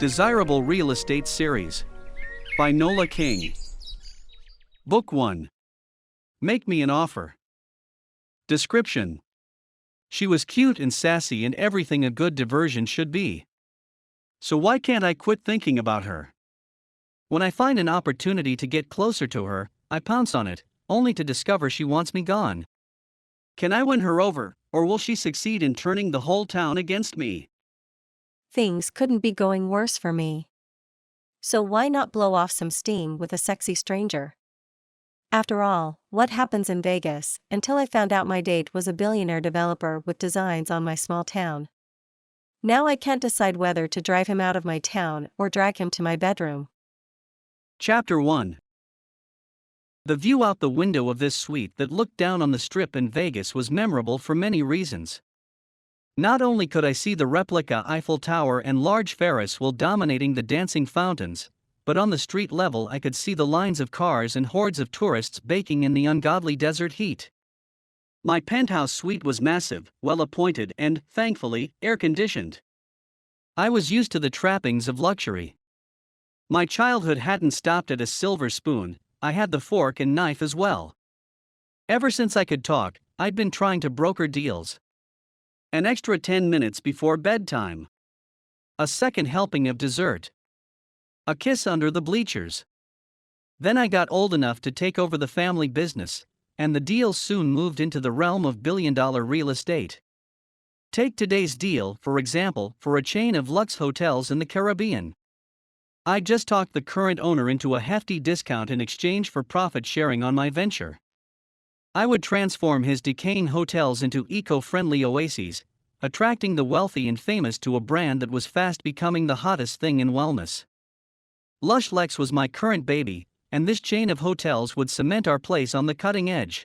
Desirable Real Estate Series by Nola King. Book 1. Make Me an Offer. Description: she was cute and sassy and everything a good diversion should be. So why can't I quit thinking about her? When I find an opportunity to get closer to her, I pounce on it, only to discover she wants me gone. Can I win her over, or will she succeed in turning the whole town against me? Things couldn't be going worse for me. So why not blow off some steam with a sexy stranger? After all, what happens in Vegas, until I found out my date was a billionaire developer with designs on my small town. Now I can't decide whether to drive him out of my town or drag him to my bedroom. Chapter 1. The view out the window of this suite that looked down on the Strip in Vegas was memorable for many reasons. Not only could I see the replica Eiffel Tower and large Ferris wheel dominating the dancing fountains, but on the street level I could see the lines of cars and hordes of tourists baking in the ungodly desert heat. My penthouse suite was massive, well-appointed and, thankfully, air-conditioned. I was used to the trappings of luxury. My childhood hadn't stopped at a silver spoon, I had the fork and knife as well. Ever since I could talk, I'd been trying to broker deals. An extra 10 minutes before bedtime. A second helping of dessert. A kiss under the bleachers. Then I got old enough to take over the family business, and the deal soon moved into the realm of billion-dollar real estate. Take today's deal, for example, for a chain of luxe hotels in the Caribbean. I just talked the current owner into a hefty discount in exchange for profit sharing on my venture. I would transform his decaying hotels into eco-friendly oases, attracting the wealthy and famous to a brand that was fast becoming the hottest thing in wellness. Lush Lex was my current baby, and this chain of hotels would cement our place on the cutting edge.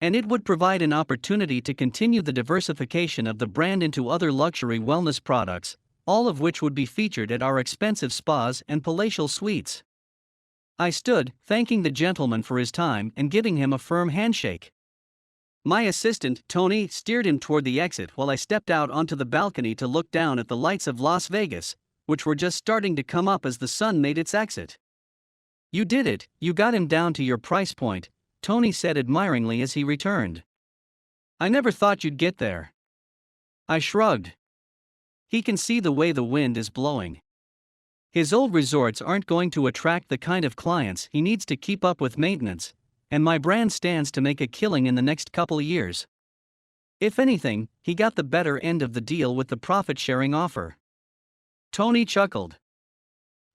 And it would provide an opportunity to continue the diversification of the brand into other luxury wellness products, all of which would be featured at our expensive spas and palatial suites. I stood, thanking the gentleman for his time and giving him a firm handshake. My assistant, Tony, steered him toward the exit while I stepped out onto the balcony to look down at the lights of Las Vegas, which were just starting to come up as the sun made its exit. "You did it, you got him down to your price point," Tony said admiringly as he returned. "I never thought you'd get there." I shrugged. He can see the way the wind is blowing. His old resorts aren't going to attract the kind of clients he needs to keep up with maintenance, and my brand stands to make a killing in the next couple years. If anything, he got the better end of the deal with the profit-sharing offer. Tony chuckled.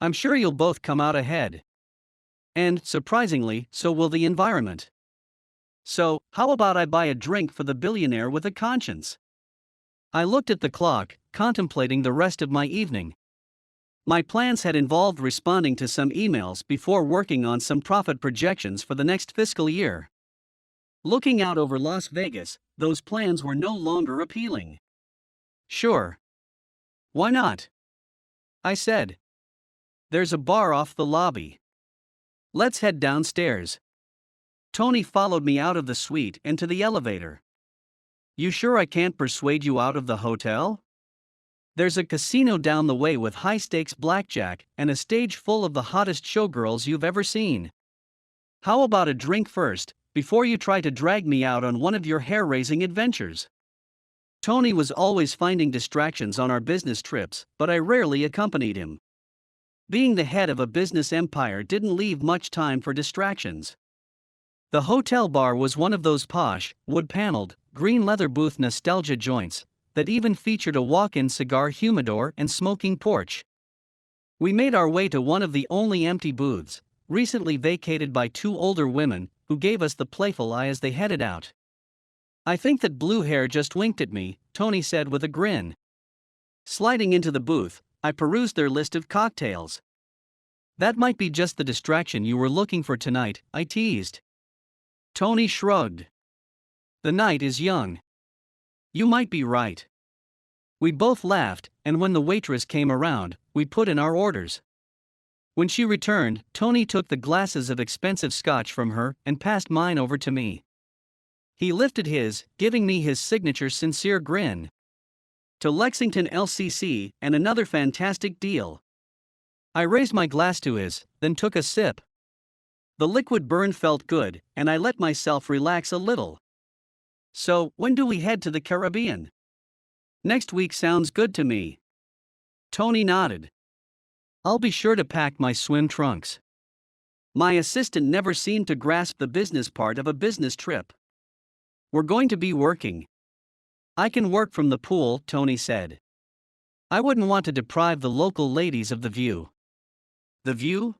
"I'm sure you'll both come out ahead. And, surprisingly, so will the environment. So, how about I buy a drink for the billionaire with a conscience?" I looked at the clock, contemplating the rest of my evening. My plans had involved responding to some emails before working on some profit projections for the next fiscal year. Looking out over Las Vegas, those plans were no longer appealing. "Sure. Why not?" I said. "There's a bar off the lobby. Let's head downstairs." Tony followed me out of the suite and to the elevator. "You sure I can't persuade you out of the hotel? There's a casino down the way with high-stakes blackjack and a stage full of the hottest showgirls you've ever seen. How about a drink first, before you try to drag me out on one of your hair-raising adventures?" Tony was always finding distractions on our business trips, but I rarely accompanied him. Being the head of a business empire didn't leave much time for distractions. The hotel bar was one of those posh, wood-paneled, green leather booth nostalgia joints that even featured a walk-in cigar humidor and smoking porch. We made our way to one of the only empty booths, recently vacated by two older women, who gave us the playful eye as they headed out. "I think that blue hair just winked at me," Tony said with a grin. Sliding into the booth, I perused their list of cocktails. "That might be just the distraction you were looking for tonight," I teased. Tony shrugged. "The night is young. You might be right." We both laughed, and when the waitress came around, we put in our orders. When she returned, Tony took the glasses of expensive scotch from her and passed mine over to me. He lifted his, giving me his signature sincere grin. To Lexington LCC and another fantastic deal. I raised my glass to his, then took a sip. The liquid burn felt good, and I let myself relax a little. So, when do we head to the Caribbean? Next week sounds good to me. Tony nodded. I'll be sure to pack my swim trunks. My assistant never seemed to grasp the business part of a business trip. We're going to be working. I can work from the pool, Tony said. I wouldn't want to deprive the local ladies of the view. The view?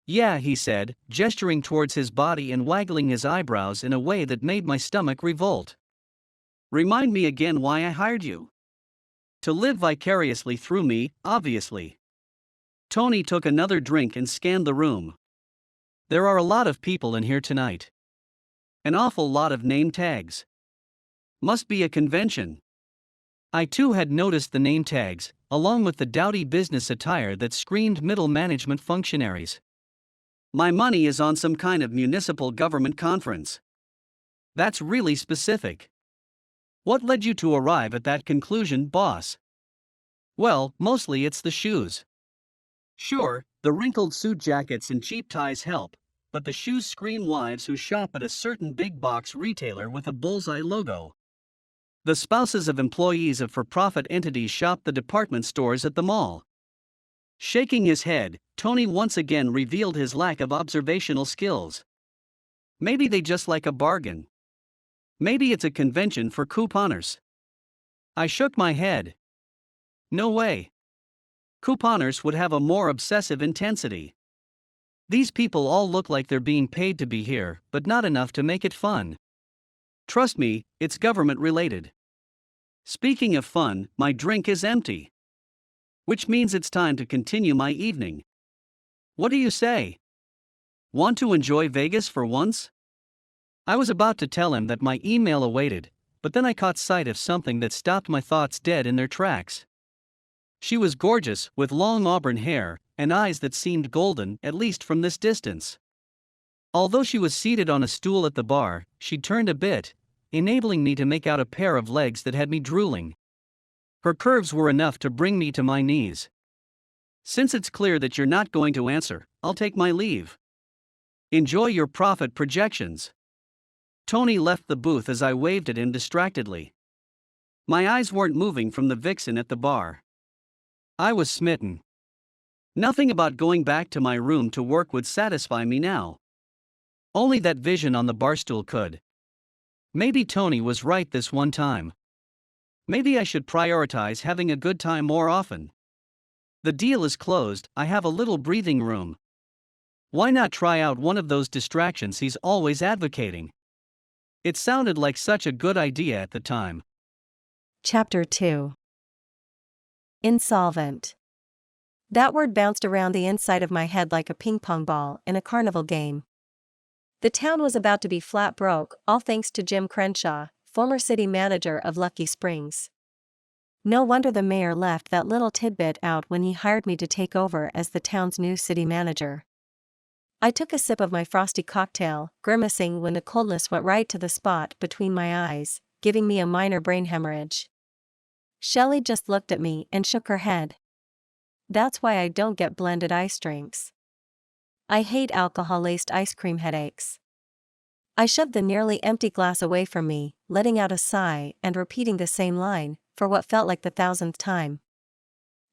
Yeah, he said, gesturing towards his body and waggling his eyebrows in a way that made my stomach revolt. Remind me again why I hired you. To live vicariously through me, obviously. Tony took another drink and scanned the room. There are a lot of people in here tonight. An awful lot of name tags. Must be a convention. I too had noticed the name tags, along with the dowdy business attire that screamed middle management functionaries. My money is on some kind of municipal government conference. That's really specific. What led you to arrive at that conclusion, boss? Well, mostly it's the shoes. Sure, the wrinkled suit jackets and cheap ties help, but the shoes scream wives who shop at a certain big box retailer with a bullseye logo. The spouses of employees of for-profit entities shop the department stores at the mall. Shaking his head, Tony once again revealed his lack of observational skills. Maybe they just like a bargain. Maybe it's a convention for couponers. I shook my head. No way. Couponers would have a more obsessive intensity. These people all look like they're being paid to be here, but not enough to make it fun. Trust me, it's government related. Speaking of fun, my drink is empty. Which means it's time to continue my evening. What do you say? Want to enjoy Vegas for once? I was about to tell him that my email awaited, but then I caught sight of something that stopped my thoughts dead in their tracks. She was gorgeous, with long auburn hair, and eyes that seemed golden, at least from this distance. Although she was seated on a stool at the bar, she turned a bit, enabling me to make out a pair of legs that had me drooling. Her curves were enough to bring me to my knees. Since it's clear that you're not going to answer, I'll take my leave. Enjoy your profit projections. Tony left the booth as I waved at him distractedly. My eyes weren't moving from the vixen at the bar. I was smitten. Nothing about going back to my room to work would satisfy me now. Only that vision on the barstool could. Maybe Tony was right this one time. Maybe I should prioritize having a good time more often. The deal is closed, I have a little breathing room. Why not try out one of those distractions he's always advocating? It sounded like such a good idea at the time. Chapter 2. Insolvent. That word bounced around the inside of my head like a ping-pong ball in a carnival game. The town was about to be flat broke, all thanks to Jim Crenshaw, former city manager of Lucky Springs. No wonder the mayor left that little tidbit out when he hired me to take over as the town's new city manager. I took a sip of my frosty cocktail, grimacing when the coldness went right to the spot between my eyes, giving me a minor brain hemorrhage. Shelley just looked at me and shook her head. That's why I don't get blended ice drinks. I hate alcohol-laced ice cream headaches. I shoved the nearly empty glass away from me, letting out a sigh and repeating the same line, for what felt like the 1,000th time.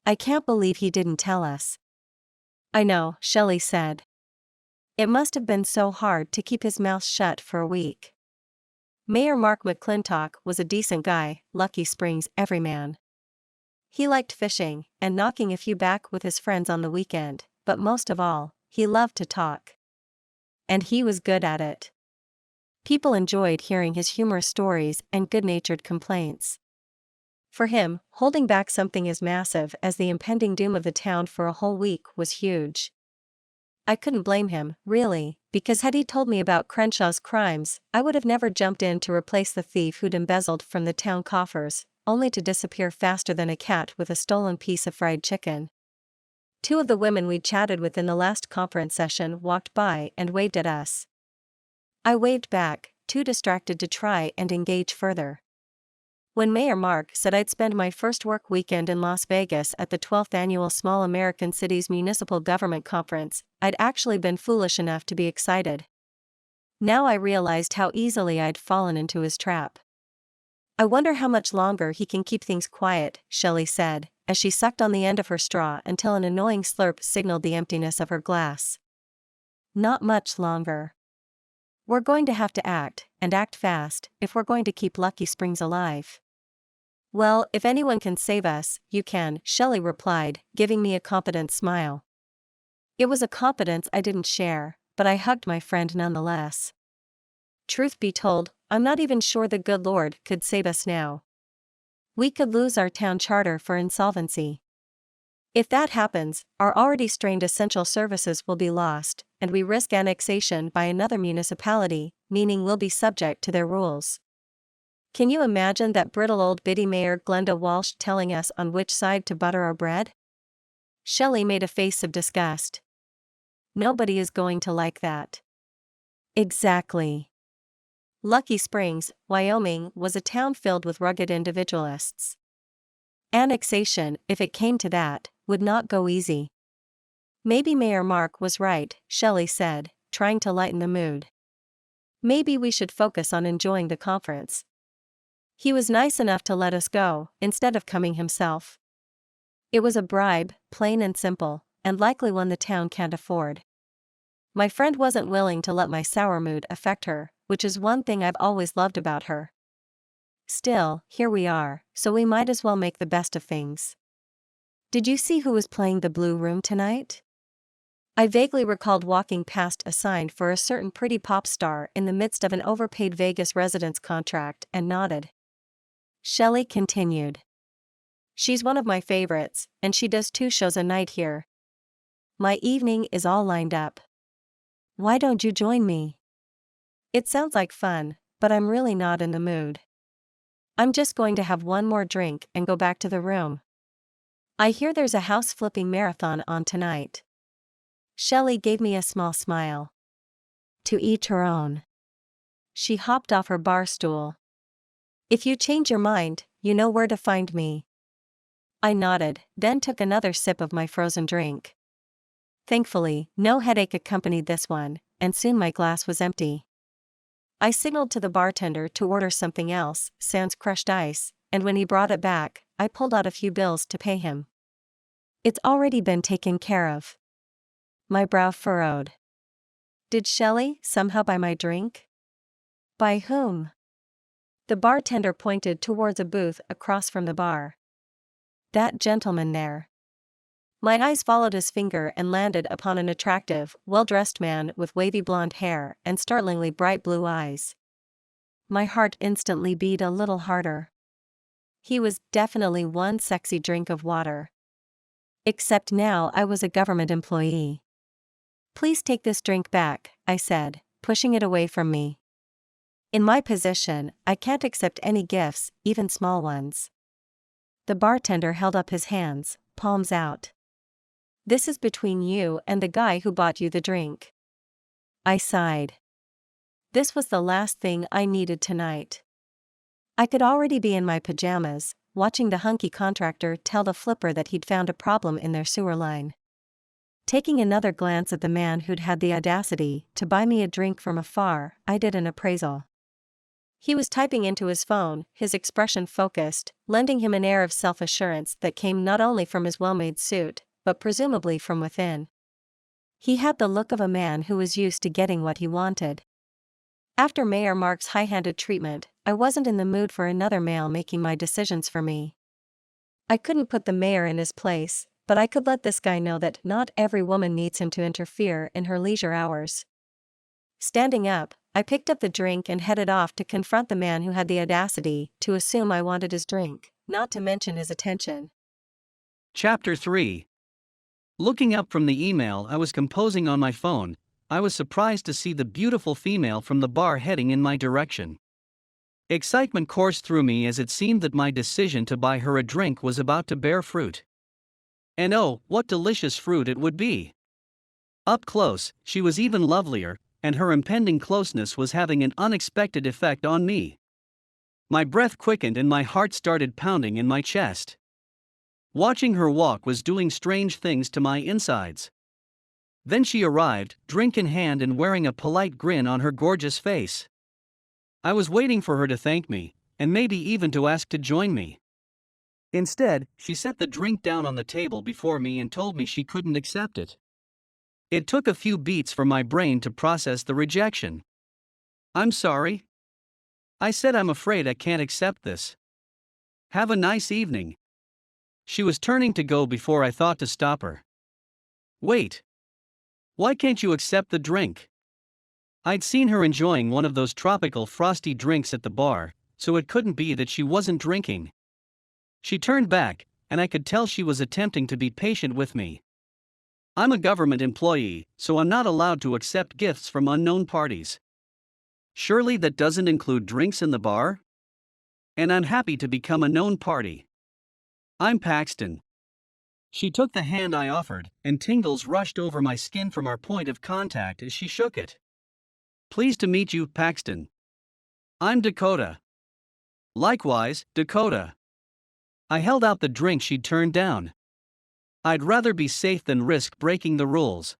I can't believe he didn't tell us. I know, Shelley said. It must have been so hard to keep his mouth shut for a week. Mayor Mark McClintock was a decent guy, Lucky Springs everyman. He liked fishing and knocking a few back with his friends on the weekend, but most of all, he loved to talk. And he was good at it. People enjoyed hearing his humorous stories and good-natured complaints. For him, holding back something as massive as the impending doom of the town for a whole week was huge. I couldn't blame him, really, because had he told me about Crenshaw's crimes, I would have never jumped in to replace the thief who'd embezzled from the town coffers, only to disappear faster than a cat with a stolen piece of fried chicken. Two of the women we'd chatted with in the last conference session walked by and waved at us. I waved back, too distracted to try and engage further. When Mayor Mark said I'd spend my first work weekend in Las Vegas at the 12th annual Small American Cities Municipal Government Conference, I'd actually been foolish enough to be excited. Now I realized how easily I'd fallen into his trap. I wonder how much longer he can keep things quiet, Shelley said, as she sucked on the end of her straw until an annoying slurp signaled the emptiness of her glass. Not much longer. We're going to have to act, and act fast, if we're going to keep Lucky Springs alive. Well, if anyone can save us, you can, Shelley replied, giving me a confident smile. It was a confidence I didn't share, but I hugged my friend nonetheless. Truth be told, I'm not even sure the good Lord could save us now. We could lose our town charter for insolvency. If that happens, our already strained essential services will be lost, and we risk annexation by another municipality, meaning we'll be subject to their rules. Can you imagine that brittle old biddy Mayor Glenda Walsh telling us on which side to butter our bread? Shelley made a face of disgust. Nobody is going to like that. Exactly. Lucky Springs, Wyoming, was a town filled with rugged individualists. Annexation, if it came to that, would not go easy. Maybe Mayor Mark was right, Shelley said, trying to lighten the mood. Maybe we should focus on enjoying the conference. He was nice enough to let us go, instead of coming himself. It was a bribe, plain and simple, and likely one the town can't afford. My friend wasn't willing to let my sour mood affect her, which is one thing I've always loved about her. Still, here we are, so we might as well make the best of things. Did you see who was playing the Blue Room tonight? I vaguely recalled walking past a sign for a certain pretty pop star in the midst of an overpaid Vegas residence contract and nodded. Shelley continued. She's one of my favorites, and she does 2 shows a night here. My evening is all lined up. Why don't you join me? It sounds like fun, but I'm really not in the mood. I'm just going to have one more drink and go back to the room. I hear there's a house-flipping marathon on tonight. Shelley gave me a small smile. To each her own. She hopped off her bar stool. If you change your mind, you know where to find me. I nodded, then took another sip of my frozen drink. Thankfully, no headache accompanied this one, and soon my glass was empty. I signaled to the bartender to order something else, sans crushed ice, and when he brought it back, I pulled out a few bills to pay him. It's already been taken care of. My brow furrowed. Did Shelley somehow buy my drink? By whom? The bartender pointed towards a booth across from the bar. That gentleman there. My eyes followed his finger and landed upon an attractive, well-dressed man with wavy blonde hair and startlingly bright blue eyes. My heart instantly beat a little harder. He was definitely one sexy drink of water. Except now I was a government employee. Please take this drink back, I said, pushing it away from me. In my position, I can't accept any gifts, even small ones. The bartender held up his hands, palms out. This is between you and the guy who bought you the drink. I sighed. This was the last thing I needed tonight. I could already be in my pajamas, watching the hunky contractor tell the flipper that he'd found a problem in their sewer line. Taking another glance at the man who'd had the audacity to buy me a drink from afar, I did an appraisal. He was typing into his phone, his expression focused, lending him an air of self-assurance that came not only from his well-made suit, but presumably from within. He had the look of a man who was used to getting what he wanted. After Mayor Mark's high-handed treatment, I wasn't in the mood for another male making my decisions for me. I couldn't put the mayor in his place, but I could let this guy know that not every woman needs him to interfere in her leisure hours. Standing up, I picked up the drink and headed off to confront the man who had the audacity to assume I wanted his drink, not to mention his attention. Chapter 3. Looking up from the email I was composing on my phone, I was surprised to see the beautiful female from the bar heading in my direction. Excitement coursed through me as it seemed that my decision to buy her a drink was about to bear fruit. And oh, what delicious fruit it would be! Up close, she was even lovelier, and her impending closeness was having an unexpected effect on me. My breath quickened and my heart started pounding in my chest. Watching her walk was doing strange things to my insides. Then she arrived, drink in hand and wearing a polite grin on her gorgeous face. I was waiting for her to thank me, and maybe even to ask to join me. Instead, she set the drink down on the table before me and told me she couldn't accept it. It took a few beats for my brain to process the rejection. "I'm sorry," I said. "I'm afraid I can't accept this. Have a nice evening." She was turning to go before I thought to stop her. "Wait. Why can't you accept the drink?" I'd seen her enjoying one of those tropical frosty drinks at the bar, so it couldn't be that she wasn't drinking. She turned back, and I could tell she was attempting to be patient with me. "I'm a government employee, so I'm not allowed to accept gifts from unknown parties." "Surely that doesn't include drinks in the bar?" "And I'm happy to become a known party. I'm Paxton." She took the hand I offered, and tingles rushed over my skin from our point of contact as she shook it. "Pleased to meet you, Paxton. I'm Dakota." "Likewise, Dakota." I held out the drink she'd turned down. I'd rather be safe than risk breaking the rules.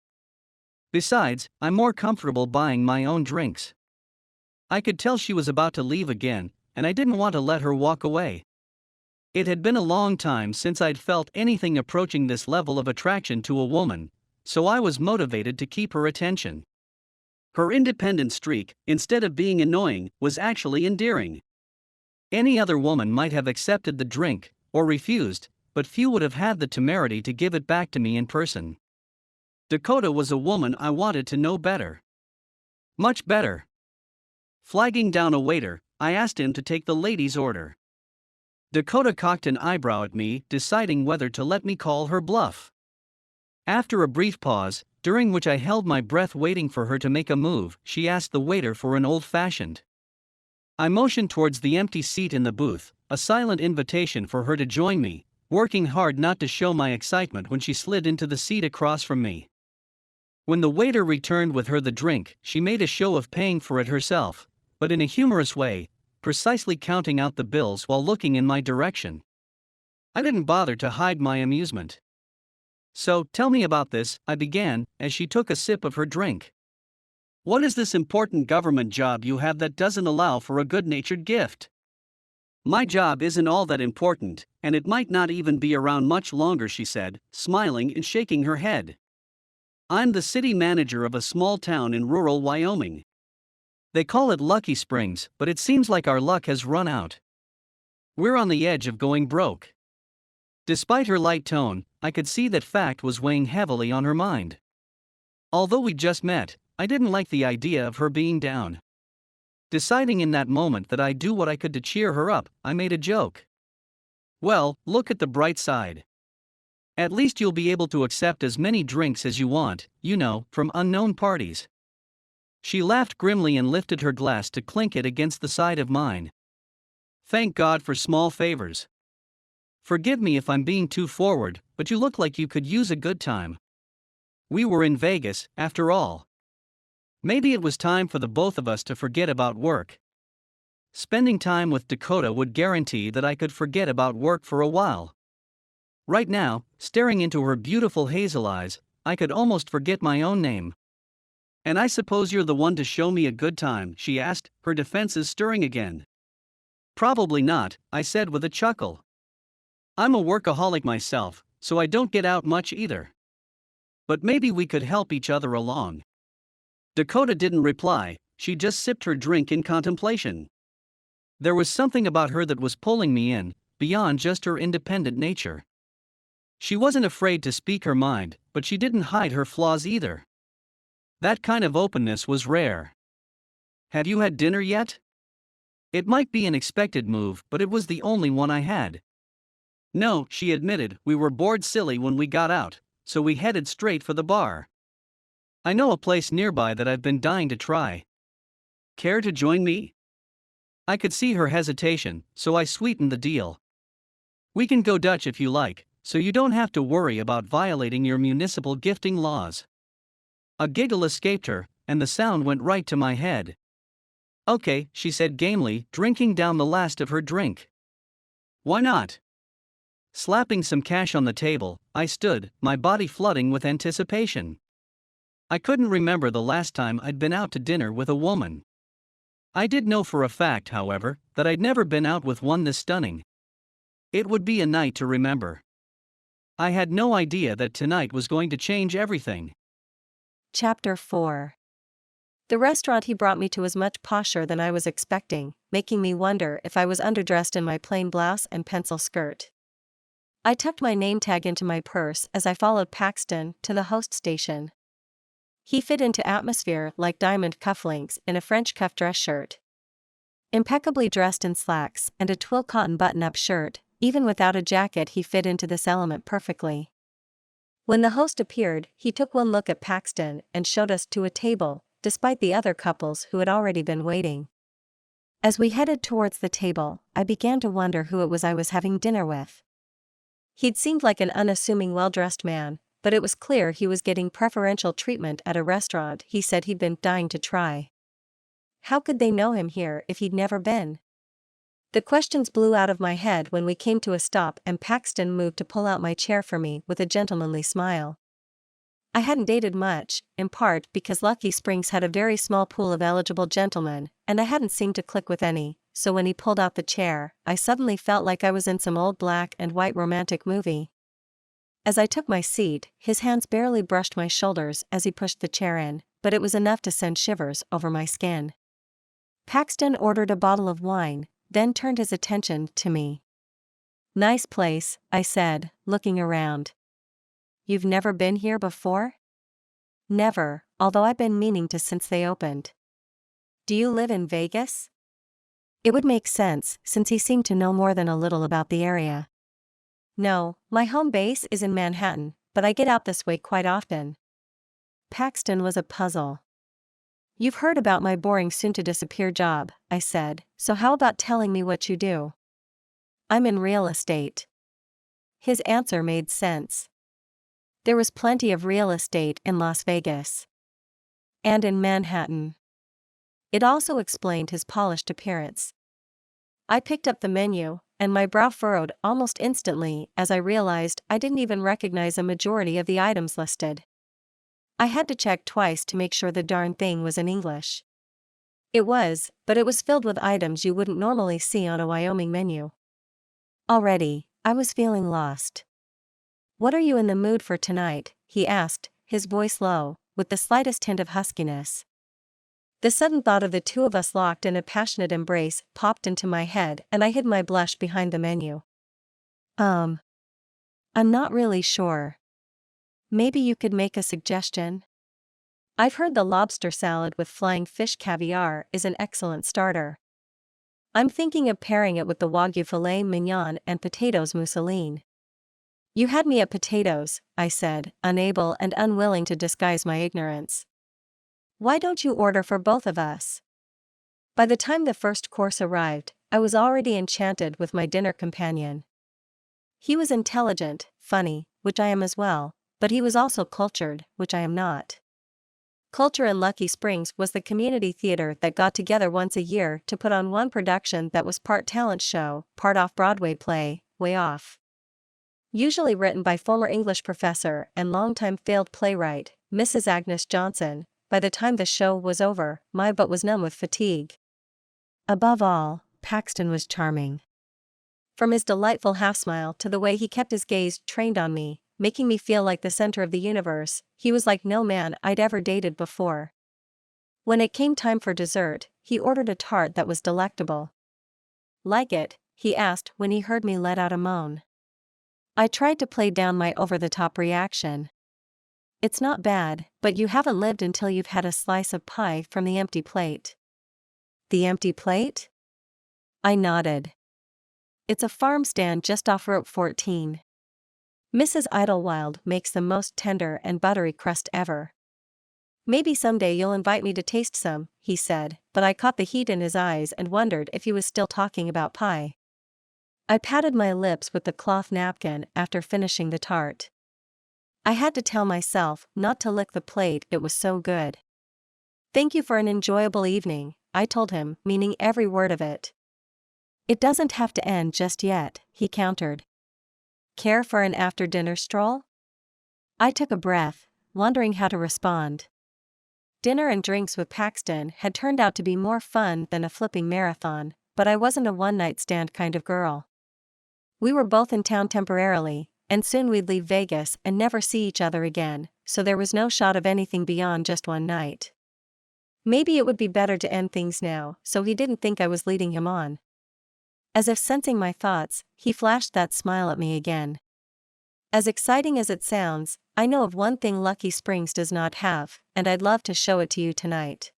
Besides, I'm more comfortable buying my own drinks. I could tell she was about to leave again, and I didn't want to let her walk away. It had been a long time since I'd felt anything approaching this level of attraction to a woman, so I was motivated to keep her attention. Her independent streak, instead of being annoying, was actually endearing. Any other woman might have accepted the drink, or refused, but few would have had the temerity to give it back to me in person. Dakota was a woman I wanted to know better. Much better. Flagging down a waiter, I asked him to take the lady's order. Dakota cocked an eyebrow at me, deciding whether to let me call her bluff. After a brief pause, during which I held my breath waiting for her to make a move, she asked the waiter for an old-fashioned. I motioned towards the empty seat in the booth, a silent invitation for her to join me, working hard not to show my excitement when she slid into the seat across from me. When the waiter returned with her the drink, she made a show of paying for it herself, but in a humorous way, precisely counting out the bills while looking in my direction. I didn't bother to hide my amusement. "So, tell me about this," I began, as she took a sip of her drink. "What is this important government job you have that doesn't allow for a good-natured gift?" "My job isn't all that important, and it might not even be around much longer," she said, smiling and shaking her head. "I'm the city manager of a small town in rural Wyoming. They call it Lucky Springs, but it seems like our luck has run out. We're on the edge of going broke." Despite her light tone, I could see that fact was weighing heavily on her mind. Although we'd just met, I didn't like the idea of her being down. Deciding in that moment that I'd do what I could to cheer her up, I made a joke. "Well, look at the bright side. At least you'll be able to accept as many drinks as you want, you know, from unknown parties." She laughed grimly and lifted her glass to clink it against the side of mine. "Thank God for small favors. Forgive me if I'm being too forward, but you look like you could use a good time. We were in Vegas, after all. Maybe it was time for the both of us to forget about work." Spending time with Dakota would guarantee that I could forget about work for a while. Right now, staring into her beautiful hazel eyes, I could almost forget my own name. "And I suppose you're the one to show me a good time?" she asked, her defenses stirring again. "Probably not," I said with a chuckle. "I'm a workaholic myself, so I don't get out much either. But maybe we could help each other along." Dakota didn't reply, she just sipped her drink in contemplation. There was something about her that was pulling me in, beyond just her independent nature. She wasn't afraid to speak her mind, but she didn't hide her flaws either. That kind of openness was rare. "Have you had dinner yet?" It might be an expected move, but it was the only one I had. "No," she admitted, "we were bored silly when we got out, so we headed straight for the bar. I know a place nearby that I've been dying to try. Care to join me?" I could see her hesitation, so I sweetened the deal. "We can go Dutch if you like, so you don't have to worry about violating your municipal gifting laws." A giggle escaped her, and the sound went right to my head. Okay, she said gamely, drinking down the last of her drink. Why not? Slapping some cash on the table, I stood, my body flooding with anticipation. I couldn't remember the last time I'd been out to dinner with a woman. I did know for a fact, however, that I'd never been out with one this stunning. It would be a night to remember. I had no idea that tonight was going to change everything. Chapter 4. The restaurant he brought me to was much posher than I was expecting, making me wonder if I was underdressed in my plain blouse and pencil skirt. I tucked my name tag into my purse as I followed Paxton to the host station. He fit into atmosphere like diamond cufflinks in a French cuff dress shirt. Impeccably dressed in slacks and a twill cotton button-up shirt, even without a jacket he fit into this element perfectly. When the host appeared, he took one look at Paxton and showed us to a table, despite the other couples who had already been waiting. As we headed towards the table, I began to wonder who it was I was having dinner with. He'd seemed like an unassuming well-dressed man, but it was clear he was getting preferential treatment at a restaurant he said he'd been dying to try. How could they know him here if he'd never been? The questions blew out of my head when we came to a stop and Paxton moved to pull out my chair for me with a gentlemanly smile. I hadn't dated much, in part because Lucky Springs had a very small pool of eligible gentlemen, and I hadn't seemed to click with any, so when he pulled out the chair, I suddenly felt like I was in some old black and white romantic movie. As I took my seat, his hands barely brushed my shoulders as he pushed the chair in, but it was enough to send shivers over my skin. Paxton ordered a bottle of wine, then turned his attention to me. "Nice place," I said, looking around. "You've never been here before?" "Never, although I've been meaning to since they opened." "Do you live in Vegas?" It would make sense, since he seemed to know more than a little about the area. "No, my home base is in Manhattan, but I get out this way quite often." Paxton was a puzzle. "You've heard about my boring soon-to-disappear job," I said, "so how about telling me what you do?" "I'm in real estate." His answer made sense. There was plenty of real estate in Las Vegas. And in Manhattan. It also explained his polished appearance. I picked up the menu, and my brow furrowed almost instantly as I realized I didn't even recognize a majority of the items listed. I had to check twice to make sure the darn thing was in English. It was, but it was filled with items you wouldn't normally see on a Wyoming menu. Already, I was feeling lost. "What are you in the mood for tonight?" he asked, his voice low, with the slightest hint of huskiness. The sudden thought of the two of us locked in a passionate embrace popped into my head and I hid my blush behind the menu. I'm not really sure. Maybe you could make a suggestion?" "I've heard the lobster salad with flying fish caviar is an excellent starter. I'm thinking of pairing it with the Wagyu filet mignon and potatoes mousseline." "You had me at potatoes," I said, unable and unwilling to disguise my ignorance. "Why don't you order for both of us?" By the time the first course arrived, I was already enchanted with my dinner companion. He was intelligent, funny, which I am as well, but he was also cultured, which I am not. Culture in Lucky Springs was the community theater that got together once a year to put on one production that was part talent show, part off-Broadway play, Way Off. Usually written by former English professor and longtime failed playwright, Mrs. Agnes Johnson. By the time the show was over, my butt was numb with fatigue. Above all, Paxton was charming. From his delightful half-smile to the way he kept his gaze trained on me, making me feel like the center of the universe, he was like no man I'd ever dated before. When it came time for dessert, he ordered a tart that was delectable. "Like it?" he asked when he heard me let out a moan. I tried to play down my over-the-top reaction. "It's not bad, but you haven't lived until you've had a slice of pie from the empty plate." "The empty plate?" I nodded. "It's a farm stand just off Route 14. Mrs. Idlewild makes the most tender and buttery crust ever. Maybe someday you'll invite me to taste some," he said, but I caught the heat in his eyes and wondered if he was still talking about pie. I patted my lips with the cloth napkin after finishing the tart. I had to tell myself not to lick the plate, it was so good. "Thank you for an enjoyable evening," I told him, meaning every word of it. It doesn't have to end just yet, he countered. Care for an after-dinner stroll? I took a breath, wondering how to respond. Dinner and drinks with Paxton had turned out to be more fun than a flipping marathon, but I wasn't a one-night stand kind of girl. We were both in town temporarily, and soon we'd leave Vegas and never see each other again, so there was no shot of anything beyond just one night. Maybe it would be better to end things now, so he didn't think I was leading him on. As if sensing my thoughts, he flashed that smile at me again. As exciting as it sounds, I know of one thing Lucky Springs does not have, and I'd love to show it to you tonight.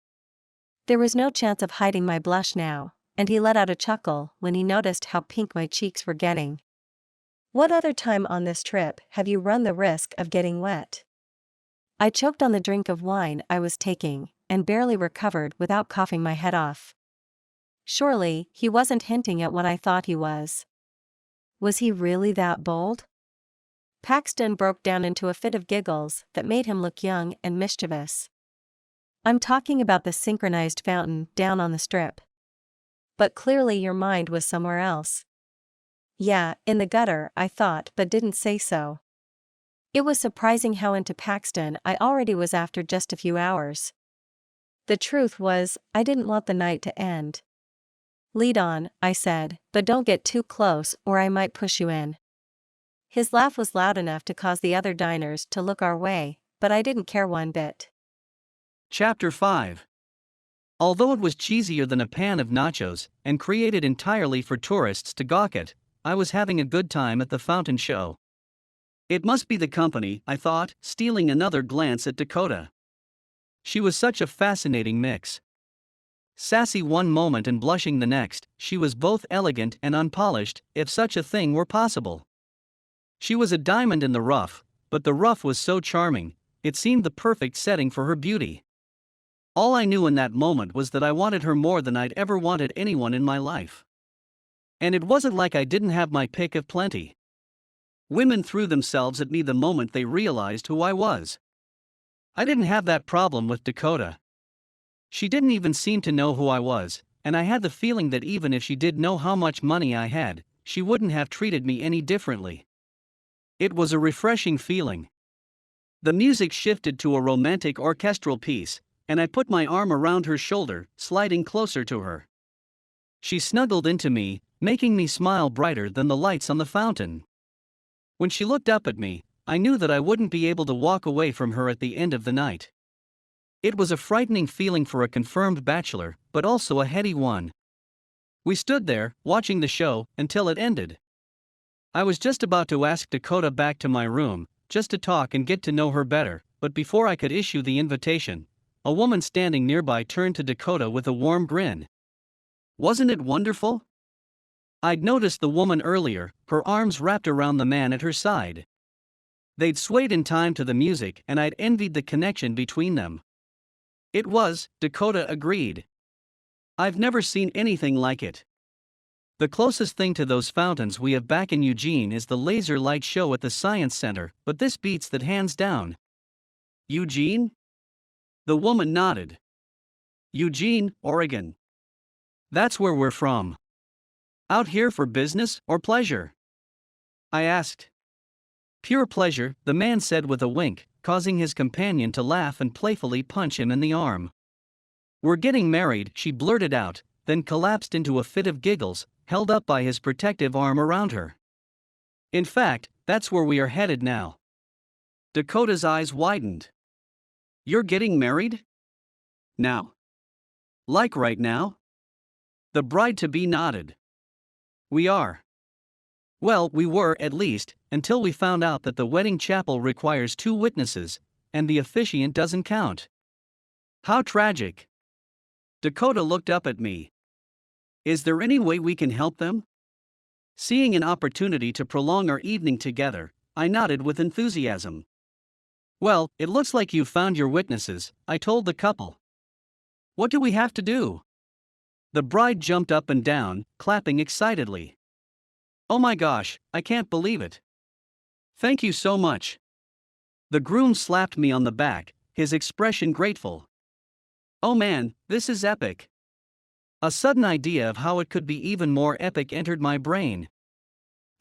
There was no chance of hiding my blush now, and he let out a chuckle when he noticed how pink my cheeks were getting. What other time on this trip have you run the risk of getting wet? I choked on the drink of wine I was taking, and barely recovered without coughing my head off. Surely, he wasn't hinting at what I thought he was. Was he really that bold? Paxton broke down into a fit of giggles that made him look young and mischievous. I'm talking about the synchronized fountain down on the strip. But clearly your mind was somewhere else. Yeah, in the gutter, I thought, but didn't say so. It was surprising how into Paxton I already was after just a few hours. The truth was, I didn't want the night to end. Lead on, I said, but don't get too close or I might push you in. His laugh was loud enough to cause the other diners to look our way, but I didn't care one bit. Chapter 5. Although it was cheesier than a pan of nachos, and created entirely for tourists to gawk at, I was having a good time at the fountain show. It must be the company, I thought, stealing another glance at Dakota. She was such a fascinating mix. Sassy one moment and blushing the next, she was both elegant and unpolished, if such a thing were possible. She was a diamond in the rough, but the rough was so charming, it seemed the perfect setting for her beauty. All I knew in that moment was that I wanted her more than I'd ever wanted anyone in my life. And it wasn't like I didn't have my pick of plenty. Women threw themselves at me the moment they realized who I was. I didn't have that problem with Dakota. She didn't even seem to know who I was, and I had the feeling that even if she did know how much money I had, she wouldn't have treated me any differently. It was a refreshing feeling. The music shifted to a romantic orchestral piece, and I put my arm around her shoulder, sliding closer to her. She snuggled into me, making me smile brighter than the lights on the fountain. When she looked up at me, I knew that I wouldn't be able to walk away from her at the end of the night. It was a frightening feeling for a confirmed bachelor, but also a heady one. We stood there, watching the show, until it ended. I was just about to ask Dakota back to my room, just to talk and get to know her better, but before I could issue the invitation, a woman standing nearby turned to Dakota with a warm grin. Wasn't it wonderful? I'd noticed the woman earlier, her arms wrapped around the man at her side. They'd swayed in time to the music and I'd envied the connection between them. It was, Dakota agreed. I've never seen anything like it. The closest thing to those fountains we have back in Eugene is the laser light show at the Science Center, but this beats that hands down. Eugene? The woman nodded. Eugene, Oregon. That's where we're from. Out here for business or pleasure? I asked. Pure pleasure, the man said with a wink, causing his companion to laugh and playfully punch him in the arm. We're getting married, she blurted out, then collapsed into a fit of giggles, held up by his protective arm around her. In fact, that's where we are headed now. Dakota's eyes widened. You're getting married? Now. Like right now? The bride-to-be nodded. We are. Well, we were at least, until we found out that the wedding chapel requires 2 witnesses, and the officiant doesn't count. How tragic. Dakota looked up at me. Is there any way we can help them? Seeing an opportunity to prolong our evening together, I nodded with enthusiasm. Well, it looks like you've found your witnesses, I told the couple. What do we have to do? The bride jumped up and down, clapping excitedly. Oh my gosh, I can't believe it. Thank you so much. The groom slapped me on the back, his expression grateful. Oh man, this is epic. A sudden idea of how it could be even more epic entered my brain.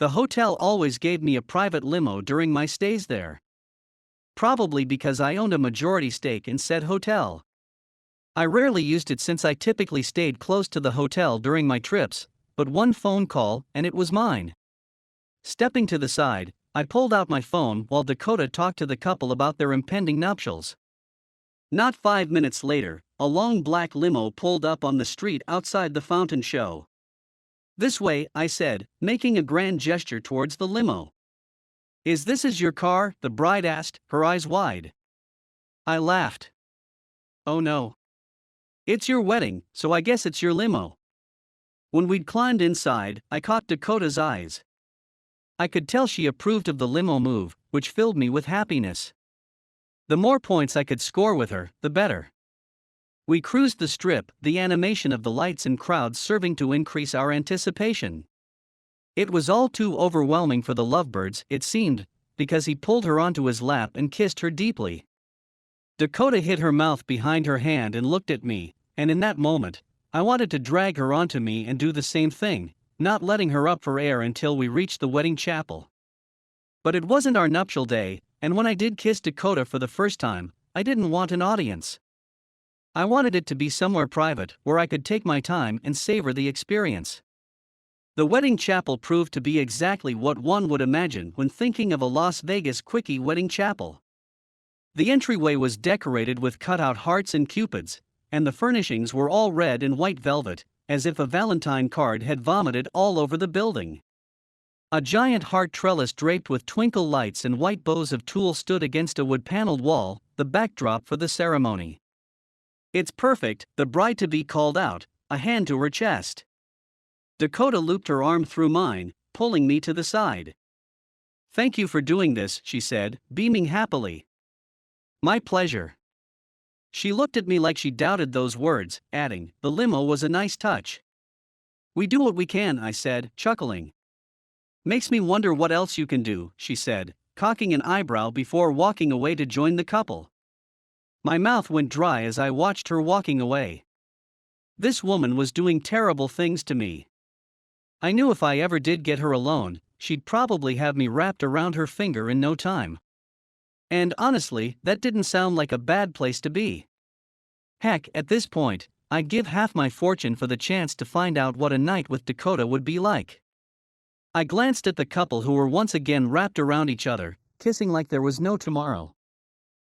The hotel always gave me a private limo during my stays there. Probably because I owned a majority stake in said hotel. I rarely used it since I typically stayed close to the hotel during my trips, but one phone call and it was mine. Stepping to the side, I pulled out my phone while Dakota talked to the couple about their impending nuptials. Not 5 minutes later, a long black limo pulled up on the street outside the fountain show. "This way," I said, making a grand gesture towards the limo. Is your car?" the bride asked, her eyes wide. I laughed. "Oh no. It's your wedding, so I guess it's your limo." When we'd climbed inside, I caught Dakota's eyes. I could tell she approved of the limo move, which filled me with happiness. The more points I could score with her, the better. We cruised the strip, the animation of the lights and crowds serving to increase our anticipation. It was all too overwhelming for the lovebirds, it seemed, because he pulled her onto his lap and kissed her deeply. Dakota hid her mouth behind her hand and looked at me, and in that moment, I wanted to drag her onto me and do the same thing, not letting her up for air until we reached the wedding chapel. But it wasn't our nuptial day, and when I did kiss Dakota for the first time, I didn't want an audience. I wanted it to be somewhere private, where I could take my time and savor the experience. The wedding chapel proved to be exactly what one would imagine when thinking of a Las Vegas quickie wedding chapel. The entryway was decorated with cut-out hearts and cupids, and the furnishings were all red and white velvet, as if a Valentine card had vomited all over the building. A giant heart trellis draped with twinkle lights and white bows of tulle stood against a wood-paneled wall, the backdrop for the ceremony. "It's perfect," the bride-to-be called out, a hand to her chest. Dakota looped her arm through mine, pulling me to the side. "Thank you for doing this," she said, beaming happily. "My pleasure." She looked at me like she doubted those words, adding, "The limo was a nice touch." "We do what we can," I said, chuckling. "Makes me wonder what else you can do," she said, cocking an eyebrow before walking away to join the couple. My mouth went dry as I watched her walking away. This woman was doing terrible things to me. I knew if I ever did get her alone, she'd probably have me wrapped around her finger in no time. And honestly, that didn't sound like a bad place to be. Heck, at this point, I'd give half my fortune for the chance to find out what a night with Dakota would be like. I glanced at the couple who were once again wrapped around each other, kissing like there was no tomorrow.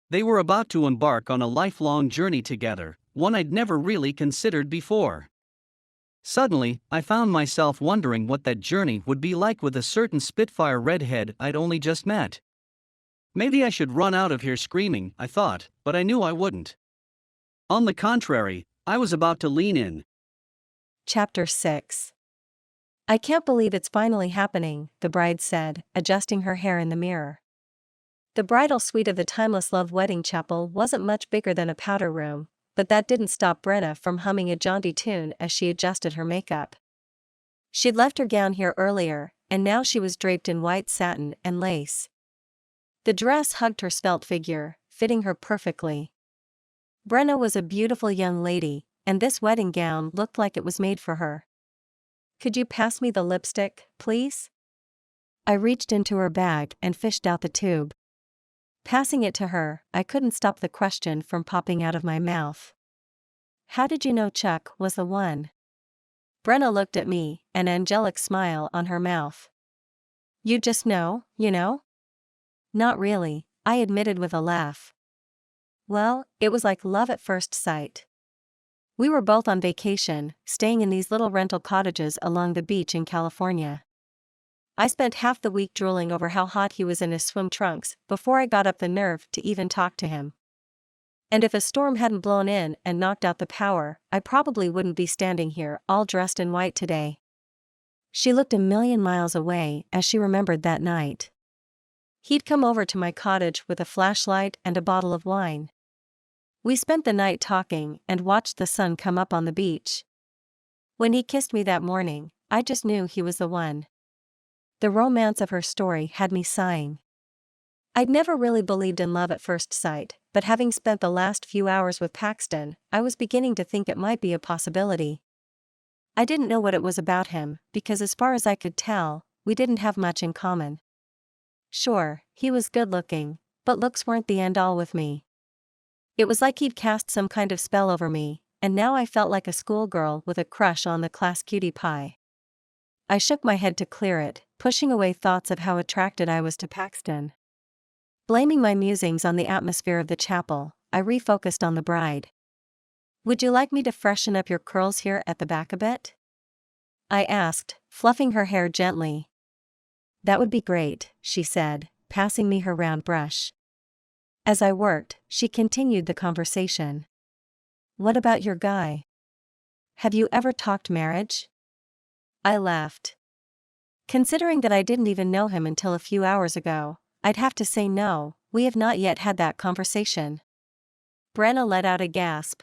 They were about to embark on a lifelong journey together, one I'd never really considered before. Suddenly, I found myself wondering what that journey would be like with a certain Spitfire redhead I'd only just met. Maybe I should run out of here screaming, I thought, but I knew I wouldn't. On the contrary, I was about to lean in. Chapter 6. "I can't believe it's finally happening," the bride said, adjusting her hair in the mirror. The bridal suite of the timeless love wedding chapel wasn't much bigger than a powder room, but that didn't stop Brenna from humming a jaunty tune as she adjusted her makeup. She'd left her gown here earlier, and now she was draped in white satin and lace. The dress hugged her svelte figure, fitting her perfectly. Brenna was a beautiful young lady, and this wedding gown looked like it was made for her. "Could you pass me the lipstick, please?" I reached into her bag and fished out the tube. Passing it to her, I couldn't stop the question from popping out of my mouth. "How did you know Chuck was the one?" Brenna looked at me, an angelic smile on her mouth. "You just know, you know?" "Not really," I admitted with a laugh. "Well, it was like love at first sight. We were both on vacation, staying in these little rental cottages along the beach in California. I spent half the week drooling over how hot he was in his swim trunks before I got up the nerve to even talk to him. And if a storm hadn't blown in and knocked out the power, I probably wouldn't be standing here all dressed in white today." She looked a million miles away as she remembered that night. He'd come over to my cottage with a flashlight and a bottle of wine. We spent the night talking and watched the sun come up on the beach. When he kissed me that morning, I just knew he was the one. The romance of her story had me sighing. I'd never really believed in love at first sight, but having spent the last few hours with Paxton, I was beginning to think it might be a possibility. I didn't know what it was about him, because as far as I could tell, we didn't have much in common. Sure, he was good-looking, but looks weren't the end-all with me. It was like he'd cast some kind of spell over me, and now I felt like a schoolgirl with a crush on the class cutie pie. I shook my head to clear it, pushing away thoughts of how attracted I was to Paxton. Blaming my musings on the atmosphere of the chapel, I refocused on the bride. "Would you like me to freshen up your curls here at the back a bit?" I asked, fluffing her hair gently. "That would be great," she said, passing me her round brush. As I worked, she continued the conversation. "What about your guy? Have you ever talked marriage?" I laughed. Considering that I didn't even know him until a few hours ago, I'd have to say no, we have not yet had that conversation. Brenna let out a gasp.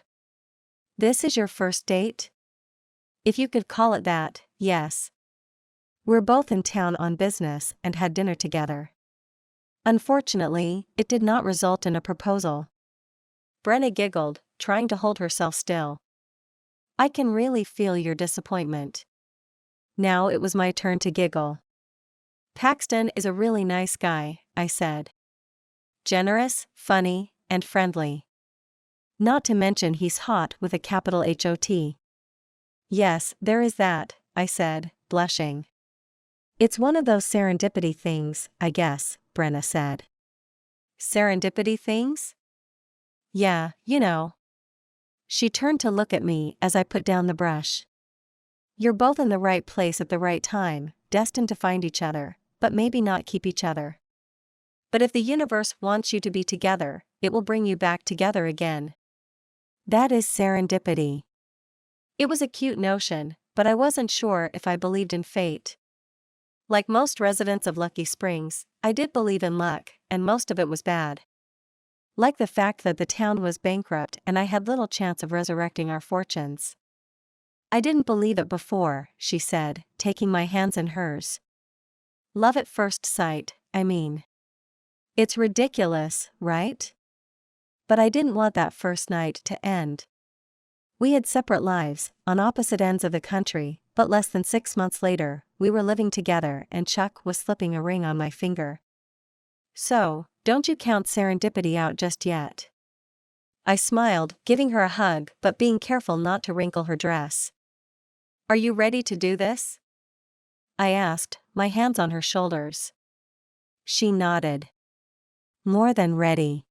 "This is your first date?" "If you could call it that, yes. We're both in town on business and had dinner together. Unfortunately, it did not result in a proposal." Brenna giggled, trying to hold herself still. "I can really feel your disappointment." Now it was my turn to giggle. "Paxton is a really nice guy," I said. "Generous, funny, and friendly. Not to mention he's hot with a capital HOT." "Yes, there is that," I said, blushing. "It's one of those serendipity things, I guess," Brenna said. "Serendipity things?" "Yeah, you know." She turned to look at me as I put down the brush. "You're both in the right place at the right time, destined to find each other, but maybe not keep each other. But if the universe wants you to be together, it will bring you back together again. That is serendipity." It was a cute notion, but I wasn't sure if I believed in fate. Like most residents of Lucky Springs, I did believe in luck, and most of it was bad. Like the fact that the town was bankrupt and I had little chance of resurrecting our fortunes. "I didn't believe it before," she said, taking my hands in hers. "Love at first sight, I mean. It's ridiculous, right? But I didn't want that first night to end. We had separate lives, on opposite ends of the country, but less than 6 months later, we were living together and Chuck was slipping a ring on my finger. So, don't you count serendipity out just yet." I smiled, giving her a hug but being careful not to wrinkle her dress. "Are you ready to do this?" I asked, my hands on her shoulders. She nodded. "More than ready."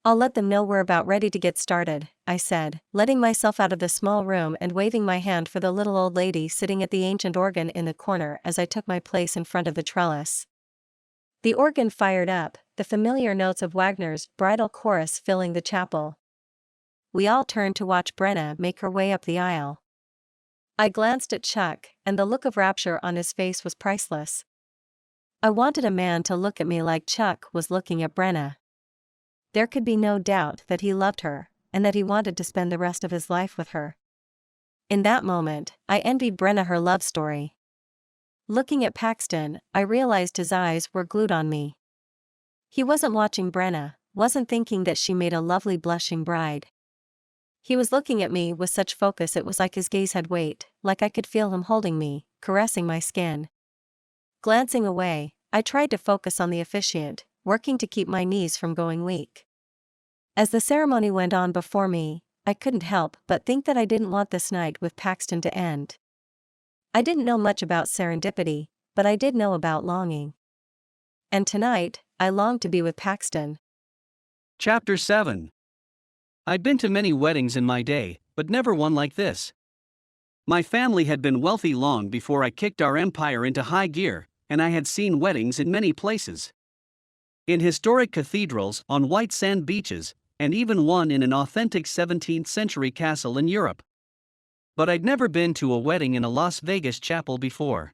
"I'll let them know we're about ready to get started," I said, letting myself out of the small room and waving my hand for the little old lady sitting at the ancient organ in the corner as I took my place in front of the trellis. The organ fired up, the familiar notes of Wagner's bridal chorus filling the chapel. We all turned to watch Brenna make her way up the aisle. I glanced at Chuck, and the look of rapture on his face was priceless. I wanted a man to look at me like Chuck was looking at Brenna. There could be no doubt that he loved her, and that he wanted to spend the rest of his life with her. In that moment, I envied Brenna her love story. Looking at Paxton, I realized his eyes were glued on me. He wasn't watching Brenna, wasn't thinking that she made a lovely blushing bride. He was looking at me with such focus it was like his gaze had weight, like I could feel him holding me, caressing my skin. Glancing away, I tried to focus on the officiant, working to keep my knees from going weak. As the ceremony went on before me, I couldn't help but think that I didn't want this night with Paxton to end. I didn't know much about serendipity, but I did know about longing. And tonight, I longed to be with Paxton. Chapter 7. I'd been to many weddings in my day, but never one like this. My family had been wealthy long before I kicked our empire into high gear, and I had seen weddings in many places. In historic cathedrals, on white sand beaches, and even one in an authentic 17th century castle in Europe. But I'd never been to a wedding in a Las Vegas chapel before.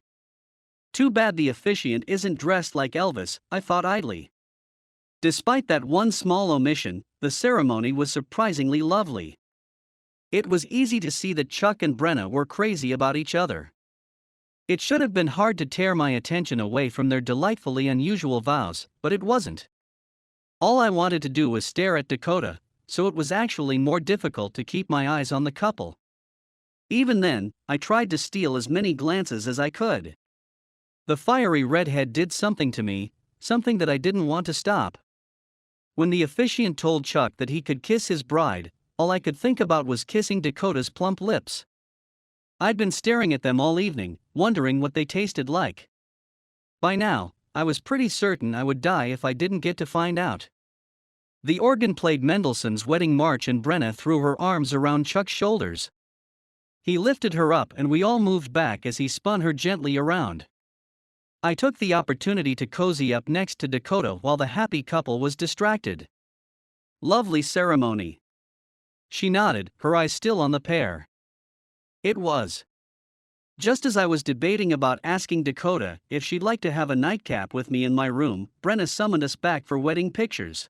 Too bad the officiant isn't dressed like Elvis, I thought idly. Despite that one small omission, the ceremony was surprisingly lovely. It was easy to see that Chuck and Brenna were crazy about each other. It should have been hard to tear my attention away from their delightfully unusual vows, but it wasn't. All I wanted to do was stare at Dakota, so it was actually more difficult to keep my eyes on the couple. Even then, I tried to steal as many glances as I could. The fiery redhead did something to me, something that I didn't want to stop. When the officiant told Chuck that he could kiss his bride, all I could think about was kissing Dakota's plump lips. I'd been staring at them all evening, wondering what they tasted like. By now, I was pretty certain I would die if I didn't get to find out. The organ played Mendelssohn's Wedding March and Brenna threw her arms around Chuck's shoulders. He lifted her up and we all moved back as he spun her gently around. I took the opportunity to cozy up next to Dakota while the happy couple was distracted. Lovely ceremony. She nodded, her eyes still on the pair. It was. Just as I was debating about asking Dakota if she'd like to have a nightcap with me in my room, Brenna summoned us back for wedding pictures.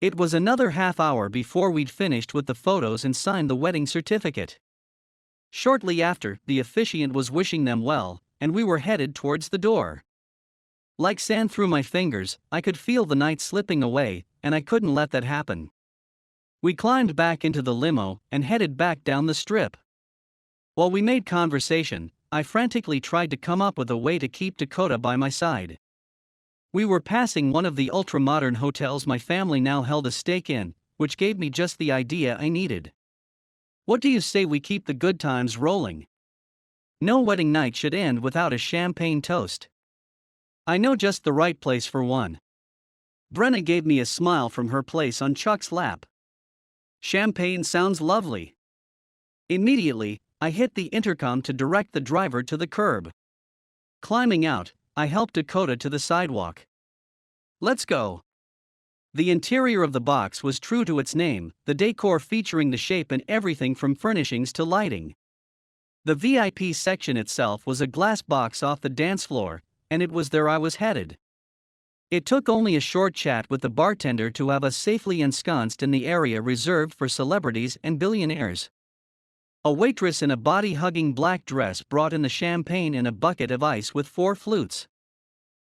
It was another half hour before we'd finished with the photos and signed the wedding certificate. Shortly after, the officiant was wishing them well, and we were headed towards the door. Like sand through my fingers, I could feel the night slipping away, and I couldn't let that happen. We climbed back into the limo and headed back down the strip. While we made conversation, I frantically tried to come up with a way to keep Dakota by my side. We were passing one of the ultra-modern hotels my family now held a stake in, which gave me just the idea I needed. What do you say we keep the good times rolling? No wedding night should end without a champagne toast. I know just the right place for one. Brenna gave me a smile from her place on Chuck's lap. Champagne sounds lovely. Immediately, I hit the intercom to direct the driver to the curb. Climbing out, I helped Dakota to the sidewalk. Let's go. The interior of the box was true to its name, the decor featuring the shape and everything from furnishings to lighting. The VIP section itself was a glass box off the dance floor, and it was there I was headed. It took only a short chat with the bartender to have us safely ensconced in the area reserved for celebrities and billionaires. A waitress in a body-hugging black dress brought in the champagne in a bucket of ice with 4 flutes.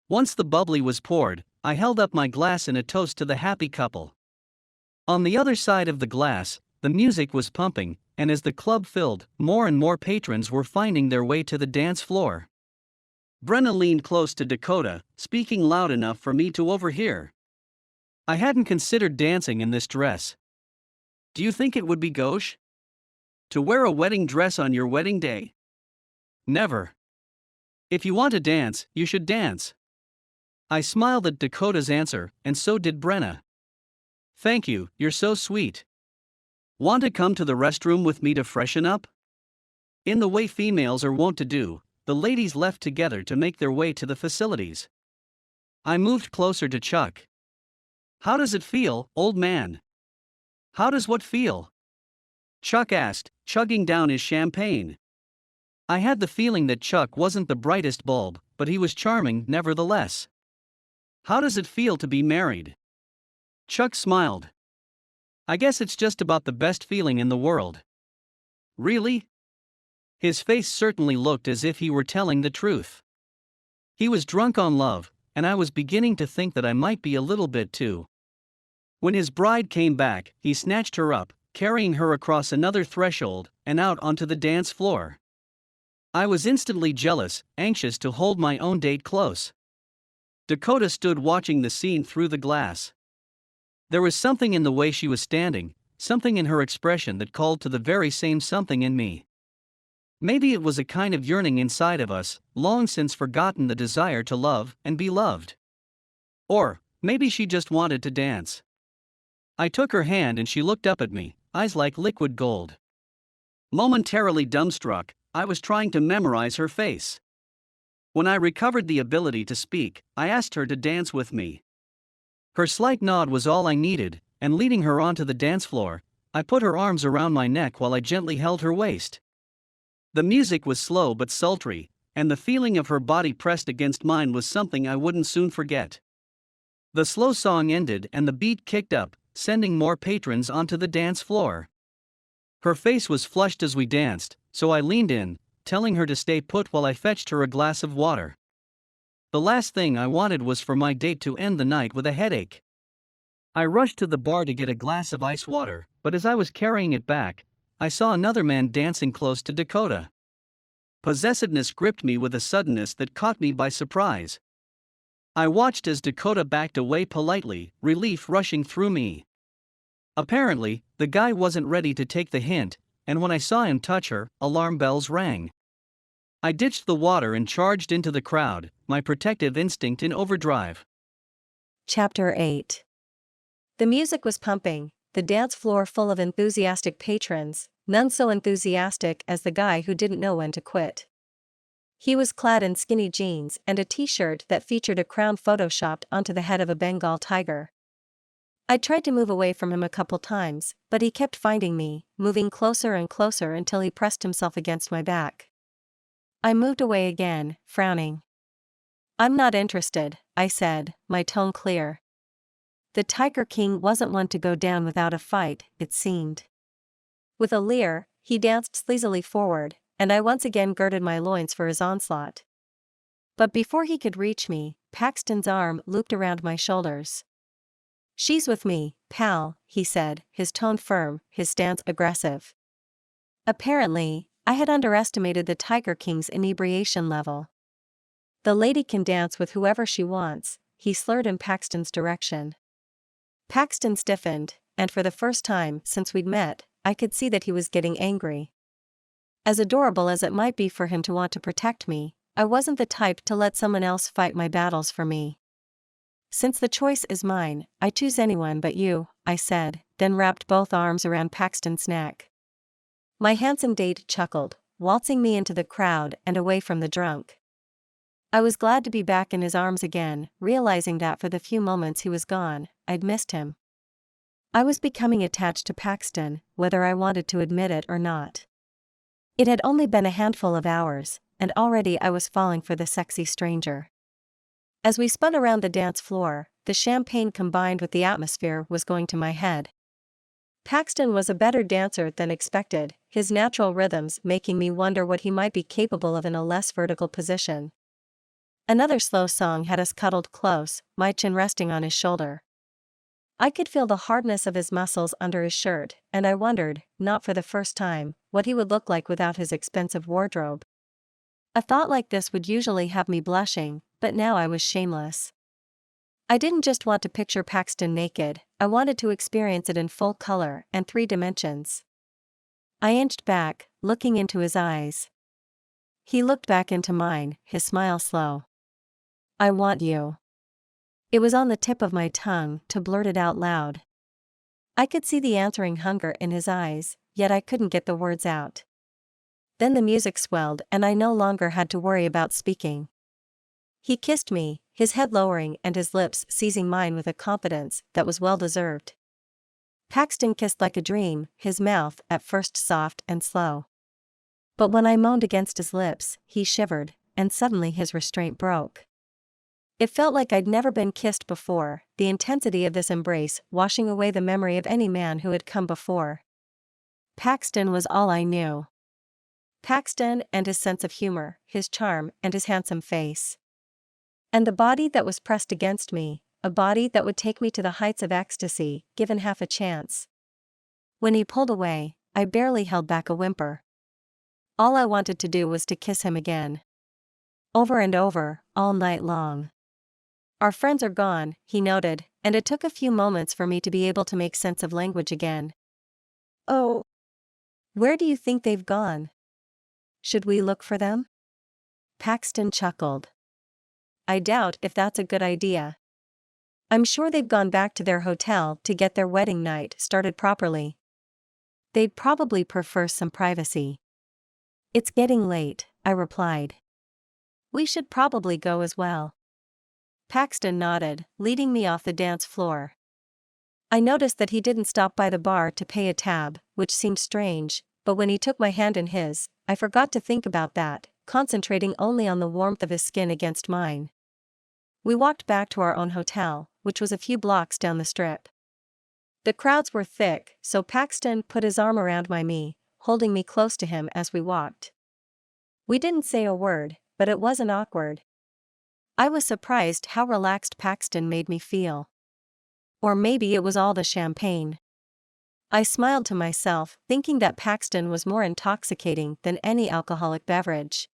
Once the bubbly was poured, I held up my glass in a toast to the happy couple. On the other side of the glass, the music was pumping, and as the club filled, more and more patrons were finding their way to the dance floor. Brenna leaned close to Dakota, speaking loud enough for me to overhear. I hadn't considered dancing in this dress. Do you think it would be gauche? To wear a wedding dress on your wedding day? Never. If you want to dance, you should dance. I smiled at Dakota's answer, and so did Brenna. Thank you, you're so sweet. Want to come to the restroom with me to freshen up? In the way females are wont to do, the ladies left together to make their way to the facilities. I moved closer to Chuck. How does it feel, old man? How does what feel? Chuck asked, chugging down his champagne. I had the feeling that Chuck wasn't the brightest bulb, but he was charming nevertheless. How does it feel to be married? Chuck smiled. I guess it's just about the best feeling in the world. Really? His face certainly looked as if he were telling the truth. He was drunk on love, and I was beginning to think that I might be a little bit too. When his bride came back, he snatched her up, carrying her across another threshold and out onto the dance floor. I was instantly jealous, anxious to hold my own date close. Dakota stood watching the scene through the glass. There was something in the way she was standing, something in her expression that called to the very same something in me. Maybe it was a kind of yearning inside of us, long since forgotten the desire to love and be loved. Or, maybe she just wanted to dance. I took her hand and she looked up at me, eyes like liquid gold. Momentarily dumbstruck, I was trying to memorize her face. When I recovered the ability to speak, I asked her to dance with me. Her slight nod was all I needed, and leading her onto the dance floor, I put her arms around my neck while I gently held her waist. The music was slow but sultry, and the feeling of her body pressed against mine was something I wouldn't soon forget. The slow song ended and the beat kicked up, sending more patrons onto the dance floor. Her face was flushed as we danced, so I leaned in, telling her to stay put while I fetched her a glass of water. The last thing I wanted was for my date to end the night with a headache. I rushed to the bar to get a glass of ice water, but as I was carrying it back, I saw another man dancing close to Dakota. Possessiveness gripped me with a suddenness that caught me by surprise. I watched as Dakota backed away politely, relief rushing through me. Apparently, the guy wasn't ready to take the hint, and when I saw him touch her, alarm bells rang. I ditched the water and charged into the crowd, my protective instinct in overdrive. Chapter 8. The music was pumping, the dance floor full of enthusiastic patrons, none so enthusiastic as the guy who didn't know when to quit. He was clad in skinny jeans and a t-shirt that featured a crown photoshopped onto the head of a Bengal tiger. I tried to move away from him a couple times, but he kept finding me, moving closer and closer until he pressed himself against my back. I moved away again, frowning. "I'm not interested," I said, my tone clear. The Tiger King wasn't one to go down without a fight, it seemed. With a leer, he danced sleazily forward, and I once again girded my loins for his onslaught. But before he could reach me, Paxton's arm looped around my shoulders. "She's with me, pal," he said, his tone firm, his stance aggressive. Apparently, I had underestimated the Tiger King's inebriation level. "The lady can dance with whoever she wants," he slurred in Paxton's direction. Paxton stiffened, and for the first time since we'd met, I could see that he was getting angry. As adorable as it might be for him to want to protect me, I wasn't the type to let someone else fight my battles for me. "Since the choice is mine, I choose anyone but you," I said, then wrapped both arms around Paxton's neck. My handsome date chuckled, waltzing me into the crowd and away from the drunk. I was glad to be back in his arms again, realizing that for the few moments he was gone, I'd missed him. I was becoming attached to Paxton, whether I wanted to admit it or not. It had only been a handful of hours, and already I was falling for the sexy stranger. As we spun around the dance floor, the champagne combined with the atmosphere was going to my head. Paxton was a better dancer than expected, his natural rhythms making me wonder what he might be capable of in a less vertical position. Another slow song had us cuddled close, my chin resting on his shoulder. I could feel the hardness of his muscles under his shirt, and I wondered, not for the first time, what he would look like without his expensive wardrobe. A thought like this would usually have me blushing, but now I was shameless. I didn't just want to picture Paxton naked, I wanted to experience it in full color and 3 dimensions. I inched back, looking into his eyes. He looked back into mine, his smile slow. "I want you." It was on the tip of my tongue to blurt it out loud. I could see the answering hunger in his eyes, yet I couldn't get the words out. Then the music swelled and I no longer had to worry about speaking. He kissed me, his head lowering and his lips seizing mine with a confidence that was well-deserved. Paxton kissed like a dream, his mouth at first soft and slow. But when I moaned against his lips, he shivered, and suddenly his restraint broke. It felt like I'd never been kissed before, the intensity of this embrace washing away the memory of any man who had come before. Paxton was all I knew. Paxton and his sense of humor, his charm and his handsome face. And the body that was pressed against me, a body that would take me to the heights of ecstasy, given half a chance. When he pulled away, I barely held back a whimper. All I wanted to do was to kiss him again. Over and over, all night long. "Our friends are gone," he noted, and it took a few moments for me to be able to make sense of language again. "Oh. Where do you think they've gone? Should we look for them?" Paxton chuckled. "I doubt if that's a good idea. I'm sure they've gone back to their hotel to get their wedding night started properly. They'd probably prefer some privacy." "It's getting late," I replied. "We should probably go as well." Paxton nodded, leading me off the dance floor. I noticed that he didn't stop by the bar to pay a tab, which seemed strange, but when he took my hand in his, I forgot to think about that, concentrating only on the warmth of his skin against mine. We walked back to our own hotel, which was a few blocks down the strip. The crowds were thick, so Paxton put his arm around my knee, holding me close to him as we walked. We didn't say a word, but it wasn't awkward. I was surprised how relaxed Paxton made me feel. Or maybe it was all the champagne. I smiled to myself, thinking that Paxton was more intoxicating than any alcoholic beverage.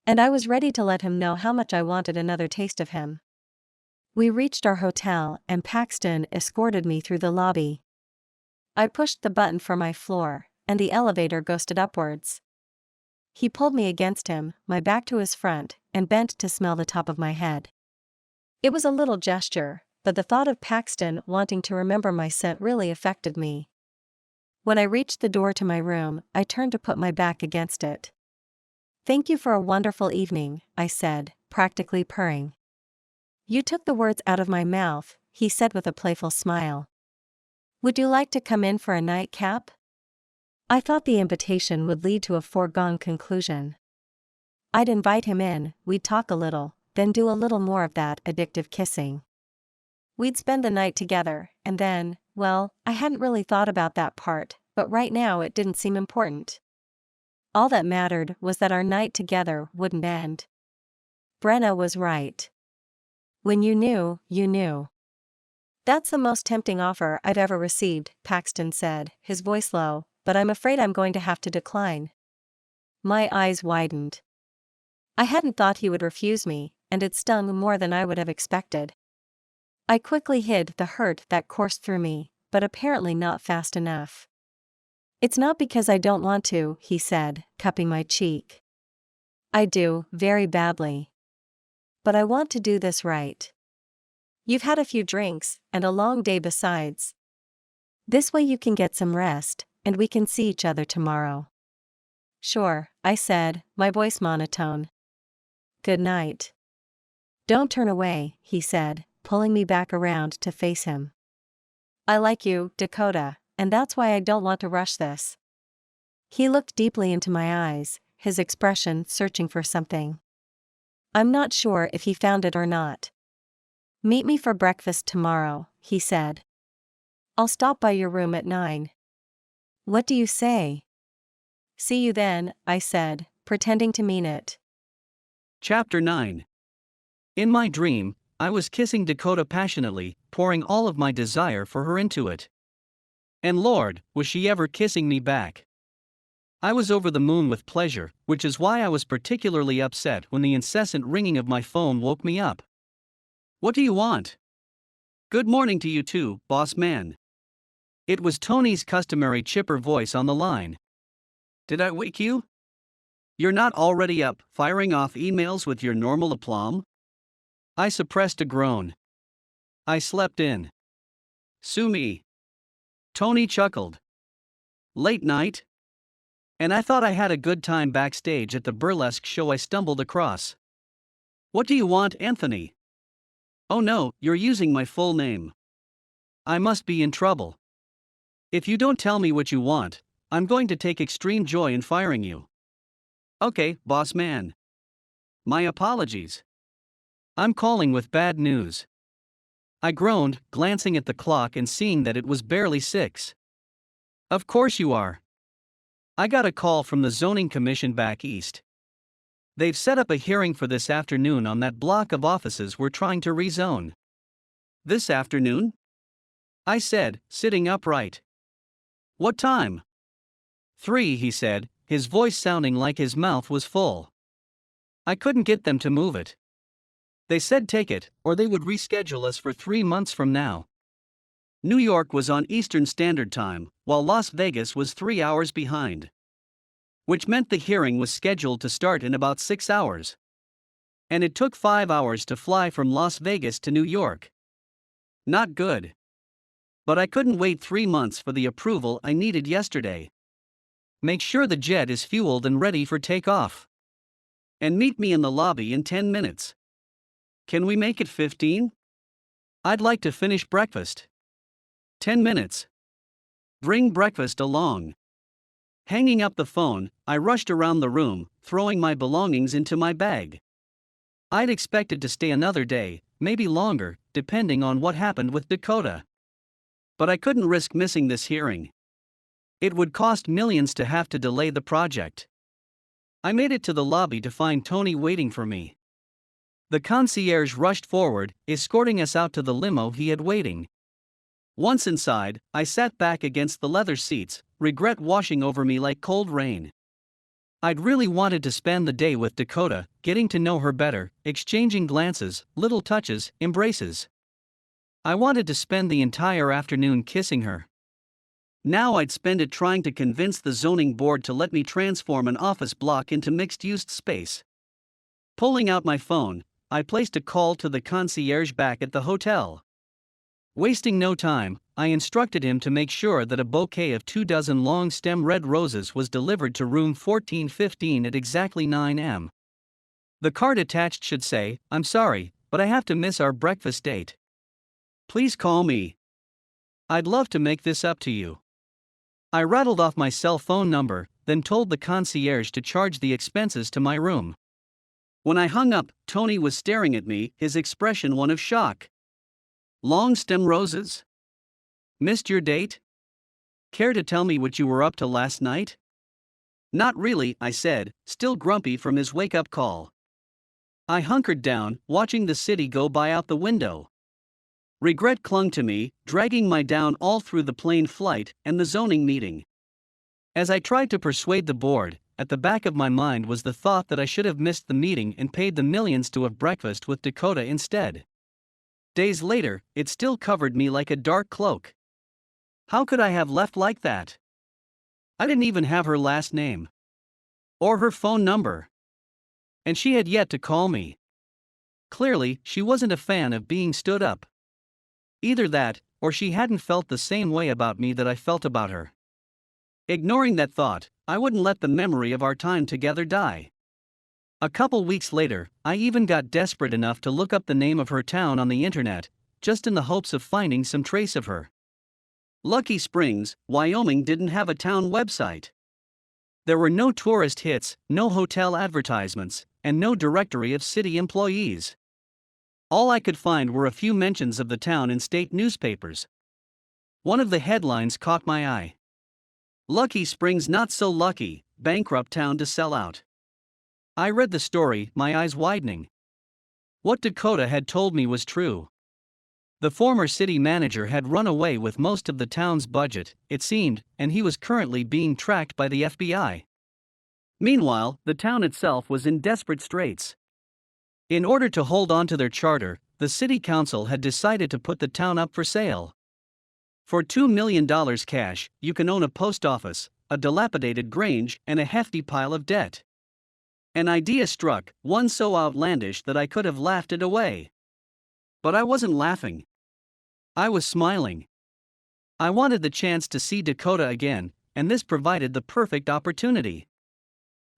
And I was ready to let him know how much I wanted another taste of him. We reached our hotel and Paxton escorted me through the lobby. I pushed the button for my floor, and the elevator ghosted upwards. He pulled me against him, my back to his front, and bent to smell the top of my head. It was a little gesture, but the thought of Paxton wanting to remember my scent really affected me. When I reached the door to my room, I turned to put my back against it. "Thank you for a wonderful evening," I said, practically purring. "You took the words out of my mouth," he said with a playful smile. "Would you like to come in for a nightcap?" I thought the invitation would lead to a foregone conclusion. I'd invite him in, we'd talk a little, then do a little more of that addictive kissing. We'd spend the night together, and then, well, I hadn't really thought about that part, but right now it didn't seem important. All that mattered was that our night together wouldn't end. Brenna was right. When you knew, you knew. "That's the most tempting offer I've ever received," Paxton said, his voice low, "but I'm afraid I'm going to have to decline." My eyes widened. I hadn't thought he would refuse me, and it stung more than I would have expected. I quickly hid the hurt that coursed through me, but apparently not fast enough. "It's not because I don't want to," he said, cupping my cheek. "I do, very badly. But I want to do this right. You've had a few drinks, and a long day besides. This way you can get some rest, and we can see each other tomorrow." "Sure," I said, my voice monotone. "Good night." "Don't turn away," he said, pulling me back around to face him. "I like you, Dakota, and that's why I don't want to rush this." He looked deeply into my eyes, his expression searching for something. I'm not sure if he found it or not. "Meet me for breakfast tomorrow," he said. "I'll stop by your room at 9. "What do you say?" "See you then," I said, pretending to mean it. Chapter 9. In my dream, I was kissing Dakota passionately, pouring all of my desire for her into it. And Lord, was she ever kissing me back. I was over the moon with pleasure, which is why I was particularly upset when the incessant ringing of my phone woke me up. "What do you want?" "Good morning to you too, boss man." It was Tony's customary chipper voice on the line. "Did I wake you? You're not already up, firing off emails with your normal aplomb?" I suppressed a groan. "I slept in." "Sue me." Tony chuckled. "Late night? And I thought I had a good time backstage at the burlesque show I stumbled across. What do you want, Anthony?" "Oh no, you're using my full name. I must be in trouble. If you don't tell me what you want, I'm going to take extreme joy in firing you." "Okay, boss man. My apologies. I'm calling with bad news." I groaned, glancing at the clock and seeing that it was barely 6. "Of course you are. I got a call from the zoning commission back east. They've set up a hearing for this afternoon on that block of offices we're trying to rezone." "This afternoon?" I said, sitting upright. "What time?" 3, he said, his voice sounding like his mouth was full. I couldn't get them to move it. They said take it, or they would reschedule us for 3 months from now. New York was on Eastern Standard Time, while Las Vegas was 3 hours behind. Which meant the hearing was scheduled to start in about 6 hours. And it took 5 hours to fly from Las Vegas to New York. Not good. But I couldn't wait 3 months for the approval I needed yesterday. "Make sure the jet is fueled and ready for takeoff. And meet me in the lobby in 10 minutes. Can we make it 15? I'd like to finish breakfast." 10 minutes. Bring breakfast along. Hanging up the phone, I rushed around the room, throwing my belongings into my bag. I'd expected to stay another day, maybe longer, depending on what happened with Dakota. But I couldn't risk missing this hearing. It would cost millions to have to delay the project. I made it to the lobby to find Tony waiting for me. The concierge rushed forward, escorting us out to the limo he had waiting. Once inside, I sat back against the leather seats, regret washing over me like cold rain. I'd really wanted to spend the day with Dakota, getting to know her better, exchanging glances, little touches, embraces. I wanted to spend the entire afternoon kissing her. Now I'd spend it trying to convince the zoning board to let me transform an office block into mixed-use space. Pulling out my phone, I placed a call to the concierge back at the hotel. Wasting no time, I instructed him to make sure that a bouquet of 24 long-stem red roses was delivered to room 1415 at exactly 9 am. The card attached should say, "I'm sorry, but I have to miss our breakfast date. Please call me. I'd love to make this up to you." I rattled off my cell phone number, then told the concierge to charge the expenses to my room. When I hung up, Tony was staring at me, his expression one of shock. "Long stem roses? Missed your date? Care to tell me what you were up to last night?" "Not really," I said, still grumpy from his wake-up call. I hunkered down, watching the city go by out the window. Regret clung to me, dragging me down all through the plane flight and the zoning meeting. As I tried to persuade the board, at the back of my mind was the thought that I should have missed the meeting and paid the millions to have breakfast with Dakota instead. Days later, it still covered me like a dark cloak. How could I have left like that? I didn't even have her last name. Or her phone number. And she had yet to call me. Clearly, she wasn't a fan of being stood up. Either that, or she hadn't felt the same way about me that I felt about her. Ignoring that thought, I wouldn't let the memory of our time together die. A couple weeks later, I even got desperate enough to look up the name of her town on the internet, just in the hopes of finding some trace of her. Lucky Springs, Wyoming didn't have a town website. There were no tourist hits, no hotel advertisements, and no directory of city employees. All I could find were a few mentions of the town in state newspapers. One of the headlines caught my eye. "Lucky Springs not so lucky, bankrupt town to sell out." I read the story, my eyes widening. What Dakota had told me was true. The former city manager had run away with most of the town's budget, it seemed, and he was currently being tracked by the FBI. Meanwhile, the town itself was in desperate straits. In order to hold on to their charter, the city council had decided to put the town up for sale. For $2 million cash, you can own a post office, a dilapidated grange, and a hefty pile of debt. An idea struck, one so outlandish that I could have laughed it away. But I wasn't laughing. I was smiling. I wanted the chance to see Dakota again, and this provided the perfect opportunity.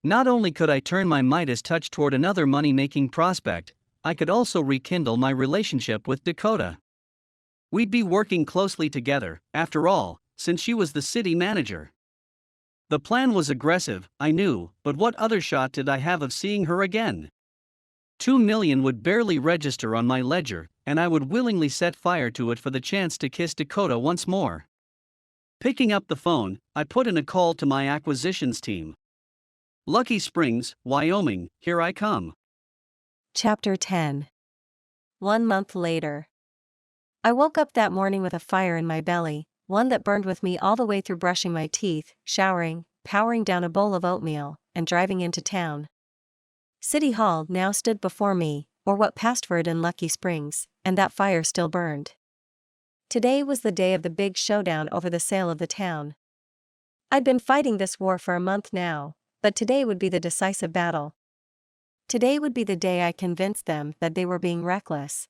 Not only could I turn my Midas touch toward another money-making prospect, I could also rekindle my relationship with Dakota. We'd be working closely together, after all, since she was the city manager. The plan was aggressive, I knew, but what other shot did I have of seeing her again? $2 million would barely register on my ledger, and I would willingly set fire to it for the chance to kiss Dakota once more. Picking up the phone, I put in a call to my acquisitions team. "Lucky Springs, Wyoming, here I come." Chapter 10. 1 month later. I woke up that morning with a fire in my belly, one that burned with me all the way through brushing my teeth, showering, powering down a bowl of oatmeal, and driving into town. City Hall now stood before me, or what passed for it in Lucky Springs, and that fire still burned. Today was the day of the big showdown over the sale of the town. I'd been fighting this war for a month now, but today would be the decisive battle. Today would be the day I convinced them that they were being reckless.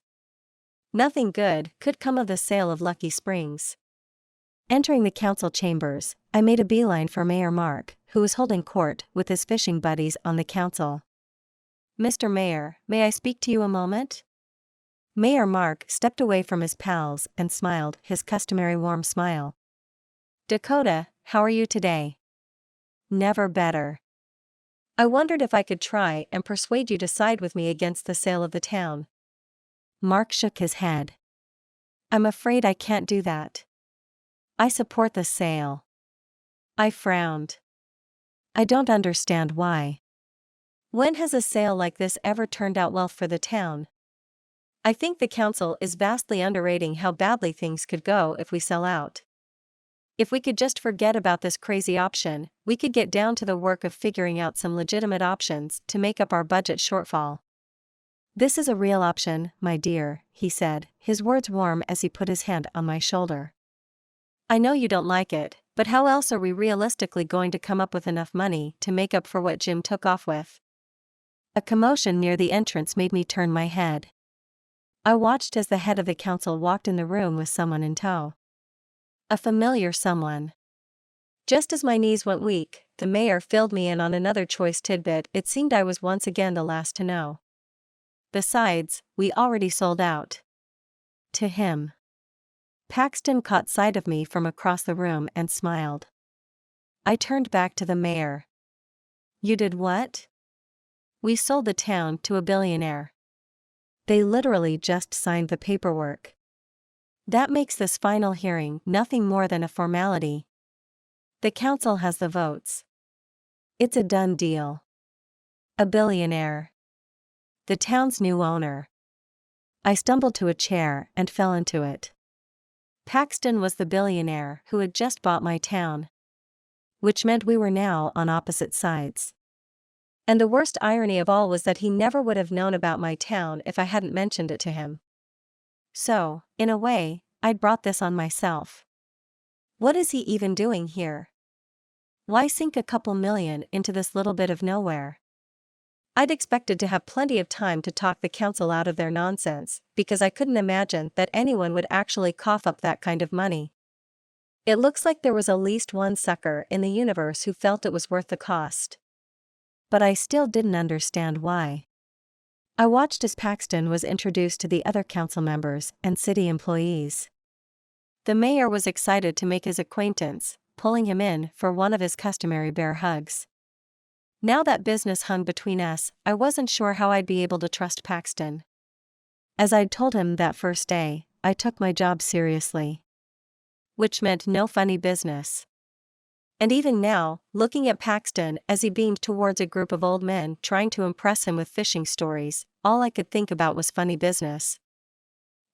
Nothing good could come of the sale of Lucky Springs. Entering the council chambers, I made a beeline for Mayor Mark, who was holding court with his fishing buddies on the council. "Mr. Mayor, may I speak to you a moment?" Mayor Mark stepped away from his pals and smiled his customary warm smile. "Dakota, how are you today?" "Never better. I wondered if I could try and persuade you to side with me against the sale of the town." Mark shook his head. "I'm afraid I can't do that. I support the sale." I frowned. "I don't understand why. When has a sale like this ever turned out well for the town?" I think the council is vastly underrating how badly things could go if we sell out. If we could just forget about this crazy option, we could get down to the work of figuring out some legitimate options to make up our budget shortfall. This is a real option, my dear, he said, his words warm as he put his hand on my shoulder. I know you don't like it, but how else are we realistically going to come up with enough money to make up for what Jim took off with? A commotion near the entrance made me turn my head. I watched as the head of the council walked in the room with someone in tow. A familiar someone. Just as my knees went weak, the mayor filled me in on another choice tidbit. It seemed I was once again the last to know. Besides, we already sold out. To him. Paxton caught sight of me from across the room and smiled. I turned back to the mayor. You did what? We sold the town to a billionaire. They literally just signed the paperwork. That makes this final hearing nothing more than a formality. The council has the votes. It's a done deal. A billionaire. The town's new owner. I stumbled to a chair and fell into it. Paxton was the billionaire who had just bought my town. Which meant we were now on opposite sides. And the worst irony of all was that he never would have known about my town if I hadn't mentioned it to him. So, in a way, I'd brought this on myself. What is he even doing here? Why sink a couple million into this little bit of nowhere? I'd expected to have plenty of time to talk the council out of their nonsense, because I couldn't imagine that anyone would actually cough up that kind of money. It looks like there was at least one sucker in the universe who felt it was worth the cost. But I still didn't understand why. I watched as Paxton was introduced to the other council members and city employees. The mayor was excited to make his acquaintance, pulling him in for one of his customary bear hugs. Now that business hung between us, I wasn't sure how I'd be able to trust Paxton. As I'd told him that first day, I took my job seriously. Which meant no funny business. And even now, looking at Paxton as he beamed towards a group of old men trying to impress him with fishing stories, all I could think about was funny business.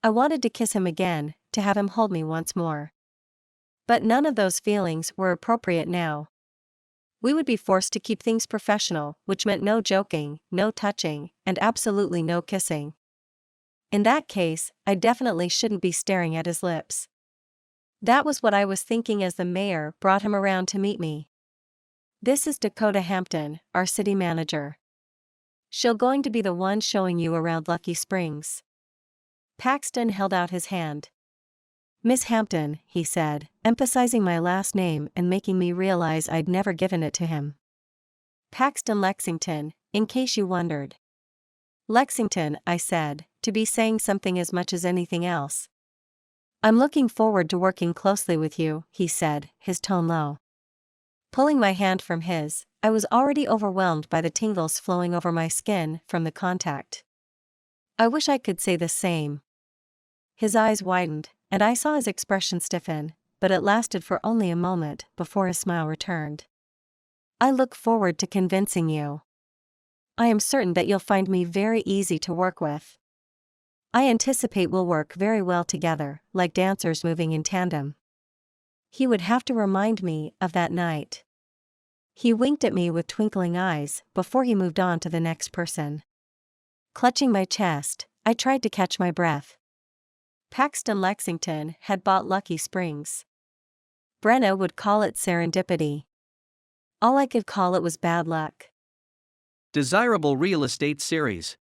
I wanted to kiss him again, to have him hold me once more. But none of those feelings were appropriate now. We would be forced to keep things professional, which meant no joking, no touching, and absolutely no kissing. In that case, I definitely shouldn't be staring at his lips. That was what I was thinking as the mayor brought him around to meet me. This is Dakota Hampton, our city manager. She'll going to be the one showing you around Lucky Springs. Paxton held out his hand. Miss Hampton, he said, emphasizing my last name and making me realize I'd never given it to him. Paxton Lexington, in case you wondered. Lexington, I said, to be saying something as much as anything else. I'm looking forward to working closely with you, he said, his tone low. Pulling my hand from his, I was already overwhelmed by the tingles flowing over my skin from the contact. I wish I could say the same. His eyes widened, and I saw his expression stiffen, but it lasted for only a moment before his smile returned. I look forward to convincing you. I am certain that you'll find me very easy to work with. I anticipate we'll work very well together, like dancers moving in tandem. He would have to remind me of that night. He winked at me with twinkling eyes before he moved on to the next person. Clutching my chest, I tried to catch my breath. Paxton Lexington had bought Lucky Springs. Brenna would call it serendipity. All I could call it was bad luck. Desirable Real Estate Series.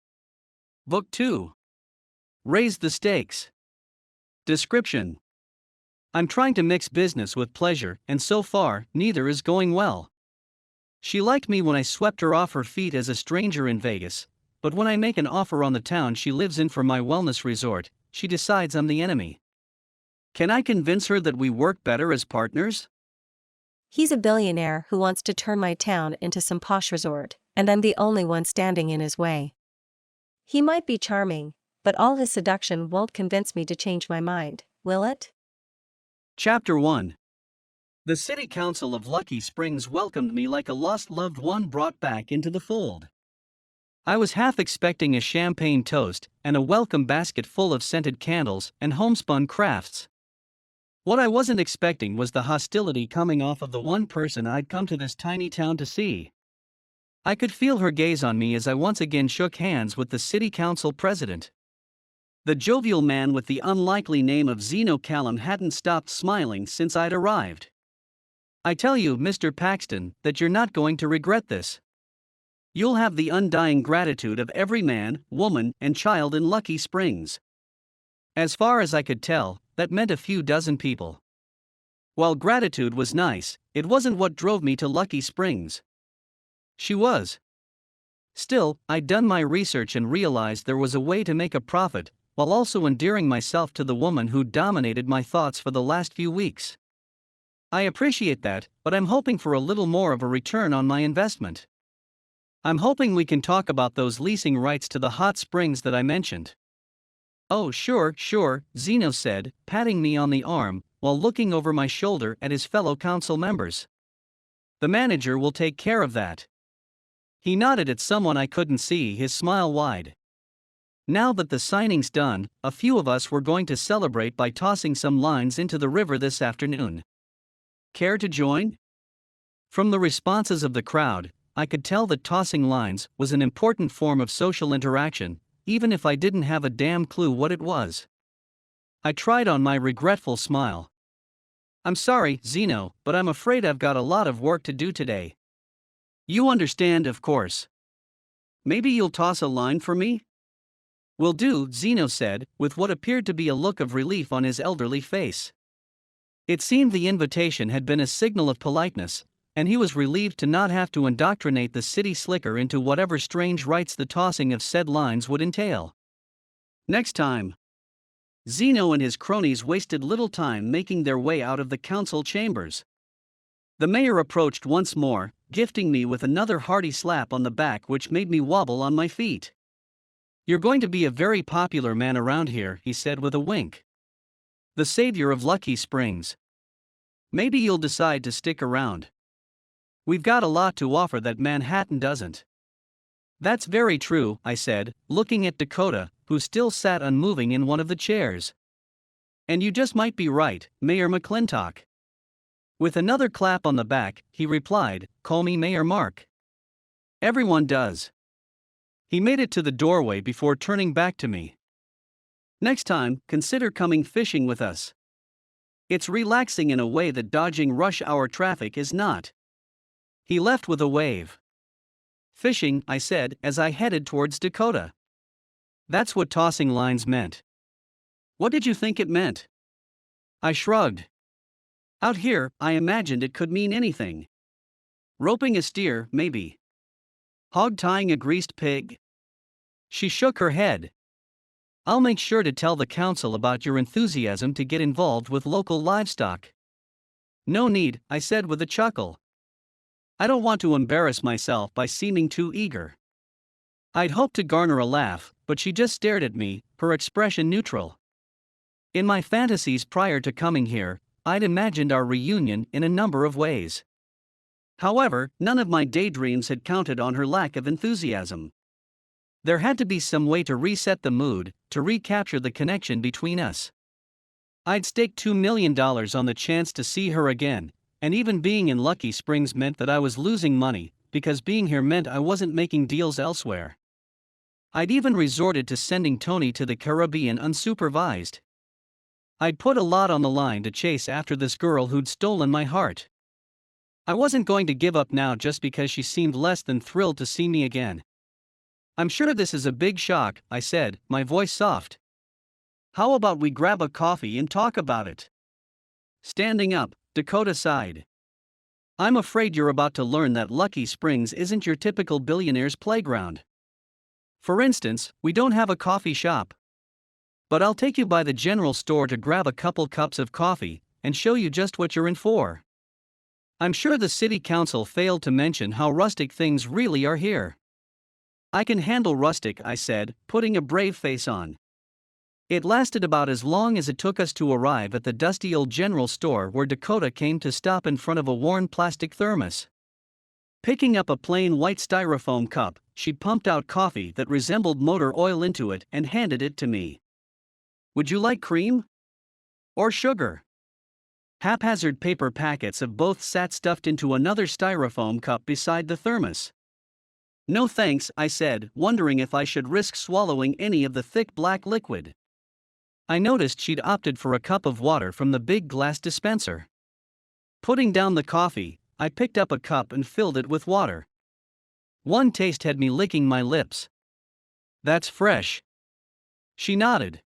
Book 2. Raise the Stakes. Description: I'm trying to mix business with pleasure, and so far, neither is going well. She liked me when I swept her off her feet as a stranger in Vegas, but when I make an offer on the town she lives in for my wellness resort, she decides I'm the enemy. Can I convince her that we work better as partners? He's a billionaire who wants to turn my town into some posh resort, and I'm the only one standing in his way. He might be charming, but all his seduction won't convince me to change my mind, will it? Chapter 1. The City Council of Lucky Springs welcomed me like a lost loved one brought back into the fold. I was half expecting a champagne toast and a welcome basket full of scented candles and homespun crafts. What I wasn't expecting was the hostility coming off of the one person I'd come to this tiny town to see. I could feel her gaze on me as I once again shook hands with the city council president. The jovial man with the unlikely name of Zeno Callum hadn't stopped smiling since I'd arrived. "I tell you, Mr. Paxton, that you're not going to regret this. You'll have the undying gratitude of every man, woman, and child in Lucky Springs." As far as I could tell, that meant a few dozen people. While gratitude was nice, it wasn't what drove me to Lucky Springs. She was. Still, I'd done my research and realized there was a way to make a profit, while also endearing myself to the woman who dominated my thoughts for the last few weeks. I appreciate that, but I'm hoping for a little more of a return on my investment. I'm hoping we can talk about those leasing rights to the hot springs that I mentioned. "Oh, sure, Zeno said, patting me on the arm, while looking over my shoulder at his fellow council members. "The manager will take care of that." He nodded at someone I couldn't see, his smile wide. Now that the signing's done, a few of us were going to celebrate by tossing some lines into the river this afternoon. Care to join? From the responses of the crowd, I could tell that tossing lines was an important form of social interaction, even if I didn't have a damn clue what it was. I tried on my regretful smile. "I'm sorry, Zeno, but I'm afraid I've got a lot of work to do today." "You understand, of course. Maybe you'll toss a line for me?" "Will do," Zeno said, with what appeared to be a look of relief on his elderly face. It seemed the invitation had been a signal of politeness, and he was relieved to not have to indoctrinate the city slicker into whatever strange rites the tossing of said lines would entail. Next time. Zeno and his cronies wasted little time making their way out of the council chambers. The mayor approached once more, gifting me with another hearty slap on the back which made me wobble on my feet. "You're going to be a very popular man around here," he said with a wink. "The savior of Lucky Springs. Maybe you'll decide to stick around. We've got a lot to offer that Manhattan doesn't." "That's very true," I said, looking at Dakota, who still sat unmoving in one of the chairs. "And you just might be right, Mayor McClintock." With another clap on the back, he replied, "Call me Mayor Mark. Everyone does." He made it to the doorway before turning back to me. "Next time, consider coming fishing with us. It's relaxing in a way that dodging rush hour traffic is not." He left with a wave. "Fishing," I said as I headed towards Dakota. "That's what tossing lines meant." "What did you think it meant?" I shrugged. "Out here, I imagined it could mean anything. Roping a steer, maybe. Hog-tying a greased pig." She shook her head. "I'll make sure to tell the council about your enthusiasm to get involved with local livestock." "No need," I said with a chuckle. "I don't want to embarrass myself by seeming too eager." I'd hoped to garner a laugh, but she just stared at me, her expression neutral. In my fantasies prior to coming here, I'd imagined our reunion in a number of ways. However, none of my daydreams had counted on her lack of enthusiasm. There had to be some way to reset the mood, to recapture the connection between us. I'd staked $2 million on the chance to see her again, and even being in Lucky Springs meant that I was losing money, because being here meant I wasn't making deals elsewhere. I'd even resorted to sending Tony to the Caribbean unsupervised. I'd put a lot on the line to chase after this girl who'd stolen my heart. I wasn't going to give up now just because she seemed less than thrilled to see me again. "I'm sure this is a big shock," I said, my voice soft. "How about we grab a coffee and talk about it?" Standing up, Dakota sighed. "I'm afraid you're about to learn that Lucky Springs isn't your typical billionaire's playground. For instance, we don't have a coffee shop. But I'll take you by the general store to grab a couple cups of coffee, and show you just what you're in for. I'm sure the city council failed to mention how rustic things really are here." "I can handle rustic," I said, putting a brave face on. It lasted about as long as it took us to arrive at the dusty old general store where Dakota came to stop in front of a worn plastic thermos. Picking up a plain white styrofoam cup, she pumped out coffee that resembled motor oil into it and handed it to me. Would you like cream? Or sugar? Haphazard paper packets of both sat stuffed into another styrofoam cup beside the thermos. No thanks, I said, wondering if I should risk swallowing any of the thick black liquid. I noticed she'd opted for a cup of water from the big glass dispenser. Putting down the coffee, I picked up a cup and filled it with water. One taste had me licking my lips. That's fresh. She nodded.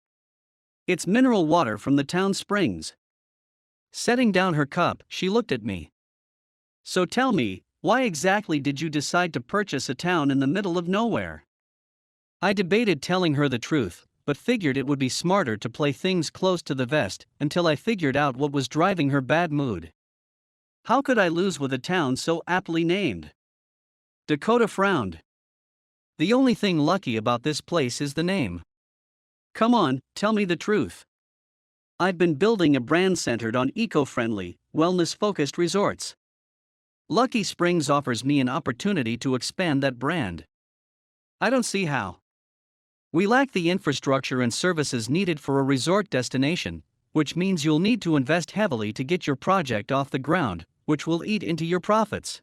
It's mineral water from the town springs. Setting down her cup, she looked at me. So tell me, why exactly did you decide to purchase a town in the middle of nowhere? I debated telling her the truth, but figured it would be smarter to play things close to the vest until I figured out what was driving her bad mood. How could I lose with a town so aptly named? Dakota frowned. The only thing lucky about this place is the name. Come on, tell me the truth. I've been building a brand centered on eco-friendly, wellness-focused resorts. Lucky Springs offers me an opportunity to expand that brand. I don't see how. We lack the infrastructure and services needed for a resort destination, which means you'll need to invest heavily to get your project off the ground, which will eat into your profits.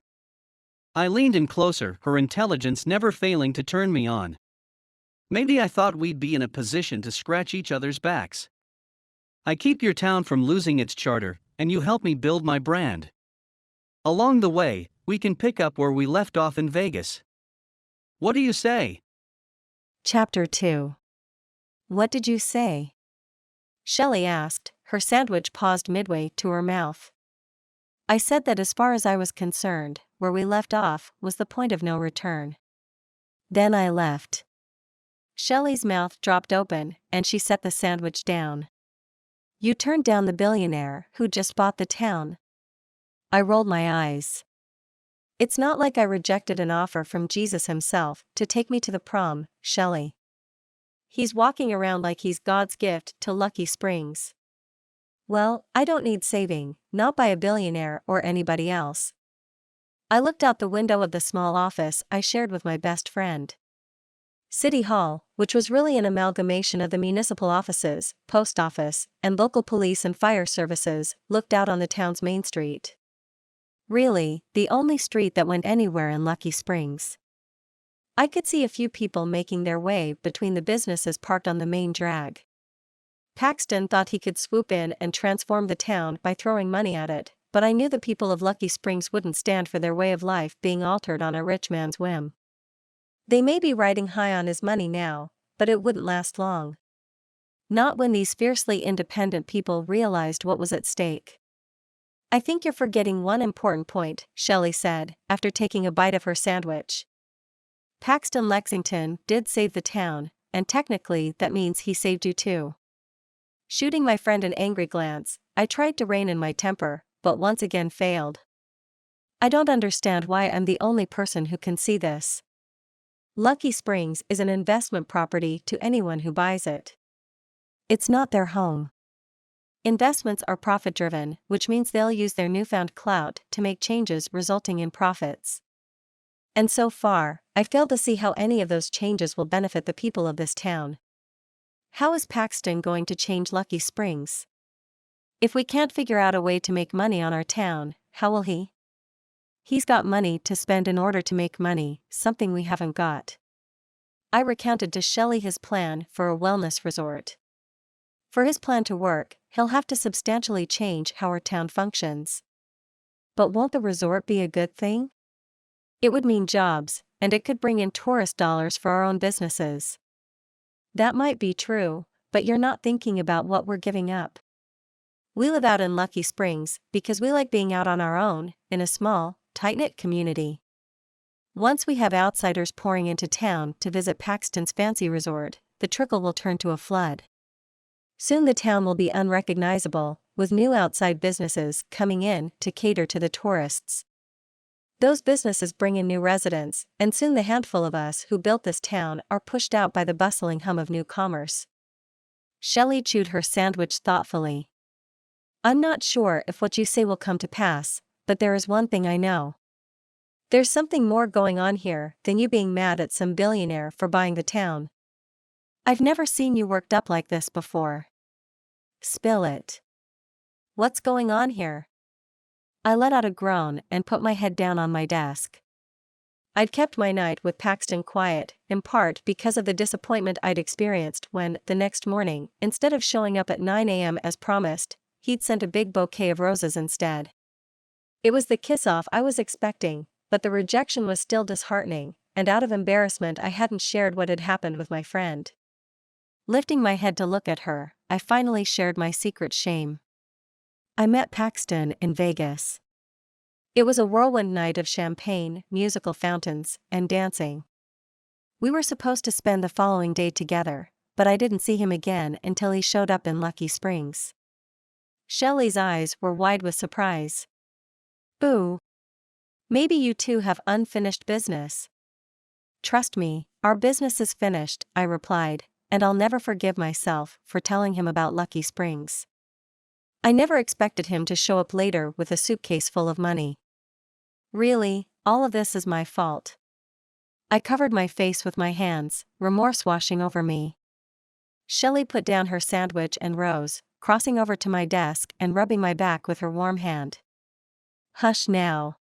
I leaned in closer, her intelligence never failing to turn me on. Maybe I thought we'd be in a position to scratch each other's backs. I keep your town from losing its charter, and you help me build my brand. Along the way, we can pick up where we left off in Vegas. What do you say? Chapter 2. What did you say? Shelley asked, her sandwich paused midway to her mouth. I said that as far as I was concerned, where we left off was the point of no return. Then I left. Shelley's mouth dropped open, and she set the sandwich down. You turned down the billionaire who just bought the town. I rolled my eyes. It's not like I rejected an offer from Jesus himself to take me to the prom, Shelley. He's walking around like he's God's gift to Lucky Springs. Well, I don't need saving, not by a billionaire or anybody else. I looked out the window of the small office I shared with my best friend. City Hall, which was really an amalgamation of the municipal offices, post office, and local police and fire services, looked out on the town's main street. Really, the only street that went anywhere in Lucky Springs. I could see a few people making their way between the businesses parked on the main drag. Paxton thought he could swoop in and transform the town by throwing money at it, but I knew the people of Lucky Springs wouldn't stand for their way of life being altered on a rich man's whim. They may be riding high on his money now, but it wouldn't last long. Not when these fiercely independent people realized what was at stake. I think you're forgetting one important point, Shelley said, after taking a bite of her sandwich. Paxton Lexington did save the town, and technically that means he saved you too. Shooting my friend an angry glance, I tried to rein in my temper, but once again failed. I don't understand why I'm the only person who can see this. Lucky Springs is an investment property to anyone who buys it. It's not their home. Investments are profit-driven, which means they'll use their newfound clout to make changes resulting in profits. And so far, I fail to see how any of those changes will benefit the people of this town. How is Paxton going to change Lucky Springs? If we can't figure out a way to make money on our town, how will he? He's got money to spend in order to make money, something we haven't got. I recounted to Shelley his plan for a wellness resort. For his plan to work, he'll have to substantially change how our town functions. But won't the resort be a good thing? It would mean jobs, and it could bring in tourist dollars for our own businesses. That might be true, but you're not thinking about what we're giving up. We live out in Lucky Springs because we like being out on our own, in a small, tight-knit community. Once we have outsiders pouring into town to visit Paxton's fancy resort, the trickle will turn to a flood. Soon the town will be unrecognizable, with new outside businesses coming in to cater to the tourists. Those businesses bring in new residents, and soon the handful of us who built this town are pushed out by the bustling hum of new commerce. Shelley chewed her sandwich thoughtfully. I'm not sure if what you say will come to pass, but there is one thing I know. There's something more going on here than you being mad at some billionaire for buying the town. I've never seen you worked up like this before. Spill it. What's going on here? I let out a groan and put my head down on my desk. I'd kept my night with Paxton quiet, in part because of the disappointment I'd experienced when, the next morning, instead of showing up at 9 a.m. as promised, he'd sent a big bouquet of roses instead. It was the kiss-off I was expecting, but the rejection was still disheartening, and out of embarrassment I hadn't shared what had happened with my friend. Lifting my head to look at her, I finally shared my secret shame. I met Paxton in Vegas. It was a whirlwind night of champagne, musical fountains, and dancing. We were supposed to spend the following day together, but I didn't see him again until he showed up in Lucky Springs. Shelley's eyes were wide with surprise. "Ooh. Maybe you two have unfinished business." "Trust me, our business is finished," I replied, and I'll never forgive myself for telling him about Lucky Springs. I never expected him to show up later with a suitcase full of money. Really, all of this is my fault. I covered my face with my hands, remorse washing over me. Shelley put down her sandwich and rose, crossing over to my desk and rubbing my back with her warm hand. "Hush now.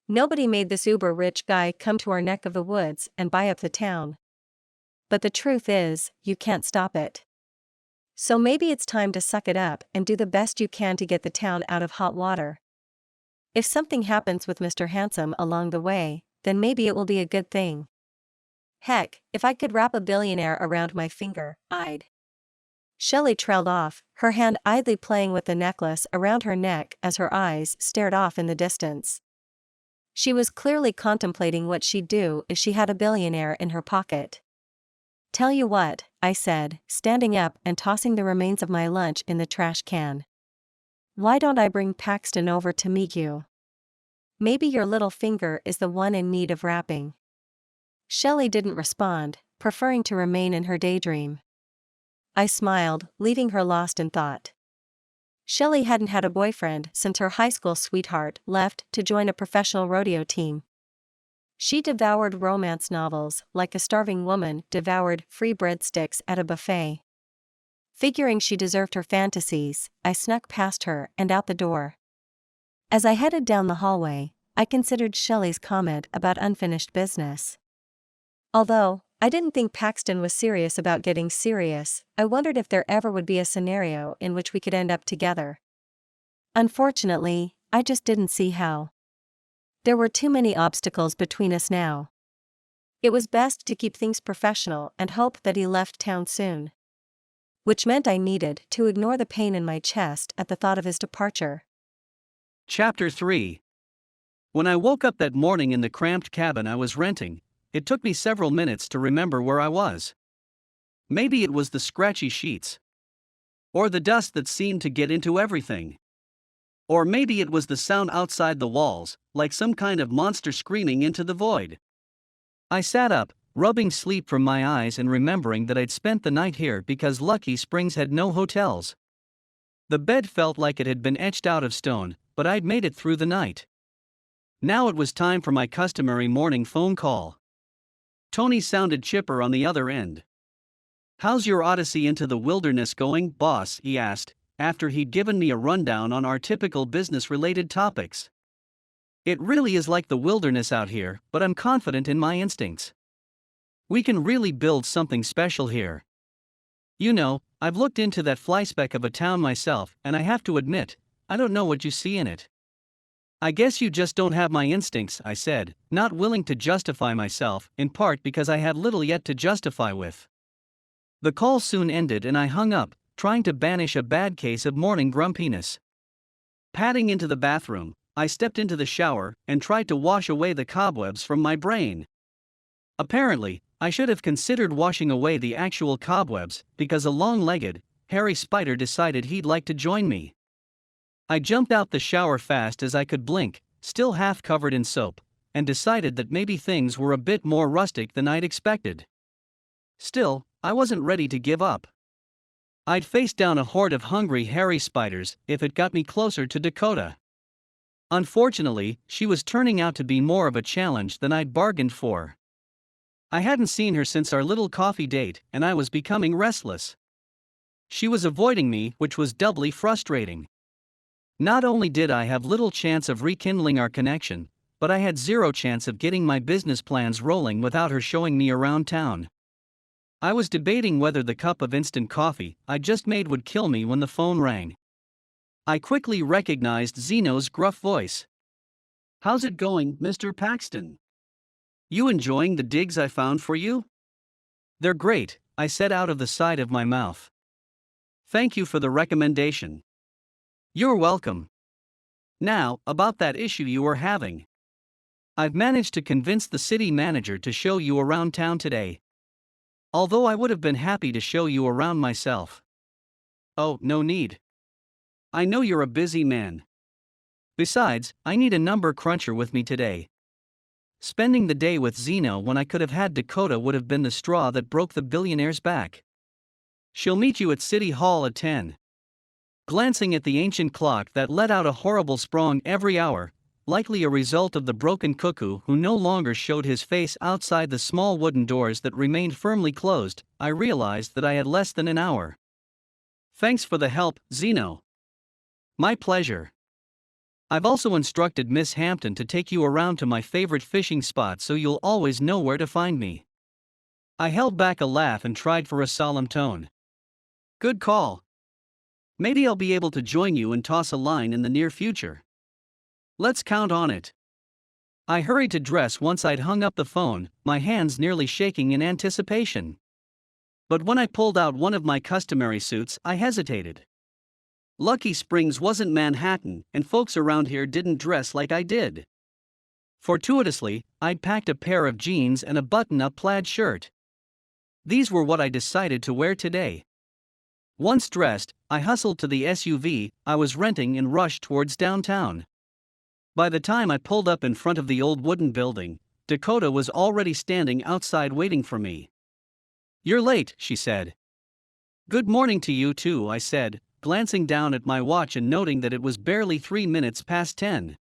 Nobody made this uber-rich guy come to our neck of the woods and buy up the town. But the truth is, you can't stop it. So maybe it's time to suck it up and do the best you can to get the town out of hot water. If something happens with Mr. Handsome along the way, then maybe it will be a good thing. Heck, if I could wrap a billionaire around my finger, I'd." Shelley trailed off, her hand idly playing with the necklace around her neck as her eyes stared off in the distance. She was clearly contemplating what she'd do if she had a billionaire in her pocket. "Tell you what," I said, standing up and tossing the remains of my lunch in the trash can. "Why don't I bring Paxton over to meet you? Maybe your little finger is the one in need of wrapping." Shelley didn't respond, preferring to remain in her daydream. I smiled, leaving her lost in thought. Shelley hadn't had a boyfriend since her high school sweetheart left to join a professional rodeo team. She devoured romance novels like a starving woman devoured free breadsticks at a buffet. Figuring she deserved her fantasies, I snuck past her and out the door. As I headed down the hallway, I considered Shelley's comment about unfinished business. Although I didn't think Paxton was serious about getting serious, I wondered if there ever would be a scenario in which we could end up together. Unfortunately, I just didn't see how. There were too many obstacles between us now. It was best to keep things professional and hope that he left town soon. Which meant I needed to ignore the pain in my chest at the thought of his departure. Chapter 3. When I woke up that morning in the cramped cabin I was renting, it took me several minutes to remember where I was. Maybe it was the scratchy sheets. Or the dust that seemed to get into everything. Or maybe it was the sound outside the walls, like some kind of monster screaming into the void. I sat up, rubbing sleep from my eyes and remembering that I'd spent the night here because Lucky Springs had no hotels. The bed felt like it had been etched out of stone, but I'd made it through the night. Now it was time for my customary morning phone call. Tony sounded chipper on the other end. "How's your odyssey into the wilderness going, boss?" he asked, after he'd given me a rundown on our typical business-related topics. "It really is like the wilderness out here, but I'm confident in my instincts. We can really build something special here. You know, I've looked into that flyspeck of a town myself, and I have to admit, I don't know what you see in it." "I guess you just don't have my instincts," I said, not willing to justify myself, in part because I had little yet to justify with. The call soon ended and I hung up, trying to banish a bad case of morning grumpiness. Padding into the bathroom, I stepped into the shower and tried to wash away the cobwebs from my brain. Apparently, I should have considered washing away the actual cobwebs, because a long-legged, hairy spider decided he'd like to join me. I jumped out the shower fast as I could blink, still half covered in soap, and decided that maybe things were a bit more rustic than I'd expected. Still, I wasn't ready to give up. I'd face down a horde of hungry hairy spiders if it got me closer to Dakota. Unfortunately, she was turning out to be more of a challenge than I'd bargained for. I hadn't seen her since our little coffee date, and I was becoming restless. She was avoiding me, which was doubly frustrating. Not only did I have little chance of rekindling our connection, but I had zero chance of getting my business plans rolling without her showing me around town. I was debating whether the cup of instant coffee I just made would kill me when the phone rang. I quickly recognized Zeno's gruff voice. "How's it going, Mr. Paxton? You enjoying the digs I found for you?" "They're great," I said out of the side of my mouth. "Thank you for the recommendation." "You're welcome. Now, about that issue you were having. I've managed to convince the city manager to show you around town today. Although I would have been happy to show you around myself." "Oh, no need. I know you're a busy man. Besides, I need a number cruncher with me today." Spending the day with Zeno when I could have had Dakota would have been the straw that broke the billionaire's back. "She'll meet you at City Hall at 10. Glancing at the ancient clock that let out a horrible sprong every hour, likely a result of the broken cuckoo who no longer showed his face outside the small wooden doors that remained firmly closed, I realized that I had less than an hour. "Thanks for the help, Zeno." "My pleasure. I've also instructed Miss Hampton to take you around to my favorite fishing spot so you'll always know where to find me." I held back a laugh and tried for a solemn tone. "Good call. Maybe I'll be able to join you and toss a line in the near future." "Let's count on it." I hurried to dress once I'd hung up the phone, my hands nearly shaking in anticipation. But when I pulled out one of my customary suits, I hesitated. Lucky Springs wasn't Manhattan, and folks around here didn't dress like I did. Fortuitously, I'd packed a pair of jeans and a button-up plaid shirt. These were what I decided to wear today. Once dressed, I hustled to the SUV I was renting and rushed towards downtown. By the time I pulled up in front of the old wooden building, Dakota was already standing outside waiting for me. "You're late," she said. "Good morning to you too," I said, glancing down at my watch and noting that it was barely 3 minutes past 10.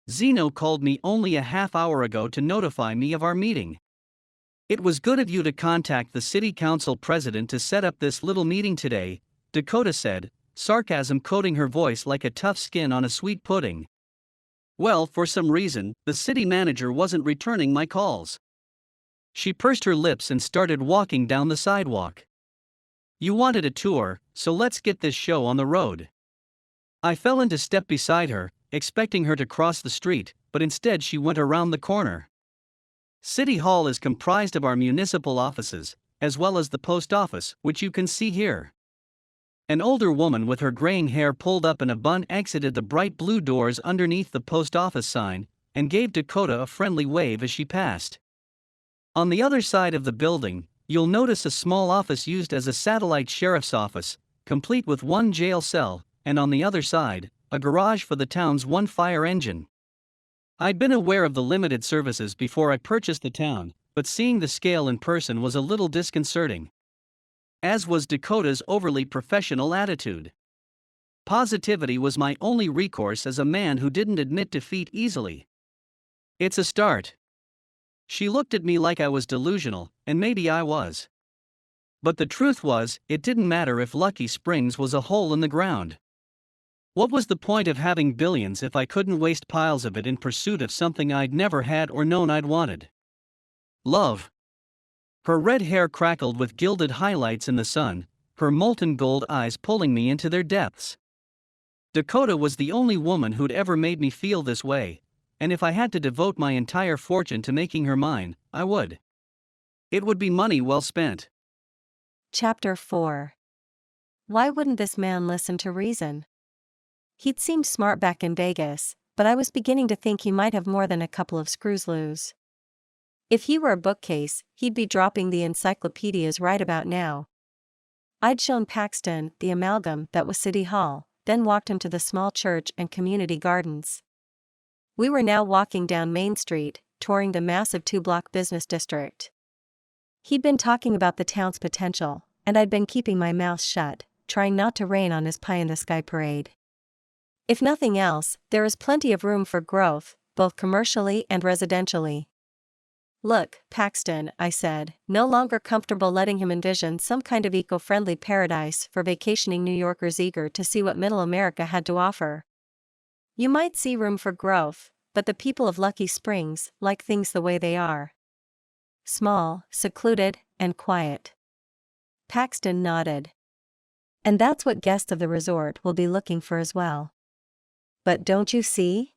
"Zeno called me only a half hour ago to notify me of our meeting." "It was good of you to contact the city council president to set up this little meeting today," Dakota said, sarcasm coating her voice like a tough skin on a sweet pudding. "Well, for some reason, the city manager wasn't returning my calls." She pursed her lips and started walking down the sidewalk. "You wanted a tour, so let's get this show on the road." I fell into step beside her, expecting her to cross the street, but instead she went around the corner. City Hall is comprised of our municipal offices, as well as the post office, which you can see here. An older woman with her graying hair pulled up in a bun exited the bright blue doors underneath the post office sign, and gave Dakota a friendly wave as she passed. On the other side of the building, you'll notice a small office used as a satellite sheriff's office, complete with one jail cell, and on the other side, a garage for the town's one fire engine. I'd been aware of the limited services before I purchased the town, but seeing the scale in person was a little disconcerting. As was Dakota's overly professional attitude. Positivity was my only recourse as a man who didn't admit defeat easily. "It's a start." She looked at me like I was delusional, and maybe I was. But the truth was, it didn't matter if Lucky Springs was a hole in the ground. What was the point of having billions if I couldn't waste piles of it in pursuit of something I'd never had or known I'd wanted? Love. Her red hair crackled with gilded highlights in the sun, her molten gold eyes pulling me into their depths. Dakota was the only woman who'd ever made me feel this way, and if I had to devote my entire fortune to making her mine, I would. It would be money well spent. Chapter 4. Why wouldn't this man listen to reason? He'd seemed smart back in Vegas, but I was beginning to think he might have more than a couple of screws loose. If he were a bookcase, he'd be dropping the encyclopedias right about now. I'd shown Paxton the amalgam that was City Hall, then walked him to the small church and community gardens. We were now walking down Main Street, touring the massive 2-block business district. He'd been talking about the town's potential, and I'd been keeping my mouth shut, trying not to rain on his pie-in-the-sky parade. If nothing else, there is plenty of room for growth, both commercially and residentially. Look, Paxton, I said, no longer comfortable letting him envision some kind of eco-friendly paradise for vacationing New Yorkers eager to see what Middle America had to offer. You might see room for growth, but the people of Lucky Springs like things the way they are. Small, secluded, and quiet. Paxton nodded. And that's what guests of the resort will be looking for as well. But don't you see?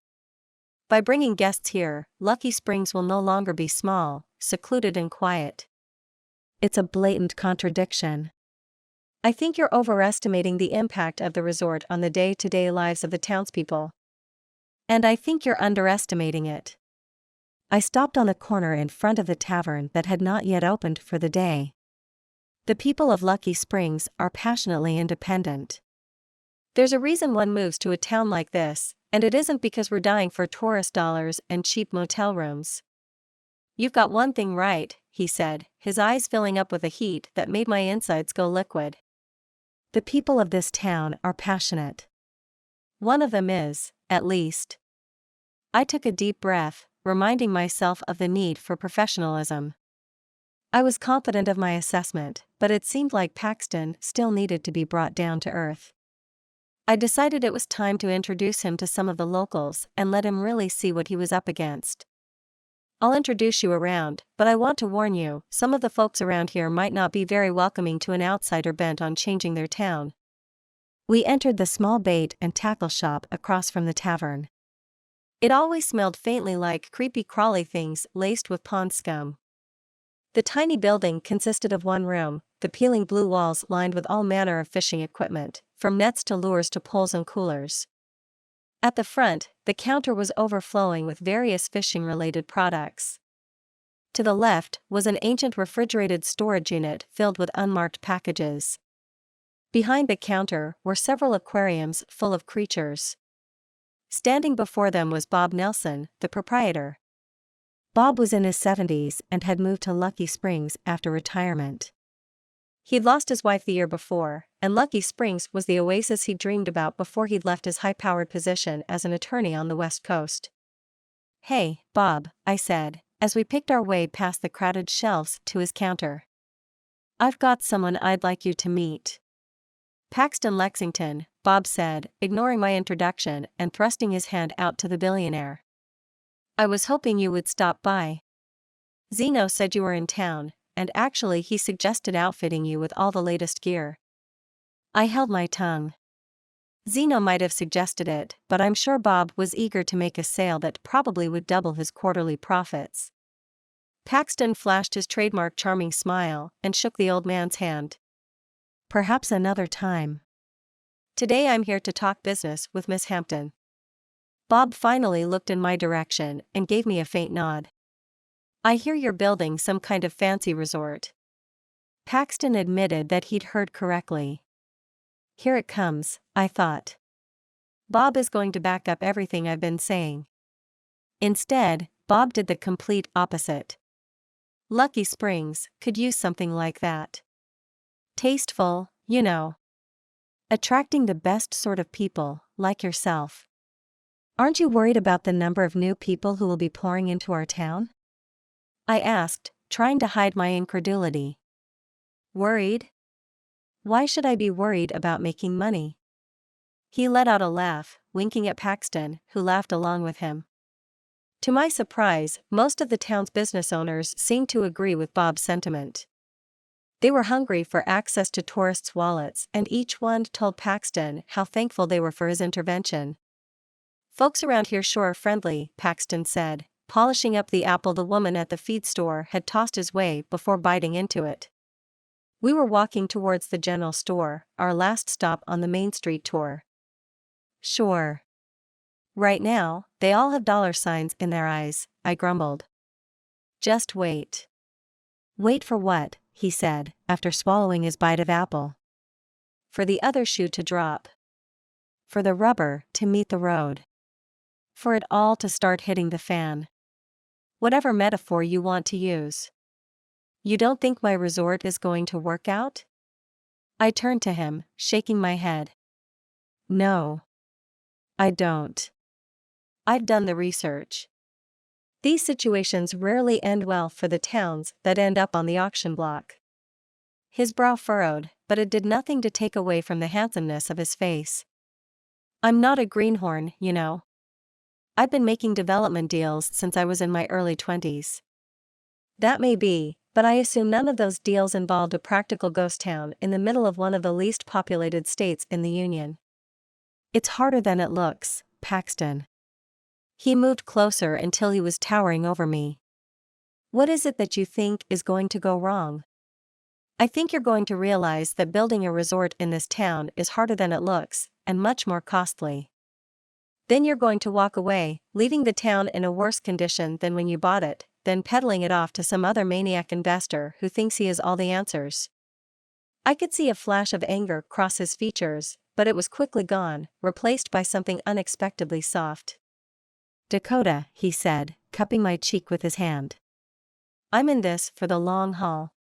By bringing guests here, Lucky Springs will no longer be small, secluded and quiet. It's a blatant contradiction. I think you're overestimating the impact of the resort on the day-to-day lives of the townspeople. And I think you're underestimating it. I stopped on the corner in front of the tavern that had not yet opened for the day. The people of Lucky Springs are passionately independent. There's a reason one moves to a town like this, and it isn't because we're dying for tourist dollars and cheap motel rooms. You've got one thing right, he said, his eyes filling up with a heat that made my insides go liquid. The people of this town are passionate. One of them is, at least. I took a deep breath, reminding myself of the need for professionalism. I was confident of my assessment, but it seemed like Paxton still needed to be brought down to earth. I decided it was time to introduce him to some of the locals and let him really see what he was up against. I'll introduce you around, but I want to warn you, some of the folks around here might not be very welcoming to an outsider bent on changing their town. We entered the small bait and tackle shop across from the tavern. It always smelled faintly like creepy crawly things laced with pond scum. The tiny building consisted of one room, the peeling blue walls lined with all manner of fishing equipment, from nets to lures to poles and coolers. At the front, the counter was overflowing with various fishing-related products. To the left was an ancient refrigerated storage unit filled with unmarked packages. Behind the counter were several aquariums full of creatures. Standing before them was Bob Nelson, the proprietor. Bob was in his 70s and had moved to Lucky Springs after retirement. He'd lost his wife the year before, and Lucky Springs was the oasis he dreamed about before he'd left his high-powered position as an attorney on the West Coast. "Hey, Bob," I said, as we picked our way past the crowded shelves to his counter. "I've got someone I'd like you to meet." "Paxton Lexington," Bob said, ignoring my introduction and thrusting his hand out to the billionaire. "I was hoping you would stop by. Zeno said you were in town, and actually he suggested outfitting you with all the latest gear." I held my tongue. Zeno might have suggested it, but I'm sure Bob was eager to make a sale that probably would double his quarterly profits. Paxton flashed his trademark charming smile and shook the old man's hand. "Perhaps another time. Today I'm here to talk business with Miss Hampton." Bob finally looked in my direction and gave me a faint nod. "I hear you're building some kind of fancy resort." Paxton admitted that he'd heard correctly. Here it comes, I thought. Bob is going to back up everything I've been saying. Instead, Bob did the complete opposite. Lucky Springs could use something like that. Tasteful, you know. Attracting the best sort of people, like yourself. "Aren't you worried about the number of new people who will be pouring into our town?" I asked, trying to hide my incredulity. "Worried? Why should I be worried about making money?" He let out a laugh, winking at Paxton, who laughed along with him. To my surprise, most of the town's business owners seemed to agree with Bob's sentiment. They were hungry for access to tourists' wallets, and each one told Paxton how thankful they were for his intervention. "Folks around here sure are friendly," Paxton said, polishing up the apple the woman at the feed store had tossed his way before biting into it. We were walking towards the general store, our last stop on the Main Street tour. "Sure. Right now, they all have dollar signs in their eyes," I grumbled. "Just wait." "Wait for what?" he said, after swallowing his bite of apple. "For the other shoe to drop. For the rubber to meet the road. For it all to start hitting the fan. Whatever metaphor you want to use. You don't think my resort is going to work out?" I turned to him, shaking my head. "No. I don't. I've done the research. These situations rarely end well for the towns that end up on the auction block. His brow furrowed, but it did nothing to take away from the handsomeness of his face. I'm not a greenhorn, you know. I've been making development deals since I was in my early 20s. That may be, but I assume none of those deals involved a practical ghost town in the middle of one of the least populated states in the Union. It's harder than it looks, Paxton. He moved closer until he was towering over me. What is it that you think is going to go wrong? I think you're going to realize that building a resort in this town is harder than it looks, and much more costly. Then you're going to walk away, leaving the town in a worse condition than when you bought it, then peddling it off to some other maniac investor who thinks he has all the answers. I could see a flash of anger cross his features, but it was quickly gone, replaced by something unexpectedly soft. Dakota, he said, cupping my cheek with his hand. I'm in this for the long haul.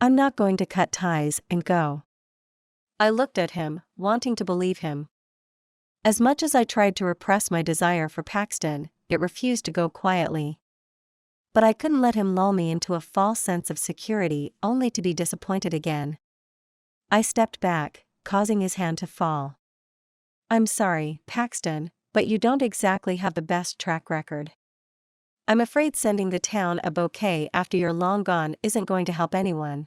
I'm not going to cut ties and go. I looked at him, wanting to believe him. As much as I tried to repress my desire for Paxton, it refused to go quietly. But I couldn't let him lull me into a false sense of security only to be disappointed again. I stepped back, causing his hand to fall. I'm sorry, Paxton, but you don't exactly have the best track record. I'm afraid sending the town a bouquet after you're long gone isn't going to help anyone.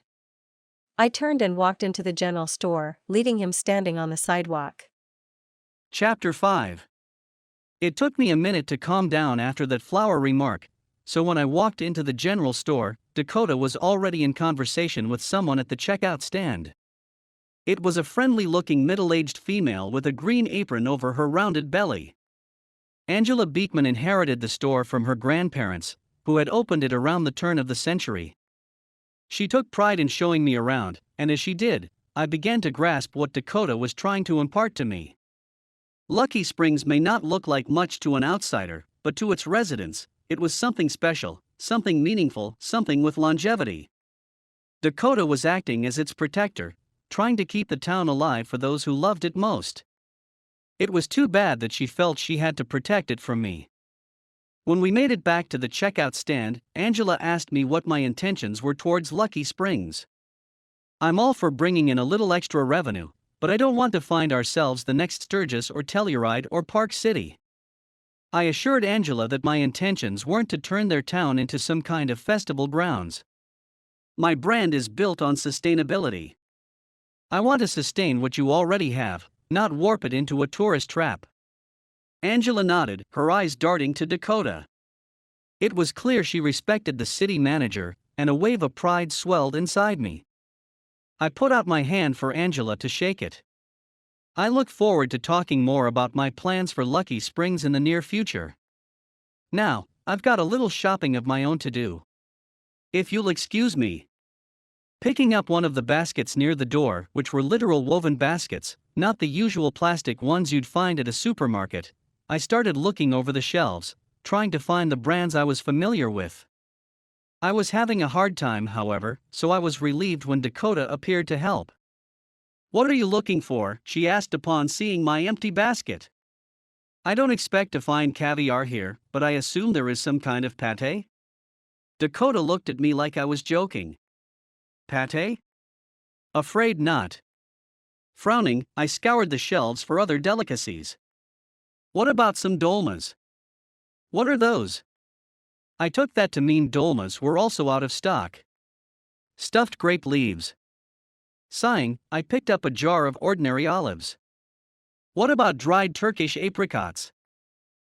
I turned and walked into the general store, leaving him standing on the sidewalk. Chapter 5. It took me a minute to calm down after that flower remark, so when I walked into the general store, Dakota was already in conversation with someone at the checkout stand. It was a friendly-looking middle-aged female with a green apron over her rounded belly. Angela Beekman inherited the store from her grandparents, who had opened it around the turn of the century. She took pride in showing me around, and as she did, I began to grasp what Dakota was trying to impart to me. Lucky Springs may not look like much to an outsider, but to its residents, it was something special, something meaningful, something with longevity. Dakota was acting as its protector, trying to keep the town alive for those who loved it most. It was too bad that she felt she had to protect it from me. When we made it back to the checkout stand, Angela asked me what my intentions were towards Lucky Springs. I'm all for bringing in a little extra revenue, but I don't want to find ourselves the next Sturgis or Telluride or Park City. I assured Angela that my intentions weren't to turn their town into some kind of festival grounds. My brand is built on sustainability. I want to sustain what you already have, not warp it into a tourist trap. Angela nodded, her eyes darting to Dakota. It was clear she respected the city manager, and a wave of pride swelled inside me. I put out my hand for Angela to shake it. I look forward to talking more about my plans for Lucky Springs in the near future. Now, I've got a little shopping of my own to do. If you'll excuse me. Picking up one of the baskets near the door, which were literal woven baskets, not the usual plastic ones you'd find at a supermarket, I started looking over the shelves, trying to find the brands I was familiar with. I was having a hard time, however, so I was relieved when Dakota appeared to help. "What are you looking for?" she asked upon seeing my empty basket. "I don't expect to find caviar here, but I assume there is some kind of pâté?" Dakota looked at me like I was joking. "Pâté? Afraid not." Frowning, I scoured the shelves for other delicacies. "What about some dolmas?" "What are those?" I took that to mean dolmas were also out of stock. "Stuffed grape leaves." Sighing, I picked up a jar of ordinary olives. "What about dried Turkish apricots?"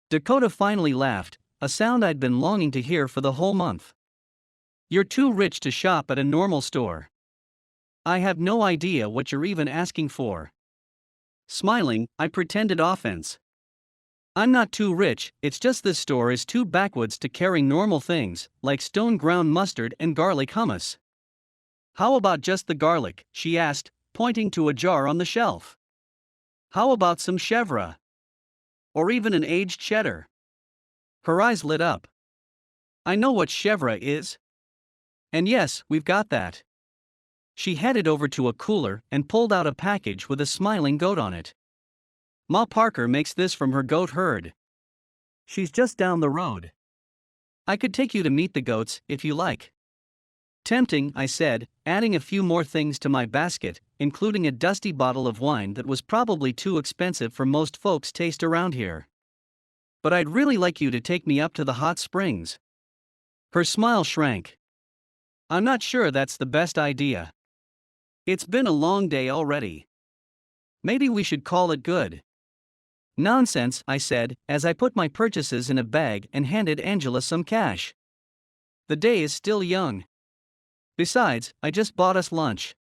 Dakota finally laughed, a sound I'd been longing to hear for the whole month. "You're too rich to shop at a normal store. I have no idea what you're even asking for." Smiling, I pretended offense. "I'm not too rich, it's just this store is too backwoods to carry normal things, like stone ground mustard and garlic hummus." "How about just the garlic?" she asked, pointing to a jar on the shelf. "How about some chèvre? Or even an aged cheddar?" Her eyes lit up. "I know what chèvre is. And yes, we've got that." She headed over to a cooler and pulled out a package with a smiling goat on it. Ma Parker makes this from her goat herd. She's just down the road. I could take you to meet the goats, if you like. Tempting, I said, adding a few more things to my basket, including a dusty bottle of wine that was probably too expensive for most folks' taste around here. But I'd really like you to take me up to the hot springs. Her smile shrank. I'm not sure that's the best idea. It's been a long day already. Maybe we should call it good. Nonsense, I said, as I put my purchases in a bag and handed Angela some cash. The day is still young. Besides, I just bought us lunch.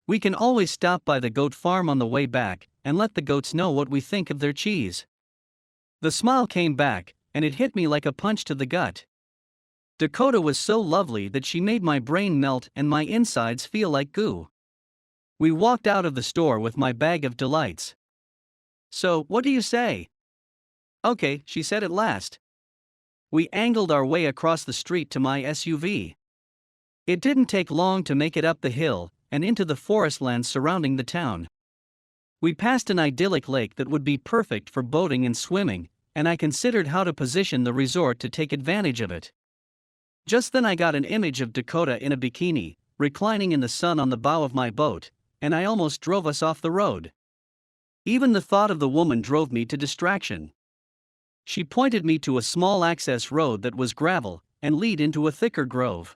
We can always stop by the goat farm on the way back and let the goats know what we think of their cheese. The smile came back, and it hit me like a punch to the gut. Dakota was so lovely that she made my brain melt and my insides feel like goo. We walked out of the store with my bag of delights. So, what do you say? Okay, she said at last. We angled our way across the street to my SUV. It didn't take long to make it up the hill and into the forest lands surrounding the town. We passed an idyllic lake that would be perfect for boating and swimming, and I considered how to position the resort to take advantage of it. Just then I got an image of Dakota in a bikini, reclining in the sun on the bow of my boat, and I almost drove us off the road. Even the thought of the woman drove me to distraction. She pointed me to a small access road that was gravel and lead into a thicker grove.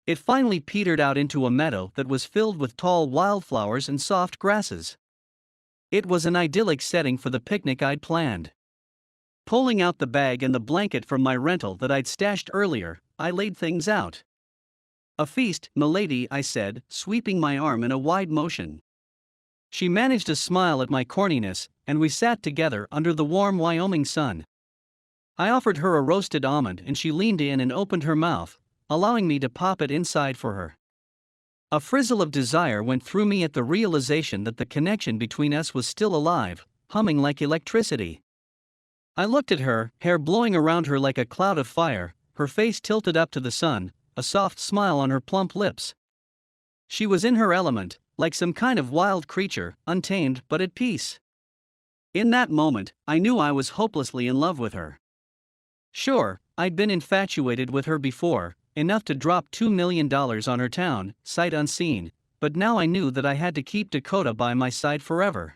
It finally petered out into a meadow that was filled with tall wildflowers and soft grasses. It was an idyllic setting for the picnic I'd planned. Pulling out the bag and the blanket from my rental that I'd stashed earlier, I laid things out. A feast, m'lady, I said, sweeping my arm in a wide motion. She managed to smile at my corniness, and we sat together under the warm Wyoming sun. I offered her a roasted almond and she leaned in and opened her mouth, allowing me to pop it inside for her. A frizzle of desire went through me at the realization that the connection between us was still alive, humming like electricity. I looked at her, hair blowing around her like a cloud of fire, her face tilted up to the sun, a soft smile on her plump lips. She was in her element, like some kind of wild creature, untamed but at peace. In that moment, I knew I was hopelessly in love with her. Sure, I'd been infatuated with her before, enough to drop $2 million on her town, sight unseen, but now I knew that I had to keep Dakota by my side forever.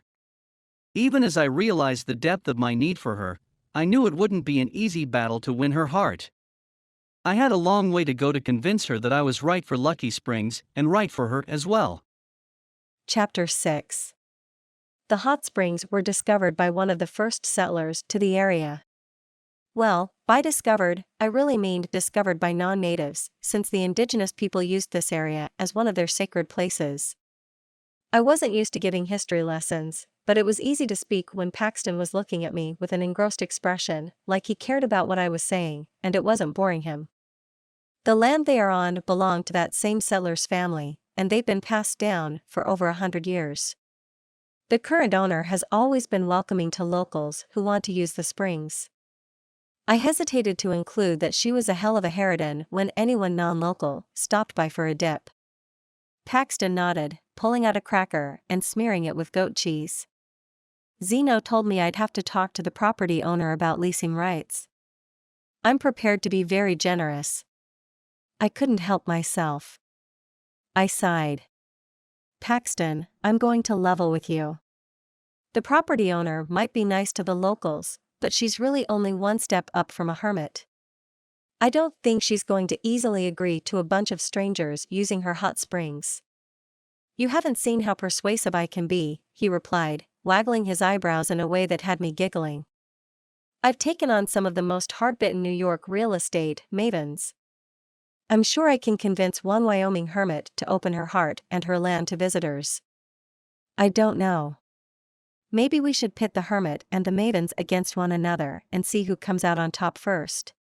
Even as I realized the depth of my need for her, I knew it wouldn't be an easy battle to win her heart. I had a long way to go to convince her that I was right for Lucky Springs and right for her as well. Chapter 6. The hot springs were discovered by one of the first settlers to the area. Well, by discovered, I really mean discovered by non-natives, since the indigenous people used this area as one of their sacred places. I wasn't used to giving history lessons, but it was easy to speak when Paxton was looking at me with an engrossed expression, like he cared about what I was saying, and it wasn't boring him. The land they are on belonged to that same settler's family, and they've been passed down for over 100 years. The current owner has always been welcoming to locals who want to use the springs. I hesitated to include that she was a hell of a harridan when anyone non-local stopped by for a dip. Paxton nodded, pulling out a cracker and smearing it with goat cheese. Zeno told me I'd have to talk to the property owner about leasing rights. I'm prepared to be very generous. I couldn't help myself. I sighed. Paxton, I'm going to level with you. The property owner might be nice to the locals, but she's really only one step up from a hermit. I don't think she's going to easily agree to a bunch of strangers using her hot springs. You haven't seen how persuasive I can be, he replied, waggling his eyebrows in a way that had me giggling. I've taken on some of the most hard-bitten New York real estate mavens. I'm sure I can convince one Wyoming hermit to open her heart and her land to visitors. I don't know. Maybe we should pit the hermit and the mavens against one another and see who comes out on top first.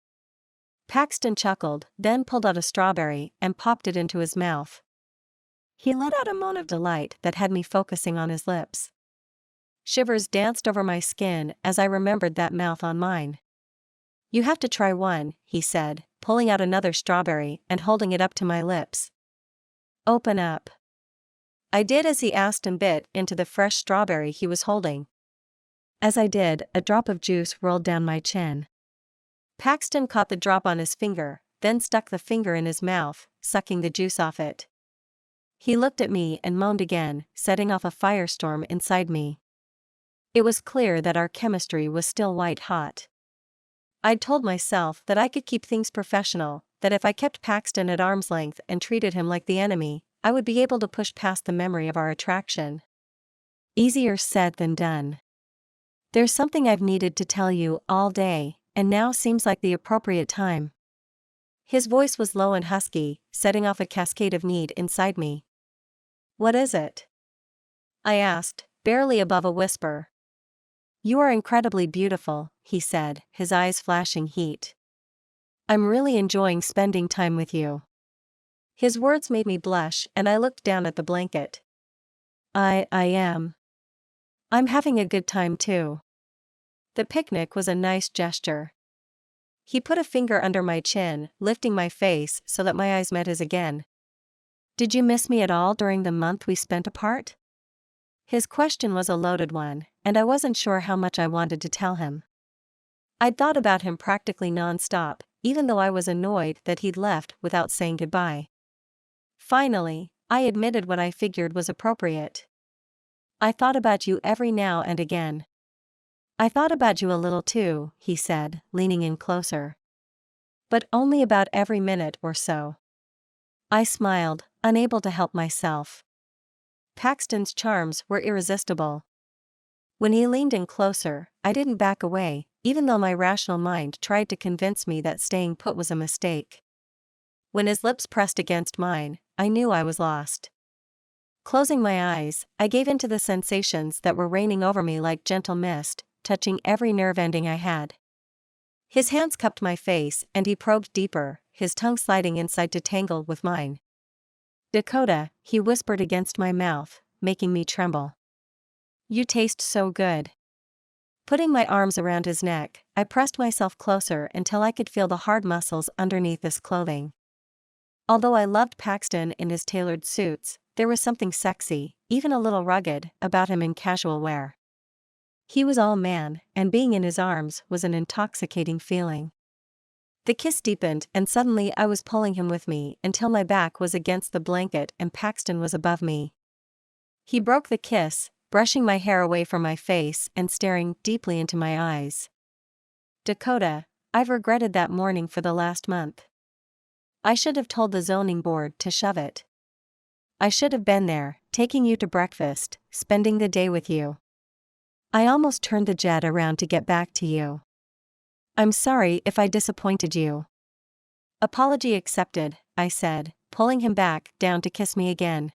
Paxton chuckled, then pulled out a strawberry and popped it into his mouth. He let out a moan of delight that had me focusing on his lips. Shivers danced over my skin as I remembered that mouth on mine. You have to try one, he said, pulling out another strawberry and holding it up to my lips. Open up. I did as he asked and bit into the fresh strawberry he was holding. As I did, a drop of juice rolled down my chin. Paxton caught the drop on his finger, then stuck the finger in his mouth, sucking the juice off it. He looked at me and moaned again, setting off a firestorm inside me. It was clear that our chemistry was still white hot. I'd told myself that I could keep things professional, that if I kept Paxton at arm's length and treated him like the enemy, I would be able to push past the memory of our attraction. Easier said than done. There's something I've needed to tell you all day, and now seems like the appropriate time. His voice was low and husky, setting off a cascade of need inside me. What is it? I asked, barely above a whisper. You are incredibly beautiful, he said, his eyes flashing heat. I'm really enjoying spending time with you. His words made me blush and I looked down at the blanket. I am. I'm having a good time too. The picnic was a nice gesture. He put a finger under my chin, lifting my face so that my eyes met his again. Did you miss me at all during the month we spent apart? His question was a loaded one, and I wasn't sure how much I wanted to tell him. I'd thought about him practically non-stop, even though I was annoyed that he'd left without saying goodbye. Finally, I admitted what I figured was appropriate. I thought about you every now and again. I thought about you a little too, he said, leaning in closer. But only about every minute or so. I smiled, unable to help myself. Paxton's charms were irresistible. When he leaned in closer, I didn't back away, even though my rational mind tried to convince me that staying put was a mistake. When his lips pressed against mine, I knew I was lost. Closing my eyes, I gave in to the sensations that were raining over me like gentle mist, touching every nerve ending I had. His hands cupped my face and he probed deeper, his tongue sliding inside to tangle with mine. Dakota, he whispered against my mouth, making me tremble. You taste so good. Putting my arms around his neck, I pressed myself closer until I could feel the hard muscles underneath his clothing. Although I loved Paxton in his tailored suits, there was something sexy, even a little rugged, about him in casual wear. He was all man, and being in his arms was an intoxicating feeling. The kiss deepened and suddenly I was pulling him with me until my back was against the blanket and Paxton was above me. He broke the kiss, brushing my hair away from my face and staring deeply into my eyes. Dakota, I've regretted that morning for the last month. I should have told the zoning board to shove it. I should have been there, taking you to breakfast, spending the day with you. I almost turned the jet around to get back to you. I'm sorry if I disappointed you. Apology accepted, I said, pulling him back down to kiss me again.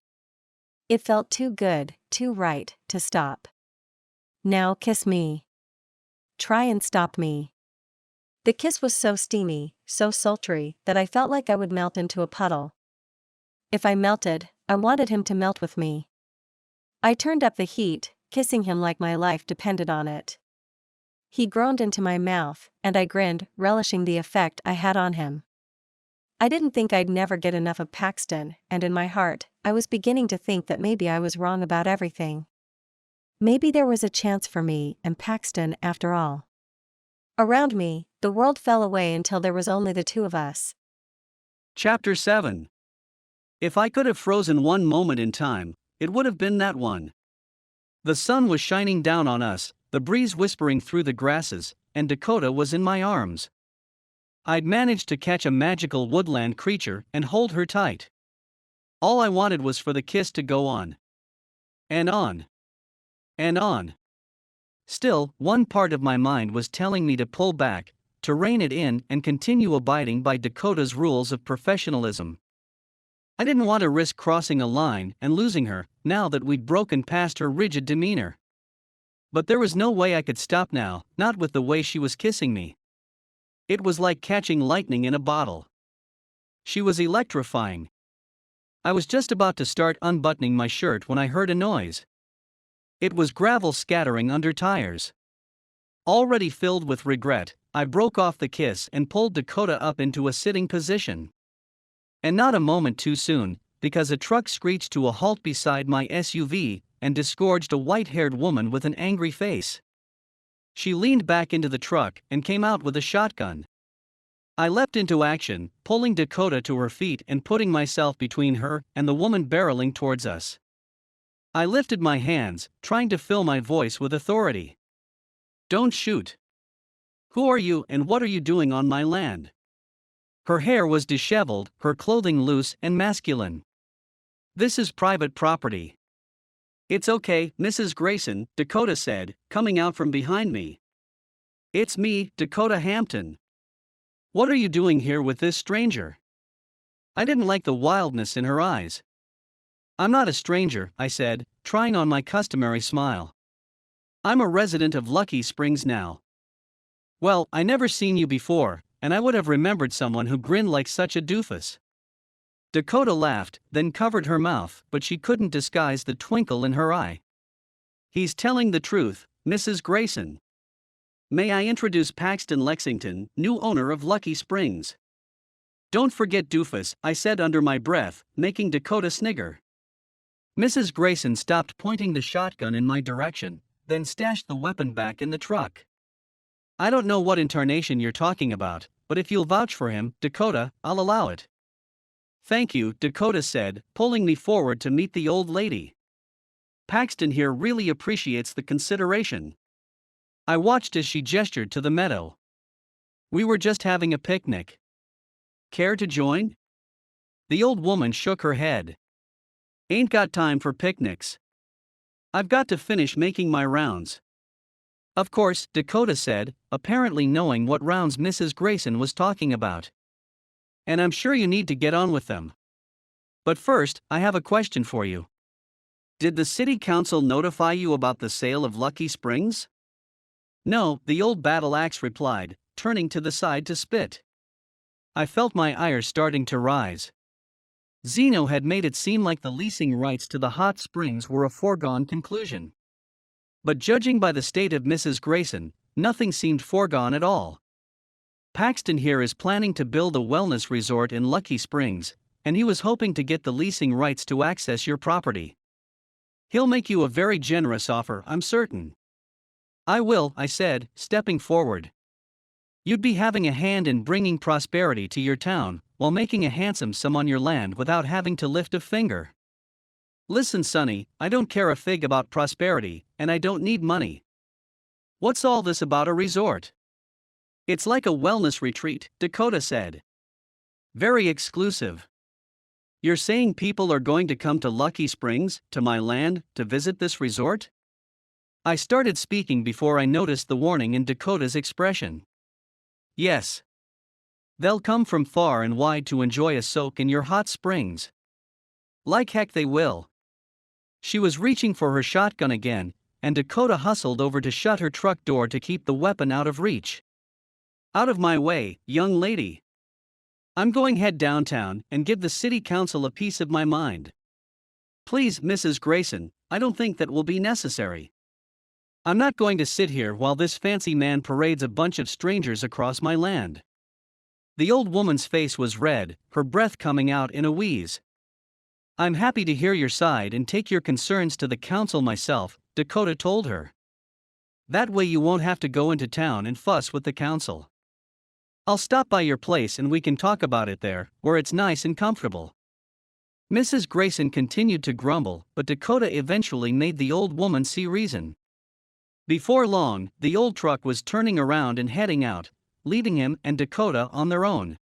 It felt too good, too right, to stop. Now kiss me. Try and stop me. The kiss was so steamy, so sultry, that I felt like I would melt into a puddle. If I melted, I wanted him to melt with me. I turned up the heat, kissing him like my life depended on it. He groaned into my mouth, and I grinned, relishing the effect I had on him. I didn't think I'd never get enough of Paxton, and in my heart, I was beginning to think that maybe I was wrong about everything. Maybe there was a chance for me and Paxton after all. Around me, the world fell away until there was only the two of us. Chapter 7. If I could have frozen one moment in time, it would have been that one. The sun was shining down on us, the breeze whispering through the grasses, and Dakota was in my arms. I'd managed to catch a magical woodland creature and hold her tight. All I wanted was for the kiss to go on. And on. And on. Still, one part of my mind was telling me to pull back, to rein it in and continue abiding by Dakota's rules of professionalism. I didn't want to risk crossing a line and losing her, now that we'd broken past her rigid demeanor. But there was no way I could stop now, not with the way she was kissing me. It was like catching lightning in a bottle. She was electrifying. I was just about to start unbuttoning my shirt when I heard a noise. It was gravel scattering under tires. Already filled with regret, I broke off the kiss and pulled Dakota up into a sitting position. And not a moment too soon, because a truck screeched to a halt beside my SUV and disgorged a white-haired woman with an angry face. She leaned back into the truck and came out with a shotgun. I leapt into action, pulling Dakota to her feet and putting myself between her and the woman barreling towards us. I lifted my hands, trying to fill my voice with authority. "Don't shoot. Who are you and what are you doing on my land?" Her hair was disheveled, her clothing loose and masculine. "This is private property." "It's okay, Mrs. Grayson," Dakota said, coming out from behind me. "It's me, Dakota Hampton. What are you doing here with this stranger?" I didn't like the wildness in her eyes. "I'm not a stranger," I said, trying on my customary smile. "I'm a resident of Lucky Springs now." "Well, I never seen you before, and I would have remembered someone who grinned like such a doofus." Dakota laughed, then covered her mouth, but she couldn't disguise the twinkle in her eye. "He's telling the truth, Mrs. Grayson. May I introduce Paxton Lexington, new owner of Lucky Springs?" "Don't forget doofus," I said under my breath, making Dakota snigger. Mrs. Grayson stopped pointing the shotgun in my direction, then stashed the weapon back in the truck. "I don't know what incarnation you're talking about, but if you'll vouch for him, Dakota, I'll allow it." "Thank you," Dakota said, pulling me forward to meet the old lady. "Paxton here really appreciates the consideration." I watched as she gestured to the meadow. "We were just having a picnic. Care to join?" The old woman shook her head. "Ain't got time for picnics. I've got to finish making my rounds." "Of course," Dakota said, apparently knowing what rounds Mrs. Grayson was talking about. "And I'm sure you need to get on with them. But first, I have a question for you. Did the city council notify you about the sale of Lucky Springs?" "No," the old battle axe replied, turning to the side to spit. I felt my ire starting to rise. Zeno had made it seem like the leasing rights to the hot springs were a foregone conclusion. But judging by the state of Mrs. Grayson, nothing seemed foregone at all. "Paxton here is planning to build a wellness resort in Lucky Springs, and he was hoping to get the leasing rights to access your property. He'll make you a very generous offer, I'm certain." "I will," I said, stepping forward. "You'd be having a hand in bringing prosperity to your town, while making a handsome sum on your land without having to lift a finger." "Listen, Sonny, I don't care a fig about prosperity, and I don't need money. What's all this about a resort?" "It's like a wellness retreat," Dakota said. "Very exclusive. You're saying people are going to come to Lucky Springs, to my land, to visit this resort?" I started speaking before I noticed the warning in Dakota's expression. "Yes. They'll come from far and wide to enjoy a soak in your hot springs. Like heck they will." She was reaching for her shotgun again, and Dakota hustled over to shut her truck door to keep the weapon out of reach. "Out of my way, young lady. I'm going head downtown and give the city council a piece of my mind." "Please, Mrs. Grayson, I don't think that will be necessary. I'm not going to sit here while this fancy man parades a bunch of strangers across my land." The old woman's face was red, her breath coming out in a wheeze. "I'm happy to hear your side and take your concerns to the council myself," Dakota told her. "That way you won't have to go into town and fuss with the council. I'll stop by your place and we can talk about it there, where it's nice and comfortable." Mrs. Grayson continued to grumble, but Dakota eventually made the old woman see reason. Before long, the old truck was turning around and heading out, leaving him and Dakota on their own.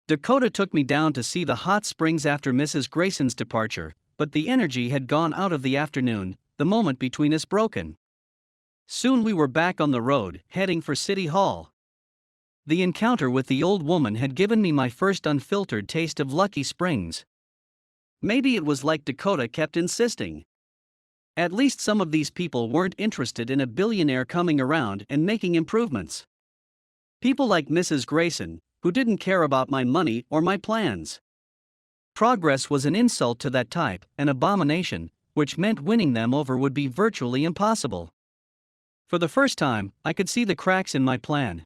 Dakota took me down to see the hot springs after Mrs. Grayson's departure, but the energy had gone out of the afternoon, the moment between us broken. Soon we were back on the road, heading for City Hall. The encounter with the old woman had given me my first unfiltered taste of Lucky Springs. Maybe it was like Dakota kept insisting. At least some of these people weren't interested in a billionaire coming around and making improvements. People like Mrs. Grayson, who didn't care about my money or my plans. Progress was an insult to that type, an abomination, which meant winning them over would be virtually impossible. For the first time, I could see the cracks in my plan.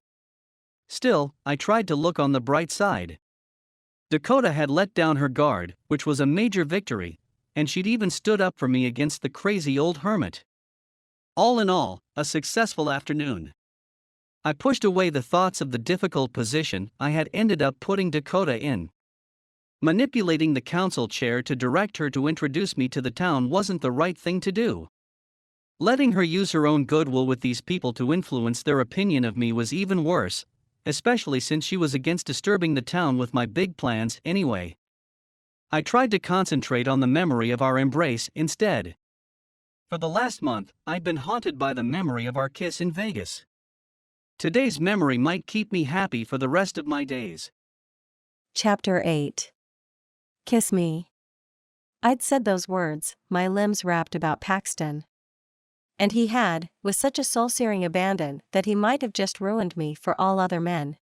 Still, I tried to look on the bright side. Dakota had let down her guard, which was a major victory, and she'd even stood up for me against the crazy old hermit. All in all, a successful afternoon. I pushed away the thoughts of the difficult position I had ended up putting Dakota in. Manipulating the council chair to direct her to introduce me to the town wasn't the right thing to do. Letting her use her own goodwill with these people to influence their opinion of me was even worse, especially since she was against disturbing the town with my big plans anyway. I tried to concentrate on the memory of our embrace instead. For the last month, I'd been haunted by the memory of our kiss in Vegas. Today's memory might keep me happy for the rest of my days. Chapter 8. Kiss me. I'd said those words, my limbs wrapped about Paxton. And he had, with such a soul-searing abandon that he might have just ruined me for all other men.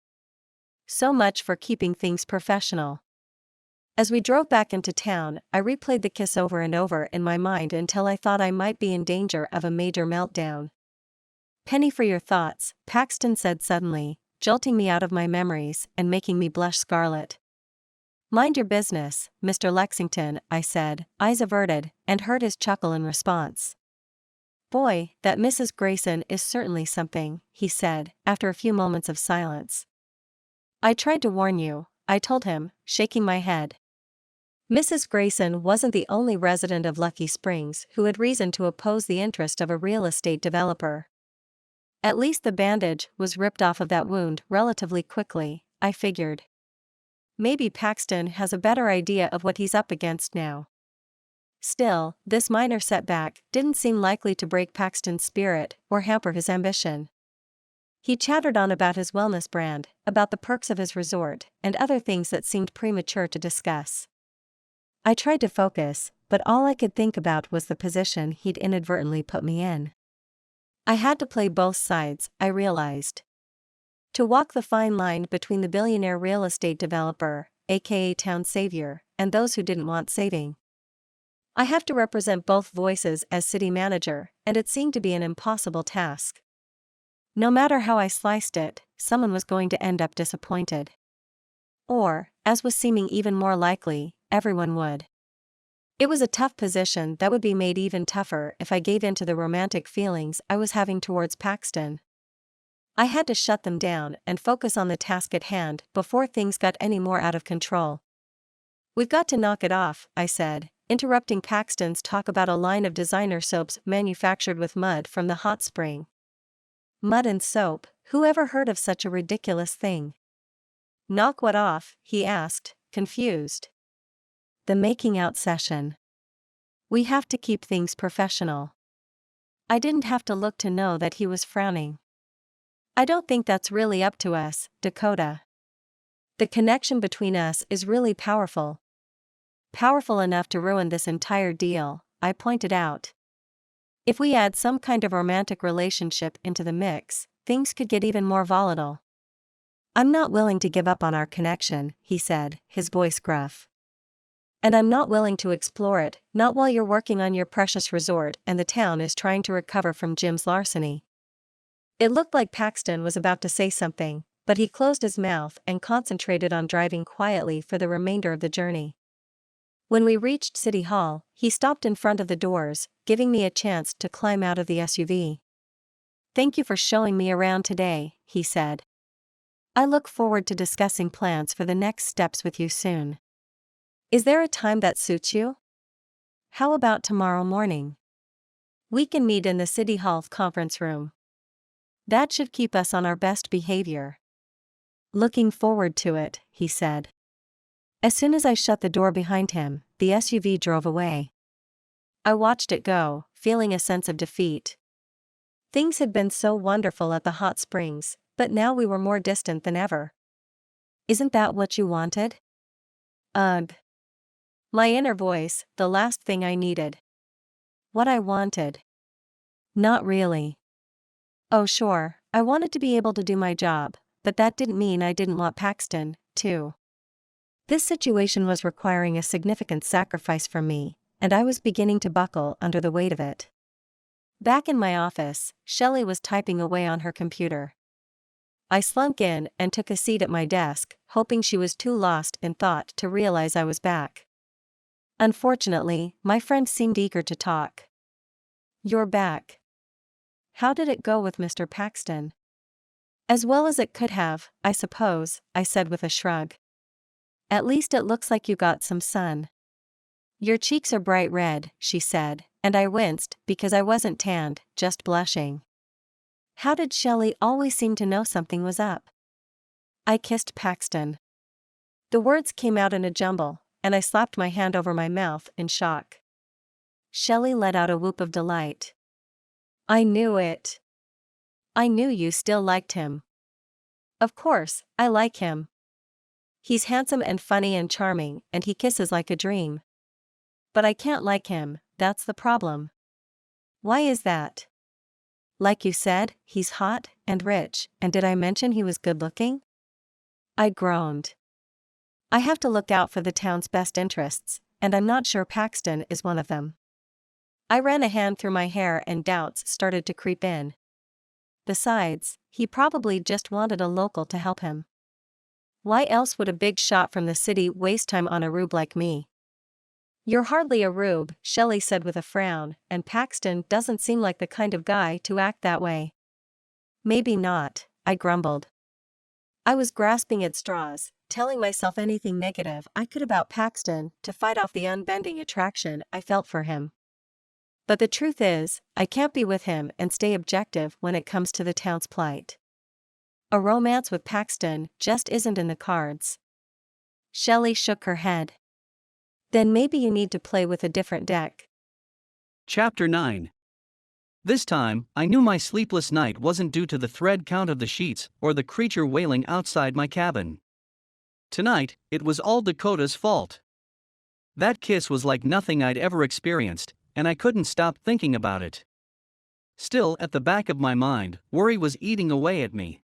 So much for keeping things professional. As we drove back into town, I replayed the kiss over and over in my mind until I thought I might be in danger of a major meltdown. "Penny for your thoughts," Paxton said suddenly, jolting me out of my memories and making me blush scarlet. "Mind your business, Mr. Lexington," I said, eyes averted, and heard his chuckle in response. "Boy, that Mrs. Grayson is certainly something," he said, after a few moments of silence. "I tried to warn you," I told him, shaking my head. Mrs. Grayson wasn't the only resident of Lucky Springs who had reason to oppose the interest of a real estate developer. At least the bandage was ripped off of that wound relatively quickly, I figured. Maybe Paxton has a better idea of what he's up against now. Still, this minor setback didn't seem likely to break Paxton's spirit or hamper his ambition. He chattered on about his wellness brand, about the perks of his resort, and other things that seemed premature to discuss. I tried to focus, but all I could think about was the position he'd inadvertently put me in. I had to play both sides, I realized. To walk the fine line between the billionaire real estate developer, aka town savior, and those who didn't want saving. I have to represent both voices as city manager, and it seemed to be an impossible task. No matter how I sliced it, someone was going to end up disappointed. Or, as was seeming even more likely, everyone would. It was a tough position that would be made even tougher if I gave in to the romantic feelings I was having towards Paxton. I had to shut them down and focus on the task at hand before things got any more out of control. "We've got to knock it off," I said, interrupting Paxton's talk about a line of designer soaps manufactured with mud from the hot spring. Mud and soap, who ever heard of such a ridiculous thing? "Knock what off?" he asked, confused. "The making out session. We have to keep things professional." I didn't have to look to know that he was frowning. "I don't think that's really up to us, Dakota. The connection between us is really powerful. Powerful enough to ruin this entire deal," I pointed out. "If we add some kind of romantic relationship into the mix, things could get even more volatile." "I'm not willing to give up on our connection," he said, his voice gruff. "And I'm not willing to explore it, not while you're working on your precious resort and the town is trying to recover from Jim's larceny." It looked like Paxton was about to say something, but he closed his mouth and concentrated on driving quietly for the remainder of the journey. When we reached City Hall, he stopped in front of the doors, giving me a chance to climb out of the SUV. "Thank you for showing me around today," he said. "I look forward to discussing plans for the next steps with you soon. Is there a time that suits you? How about tomorrow morning? We can meet in the City Hall conference room. That should keep us on our best behavior." "Looking forward to it," he said. As soon as I shut the door behind him, the SUV drove away. I watched it go, feeling a sense of defeat. Things had been so wonderful at the hot springs, but now we were more distant than ever. "Isn't that what you wanted?" Ugh. My inner voice, the last thing I needed. What I wanted? Not really. Oh sure, I wanted to be able to do my job, but that didn't mean I didn't want Paxton, too. This situation was requiring a significant sacrifice from me, and I was beginning to buckle under the weight of it. Back in my office, Shelley was typing away on her computer. I slunk in and took a seat at my desk, hoping she was too lost in thought to realize I was back. Unfortunately, my friend seemed eager to talk. "You're back. How did it go with Mr. Paxton? As well as it could have, I suppose, I said with a shrug. At least it looks like you got some sun. Your cheeks are bright red, she said, and I winced because I wasn't tanned, just blushing. How did Shelley always seem to know something was up? I kissed Paxton. The words came out in a jumble, and I slapped my hand over my mouth in shock. Shelley let out a whoop of delight. I knew it. I knew you still liked him. Of course, I like him. He's handsome and funny and charming, and he kisses like a dream. But I can't like him, that's the problem. Why is that? Like you said, he's hot and rich, and did I mention he was good-looking? I groaned. I have to look out for the town's best interests, and I'm not sure Paxton is one of them. I ran a hand through my hair and doubts started to creep in. Besides, he probably just wanted a local to help him. Why else would a big shot from the city waste time on a rube like me? You're hardly a rube, Shelley said with a frown, and Paxton doesn't seem like the kind of guy to act that way. Maybe not, I grumbled. I was grasping at straws, telling myself anything negative I could about Paxton to fight off the unbending attraction I felt for him. But the truth is, I can't be with him and stay objective when it comes to the town's plight. A romance with Paxton just isn't in the cards. Shelley shook her head. Then maybe you need to play with a different deck. Chapter 9. This time, I knew my sleepless night wasn't due to the thread count of the sheets or the creature wailing outside my cabin. Tonight, it was all Dakota's fault. That kiss was like nothing I'd ever experienced, and I couldn't stop thinking about it. Still, at the back of my mind, worry was eating away at me.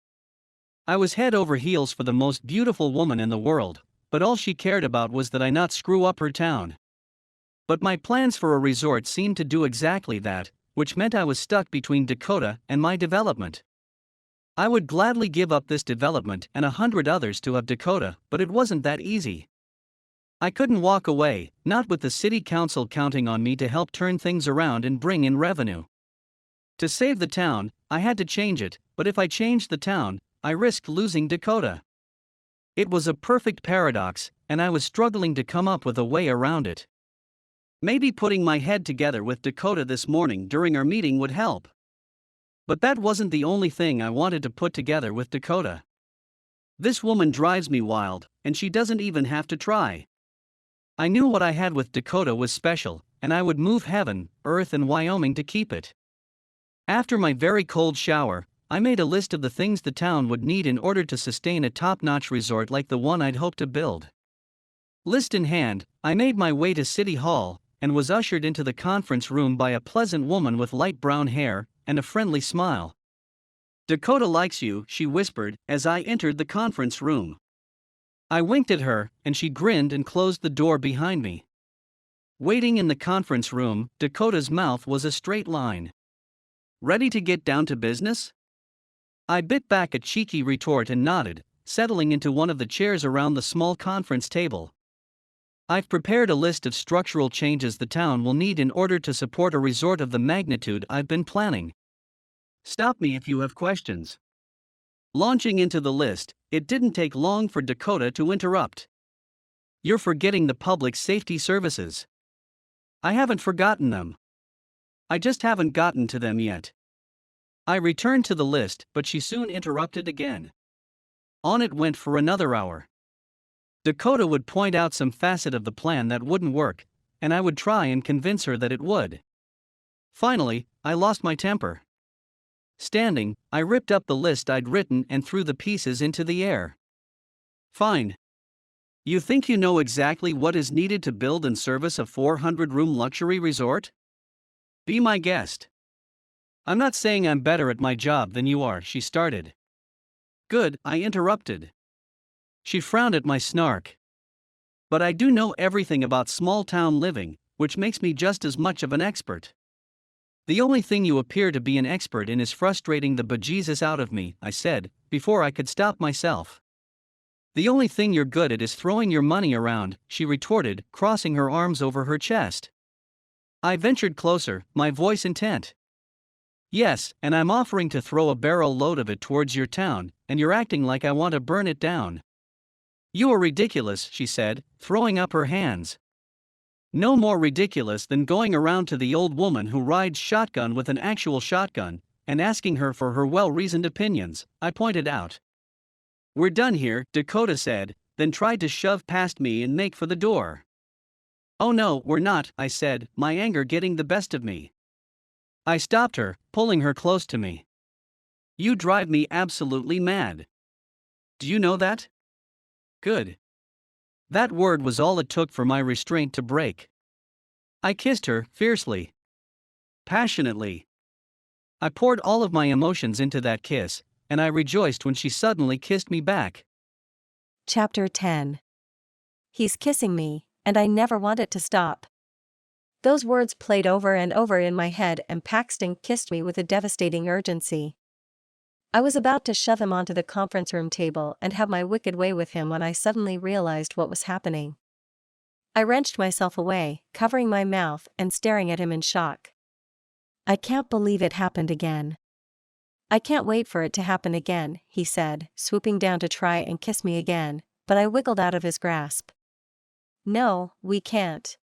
I was head over heels for the most beautiful woman in the world, but all she cared about was that I not screw up her town. But my plans for a resort seemed to do exactly that, which meant I was stuck between Dakota and my development. I would gladly give up this development and 100 others to have Dakota, but it wasn't that easy. I couldn't walk away, not with the city council counting on me to help turn things around and bring in revenue. To save the town, I had to change it, but if I changed the town, I risked losing Dakota. It was a perfect paradox, and I was struggling to come up with a way around it. Maybe putting my head together with Dakota this morning during our meeting would help. But that wasn't the only thing I wanted to put together with Dakota. This woman drives me wild, and she doesn't even have to try. I knew what I had with Dakota was special, and I would move heaven, earth, and Wyoming to keep it. After my very cold shower, I made a list of the things the town would need in order to sustain a top-notch resort like the one I'd hoped to build. List in hand, I made my way to City Hall, and was ushered into the conference room by a pleasant woman with light brown hair and a friendly smile. "Dakota likes you," she whispered as I entered the conference room. I winked at her, and she grinned and closed the door behind me. Waiting in the conference room, Dakota's mouth was a straight line. "Ready to get down to business?" I bit back a cheeky retort and nodded, settling into one of the chairs around the small conference table. "I've prepared a list of structural changes the town will need in order to support a resort of the magnitude I've been planning. Stop me if you have questions." Launching into the list, it didn't take long for Dakota to interrupt. "You're forgetting the public safety services." "I haven't forgotten them. I just haven't gotten to them yet." I returned to the list, but she soon interrupted again. On it went for another hour. Dakota would point out some facet of the plan that wouldn't work, and I would try and convince her that it would. Finally, I lost my temper. Standing, I ripped up the list I'd written and threw the pieces into the air. "Fine. You think you know exactly what is needed to build and service a 400-room luxury resort? Be my guest." "I'm not saying I'm better at my job than you are," she started. "Good," I interrupted. She frowned at my snark. "But I do know everything about small-town living, which makes me just as much of an expert." "The only thing you appear to be an expert in is frustrating the bejesus out of me," I said, before I could stop myself. "The only thing you're good at is throwing your money around," she retorted, crossing her arms over her chest. I ventured closer, my voice intent. Yes, and I'm offering to throw a barrel load of it towards your town, and you're acting like I want to burn it down. You are ridiculous, she said, throwing up her hands. No more ridiculous than going around to the old woman who rides shotgun with an actual shotgun, and asking her for her well-reasoned opinions, I pointed out. We're done here, Dakota said, then tried to shove past me and make for the door. Oh no, we're not, I said, my anger getting the best of me. I stopped her, pulling her close to me. You drive me absolutely mad. Do you know that? Good. That word was all it took for my restraint to break. I kissed her, fiercely. Passionately. I poured all of my emotions into that kiss, and I rejoiced when she suddenly kissed me back. Chapter 10. He's kissing me, and I never want it to stop. Those words played over and over in my head, and Paxton kissed me with a devastating urgency. I was about to shove him onto the conference room table and have my wicked way with him when I suddenly realized what was happening. I wrenched myself away, covering my mouth and staring at him in shock. I can't believe it happened again. I can't wait for it to happen again, he said, swooping down to try and kiss me again, but I wiggled out of his grasp. No, we can't.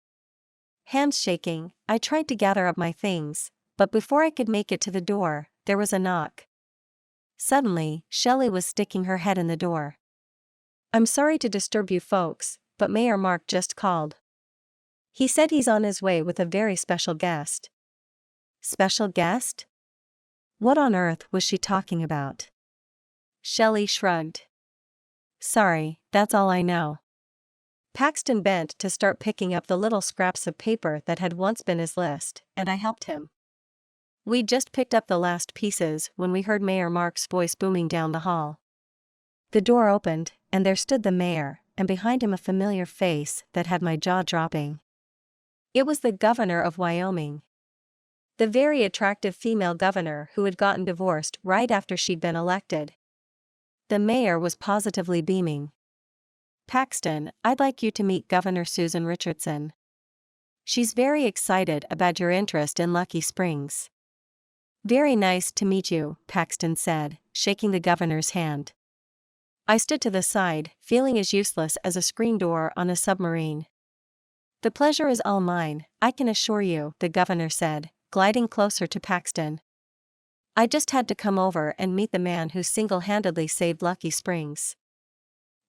Hands shaking, I tried to gather up my things, but before I could make it to the door, there was a knock. Suddenly, Shelley was sticking her head in the door. I'm sorry to disturb you folks, but Mayor Mark just called. He said he's on his way with a very special guest. Special guest? What on earth was she talking about? Shelley shrugged. Sorry, that's all I know. Paxton bent to start picking up the little scraps of paper that had once been his list, and I helped him. We'd just picked up the last pieces when we heard Mayor Mark's voice booming down the hall. The door opened, and there stood the mayor, and behind him a familiar face that had my jaw dropping. It was the governor of Wyoming. The very attractive female governor who had gotten divorced right after she'd been elected. The mayor was positively beaming. Paxton, I'd like you to meet Governor Susan Richardson. She's very excited about your interest in Lucky Springs. Very nice to meet you, Paxton said, shaking the governor's hand. I stood to the side, feeling as useless as a screen door on a submarine. The pleasure is all mine, I can assure you, the governor said, gliding closer to Paxton. I just had to come over and meet the man who single-handedly saved Lucky Springs.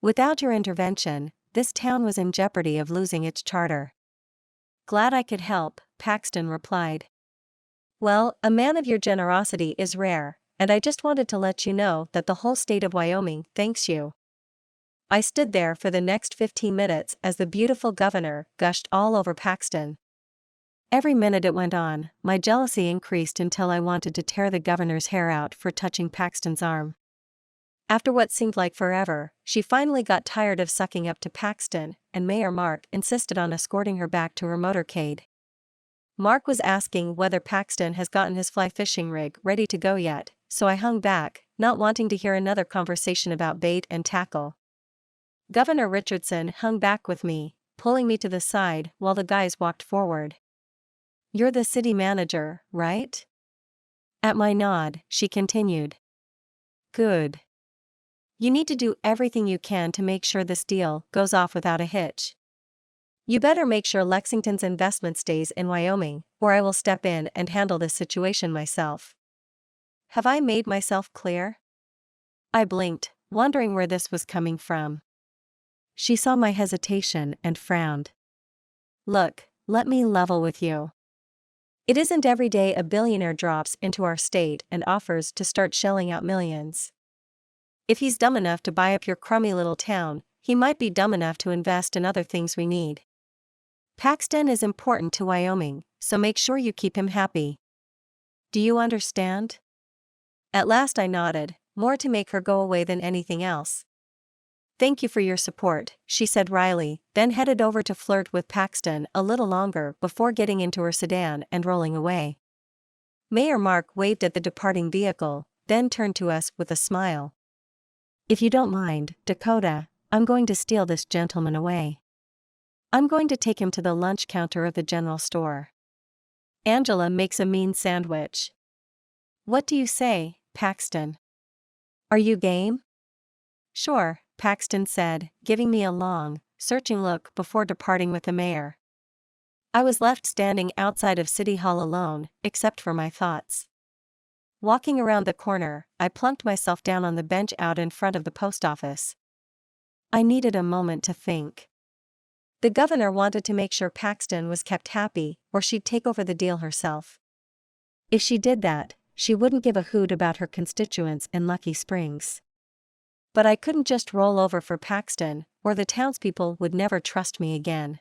Without your intervention, this town was in jeopardy of losing its charter. Glad I could help, Paxton replied. Well, a man of your generosity is rare, and I just wanted to let you know that the whole state of Wyoming thanks you. I stood there for the next 15 minutes as the beautiful governor gushed all over Paxton. Every minute it went on, my jealousy increased until I wanted to tear the governor's hair out for touching Paxton's arm. After what seemed like forever, she finally got tired of sucking up to Paxton, and Mayor Mark insisted on escorting her back to her motorcade. Mark was asking whether Paxton has gotten his fly fishing rig ready to go yet, so I hung back, not wanting to hear another conversation about bait and tackle. Governor Richardson hung back with me, pulling me to the side while the guys walked forward. You're the city manager, right? At my nod, she continued. Good. You need to do everything you can to make sure this deal goes off without a hitch. You better make sure Lexington's investment stays in Wyoming, or I will step in and handle this situation myself. Have I made myself clear? I blinked, wondering where this was coming from. She saw my hesitation and frowned. Look, let me level with you. It isn't every day a billionaire drops into our state and offers to start shelling out millions. If he's dumb enough to buy up your crummy little town, he might be dumb enough to invest in other things we need. Paxton is important to Wyoming, so make sure you keep him happy. Do you understand? At last I nodded, more to make her go away than anything else. Thank you for your support, she said wryly, then headed over to flirt with Paxton a little longer before getting into her sedan and rolling away. Mayor Mark waved at the departing vehicle, then turned to us with a smile. If you don't mind, Dakota, I'm going to steal this gentleman away. I'm going to take him to the lunch counter of the general store. Angela makes a mean sandwich. What do you say, Paxton? Are you game? Sure, Paxton said, giving me a long, searching look before departing with the mayor. I was left standing outside of City Hall alone, except for my thoughts. Walking around the corner, I plunked myself down on the bench out in front of the post office. I needed a moment to think. The governor wanted to make sure Paxton was kept happy, or she'd take over the deal herself. If she did that, she wouldn't give a hoot about her constituents in Lucky Springs. But I couldn't just roll over for Paxton, or the townspeople would never trust me again.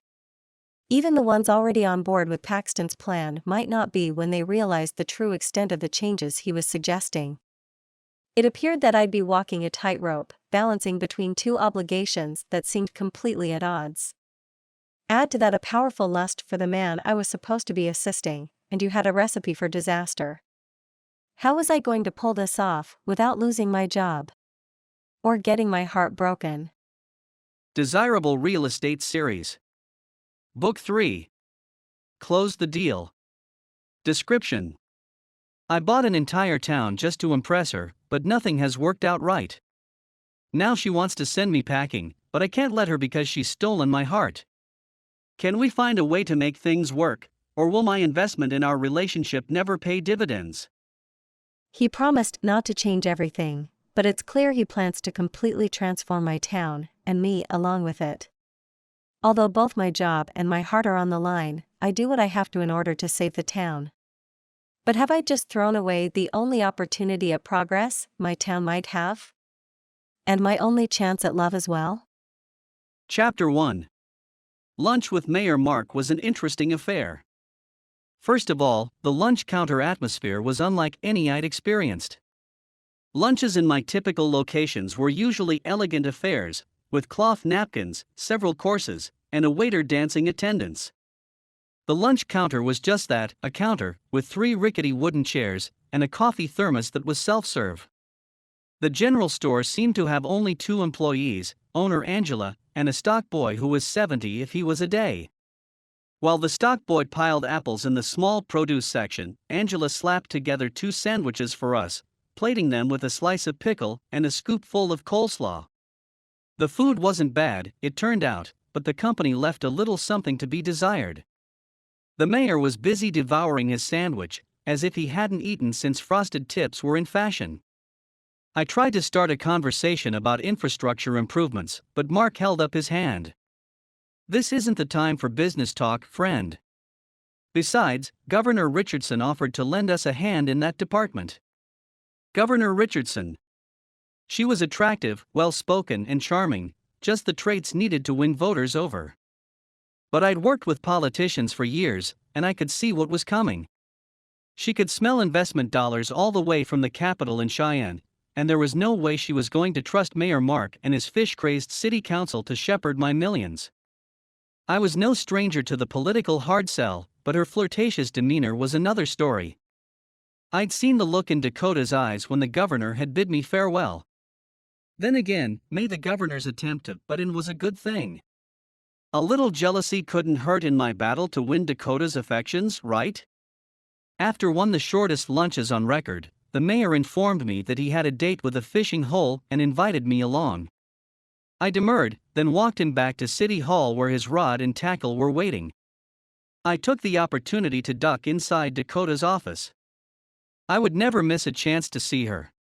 Even the ones already on board with Paxton's plan might not be when they realized the true extent of the changes he was suggesting. It appeared that I'd be walking a tightrope, balancing between two obligations that seemed completely at odds. Add to that a powerful lust for the man I was supposed to be assisting, and you had a recipe for disaster. How was I going to pull this off without losing my job? Or getting my heart broken? Desirable Real Estate Series. Book 3. Close the Deal. Description: I bought an entire town just to impress her, but nothing has worked out right. Now she wants to send me packing, but I can't let her because she's stolen my heart. Can we find a way to make things work, or will my investment in our relationship never pay dividends? He promised not to change everything, but it's clear he plans to completely transform my town, and me along with it. Although both my job and my heart are on the line, I do what I have to in order to save the town. But have I just thrown away the only opportunity at progress my town might have? And my only chance at love as well? Chapter 1. Lunch with Mayor Mark was an interesting affair. First of all, the lunch counter atmosphere was unlike any I'd experienced. Lunches in my typical locations were usually elegant affairs, with cloth napkins, several courses, and a waiter dancing attendance. The lunch counter was just that, a counter, with 3 rickety wooden chairs, and a coffee thermos that was self-serve. The general store seemed to have only 2 employees, owner Angela, and a stock boy who was 70 if he was a day. While the stock boy piled apples in the small produce section, Angela slapped together 2 sandwiches for us, plating them with a slice of pickle and a scoop full of coleslaw. The food wasn't bad, it turned out, but the company left a little something to be desired. The mayor was busy devouring his sandwich, as if he hadn't eaten since frosted tips were in fashion. I tried to start a conversation about infrastructure improvements, but Mark held up his hand. This isn't the time for business talk, friend. Besides, Governor Richardson offered to lend us a hand in that department. Governor Richardson. She was attractive, well-spoken, and charming, just the traits needed to win voters over. But I'd worked with politicians for years, and I could see what was coming. She could smell investment dollars all the way from the Capitol in Cheyenne, and there was no way she was going to trust Mayor Mark and his fish-crazed city council to shepherd my millions. I was no stranger to the political hard sell, but her flirtatious demeanor was another story. I'd seen the look in Dakota's eyes when the governor had bid me farewell. Then again, may the governor's attempt to butt in was a good thing. A little jealousy couldn't hurt in my battle to win Dakota's affections, right? After one of the shortest lunches on record, the mayor informed me that he had a date with a fishing hole and invited me along. I demurred, then walked him back to City Hall where his rod and tackle were waiting. I took the opportunity to duck inside Dakota's office. I would never miss a chance to see her.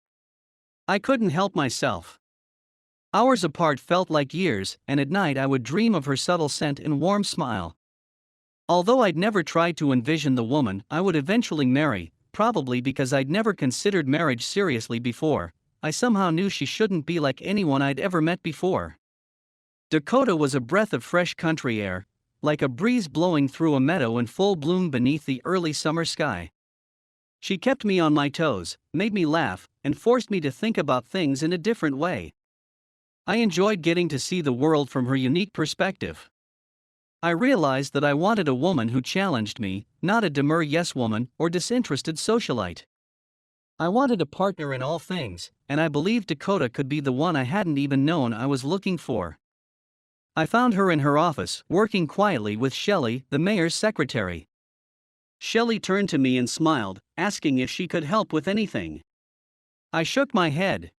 I couldn't help myself. Hours apart felt like years, and at night I would dream of her subtle scent and warm smile. Although I'd never tried to envision the woman I would eventually marry, probably because I'd never considered marriage seriously before, I somehow knew she shouldn't be like anyone I'd ever met before. Dakota was a breath of fresh country air, like a breeze blowing through a meadow in full bloom beneath the early summer sky. She kept me on my toes, made me laugh, and forced me to think about things in a different way. I enjoyed getting to see the world from her unique perspective. I realized that I wanted a woman who challenged me, not a demure yes-woman or disinterested socialite. I wanted a partner in all things, and I believed Dakota could be the one I hadn't even known I was looking for. I found her in her office, working quietly with Shelley, the mayor's secretary. Shelley turned to me and smiled, asking if she could help with anything. I shook my head.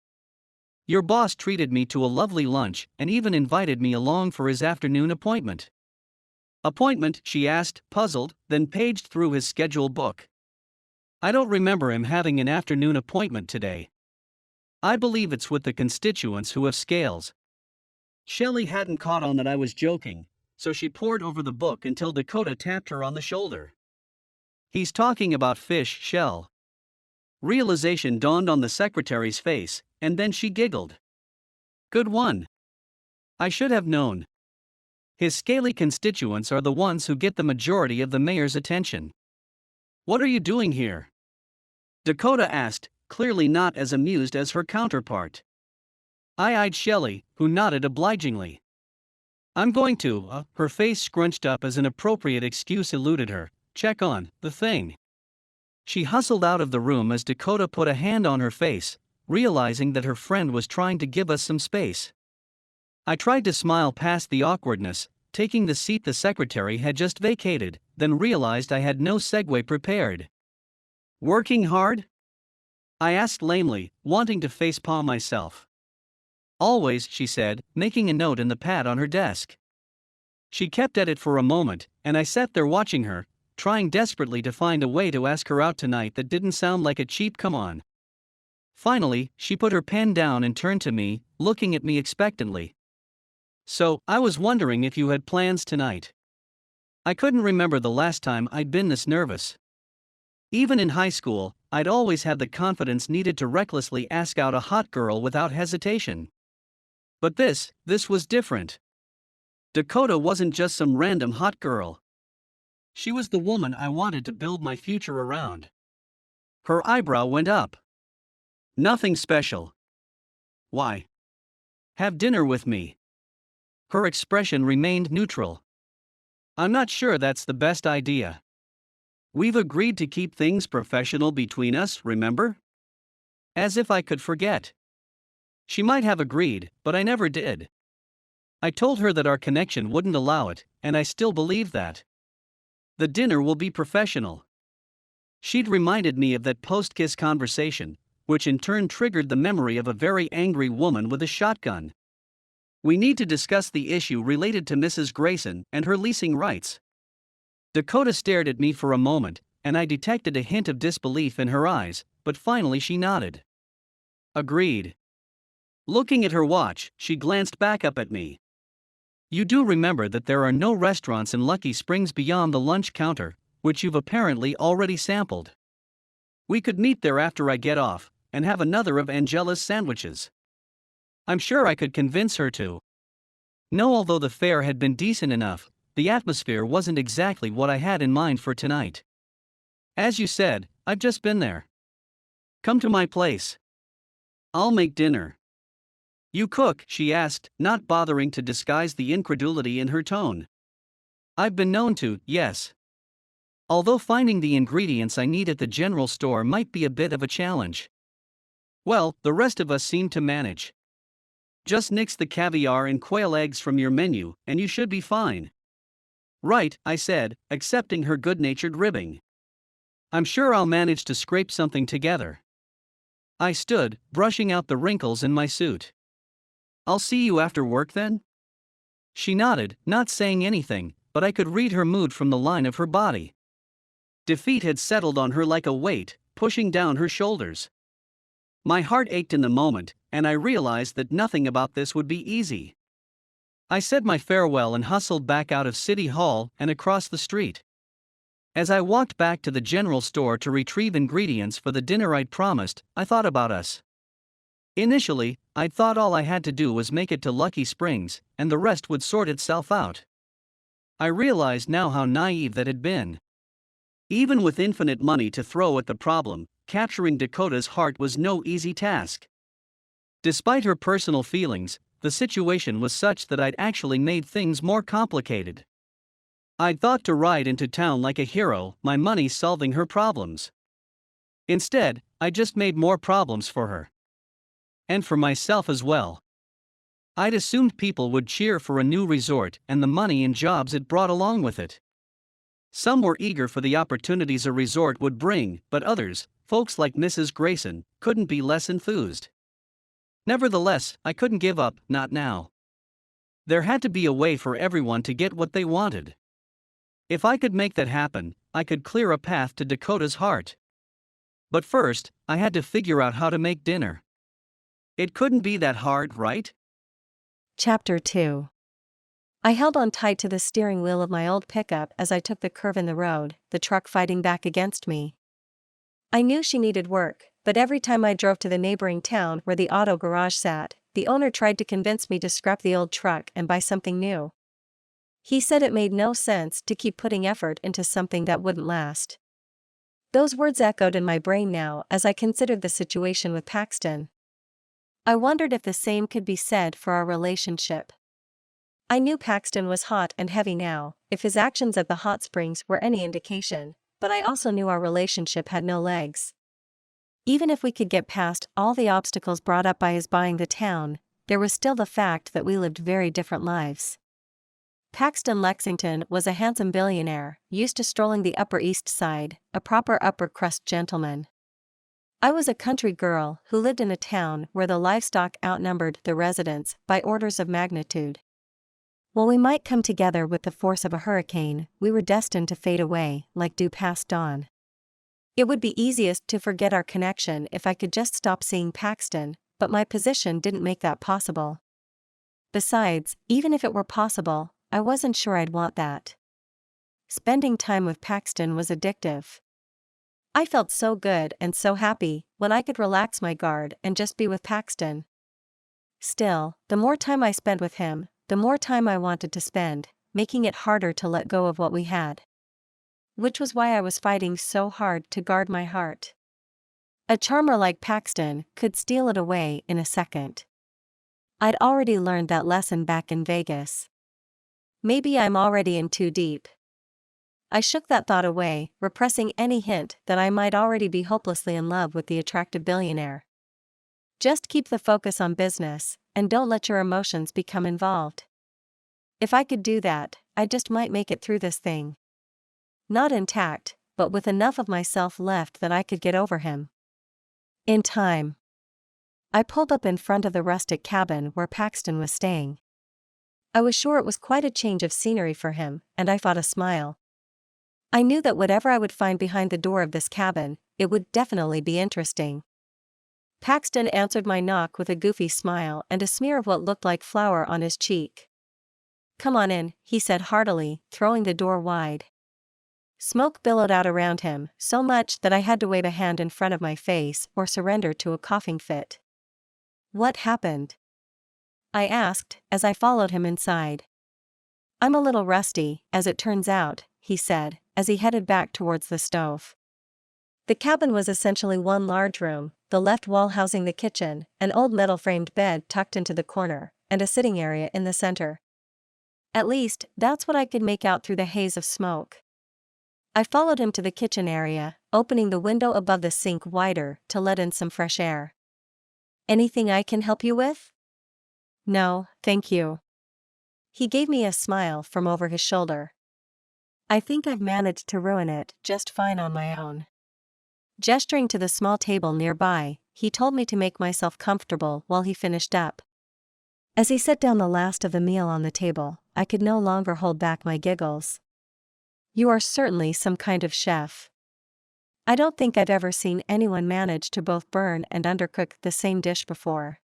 Your boss treated me to a lovely lunch and even invited me along for his afternoon appointment. Appointment? She asked, puzzled, then paged through his schedule book. I don't remember him having an afternoon appointment today. I believe it's with the constituents who have scales. Shelley hadn't caught on that I was joking, so she pored over the book until Dakota tapped her on the shoulder. He's talking about fish, Shell. Realization dawned on the secretary's face, and then she giggled. Good one. I should have known. His scaly constituents are the ones who get the majority of the mayor's attention. What are you doing here? Dakota asked, clearly not as amused as her counterpart. I eyed Shelley, who nodded obligingly. I'm going to, her face scrunched up as an appropriate excuse eluded her, check on the thing. She hustled out of the room as Dakota put a hand on her face, realizing that her friend was trying to give us some space. I tried to smile past the awkwardness, taking the seat the secretary had just vacated, then realized I had no segue prepared. Working hard? I asked lamely, wanting to facepalm myself. Always, she said, making a note in the pad on her desk. She kept at it for a moment, and I sat there watching her, trying desperately to find a way to ask her out tonight that didn't sound like a cheap come on. Finally, she put her pen down and turned to me, looking at me expectantly. So, I was wondering if you had plans tonight. I couldn't remember the last time I'd been this nervous. Even in high school, I'd always had the confidence needed to recklessly ask out a hot girl without hesitation. But this was different. Dakota wasn't just some random hot girl. She was the woman I wanted to build my future around. Her eyebrow went up. Nothing special. Why? Have dinner with me. Her expression remained neutral. I'm not sure that's the best idea. We've agreed to keep things professional between us, remember? As if I could forget. She might have agreed, but I never did. I told her that our connection wouldn't allow it, and I still believe that. The dinner will be professional. She'd reminded me of that post-kiss conversation, which in turn triggered the memory of a very angry woman with a shotgun. We need to discuss the issue related to Mrs. Grayson and her leasing rights. Dakota stared at me for a moment, and I detected a hint of disbelief in her eyes, but finally she nodded. Agreed. Looking at her watch, she glanced back up at me. You do remember that there are no restaurants in Lucky Springs beyond the lunch counter, which you've apparently already sampled. We could meet there after I get off, and have another of Angela's sandwiches. I'm sure I could convince her to. No, although the fare had been decent enough, the atmosphere wasn't exactly what I had in mind for tonight. As you said, I've just been there. Come to my place. I'll make dinner. You cook? She asked, not bothering to disguise the incredulity in her tone. I've been known to, yes. Although finding the ingredients I need at the general store might be a bit of a challenge. Well, the rest of us seem to manage. Just nix the caviar and quail eggs from your menu, and you should be fine. Right, I said, accepting her good-natured ribbing. I'm sure I'll manage to scrape something together. I stood, brushing out the wrinkles in my suit. I'll see you after work then? She nodded, not saying anything, but I could read her mood from the line of her body. Defeat had settled on her like a weight, pushing down her shoulders. My heart ached in the moment, and I realized that nothing about this would be easy. I said my farewell and hustled back out of City Hall and across the street. As I walked back to the general store to retrieve ingredients for the dinner I'd promised, I thought about us. Initially, I'd thought all I had to do was make it to Lucky Springs, and the rest would sort itself out. I realized now how naive that had been. Even with infinite money to throw at the problem, capturing Dakota's heart was no easy task. Despite her personal feelings, the situation was such that I'd actually made things more complicated. I'd thought to ride into town like a hero, my money solving her problems. Instead, I just made more problems for her. And for myself as well. I'd assumed people would cheer for a new resort and the money and jobs it brought along with it. Some were eager for the opportunities a resort would bring, but others, folks like Mrs. Grayson, couldn't be less enthused. Nevertheless, I couldn't give up, not now. There had to be a way for everyone to get what they wanted. If I could make that happen, I could clear a path to Dakota's heart. But first, I had to figure out how to make dinner. It couldn't be that hard, right? Chapter 2. I held on tight to the steering wheel of my old pickup as I took the curve in the road, the truck fighting back against me. I knew she needed work, but every time I drove to the neighboring town where the auto garage sat, the owner tried to convince me to scrap the old truck and buy something new. He said it made no sense to keep putting effort into something that wouldn't last. Those words echoed in my brain now as I considered the situation with Paxton. I wondered if the same could be said for our relationship. I knew Paxton was hot and heavy now, if his actions at the hot springs were any indication, but I also knew our relationship had no legs. Even if we could get past all the obstacles brought up by his buying the town, there was still the fact that we lived very different lives. Paxton Lexington was a handsome billionaire, used to strolling the Upper East Side, a proper upper-crust gentleman. I was a country girl who lived in a town where the livestock outnumbered the residents by orders of magnitude. While we might come together with the force of a hurricane, we were destined to fade away, like dew past dawn. It would be easiest to forget our connection if I could just stop seeing Paxton, but my position didn't make that possible. Besides, even if it were possible, I wasn't sure I'd want that. Spending time with Paxton was addictive. I felt so good and so happy when I could relax my guard and just be with Paxton. Still, the more time I spent with him, the more time I wanted to spend, making it harder to let go of what we had. Which was why I was fighting so hard to guard my heart. A charmer like Paxton could steal it away in a second. I'd already learned that lesson back in Vegas. Maybe I'm already in too deep. I shook that thought away, repressing any hint that I might already be hopelessly in love with the attractive billionaire. Just keep the focus on business, and don't let your emotions become involved. If I could do that, I just might make it through this thing. Not intact, but with enough of myself left that I could get over him. In time. I pulled up in front of the rustic cabin where Paxton was staying. I was sure it was quite a change of scenery for him, and I fought a smile. I knew that whatever I would find behind the door of this cabin, it would definitely be interesting. Paxton answered my knock with a goofy smile and a smear of what looked like flour on his cheek. "Come on in," he said heartily, throwing the door wide. Smoke billowed out around him, so much that I had to wave a hand in front of my face or surrender to a coughing fit. "What happened?" I asked, as I followed him inside. "I'm a little rusty, as it turns out," he said, as he headed back towards the stove. The cabin was essentially one large room, the left wall housing the kitchen, an old metal-framed bed tucked into the corner, and a sitting area in the center. At least, that's what I could make out through the haze of smoke. I followed him to the kitchen area, opening the window above the sink wider to let in some fresh air. "Anything I can help you with?" "No, thank you." He gave me a smile from over his shoulder. "I think I've managed to ruin it just fine on my own." Gesturing to the small table nearby, he told me to make myself comfortable while he finished up. As he set down the last of the meal on the table, I could no longer hold back my giggles. "You are certainly some kind of chef. I don't think I've ever seen anyone manage to both burn and undercook the same dish before."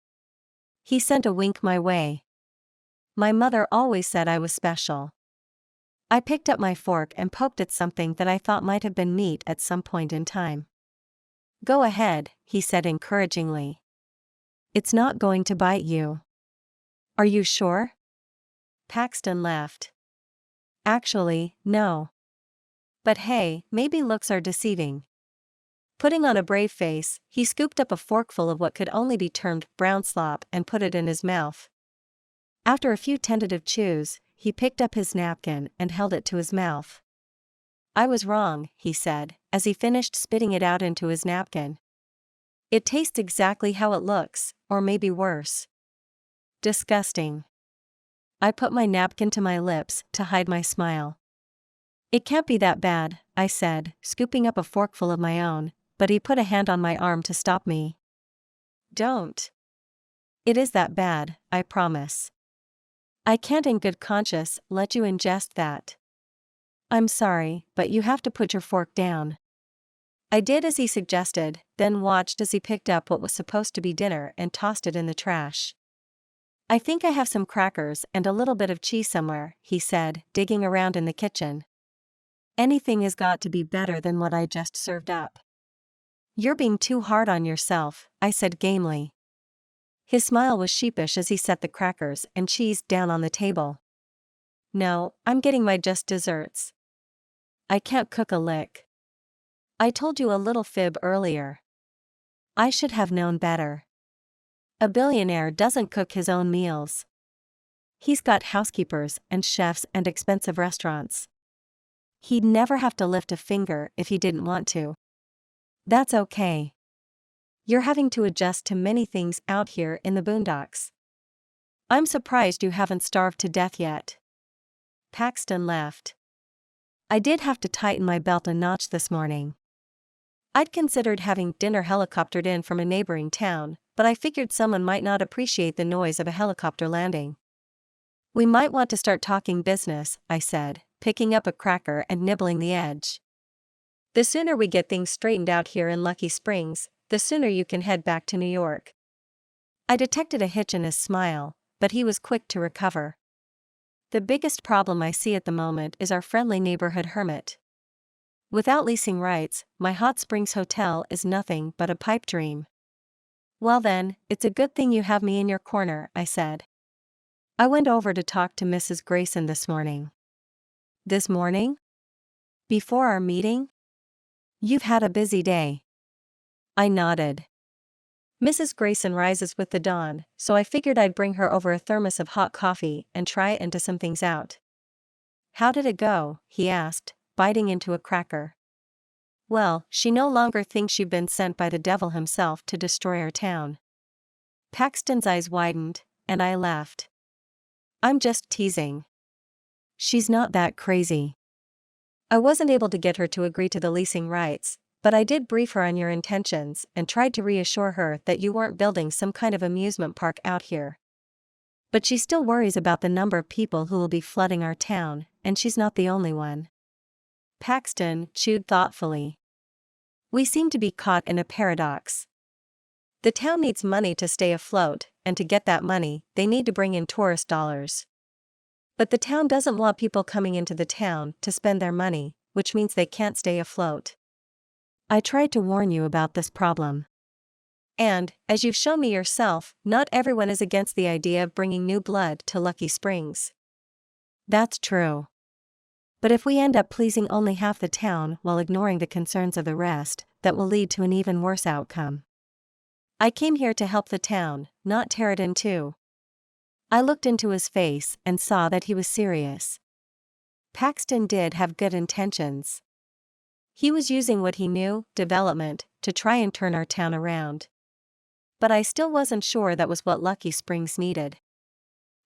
He sent a wink my way. "My mother always said I was special." I picked up my fork and poked at something that I thought might have been meat at some point in time. "Go ahead," he said encouragingly. "It's not going to bite you." "Are you sure?" Paxton laughed. "Actually, no. But hey, maybe looks are deceiving." Putting on a brave face, he scooped up a forkful of what could only be termed brown slop and put it in his mouth. After a few tentative chews, he picked up his napkin and held it to his mouth. "I was wrong," he said, as he finished spitting it out into his napkin. "It tastes exactly how it looks, or maybe worse." "Disgusting." I put my napkin to my lips to hide my smile. It can't be that bad, I said, scooping up a forkful of my own, but he put a hand on my arm to stop me. Don't. It is that bad, I promise. I can't in good conscience let you ingest that. I'm sorry, but you have to put your fork down. I did as he suggested, then watched as he picked up what was supposed to be dinner and tossed it in the trash. I think I have some crackers and a little bit of cheese somewhere, he said, digging around in the kitchen. Anything has got to be better than what I just served up. You're being too hard on yourself, I said gamely. His smile was sheepish as he set the crackers and cheese down on the table. No, I'm getting my just desserts. I can't cook a lick. I told you a little fib earlier. I should have known better. A billionaire doesn't cook his own meals. He's got housekeepers and chefs and expensive restaurants. He'd never have to lift a finger if he didn't want to. That's okay. You're having to adjust to many things out here in the boondocks. I'm surprised you haven't starved to death yet. Paxton left. I did have to tighten my belt a notch this morning. I'd considered having dinner helicoptered in from a neighboring town, but I figured someone might not appreciate the noise of a helicopter landing. We might want to start talking business, I said, picking up a cracker and nibbling the edge. The sooner we get things straightened out here in Lucky Springs, the sooner you can head back to New York. I detected a hitch in his smile, but he was quick to recover. The biggest problem I see at the moment is our friendly neighborhood hermit. Without leasing rights, my hot springs hotel is nothing but a pipe dream. Well then, it's a good thing you have me in your corner, I said. I went over to talk to Mrs. Grayson this morning. This morning? Before our meeting? You've had a busy day. I nodded. Mrs. Grayson rises with the dawn, so I figured I'd bring her over a thermos of hot coffee and try and to some things out. How did it go? He asked, biting into a cracker. Well, she no longer thinks you've been sent by the devil himself to destroy our town. Paxton's eyes widened, and I laughed. I'm just teasing. She's not that crazy. I wasn't able to get her to agree to the leasing rights, but I did brief her on your intentions and tried to reassure her that you weren't building some kind of amusement park out here. But she still worries about the number of people who will be flooding our town, and she's not the only one. Paxton chewed thoughtfully. We seem to be caught in a paradox. The town needs money to stay afloat, and to get that money, they need to bring in tourist dollars. But the town doesn't want people coming into the town to spend their money, which means they can't stay afloat. I tried to warn you about this problem. And, as you've shown me yourself, not everyone is against the idea of bringing new blood to Lucky Springs. That's true. But if we end up pleasing only half the town while ignoring the concerns of the rest, that will lead to an even worse outcome. I came here to help the town, not tear it in two. I looked into his face and saw that he was serious. Paxton did have good intentions. He was using what he knew, development, to try and turn our town around. But I still wasn't sure that was what Lucky Springs needed.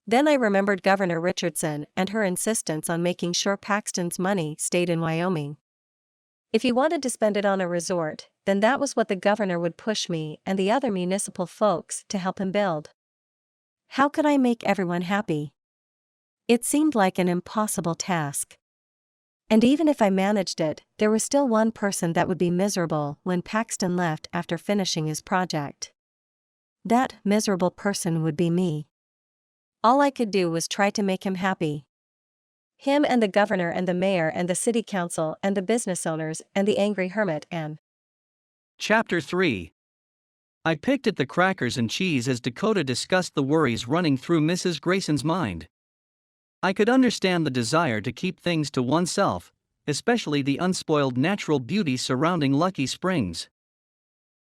Then I remembered Governor Richardson and her insistence on making sure Paxton's money stayed in Wyoming. If he wanted to spend it on a resort, then that was what the governor would push me and the other municipal folks to help him build. How could I make everyone happy? It seemed like an impossible task. And even if I managed it, there was still one person that would be miserable when Paxton left after finishing his project. That miserable person would be me. All I could do was try to make him happy. Him and the governor and the mayor and the city council and the business owners and the angry hermit and... Chapter 3. I picked at the crackers and cheese as Dakota discussed the worries running through Mrs. Grayson's mind. I could understand the desire to keep things to oneself, especially the unspoiled natural beauty surrounding Lucky Springs.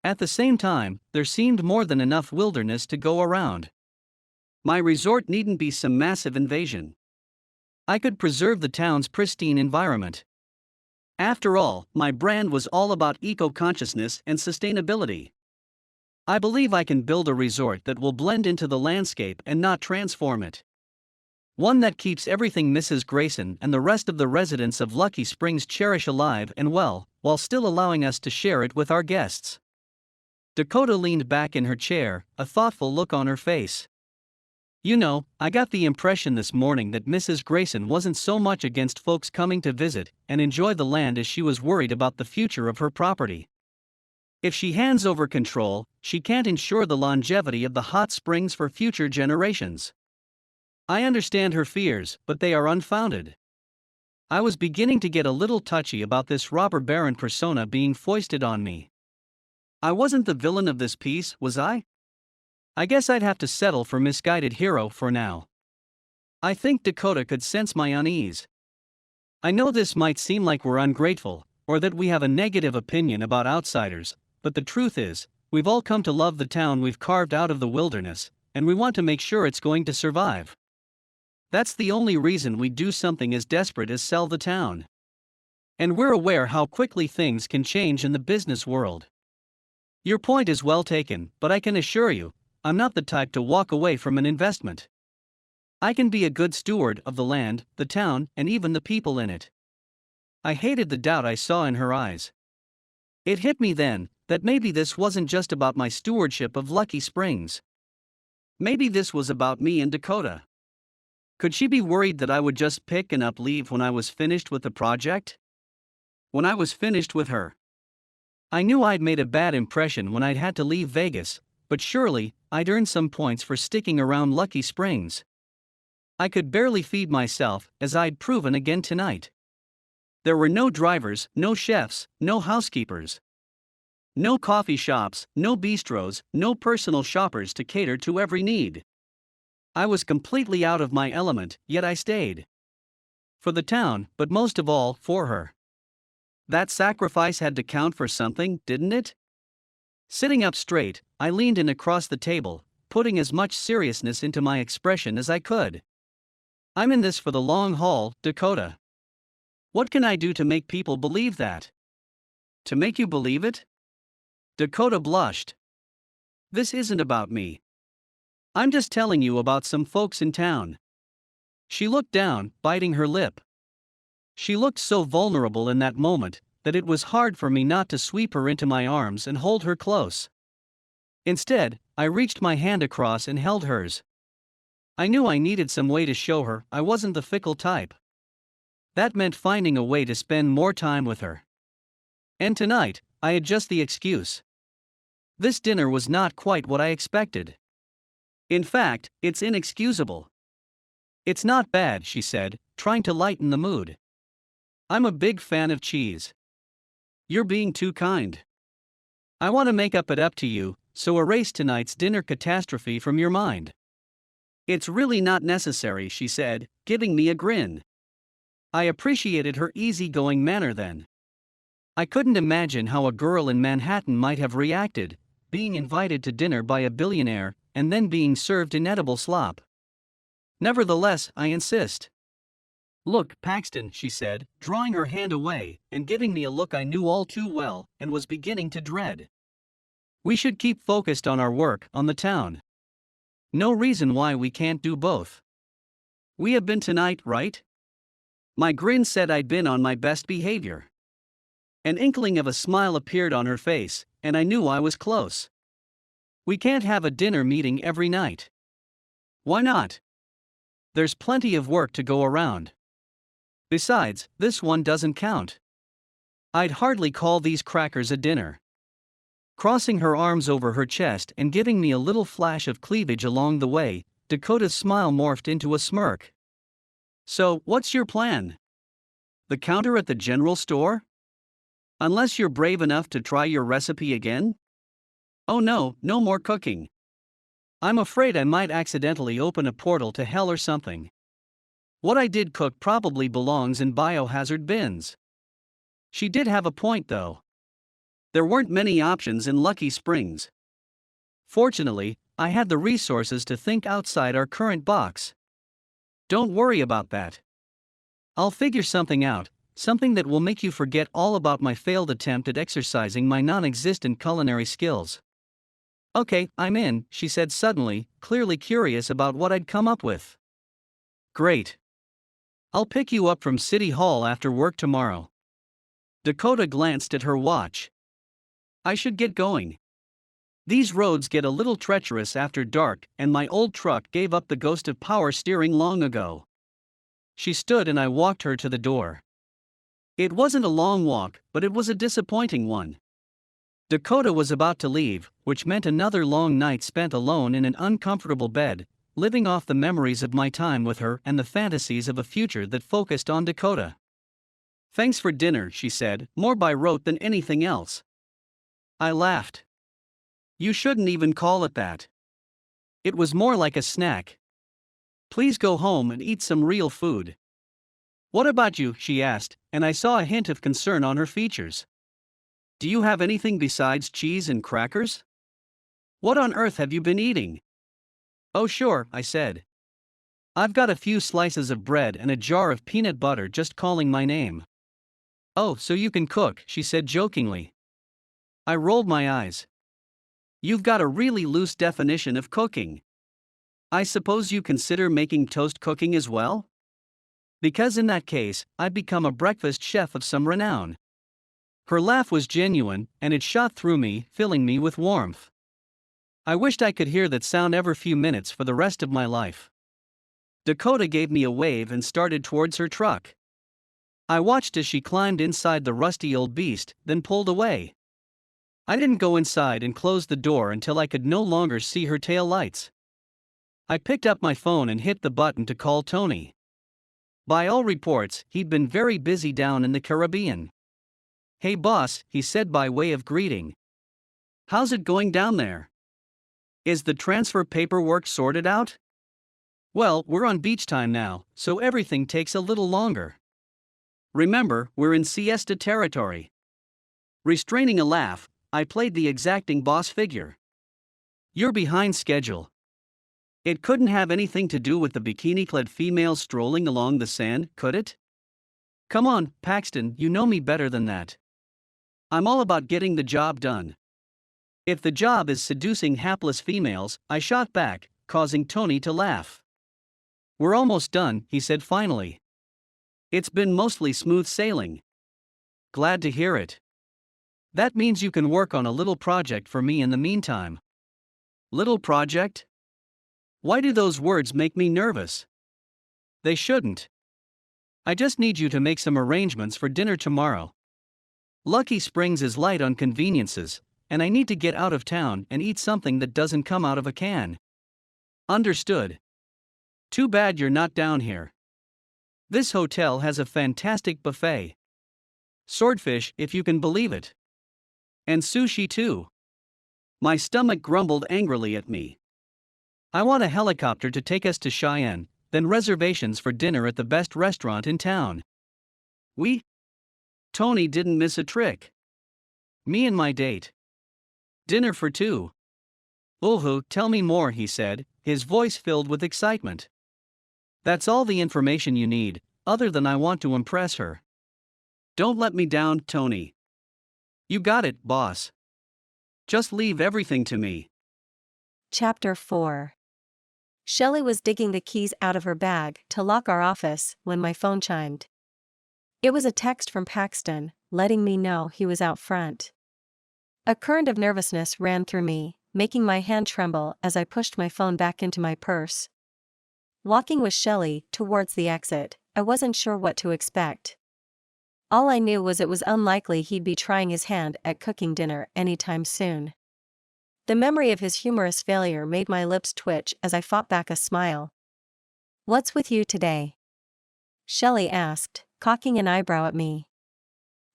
At the same time, there seemed more than enough wilderness to go around. My resort needn't be some massive invasion. I could preserve the town's pristine environment. After all, my brand was all about eco-consciousness and sustainability. I believe I can build a resort that will blend into the landscape and not transform it. One that keeps everything Mrs. Grayson and the rest of the residents of Lucky Springs cherish alive and well, while still allowing us to share it with our guests. Dakota leaned back in her chair, a thoughtful look on her face. You know, I got the impression this morning that Mrs. Grayson wasn't so much against folks coming to visit and enjoy the land as she was worried about the future of her property. If she hands over control, she can't ensure the longevity of the hot springs for future generations. I understand her fears, but they are unfounded. I was beginning to get a little touchy about this robber baron persona being foisted on me. I wasn't the villain of this piece, was I? I guess I'd have to settle for misguided hero for now. I think Dakota could sense my unease. I know this might seem like we're ungrateful, or that we have a negative opinion about outsiders, but the truth is, we've all come to love the town we've carved out of the wilderness, and we want to make sure it's going to survive. That's the only reason we do something as desperate as sell the town. And we're aware how quickly things can change in the business world. Your point is well taken, but I can assure you, I'm not the type to walk away from an investment. I can be a good steward of the land, the town, and even the people in it. I hated the doubt I saw in her eyes. It hit me then, that maybe this wasn't just about my stewardship of Lucky Springs. Maybe this was about me and Dakota. Could she be worried that I would just pick and up leave when I was finished with the project? When I was finished with her. I knew I'd made a bad impression when I'd had to leave Vegas, but surely, I'd earned some points for sticking around Lucky Springs. I could barely feed myself, as I'd proven again tonight. There were no drivers, no chefs, no housekeepers. No coffee shops, no bistros, no personal shoppers to cater to every need. I was completely out of my element, yet I stayed. For the town, but most of all, for her. That sacrifice had to count for something, didn't it? Sitting up straight, I leaned in across the table, putting as much seriousness into my expression as I could. I'm in this for the long haul, Dakota. What can I do to make people believe that? To make you believe it? Dakota blushed. This isn't about me. I'm just telling you about some folks in town. She looked down, biting her lip. She looked so vulnerable in that moment, that it was hard for me not to sweep her into my arms and hold her close. Instead, I reached my hand across and held hers. I knew I needed some way to show her I wasn't the fickle type. That meant finding a way to spend more time with her. And tonight, I had just the excuse. This dinner was not quite what I expected. In fact, it's inexcusable. It's not bad, she said, trying to lighten the mood. I'm a big fan of cheese. You're being too kind. I want to make up to you, so erase tonight's dinner catastrophe from your mind. It's really not necessary, she said, giving me a grin. I appreciated her easygoing manner then. I couldn't imagine how a girl in Manhattan might have reacted, being invited to dinner by a billionaire, and then being served inedible slop. Nevertheless, I insist. Look, Paxton, she said, drawing her hand away, and giving me a look I knew all too well, and was beginning to dread. We should keep focused on our work, on the town. No reason why we can't do both. We have been tonight, right? My grin said I'd been on my best behavior. An inkling of a smile appeared on her face, and I knew I was close. We can't have a dinner meeting every night. Why not? There's plenty of work to go around. Besides, this one doesn't count. I'd hardly call these crackers a dinner. Crossing her arms over her chest and giving me a little flash of cleavage along the way, Dakota's smile morphed into a smirk. So, what's your plan? The counter at the general store? Unless you're brave enough to try your recipe again? Oh no, no more cooking. I'm afraid I might accidentally open a portal to hell or something. What I did cook probably belongs in biohazard bins. She did have a point though. There weren't many options in Lucky Springs. Fortunately, I had the resources to think outside our current box. Don't worry about that. I'll figure something out, something that will make you forget all about my failed attempt at exercising my non-existent culinary skills. Okay, I'm in, she said suddenly, clearly curious about what I'd come up with. Great. I'll pick you up from City Hall after work tomorrow. Dakota glanced at her watch. I should get going. These roads get a little treacherous after dark, and my old truck gave up the ghost of power steering long ago. She stood and I walked her to the door. It wasn't a long walk, but it was a disappointing one. Dakota was about to leave, which meant another long night spent alone in an uncomfortable bed, living off the memories of my time with her and the fantasies of a future that focused on Dakota. Thanks for dinner, she said, more by rote than anything else. I laughed. You shouldn't even call it that. It was more like a snack. Please go home and eat some real food. What about you? She asked, and I saw a hint of concern on her features. Do you have anything besides cheese and crackers? What on earth have you been eating? Oh sure, I said. I've got a few slices of bread and a jar of peanut butter just calling my name. Oh, so you can cook, she said jokingly. I rolled my eyes. You've got a really loose definition of cooking. I suppose you consider making toast cooking as well? Because in that case, I'd become a breakfast chef of some renown. Her laugh was genuine, and it shot through me, filling me with warmth. I wished I could hear that sound every few minutes for the rest of my life. Dakota gave me a wave and started towards her truck. I watched as she climbed inside the rusty old beast, then pulled away. I didn't go inside and close the door until I could no longer see her tail lights. I picked up my phone and hit the button to call Tony. By all reports, he'd been very busy down in the Caribbean. Hey boss, he said by way of greeting. How's it going down there? Is the transfer paperwork sorted out? Well, we're on beach time now, so everything takes a little longer. Remember, we're in siesta territory. Restraining a laugh, I played the exacting boss figure. You're behind schedule. It couldn't have anything to do with the bikini-clad females strolling along the sand, could it? Come on, Paxton, you know me better than that. I'm all about getting the job done. If the job is seducing hapless females, I shot back, causing Tony to laugh. We're almost done, he said finally. It's been mostly smooth sailing. Glad to hear it. That means you can work on a little project for me in the meantime. Little project? Why do those words make me nervous? They shouldn't. I just need you to make some arrangements for dinner tomorrow. Lucky Springs is light on conveniences, and I need to get out of town and eat something that doesn't come out of a can. Understood. Too bad you're not down here. This hotel has a fantastic buffet. Swordfish, if you can believe it. And sushi too. My stomach grumbled angrily at me. I want a helicopter to take us to Cheyenne, then reservations for dinner at the best restaurant in town. Tony didn't miss a trick. Me and my date. Dinner for two. Ooh, tell me more, he said, his voice filled with excitement. That's all the information you need, other than I want to impress her. Don't let me down, Tony. You got it, boss. Just leave everything to me. Chapter 4. Shelley was digging the keys out of her bag to lock our office when my phone chimed. It was a text from Paxton, letting me know he was out front. A current of nervousness ran through me, making my hand tremble as I pushed my phone back into my purse. Walking with Shelley towards the exit, I wasn't sure what to expect. All I knew was it was unlikely he'd be trying his hand at cooking dinner anytime soon. The memory of his humorous failure made my lips twitch as I fought back a smile. "What's with you today?" Shelley asked, cocking an eyebrow at me.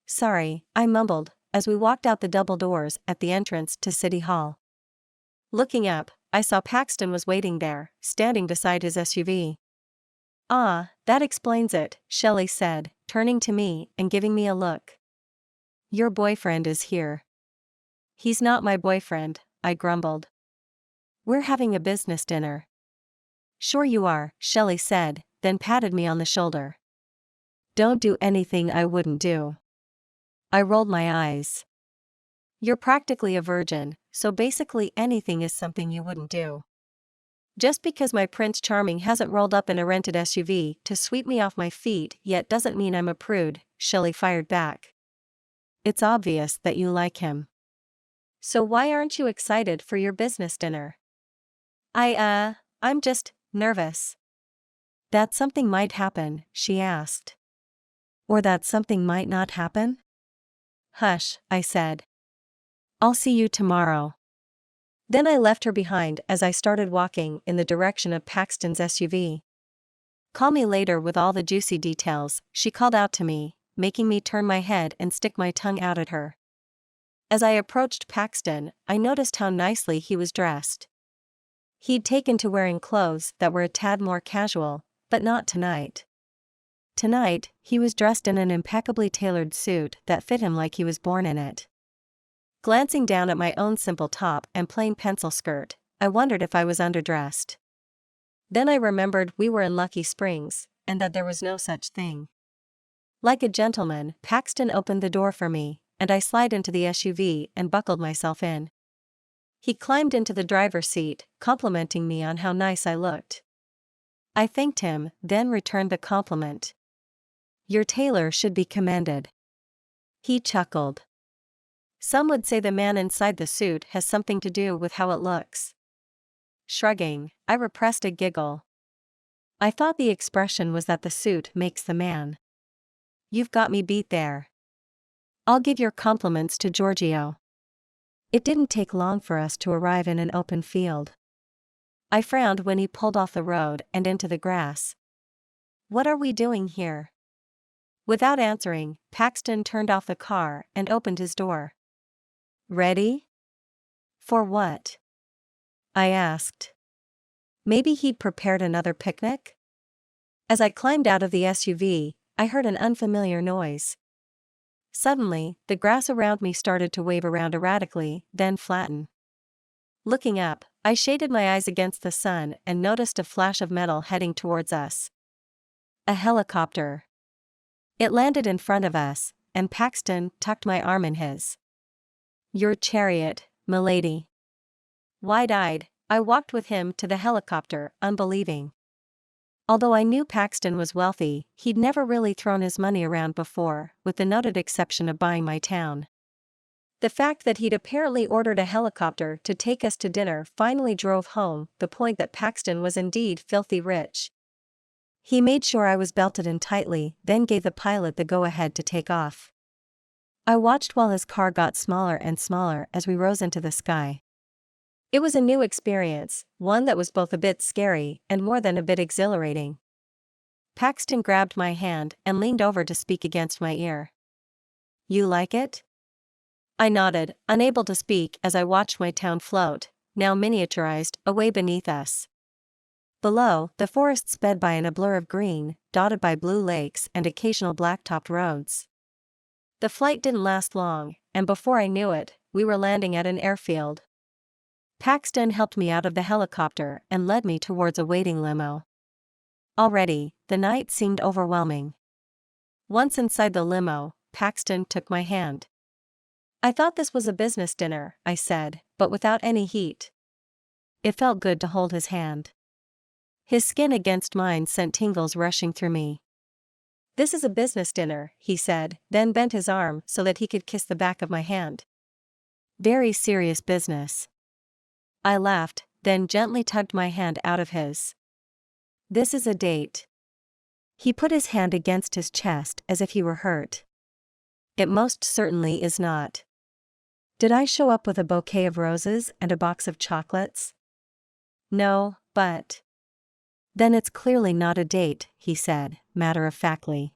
"Sorry," I mumbled, as we walked out the double doors at the entrance to City Hall. Looking up, I saw Paxton was waiting there, standing beside his SUV. "Ah, that explains it," Shelley said, turning to me and giving me a look. "Your boyfriend is here." "He's not my boyfriend," I grumbled. "We're having a business dinner." "Sure you are," Shelley said, then patted me on the shoulder. "Don't do anything I wouldn't do." I rolled my eyes. "You're practically a virgin, so basically anything is something you wouldn't do." Just because my Prince Charming hasn't rolled up in a rented SUV to sweep me off my feet yet doesn't mean I'm a prude, Shelley fired back. It's obvious that you like him. So why aren't you excited for your business dinner? I'm just nervous. That something might happen, she asked. Or that something might not happen? Hush, I said. I'll see you tomorrow. Then I left her behind as I started walking in the direction of Paxton's SUV. Call me later with all the juicy details, she called out to me, making me turn my head and stick my tongue out at her. As I approached Paxton, I noticed how nicely he was dressed. He'd taken to wearing clothes that were a tad more casual, but not tonight. Tonight, he was dressed in an impeccably tailored suit that fit him like he was born in it. Glancing down at my own simple top and plain pencil skirt, I wondered if I was underdressed. Then I remembered we were in Lucky Springs, and that there was no such thing. Like a gentleman, Paxton opened the door for me, and I slid into the SUV and buckled myself in. He climbed into the driver's seat, complimenting me on how nice I looked. I thanked him, then returned the compliment. Your tailor should be commended. He chuckled. Some would say the man inside the suit has something to do with how it looks. Shrugging, I repressed a giggle. I thought the expression was that the suit makes the man. You've got me beat there. I'll give your compliments to Giorgio. It didn't take long for us to arrive in an open field. I frowned when he pulled off the road and into the grass. What are we doing here? Without answering, Paxton turned off the car and opened his door. Ready? For what? I asked. Maybe he'd prepared another picnic? As I climbed out of the SUV, I heard an unfamiliar noise. Suddenly, the grass around me started to wave around erratically, then flatten. Looking up, I shaded my eyes against the sun and noticed a flash of metal heading towards us. A helicopter. It landed in front of us, and Paxton tucked my arm in his. Your chariot, milady. Wide-eyed, I walked with him to the helicopter, unbelieving. Although I knew Paxton was wealthy, he'd never really thrown his money around before, with the noted exception of buying my town. The fact that he'd apparently ordered a helicopter to take us to dinner finally drove home the point that Paxton was indeed filthy rich. He made sure I was belted in tightly, then gave the pilot the go-ahead to take off. I watched while his car got smaller and smaller as we rose into the sky. It was a new experience, one that was both a bit scary and more than a bit exhilarating. Paxton grabbed my hand and leaned over to speak against my ear. You like it? I nodded, unable to speak as I watched my town float, now miniaturized, away beneath us. Below, the forest sped by in a blur of green, dotted by blue lakes and occasional black-topped roads. The flight didn't last long, and before I knew it, we were landing at an airfield. Paxton helped me out of the helicopter and led me towards a waiting limo. Already, the night seemed overwhelming. Once inside the limo, Paxton took my hand. I thought this was a business dinner, I said, but without any heat. It felt good to hold his hand. His skin against mine sent tingles rushing through me. This is a business dinner, he said, then bent his arm so that he could kiss the back of my hand. Very serious business. I laughed, then gently tugged my hand out of his. This is a date. He put his hand against his chest as if he were hurt. It most certainly is not. Did I show up with a bouquet of roses and a box of chocolates? No, but... Then it's clearly not a date, he said, matter-of-factly.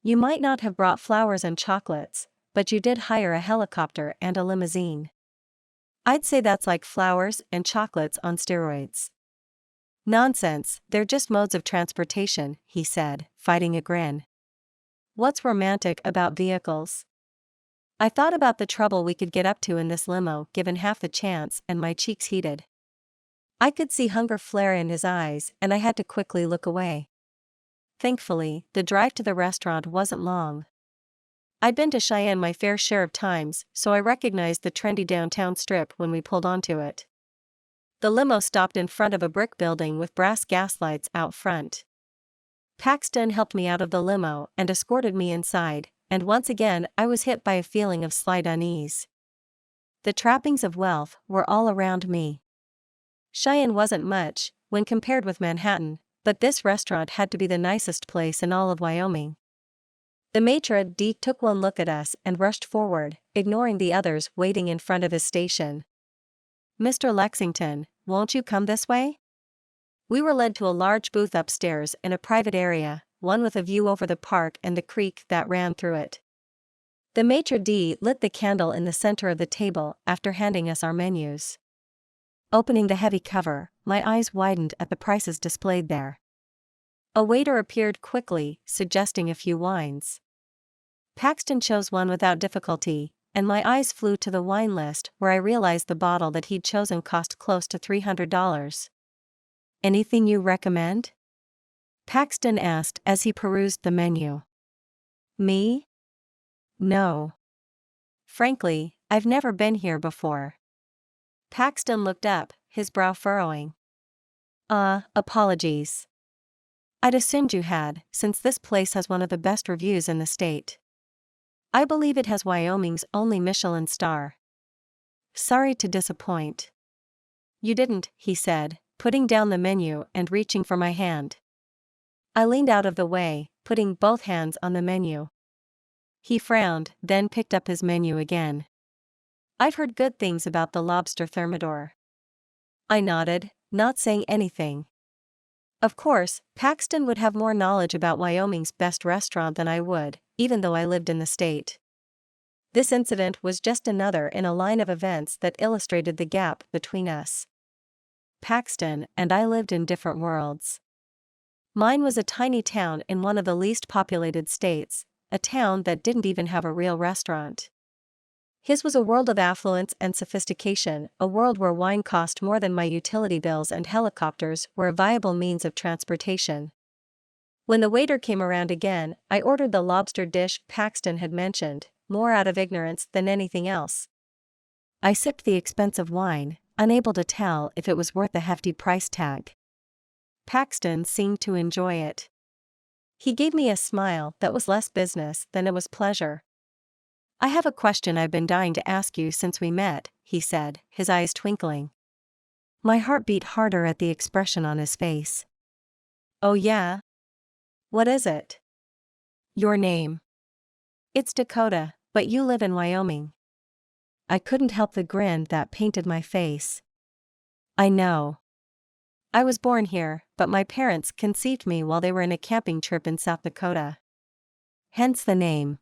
You might not have brought flowers and chocolates, but you did hire a helicopter and a limousine. I'd say that's like flowers and chocolates on steroids. Nonsense, they're just modes of transportation, he said, fighting a grin. What's romantic about vehicles? I thought about the trouble we could get up to in this limo given half the chance, and my cheeks heated. I could see hunger flare in his eyes, and I had to quickly look away. Thankfully, the drive to the restaurant wasn't long. I'd been to Cheyenne my fair share of times, so I recognized the trendy downtown strip when we pulled onto it. The limo stopped in front of a brick building with brass gaslights out front. Paxton helped me out of the limo and escorted me inside, and once again I was hit by a feeling of slight unease. The trappings of wealth were all around me. Cheyenne wasn't much, when compared with Manhattan, but this restaurant had to be the nicest place in all of Wyoming. The maitre d' took one look at us and rushed forward, ignoring the others waiting in front of his station. "Mr. Lexington, won't you come this way?" We were led to a large booth upstairs in a private area, one with a view over the park and the creek that ran through it. The maitre d' lit the candle in the center of the table after handing us our menus. Opening the heavy cover, my eyes widened at the prices displayed there. A waiter appeared quickly, suggesting a few wines. Paxton chose one without difficulty, and my eyes flew to the wine list where I realized the bottle that he'd chosen cost close to $300. "Anything you recommend?" Paxton asked as he perused the menu. "Me? No. Frankly, I've never been here before." Paxton looked up, his brow furrowing. Apologies. I'd assumed you had, since this place has one of the best reviews in the state. I believe it has Wyoming's only Michelin star." "Sorry to disappoint." "You didn't," he said, putting down the menu and reaching for my hand. I leaned out of the way, putting both hands on the menu. He frowned, then picked up his menu again. "I've heard good things about the lobster thermidor." I nodded, not saying anything. Of course, Paxton would have more knowledge about Wyoming's best restaurant than I would, even though I lived in the state. This incident was just another in a line of events that illustrated the gap between us. Paxton and I lived in different worlds. Mine was a tiny town in one of the least populated states, a town that didn't even have a real restaurant. His was a world of affluence and sophistication, a world where wine cost more than my utility bills and helicopters were a viable means of transportation. When the waiter came around again, I ordered the lobster dish Paxton had mentioned, more out of ignorance than anything else. I sipped the expensive wine, unable to tell if it was worth the hefty price tag. Paxton seemed to enjoy it. He gave me a smile that was less business than it was pleasure. "I have a question I've been dying to ask you since we met," he said, his eyes twinkling. My heart beat harder at the expression on his face. "Oh yeah? What is it?" "Your name." "It's Dakota, but you live in Wyoming." I couldn't help the grin that painted my face. "I know. I was born here, but my parents conceived me while they were in a camping trip in South Dakota. Hence the name."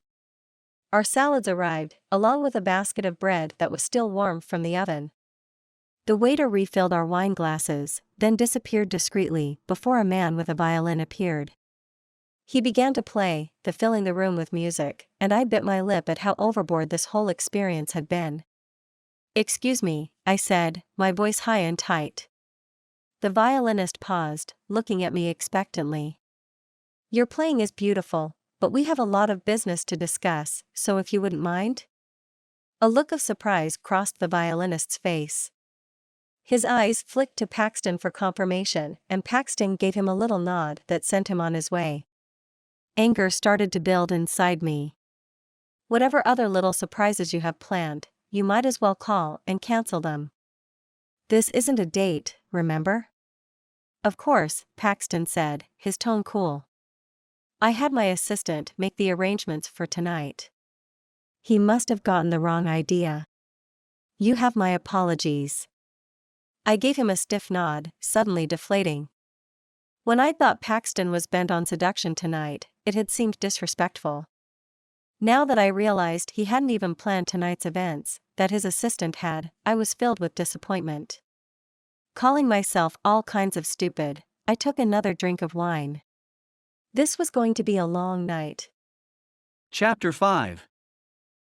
Our salads arrived, along with a basket of bread that was still warm from the oven. The waiter refilled our wine glasses, then disappeared discreetly before a man with a violin appeared. He began to play, filling the room with music, and I bit my lip at how overboard this whole experience had been. "Excuse me," I said, my voice high and tight. The violinist paused, looking at me expectantly. "Your playing is beautiful, but we have a lot of business to discuss, so if you wouldn't mind?" A look of surprise crossed the violinist's face. His eyes flicked to Paxton for confirmation, and Paxton gave him a little nod that sent him on his way. Anger started to build inside me. "Whatever other little surprises you have planned, you might as well call and cancel them. This isn't a date, remember?" "Of course," Paxton said, his tone cool. "I had my assistant make the arrangements for tonight." He must have gotten the wrong idea. "You have my apologies." I gave him a stiff nod, suddenly deflating. When I thought Paxton was bent on seduction tonight, it had seemed disrespectful. Now that I realized he hadn't even planned tonight's events, that his assistant had, I was filled with disappointment. Calling myself all kinds of stupid, I took another drink of wine. This was going to be a long night. Chapter 5.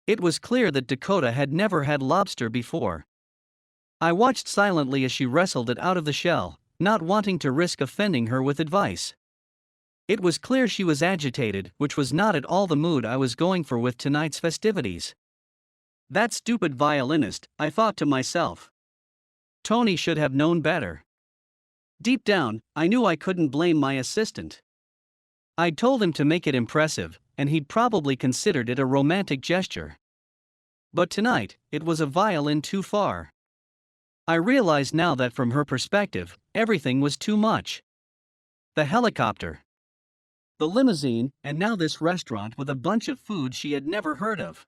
It was clear that Dakota had never had lobster before. I watched silently as she wrestled it out of the shell, not wanting to risk offending her with advice. It was clear she was agitated, which was not at all the mood I was going for with tonight's festivities. That stupid violinist, I thought to myself. Tony should have known better. Deep down, I knew I couldn't blame my assistant. I'd told him to make it impressive, and he'd probably considered it a romantic gesture. But tonight, it was a violin too far. I realized now that from her perspective, everything was too much. The helicopter, the limousine, and now this restaurant with a bunch of food she had never heard of.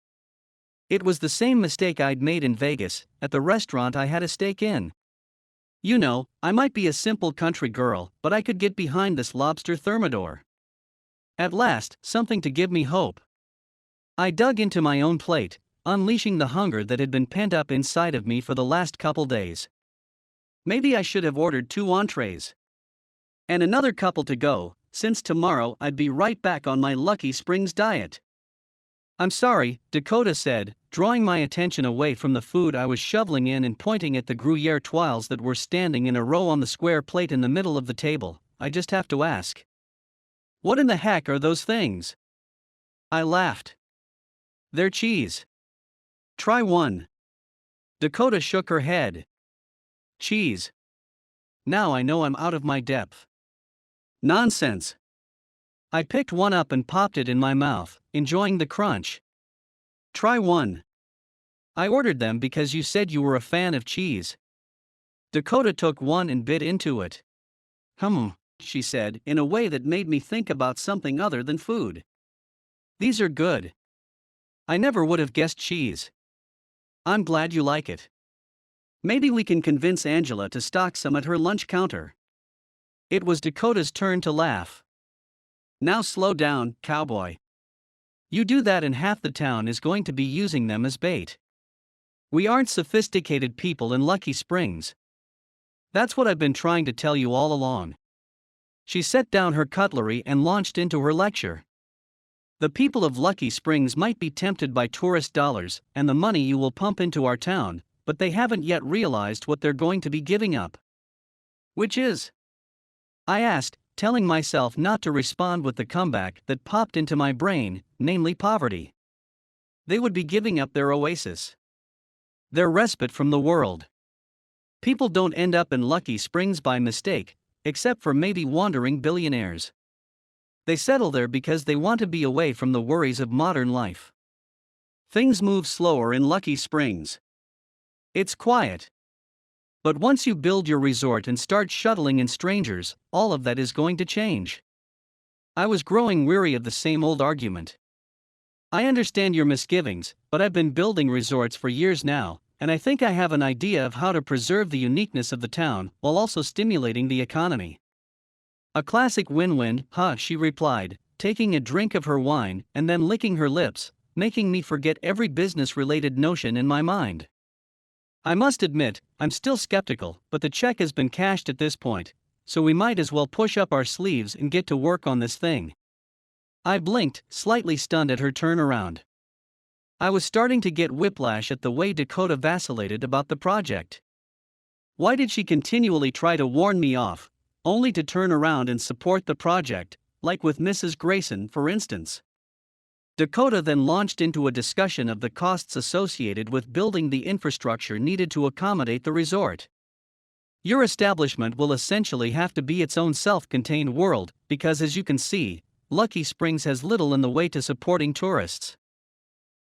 It was the same mistake I'd made in Vegas, at the restaurant I had a stake in. You know, I might be a simple country girl, but I could get behind this lobster thermidor. At last, something to give me hope. I dug into my own plate, unleashing the hunger that had been pent up inside of me for the last couple days. Maybe I should have ordered 2 entrees. And another couple to go, since tomorrow I'd be right back on my Lucky Springs diet. I'm sorry, Dakota said, drawing my attention away from the food I was shoveling in and pointing at the Gruyere toiles that were standing in a row on the square plate in the middle of the table. I just have to ask. What in the heck are those things? I laughed. They're cheese. Try one. Dakota shook her head. Cheese. Now I know I'm out of my depth. Nonsense. I picked one up and popped it in my mouth, enjoying the crunch. Try one. I ordered them because you said you were a fan of cheese. Dakota took one and bit into it. She said, in a way that made me think about something other than food. These are good. I never would have guessed cheese. I'm glad you like it. Maybe we can convince Angela to stock some at her lunch counter. It was Dakota's turn to laugh. Now slow down, cowboy. You do that and half the town is going to be using them as bait. We aren't sophisticated people in Lucky Springs. That's what I've been trying to tell you all along. She set down her cutlery and launched into her lecture. The people of Lucky Springs might be tempted by tourist dollars and the money you will pump into our town, but they haven't yet realized what they're going to be giving up. Which is? I asked, telling myself not to respond with the comeback that popped into my brain, namely poverty. They would be giving up their oasis. Their respite from the world. People don't end up in Lucky Springs by mistake, except for maybe wandering billionaires. They settle there because they want to be away from the worries of modern life. Things move slower in Lucky Springs. It's quiet. But once you build your resort and start shuttling in strangers, all of that is going to change. I was growing weary of the same old argument. I understand your misgivings, but I've been building resorts for years now, and I think I have an idea of how to preserve the uniqueness of the town while also stimulating the economy. A classic win-win, she replied, taking a drink of her wine and then licking her lips, making me forget every business-related notion in my mind. I must admit, I'm still skeptical, but the check has been cashed at this point, so we might as well push up our sleeves and get to work on this thing. I blinked, slightly stunned at her turnaround. I was starting to get whiplash at the way Dakota vacillated about the project. Why did she continually try to warn me off, only to turn around and support the project, like with Mrs. Grayson, for instance? Dakota then launched into a discussion of the costs associated with building the infrastructure needed to accommodate the resort. Your establishment will essentially have to be its own self-contained world, because as you can see, Lucky Springs has little in the way to supporting tourists.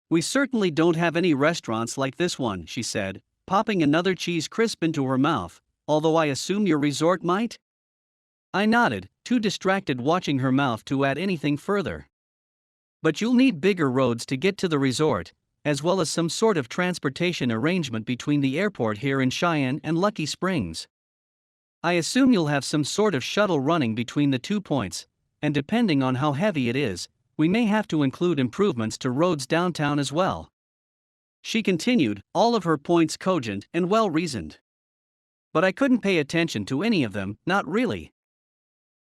We certainly don't have any restaurants like this one, she said, popping another cheese crisp into her mouth, although I assume your resort might? I nodded, too distracted watching her mouth to add anything further. But you'll need bigger roads to get to the resort, as well as some sort of transportation arrangement between the airport here in Cheyenne and Lucky Springs. I assume you'll have some sort of shuttle running between the 2 points, and depending on how heavy it is, we may have to include improvements to roads downtown as well. She continued, all of her points cogent and well-reasoned. But I couldn't pay attention to any of them, not really.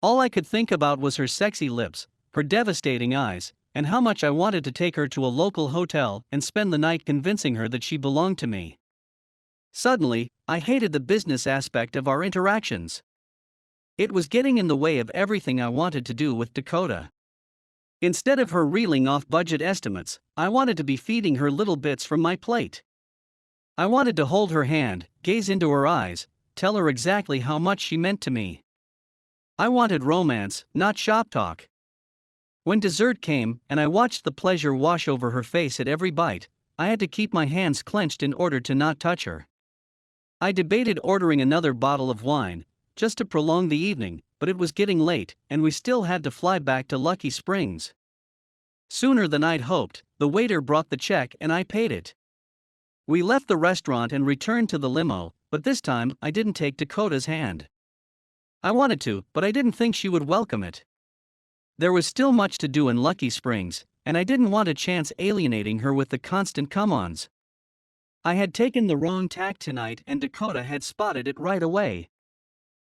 All I could think about was her sexy lips, her devastating eyes, and how much I wanted to take her to a local hotel and spend the night convincing her that she belonged to me. Suddenly, I hated the business aspect of our interactions. It was getting in the way of everything I wanted to do with Dakota. Instead of her reeling off budget estimates, I wanted to be feeding her little bits from my plate. I wanted to hold her hand, gaze into her eyes, tell her exactly how much she meant to me. I wanted romance, not shop talk. When dessert came, and I watched the pleasure wash over her face at every bite, I had to keep my hands clenched in order to not touch her. I debated ordering another bottle of wine, just to prolong the evening, but it was getting late, and we still had to fly back to Lucky Springs. Sooner than I'd hoped, the waiter brought the check and I paid it. We left the restaurant and returned to the limo, but this time I didn't take Dakota's hand. I wanted to, but I didn't think she would welcome it. There was still much to do in Lucky Springs, and I didn't want a chance alienating her with the constant come-ons. I had taken the wrong tack tonight and Dakota had spotted it right away.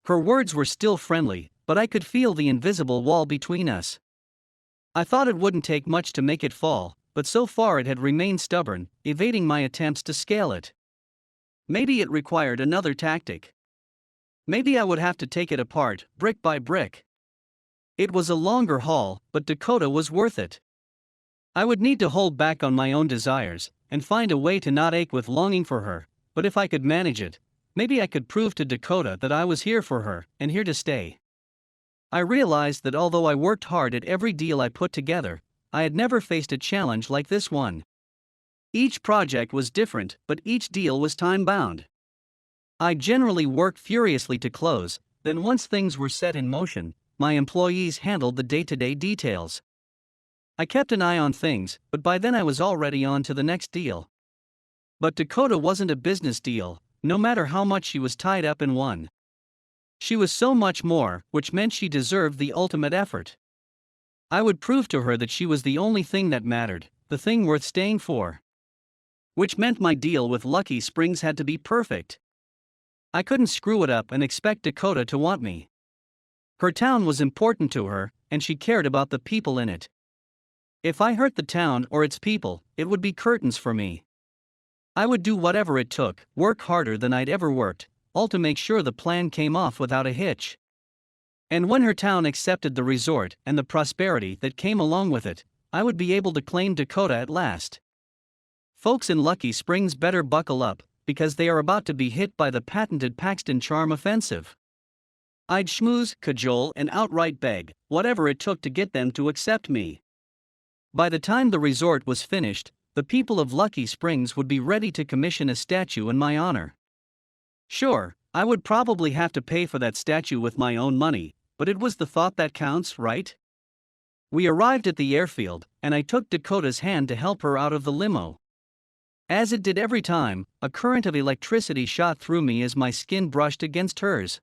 Her words were still friendly, but I could feel the invisible wall between us. I thought it wouldn't take much to make it fall, but so far it had remained stubborn, evading my attempts to scale it. Maybe it required another tactic. Maybe I would have to take it apart, brick by brick. It was a longer haul, but Dakota was worth it. I would need to hold back on my own desires, and find a way to not ache with longing for her, but if I could manage it, maybe I could prove to Dakota that I was here for her, and here to stay. I realized that although I worked hard at every deal I put together, I had never faced a challenge like this one. Each project was different, but each deal was time-bound. I generally worked furiously to close, then once things were set in motion, my employees handled the day-to-day details. I kept an eye on things, but by then I was already on to the next deal. But Dakota wasn't a business deal, no matter how much she was tied up in one. She was so much more, which meant she deserved the ultimate effort. I would prove to her that she was the only thing that mattered, the thing worth staying for. Which meant my deal with Lucky Springs had to be perfect. I couldn't screw it up and expect Dakota to want me. Her town was important to her, and she cared about the people in it. If I hurt the town or its people, it would be curtains for me. I would do whatever it took, work harder than I'd ever worked, all to make sure the plan came off without a hitch. And when her town accepted the resort and the prosperity that came along with it, I would be able to claim Dakota at last. Folks in Lucky Springs better buckle up, because they are about to be hit by the patented Paxton charm offensive. I'd schmooze, cajole, and outright beg, whatever it took to get them to accept me. By the time the resort was finished, the people of Lucky Springs would be ready to commission a statue in my honor. Sure, I would probably have to pay for that statue with my own money, but it was the thought that counts, right? We arrived at the airfield, and I took Dakota's hand to help her out of the limo. As it did every time, a current of electricity shot through me as my skin brushed against hers.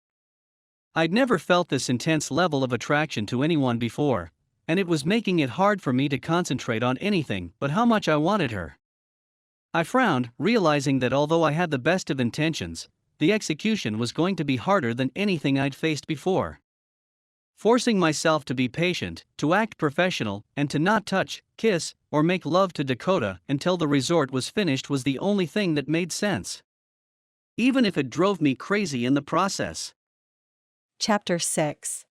I'd never felt this intense level of attraction to anyone before, and it was making it hard for me to concentrate on anything but how much I wanted her. I frowned, realizing that although I had the best of intentions, the execution was going to be harder than anything I'd faced before. Forcing myself to be patient, to act professional, and to not touch, kiss, or make love to Dakota until the resort was finished was the only thing that made sense. Even if it drove me crazy in the process. Chapter 6.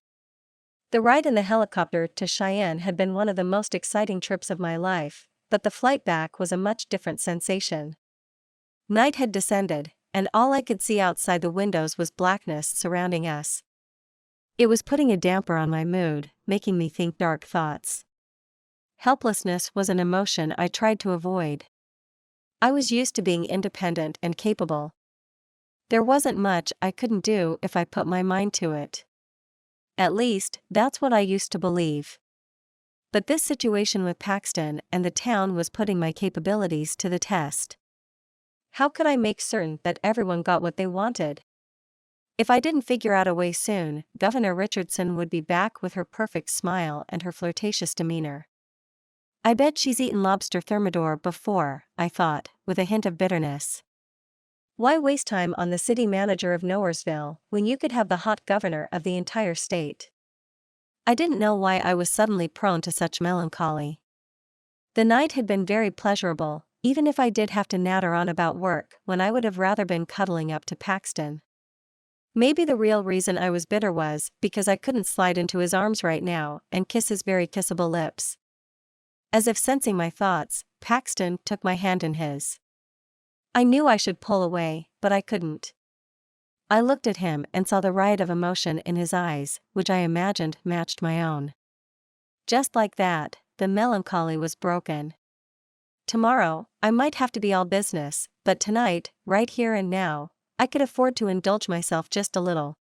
The ride in the helicopter to Cheyenne had been one of the most exciting trips of my life, but the flight back was a much different sensation. Night had descended, and all I could see outside the windows was blackness surrounding us. It was putting a damper on my mood, making me think dark thoughts. Helplessness was an emotion I tried to avoid. I was used to being independent and capable. There wasn't much I couldn't do if I put my mind to it. At least, that's what I used to believe. But this situation with Paxton and the town was putting my capabilities to the test. How could I make certain that everyone got what they wanted? If I didn't figure out a way soon, Governor Richardson would be back with her perfect smile and her flirtatious demeanor. I bet she's eaten lobster thermidor before, I thought, with a hint of bitterness. Why waste time on the city manager of Nowheresville when you could have the hot governor of the entire state? I didn't know why I was suddenly prone to such melancholy. The night had been very pleasurable, even if I did have to natter on about work when I would have rather been cuddling up to Paxton. Maybe the real reason I was bitter was because I couldn't slide into his arms right now and kiss his very kissable lips. As if sensing my thoughts, Paxton took my hand in his. I knew I should pull away, but I couldn't. I looked at him and saw the riot of emotion in his eyes, which I imagined matched my own. Just like that, the melancholy was broken. Tomorrow, I might have to be all business, but tonight, right here and now, I could afford to indulge myself just a little.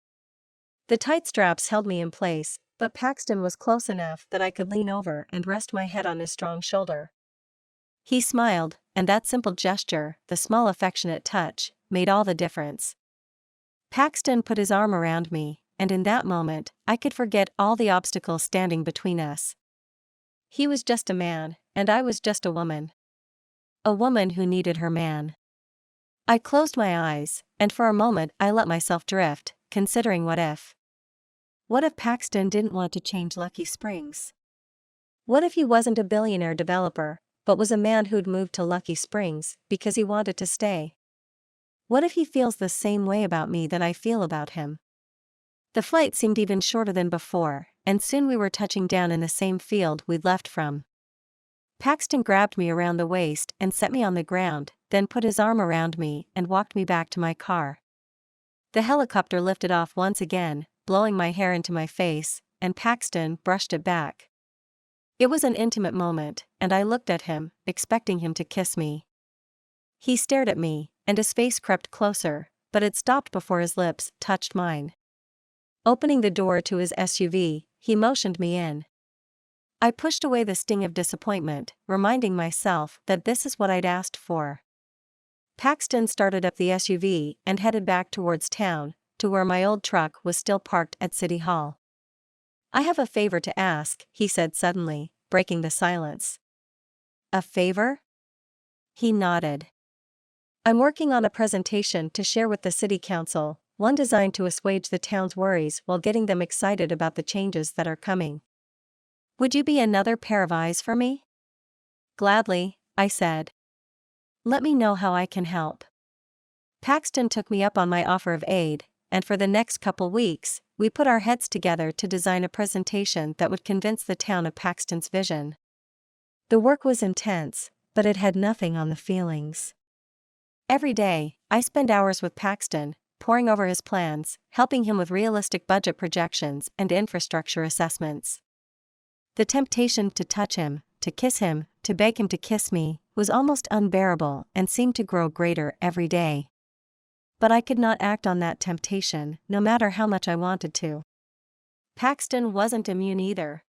The tight straps held me in place, but Paxton was close enough that I could lean over and rest my head on his strong shoulder. He smiled, and that simple gesture, the small affectionate touch, made all the difference. Paxton put his arm around me, and in that moment, I could forget all the obstacles standing between us. He was just a man, and I was just a woman. A woman who needed her man. I closed my eyes, and for a moment I let myself drift, considering what if. What if Paxton didn't want to change Lucky Springs? What if he wasn't a billionaire developer, but was a man who'd moved to Lucky Springs because he wanted to stay? What if he feels the same way about me that I feel about him? The flight seemed even shorter than before, and soon we were touching down in the same field we'd left from. Paxton grabbed me around the waist and set me on the ground, then put his arm around me and walked me back to my car. The helicopter lifted off once again, blowing my hair into my face, and Paxton brushed it back. It was an intimate moment, and I looked at him, expecting him to kiss me. He stared at me, and his face crept closer, but it stopped before his lips touched mine. Opening the door to his SUV, he motioned me in. I pushed away the sting of disappointment, reminding myself that this is what I'd asked for. Paxton started up the SUV and headed back towards town, to where my old truck was still parked at City Hall. "I have a favor to ask," he said suddenly, breaking the silence. "A favor?" He nodded. "I'm working on a presentation to share with the city council, one designed to assuage the town's worries while getting them excited about the changes that are coming. Would you be another pair of eyes for me?" "Gladly," I said. "Let me know how I can help." Paxton took me up on my offer of aid, and for the next couple weeks, we put our heads together to design a presentation that would convince the town of Paxton's vision. The work was intense, but it had nothing on the feelings. Every day, I spent hours with Paxton, poring over his plans, helping him with realistic budget projections and infrastructure assessments. The temptation to touch him, to kiss him, to beg him to kiss me, was almost unbearable and seemed to grow greater every day. But I could not act on that temptation, no matter how much I wanted to. Paxton wasn't immune either.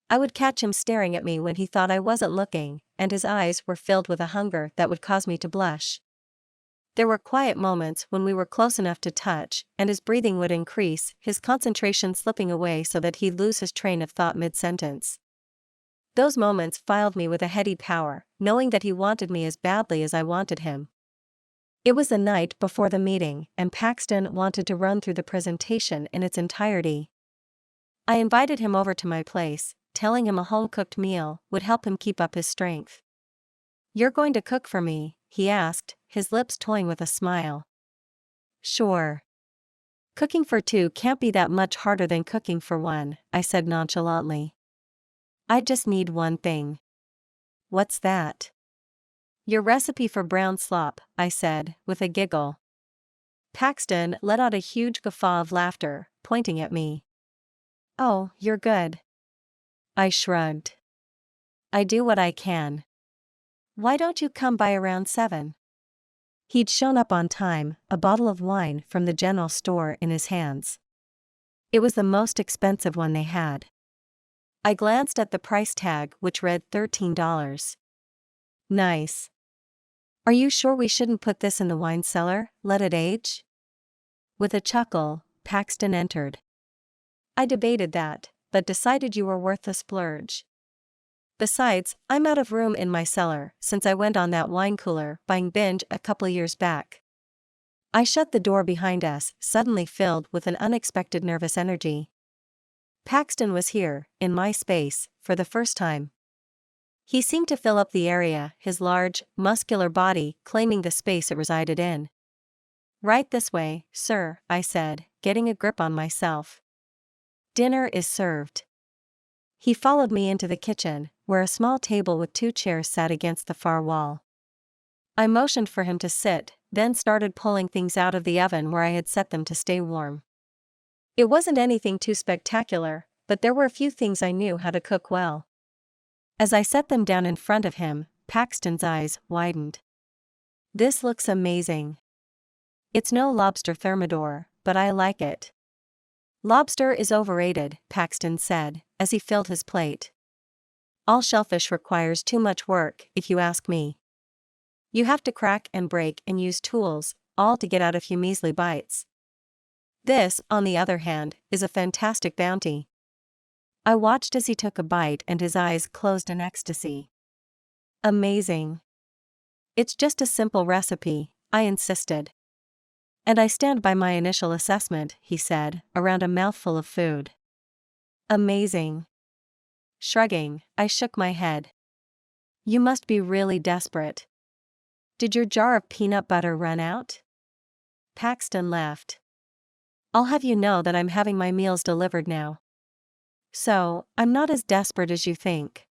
I would catch him staring at me when he thought I wasn't looking, and his eyes were filled with a hunger that would cause me to blush. There were quiet moments when we were close enough to touch, and his breathing would increase, his concentration slipping away so that he'd lose his train of thought mid-sentence. Those moments filled me with a heady power, knowing that he wanted me as badly as I wanted him. It was the night before the meeting, and Paxton wanted to run through the presentation in its entirety. I invited him over to my place, telling him a home-cooked meal would help him keep up his strength. "You're going to cook for me?" he asked, his lips toying with a smile. "Sure. Cooking for two can't be that much harder than cooking for one," I said nonchalantly. "I just need one thing." "What's that?" "Your recipe for brown slop," I said, with a giggle. Paxton let out a huge guffaw of laughter, pointing at me. "Oh, you're good." I shrugged. "I do what I can. Why don't you come by around 7? He'd shown up on time, a bottle of wine from the general store in his hands. It was the most expensive one they had. I glanced at the price tag, which read $13. "Nice. Are you sure we shouldn't put this in the wine cellar, let it age?" With a chuckle, Paxton entered. "I debated that, but decided you were worth the splurge. Besides, I'm out of room in my cellar since I went on that wine cooler buying binge a couple years back." I shut the door behind us, suddenly filled with an unexpected nervous energy. Paxton was here, in my space, for the first time. He seemed to fill up the area, his large, muscular body claiming the space it resided in. "Right this way, sir," I said, getting a grip on myself. "Dinner is served." He followed me into the kitchen, where a small table with 2 chairs sat against the far wall. I motioned for him to sit, then started pulling things out of the oven where I had set them to stay warm. It wasn't anything too spectacular, but there were a few things I knew how to cook well. As I set them down in front of him, Paxton's eyes widened. "This looks amazing." "It's no lobster thermidor, but I like it." "Lobster is overrated," Paxton said, as he filled his plate. "All shellfish requires too much work, if you ask me. You have to crack and break and use tools, all to get out a few measly bites. This, on the other hand, is a fantastic bounty." I watched as he took a bite and his eyes closed in ecstasy. "Amazing." "It's just a simple recipe," I insisted. "And I stand by my initial assessment," he said, around a mouthful of food. "Amazing." Shrugging, I shook my head. "You must be really desperate. Did your jar of peanut butter run out?" Paxton laughed. "I'll have you know that I'm having my meals delivered now. So, I'm not as desperate as you think."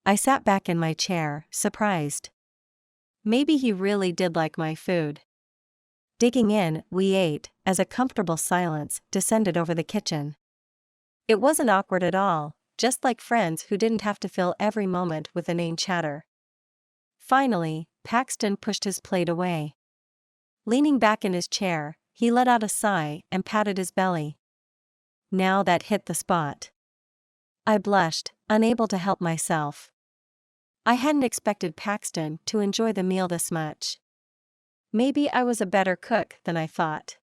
I sat back in my chair, surprised. Maybe he really did like my food. Digging in, we ate, as a comfortable silence descended over the kitchen. It wasn't awkward at all, just like friends who didn't have to fill every moment with inane chatter. Finally, Paxton pushed his plate away. Leaning back in his chair, he let out a sigh and patted his belly. Now that hit the spot. I blushed, unable to help myself. I hadn't expected Paxton to enjoy the meal this much. Maybe I was a better cook than I thought.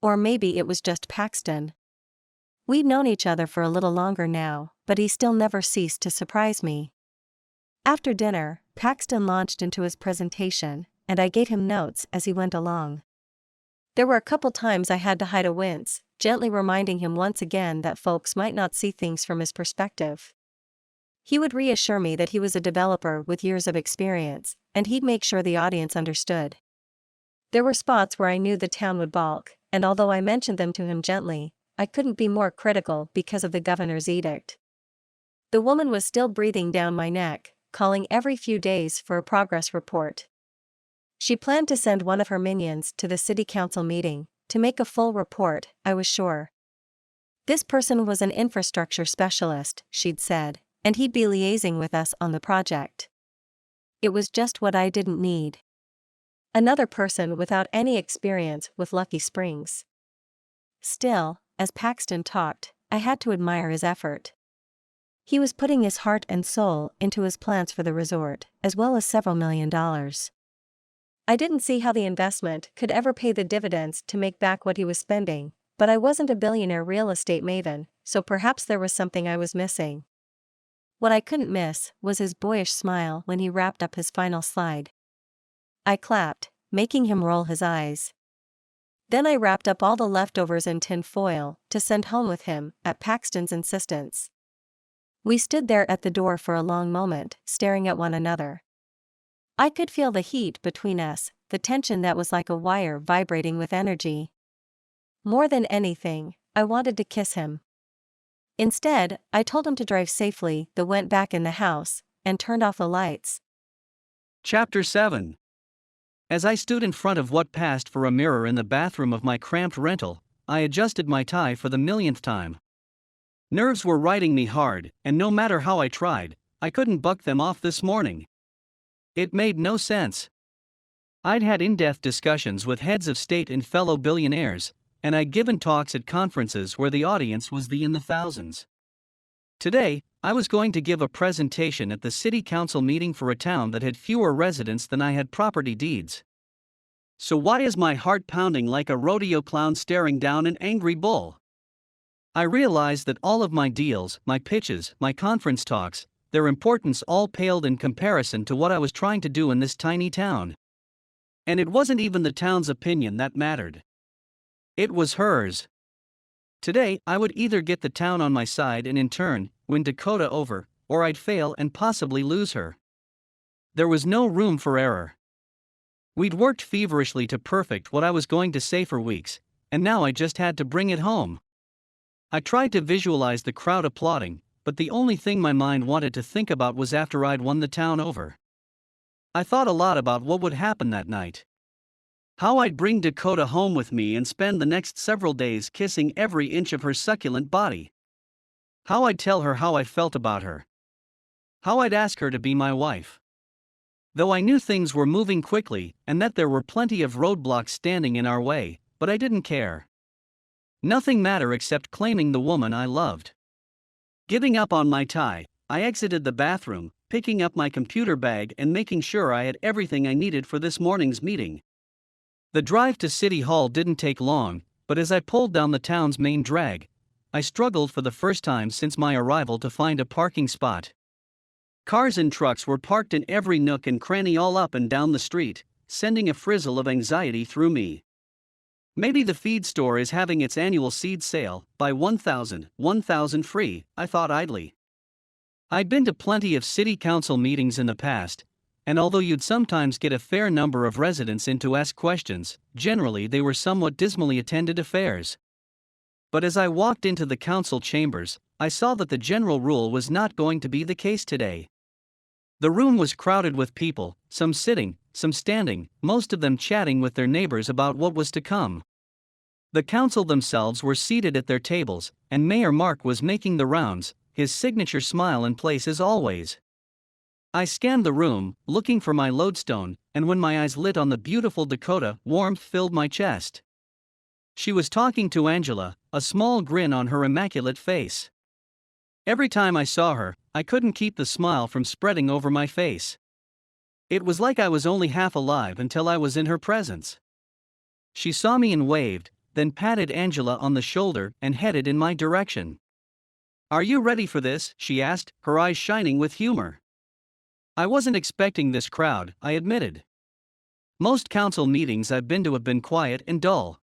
Or maybe it was just Paxton. We'd known each other for a little longer now, but he still never ceased to surprise me. After dinner, Paxton launched into his presentation, and I gave him notes as he went along. There were a couple times I had to hide a wince, gently reminding him once again that folks might not see things from his perspective. He would reassure me that he was a developer with years of experience, and he'd make sure the audience understood. There were spots where I knew the town would balk, and although I mentioned them to him gently, I couldn't be more critical because of the governor's edict. The woman was still breathing down my neck, calling every few days for a progress report. She planned to send one of her minions to the city council meeting, to make a full report, I was sure. This person was an infrastructure specialist, she'd said, and he'd be liaising with us on the project. It was just what I didn't need. Another person without any experience with Lucky Springs. Still, as Paxton talked, I had to admire his effort. He was putting his heart and soul into his plans for the resort, as well as several $1 million. I didn't see how the investment could ever pay the dividends to make back what he was spending, but I wasn't a billionaire real estate maven, so perhaps there was something I was missing. What I couldn't miss was his boyish smile when he wrapped up his final slide. I clapped, making him roll his eyes. Then I wrapped up all the leftovers in tin foil to send home with him, at Paxton's insistence. We stood there at the door for a long moment, staring at one another. I could feel the heat between us, the tension that was like a wire vibrating with energy. More than anything, I wanted to kiss him. Instead, I told him to drive safely, then went back in the house, and turned off the lights. Chapter 7. As I stood in front of what passed for a mirror in the bathroom of my cramped rental, I adjusted my tie for the millionth time. Nerves were riding me hard, and no matter how I tried, I couldn't buck them off this morning. It made no sense. I'd had in-depth discussions with heads of state and fellow billionaires, and I'd given talks at conferences where the audience was in the thousands. Today, I was going to give a presentation at the city council meeting for a town that had fewer residents than I had property deeds. So why is my heart pounding like a rodeo clown staring down an angry bull? I realized that all of my deals, my pitches, my conference talks, their importance all paled in comparison to what I was trying to do in this tiny town. And it wasn't even the town's opinion that mattered. It was hers. Today, I would either get the town on my side and in turn, win Dakota over, or I'd fail and possibly lose her. There was no room for error. We'd worked feverishly to perfect what I was going to say for weeks, and now I just had to bring it home. I tried to visualize the crowd applauding, but the only thing my mind wanted to think about was after I'd won the town over. I thought a lot about what would happen that night. How I'd bring Dakota home with me and spend the next several days kissing every inch of her succulent body. How I'd tell her how I felt about her. How I'd ask her to be my wife. Though I knew things were moving quickly and that there were plenty of roadblocks standing in our way, but I didn't care. Nothing mattered except claiming the woman I loved. Giving up on my tie, I exited the bathroom, picking up my computer bag and making sure I had everything I needed for this morning's meeting. The drive to City Hall didn't take long, but as I pulled down the town's main drag, I struggled for the first time since my arrival to find a parking spot. Cars and trucks were parked in every nook and cranny all up and down the street, sending a frizzle of anxiety through me. Maybe the feed store is having its annual seed sale, buy 1,000 free, I thought idly. I'd been to plenty of city council meetings in the past, and although you'd sometimes get a fair number of residents in to ask questions, generally they were somewhat dismally attended affairs. But as I walked into the council chambers, I saw that the general rule was not going to be the case today. The room was crowded with people, some sitting, some standing, most of them chatting with their neighbors about what was to come. The council themselves were seated at their tables, and Mayor Mark was making the rounds, his signature smile in place as always. I scanned the room, looking for my lodestone, and when my eyes lit on the beautiful Dakota, warmth filled my chest. She was talking to Angela, a small grin on her immaculate face. Every time I saw her, I couldn't keep the smile from spreading over my face. It was like I was only half alive until I was in her presence. She saw me and waved, then patted Angela on the shoulder and headed in my direction. "Are you ready for this?" she asked, her eyes shining with humor. I wasn't expecting this crowd, I admitted. Most council meetings I've been to have been quiet and dull.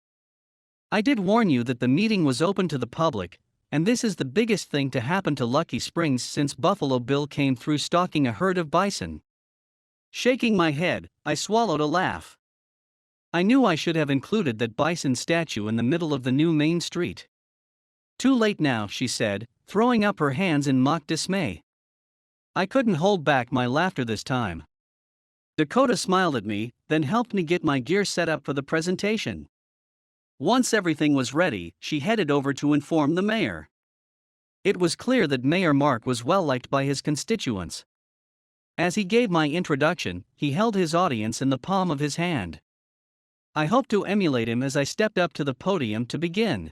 I did warn you that the meeting was open to the public, and this is the biggest thing to happen to Lucky Springs since Buffalo Bill came through stalking a herd of bison. Shaking my head, I swallowed a laugh. I knew I should have included that bison statue in the middle of the new main street. "Too late now," she said, throwing up her hands in mock dismay. I couldn't hold back my laughter this time. Dakota smiled at me, then helped me get my gear set up for the presentation. Once everything was ready, she headed over to inform the mayor. It was clear that Mayor Mark was well liked by his constituents. As he gave my introduction, he held his audience in the palm of his hand. I hoped to emulate him as I stepped up to the podium to begin.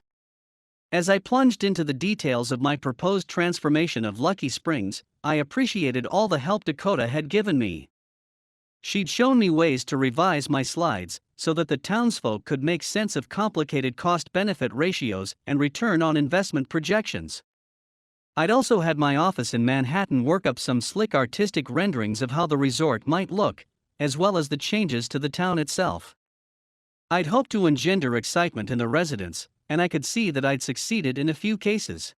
As I plunged into the details of my proposed transformation of Lucky Springs, I appreciated all the help Dakota had given me. She'd shown me ways to revise my slides, so that the townsfolk could make sense of complicated cost-benefit ratios and return on investment projections. I'd also had my office in Manhattan work up some slick artistic renderings of how the resort might look, as well as the changes to the town itself. I'd hoped to engender excitement in the residents, and I could see that I'd succeeded in a few cases.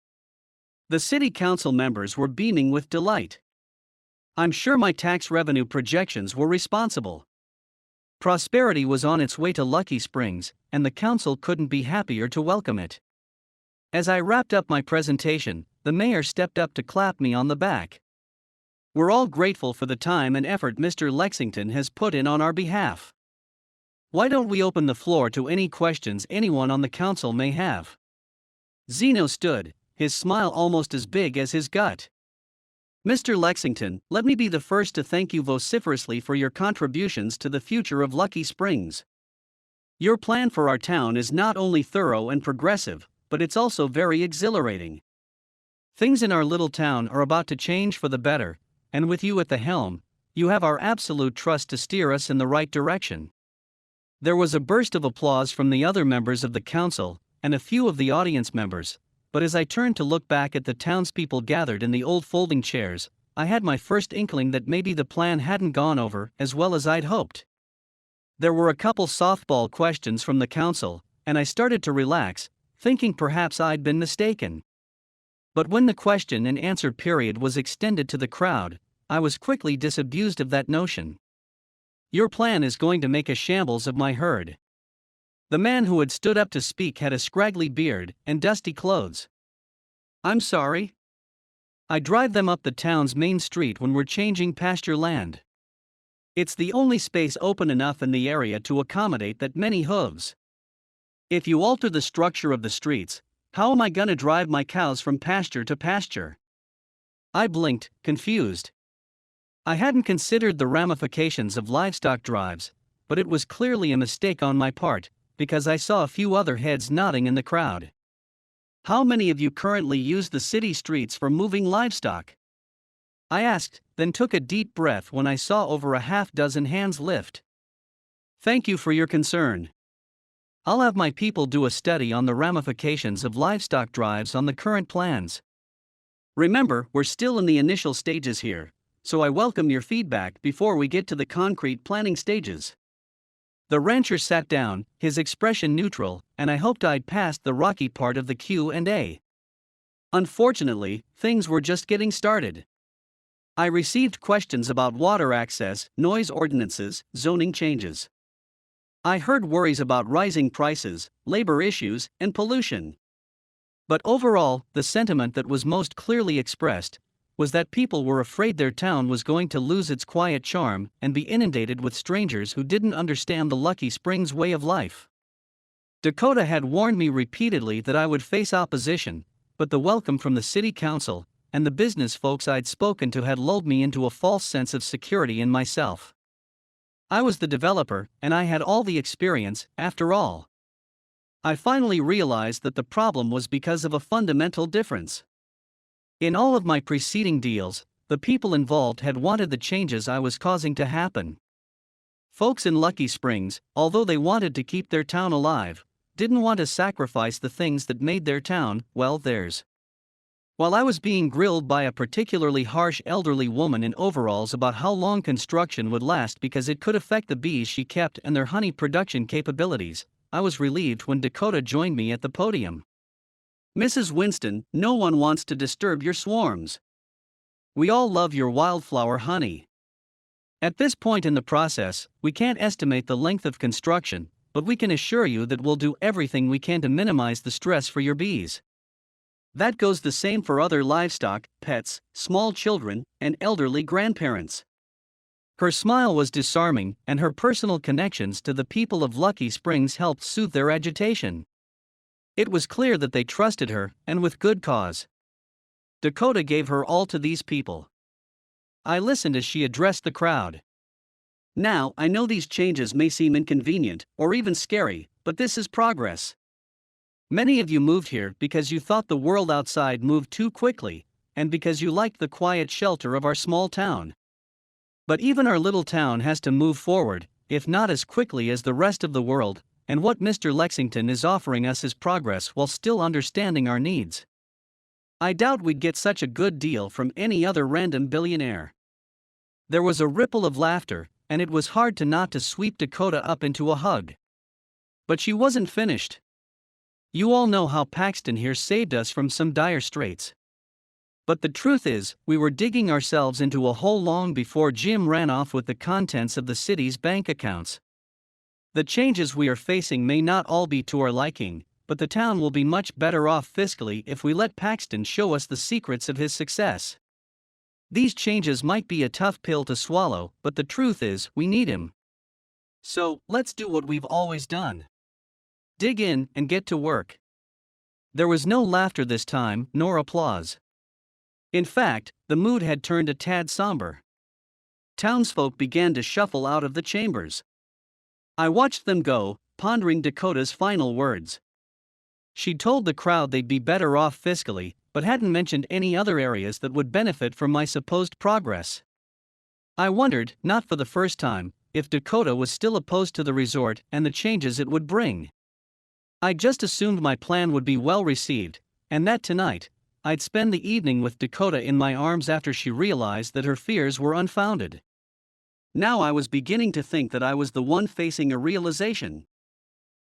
The city council members were beaming with delight. I'm sure my tax revenue projections were responsible. Prosperity was on its way to Lucky Springs, and the council couldn't be happier to welcome it. As I wrapped up my presentation, the mayor stepped up to clap me on the back. "We're all grateful for the time and effort Mr. Lexington has put in on our behalf. Why don't we open the floor to any questions anyone on the council may have?" Zeno stood, his smile almost as big as his gut. "Mr. Lexington, let me be the first to thank you vociferously for your contributions to the future of Lucky Springs. Your plan for our town is not only thorough and progressive, but it's also very exhilarating. Things in our little town are about to change for the better, and with you at the helm, you have our absolute trust to steer us in the right direction." There was a burst of applause from the other members of the council, and a few of the audience members, but as I turned to look back at the townspeople gathered in the old folding chairs, I had my first inkling that maybe the plan hadn't gone over as well as I'd hoped. There were a couple softball questions from the council, and I started to relax, thinking perhaps I'd been mistaken. But when the question and answer period was extended to the crowd, I was quickly disabused of that notion. "Your plan is going to make a shambles of my herd." The man who had stood up to speak had a scraggly beard and dusty clothes. "I'm sorry. I drive them up the town's main street when we're changing pasture land." It's the only space open enough in the area to accommodate that many hooves. If you alter the structure of the streets, how am I gonna drive my cows from pasture to pasture? I blinked, confused. I hadn't considered the ramifications of livestock drives, but it was clearly a mistake on my part, because I saw a few other heads nodding in the crowd. How many of you currently use the city streets for moving livestock? I asked, then took a deep breath when I saw over a half-dozen hands lift. Thank you for your concern. I'll have my people do a study on the ramifications of livestock drives on the current plans. Remember, we're still in the initial stages here, so I welcome your feedback before we get to the concrete planning stages. The rancher sat down, his expression neutral, and I hoped I'd passed the rocky part of the Q&A. Unfortunately, things were just getting started. I received questions about water access, noise ordinances, zoning changes. I heard worries about rising prices, labor issues, and pollution. But overall, the sentiment that was most clearly expressed was that people were afraid their town was going to lose its quiet charm and be inundated with strangers who didn't understand the Lucky Springs way of life. Dakota had warned me repeatedly that I would face opposition, but the welcome from the city council and the business folks I'd spoken to had lulled me into a false sense of security in myself. I was the developer, and I had all the experience, after all. I finally realized that the problem was because of a fundamental difference. In all of my preceding deals, the people involved had wanted the changes I was causing to happen. Folks in Lucky Springs, although they wanted to keep their town alive, didn't want to sacrifice the things that made their town, well, theirs. While I was being grilled by a particularly harsh elderly woman in overalls about how long construction would last because it could affect the bees she kept and their honey production capabilities, I was relieved when Dakota joined me at the podium. Mrs. Winston, no one wants to disturb your swarms. We all love your wildflower honey. At this point in the process, we can't estimate the length of construction, but we can assure you that we'll do everything we can to minimize the stress for your bees. That goes the same for other livestock, pets, small children, and elderly grandparents. Her smile was disarming, and her personal connections to the people of Lucky Springs helped soothe their agitation. It was clear that they trusted her, and with good cause. Dakota gave her all to these people. I listened as she addressed the crowd. Now, I know these changes may seem inconvenient, or even scary, but this is progress. Many of you moved here because you thought the world outside moved too quickly, and because you liked the quiet shelter of our small town. But even our little town has to move forward, if not as quickly as the rest of the world, and what Mr. Lexington is offering us is progress while still understanding our needs. I doubt we'd get such a good deal from any other random billionaire. There was a ripple of laughter, and it was hard to not to sweep Dakota up into a hug. But she wasn't finished. You all know how Paxton here saved us from some dire straits. But the truth is, we were digging ourselves into a hole long before Jim ran off with the contents of the city's bank accounts. The changes we are facing may not all be to our liking, but the town will be much better off fiscally if we let Paxton show us the secrets of his success. These changes might be a tough pill to swallow, but the truth is, we need him. So, let's do what we've always done. Dig in and get to work. There was no laughter this time, nor applause. In fact, the mood had turned a tad somber. Townsfolk began to shuffle out of the chambers. I watched them go, pondering Dakota's final words. She'd told the crowd they'd be better off fiscally, but hadn't mentioned any other areas that would benefit from my supposed progress. I wondered, not for the first time, if Dakota was still opposed to the resort and the changes it would bring. I just assumed my plan would be well received, and that tonight, I'd spend the evening with Dakota in my arms after she realized that her fears were unfounded. Now I was beginning to think that I was the one facing a realization.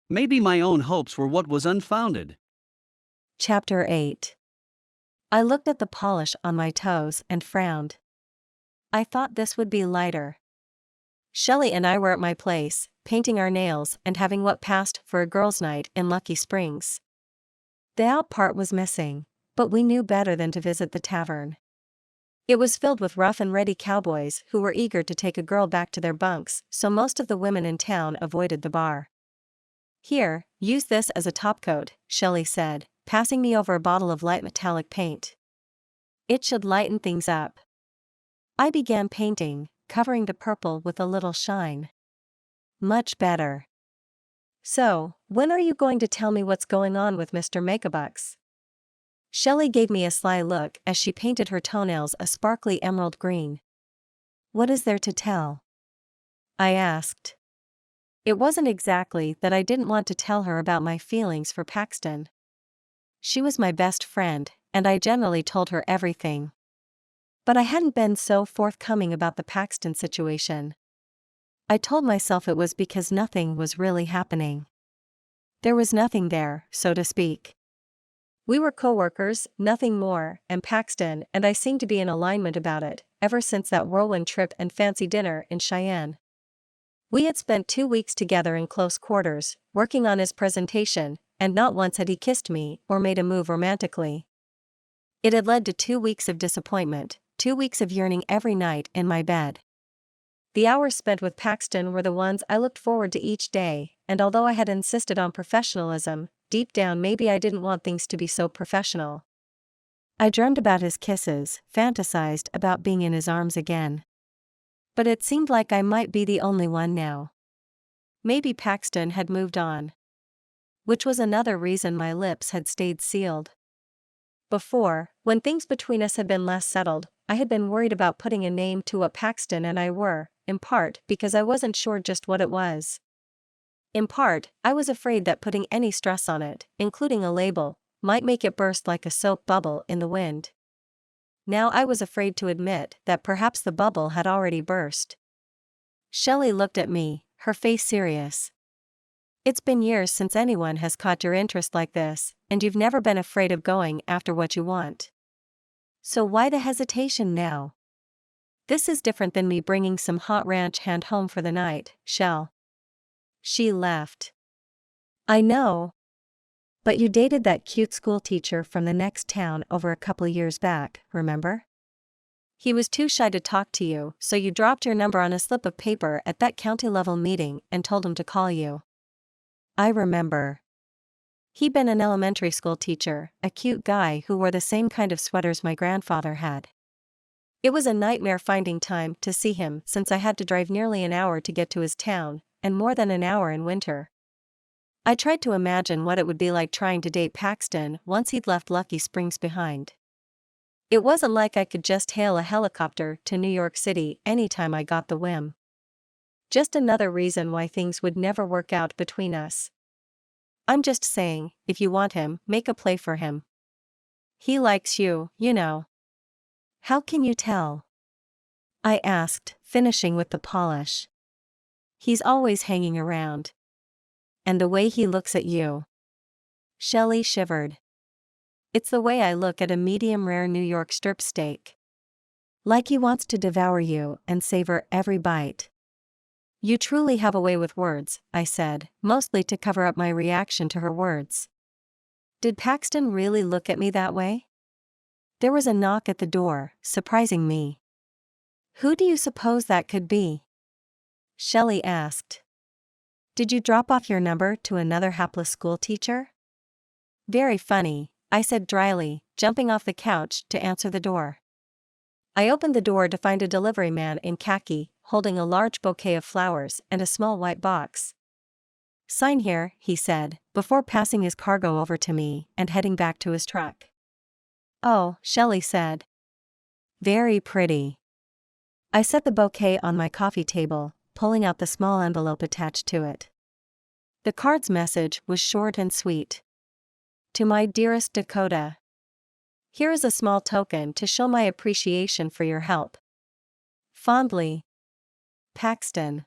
Maybe my own hopes were what was unfounded. Chapter 8. I looked at the polish on my toes and frowned. I thought this would be lighter. Shelley and I were at my place, painting our nails and having what passed for a girls' night in Lucky Springs. The out part was missing, but we knew better than to visit the tavern. It was filled with rough and ready cowboys who were eager to take a girl back to their bunks, so most of the women in town avoided the bar. "Here, use this as a topcoat," Shelley said, passing me over a bottle of light metallic paint. "It should lighten things up." I began painting, covering the purple with a little shine. Much better. "So, when are you going to tell me what's going on with Mr. Megabucks?" Shelley gave me a sly look as she painted her toenails a sparkly emerald green. "What is there to tell?" I asked. It wasn't exactly that I didn't want to tell her about my feelings for Paxton. She was my best friend, and I generally told her everything. But I hadn't been so forthcoming about the Paxton situation. I told myself it was because nothing was really happening. There was nothing there, so to speak. We were co-workers, nothing more, and Paxton and I seemed to be in alignment about it, ever since that whirlwind trip and fancy dinner in Cheyenne. We had spent 2 weeks together in close quarters, working on his presentation, and not once had he kissed me or made a move romantically. It had led to 2 weeks of disappointment, 2 weeks of yearning every night in my bed. The hours spent with Paxton were the ones I looked forward to each day, and although I had insisted on professionalism, deep down maybe I didn't want things to be so professional. I dreamed about his kisses, fantasized about being in his arms again. But it seemed like I might be the only one now. Maybe Paxton had moved on. Which was another reason my lips had stayed sealed. Before, when things between us had been less settled, I had been worried about putting a name to what Paxton and I were, in part because I wasn't sure just what it was. In part, I was afraid that putting any stress on it, including a label, might make it burst like a soap bubble in the wind. Now I was afraid to admit that perhaps the bubble had already burst. Shelley looked at me, her face serious. "It's been years since anyone has caught your interest like this, and you've never been afraid of going after what you want. So why the hesitation now? This is different than me bringing some hot ranch hand home for the night, Shell." She laughed. "I know. But you dated that cute school teacher from the next town over a couple years back, remember? He was too shy to talk to you, so you dropped your number on a slip of paper at that county-level meeting and told him to call you." I remember. He'd been an elementary school teacher, a cute guy who wore the same kind of sweaters my grandfather had. It was a nightmare finding time to see him since I had to drive nearly an hour to get to his town, and more than an hour in winter. I tried to imagine what it would be like trying to date Paxton once he'd left Lucky Springs behind. It wasn't like I could just hail a helicopter to New York City anytime I got the whim. Just another reason why things would never work out between us. I'm just saying, if you want him, make a play for him. He likes you, you know. How can you tell? I asked, finishing with the polish. He's always hanging around. And the way he looks at you. Shelley shivered. It's the way I look at a medium-rare New York strip steak. Like he wants to devour you and savor every bite. You truly have a way with words, I said, mostly to cover up my reaction to her words. Did Paxton really look at me that way? There was a knock at the door, surprising me. Who do you suppose that could be? Shelley asked. Did you drop off your number to another hapless school teacher? Very funny, I said dryly, jumping off the couch to answer the door. I opened the door to find a delivery man in khaki, holding a large bouquet of flowers and a small white box. Sign here, he said, before passing his cargo over to me and heading back to his truck. Oh, Shelley said. Very pretty. I set the bouquet on my coffee table, pulling out the small envelope attached to it. The card's message was short and sweet. To my dearest Dakota. Here is a small token to show my appreciation for your help. Fondly. Paxton.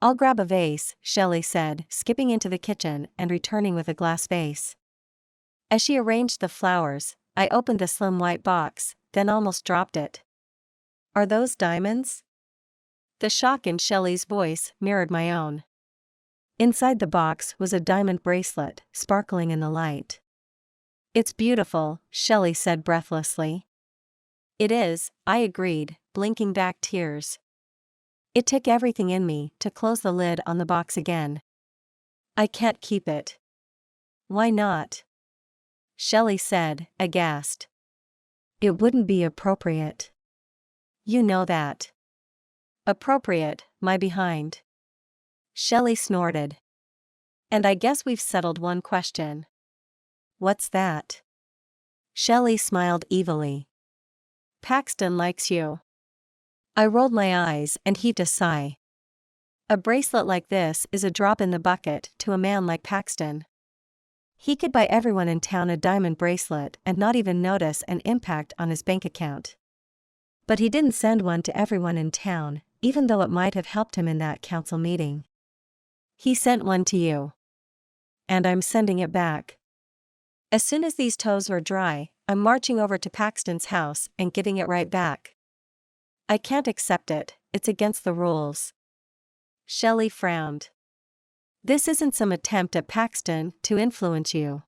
I'll grab a vase, Shelley said, skipping into the kitchen and returning with a glass vase. As she arranged the flowers, I opened the slim white box, then almost dropped it. Are those diamonds? The shock in Shelley's voice mirrored my own. Inside the box was a diamond bracelet, sparkling in the light. It's beautiful, Shelley said breathlessly. It is, I agreed, blinking back tears. It took everything in me to close the lid on the box again. I can't keep it. Why not? Shelley said, aghast. It wouldn't be appropriate. You know that. Appropriate, my behind. Shelley snorted. And I guess we've settled one question. What's that? Shelley smiled evilly. Paxton likes you. I rolled my eyes and heaved a sigh. A bracelet like this is a drop in the bucket to a man like Paxton. He could buy everyone in town a diamond bracelet and not even notice an impact on his bank account. But he didn't send one to everyone in town, even though it might have helped him in that council meeting. He sent one to you. And I'm sending it back. As soon as these toes are dry, I'm marching over to Paxton's house and getting it right back. I can't accept it, it's against the rules. Shelley frowned. This isn't some attempt at Paxton to influence you.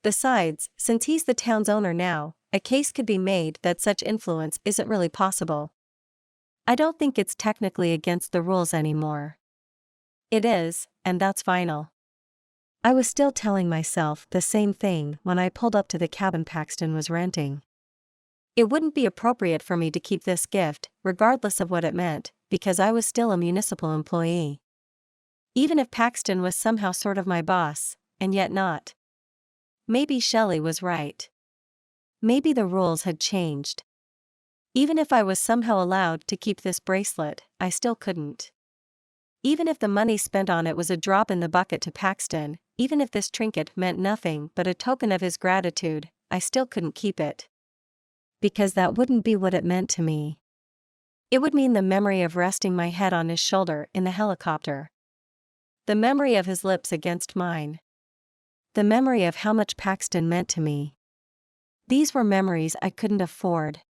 Besides, since he's the town's owner now, a case could be made that such influence isn't really possible. I don't think it's technically against the rules anymore. It is, and that's final. I was still telling myself the same thing when I pulled up to the cabin Paxton was renting. It wouldn't be appropriate for me to keep this gift, regardless of what it meant, because I was still a municipal employee. Even if Paxton was somehow sort of my boss, and yet not. Maybe Shelley was right. Maybe the rules had changed. Even if I was somehow allowed to keep this bracelet, I still couldn't. Even if the money spent on it was a drop in the bucket to Paxton, even if this trinket meant nothing but a token of his gratitude, I still couldn't keep it. Because that wouldn't be what it meant to me. It would mean the memory of resting my head on his shoulder in the helicopter. The memory of his lips against mine. The memory of how much Paxton meant to me. These were memories I couldn't afford.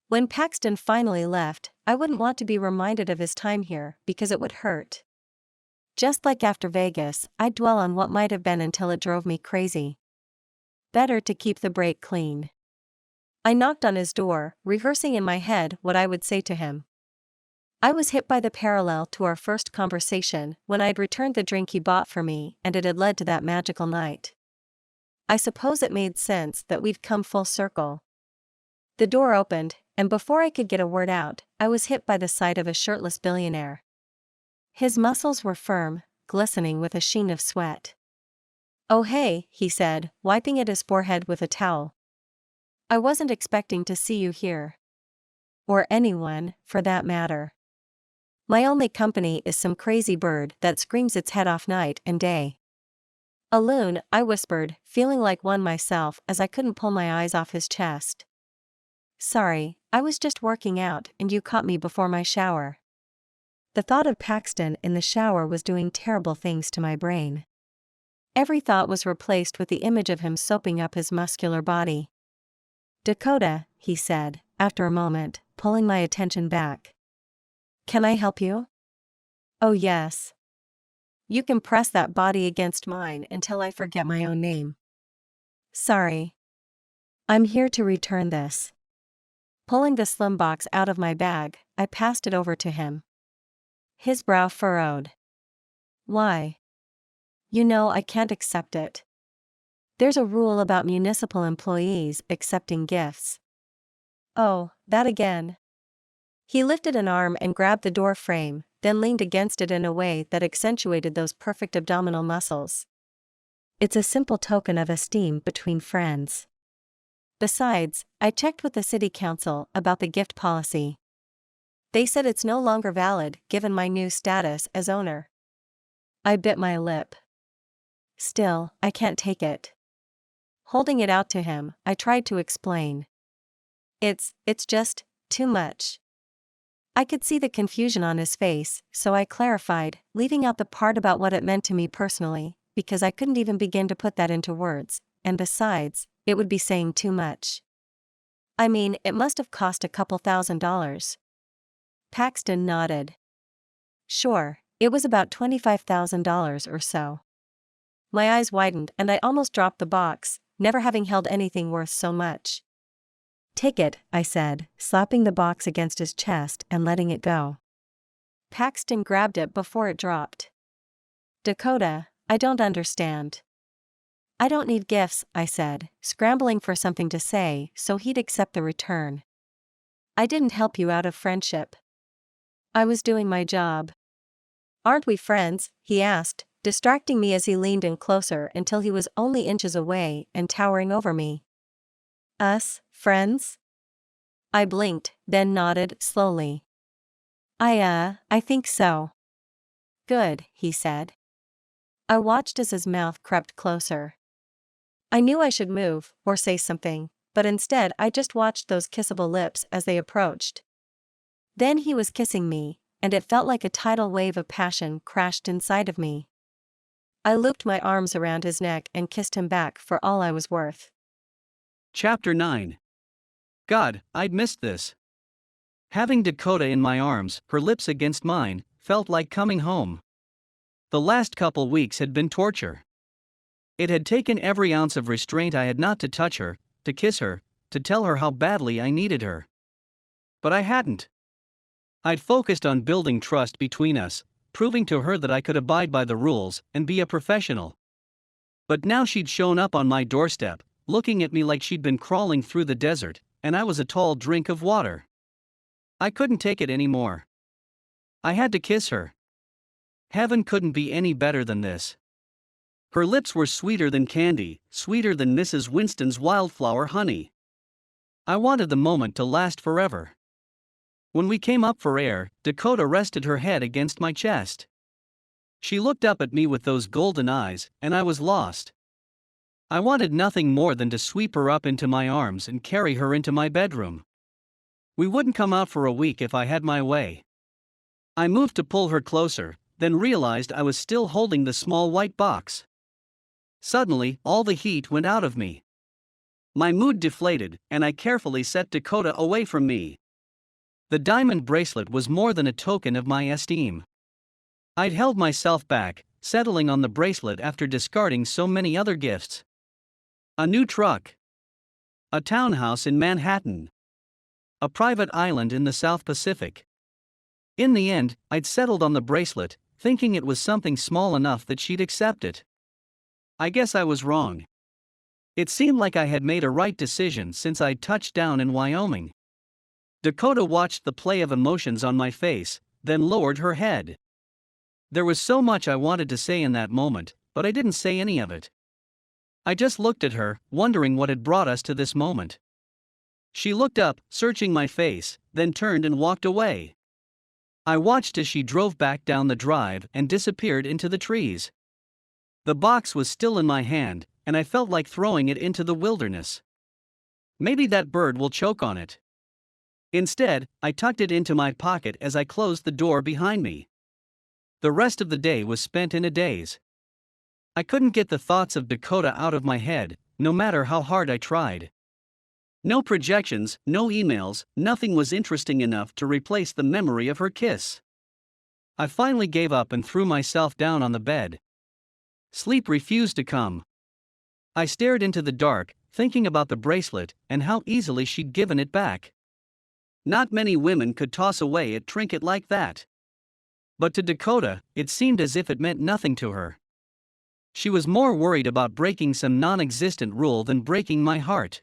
When Paxton finally left, I wouldn't want to be reminded of his time here because it would hurt. Just like after Vegas, I'd dwell on what might have been until it drove me crazy. Better to keep the break clean. I knocked on his door, rehearsing in my head what I would say to him. I was hit by the parallel to our first conversation when I'd returned the drink he bought for me and it had led to that magical night. I suppose it made sense that we'd come full circle. The door opened, and before I could get a word out, I was hit by the sight of a shirtless billionaire. His muscles were firm, glistening with a sheen of sweat. "Oh hey," he said, wiping at his forehead with a towel. "I wasn't expecting to see you here. Or anyone, for that matter. My only company is some crazy bird that screams its head off night and day." "A loon," I whispered, feeling like one myself as I couldn't pull my eyes off his chest. "Sorry, I was just working out and you caught me before my shower." The thought of Paxton in the shower was doing terrible things to my brain. Every thought was replaced with the image of him soaping up his muscular body. "Dakota," he said, after a moment, pulling my attention back. "Can I help you?" "Oh yes. You can press that body against mine until I forget my own name." "Sorry. I'm here to return this." Pulling the slim box out of my bag, I passed it over to him. His brow furrowed. "Why?" "You know I can't accept it. There's a rule about municipal employees accepting gifts." "Oh, that again." He lifted an arm and grabbed the door frame, then leaned against it in a way that accentuated those perfect abdominal muscles. "It's a simple token of esteem between friends. Besides, I checked with the city council about the gift policy. They said it's no longer valid given my new status as owner." I bit my lip. Still, I can't take it. Holding it out to him, I tried to explain. It's just too much." I could see the confusion on his face, so I clarified, leaving out the part about what it meant to me personally, because I couldn't even begin to put that into words, and besides, it would be saying too much. "I mean, it must have cost a couple $1,000s. Paxton nodded. "Sure, it was about $25,000 or so." My eyes widened and I almost dropped the box, never having held anything worth so much. Take it, I said, slapping the box against his chest and letting it go. Paxton grabbed it before it dropped. Dakota, I don't understand. I don't need gifts, I said, scrambling for something to say so he'd accept the return. I didn't help you out of friendship. I was doing my job. Aren't we friends? He asked, distracting me as he leaned in closer until he was only inches away and towering over me. Us, friends? I blinked, then nodded slowly. I think so. Good, he said. I watched as his mouth crept closer. I knew I should move, or say something, but instead I just watched those kissable lips as they approached. Then he was kissing me, and it felt like a tidal wave of passion crashed inside of me. I looped my arms around his neck and kissed him back for all I was worth. Chapter 9. God, I'd missed this. Having Dakota in my arms, her lips against mine, felt like coming home. The last couple weeks had been torture. It had taken every ounce of restraint I had not to touch her, to kiss her, to tell her how badly I needed her. But I hadn't. I'd focused on building trust between us, proving to her that I could abide by the rules and be a professional. But now she'd shown up on my doorstep, looking at me like she'd been crawling through the desert, and I was a tall drink of water. I couldn't take it anymore. I had to kiss her. Heaven couldn't be any better than this. Her lips were sweeter than candy, sweeter than Mrs. Winston's wildflower honey. I wanted the moment to last forever. When we came up for air, Dakota rested her head against my chest. She looked up at me with those golden eyes, and I was lost. I wanted nothing more than to sweep her up into my arms and carry her into my bedroom. We wouldn't come out for a week if I had my way. I moved to pull her closer, then realized I was still holding the small white box. Suddenly, all the heat went out of me. My mood deflated, and I carefully set Dakota away from me. The diamond bracelet was more than a token of my esteem. I'd held myself back, settling on the bracelet after discarding so many other gifts. A new truck. A townhouse in Manhattan. A private island in the South Pacific. In the end, I'd settled on the bracelet, thinking it was something small enough that she'd accept it. I guess I was wrong. It seemed like I had made a right decision since I'd touched down in Wyoming. Dakota watched the play of emotions on my face, then lowered her head. There was so much I wanted to say in that moment, but I didn't say any of it. I just looked at her, wondering what had brought us to this moment. She looked up, searching my face, then turned and walked away. I watched as she drove back down the drive and disappeared into the trees. The box was still in my hand, and I felt like throwing it into the wilderness. Maybe that bird will choke on it. Instead, I tucked it into my pocket as I closed the door behind me. The rest of the day was spent in a daze. I couldn't get the thoughts of Dakota out of my head, no matter how hard I tried. No projections, no emails, nothing was interesting enough to replace the memory of her kiss. I finally gave up and threw myself down on the bed. Sleep refused to come. I stared into the dark, thinking about the bracelet and how easily she'd given it back. Not many women could toss away a trinket like that. But to Dakota, it seemed as if it meant nothing to her. She was more worried about breaking some non-existent rule than breaking my heart.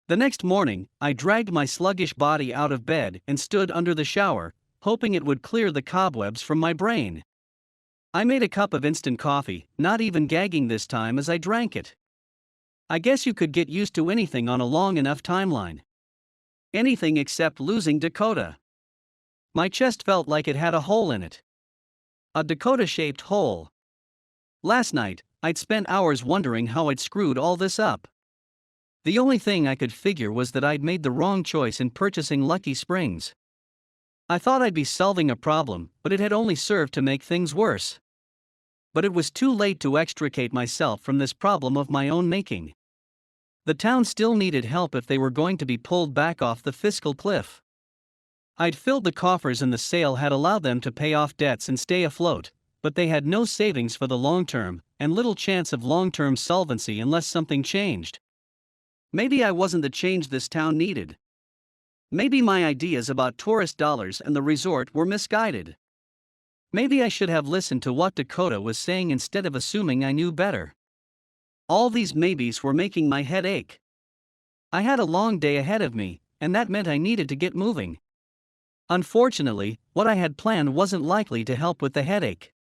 The next morning, I dragged my sluggish body out of bed and stood under the shower, hoping it would clear the cobwebs from my brain. I made a cup of instant coffee, not even gagging this time as I drank it. I guess you could get used to anything on a long enough timeline. Anything except losing Dakota. My chest felt like it had a hole in it. A Dakota-shaped hole. Last night, I'd spent hours wondering how I'd screwed all this up. The only thing I could figure was that I'd made the wrong choice in purchasing Lucky Springs. I thought I'd be solving a problem, but it had only served to make things worse. But it was too late to extricate myself from this problem of my own making. The town still needed help if they were going to be pulled back off the fiscal cliff. I'd filled the coffers and the sale had allowed them to pay off debts and stay afloat, but they had no savings for the long term, and little chance of long-term solvency unless something changed. Maybe I wasn't the change this town needed. Maybe my ideas about tourist dollars and the resort were misguided. Maybe I should have listened to what Dakota was saying instead of assuming I knew better. All these maybes were making my head ache. I had a long day ahead of me, and that meant I needed to get moving. Unfortunately, what I had planned wasn't likely to help with the headache.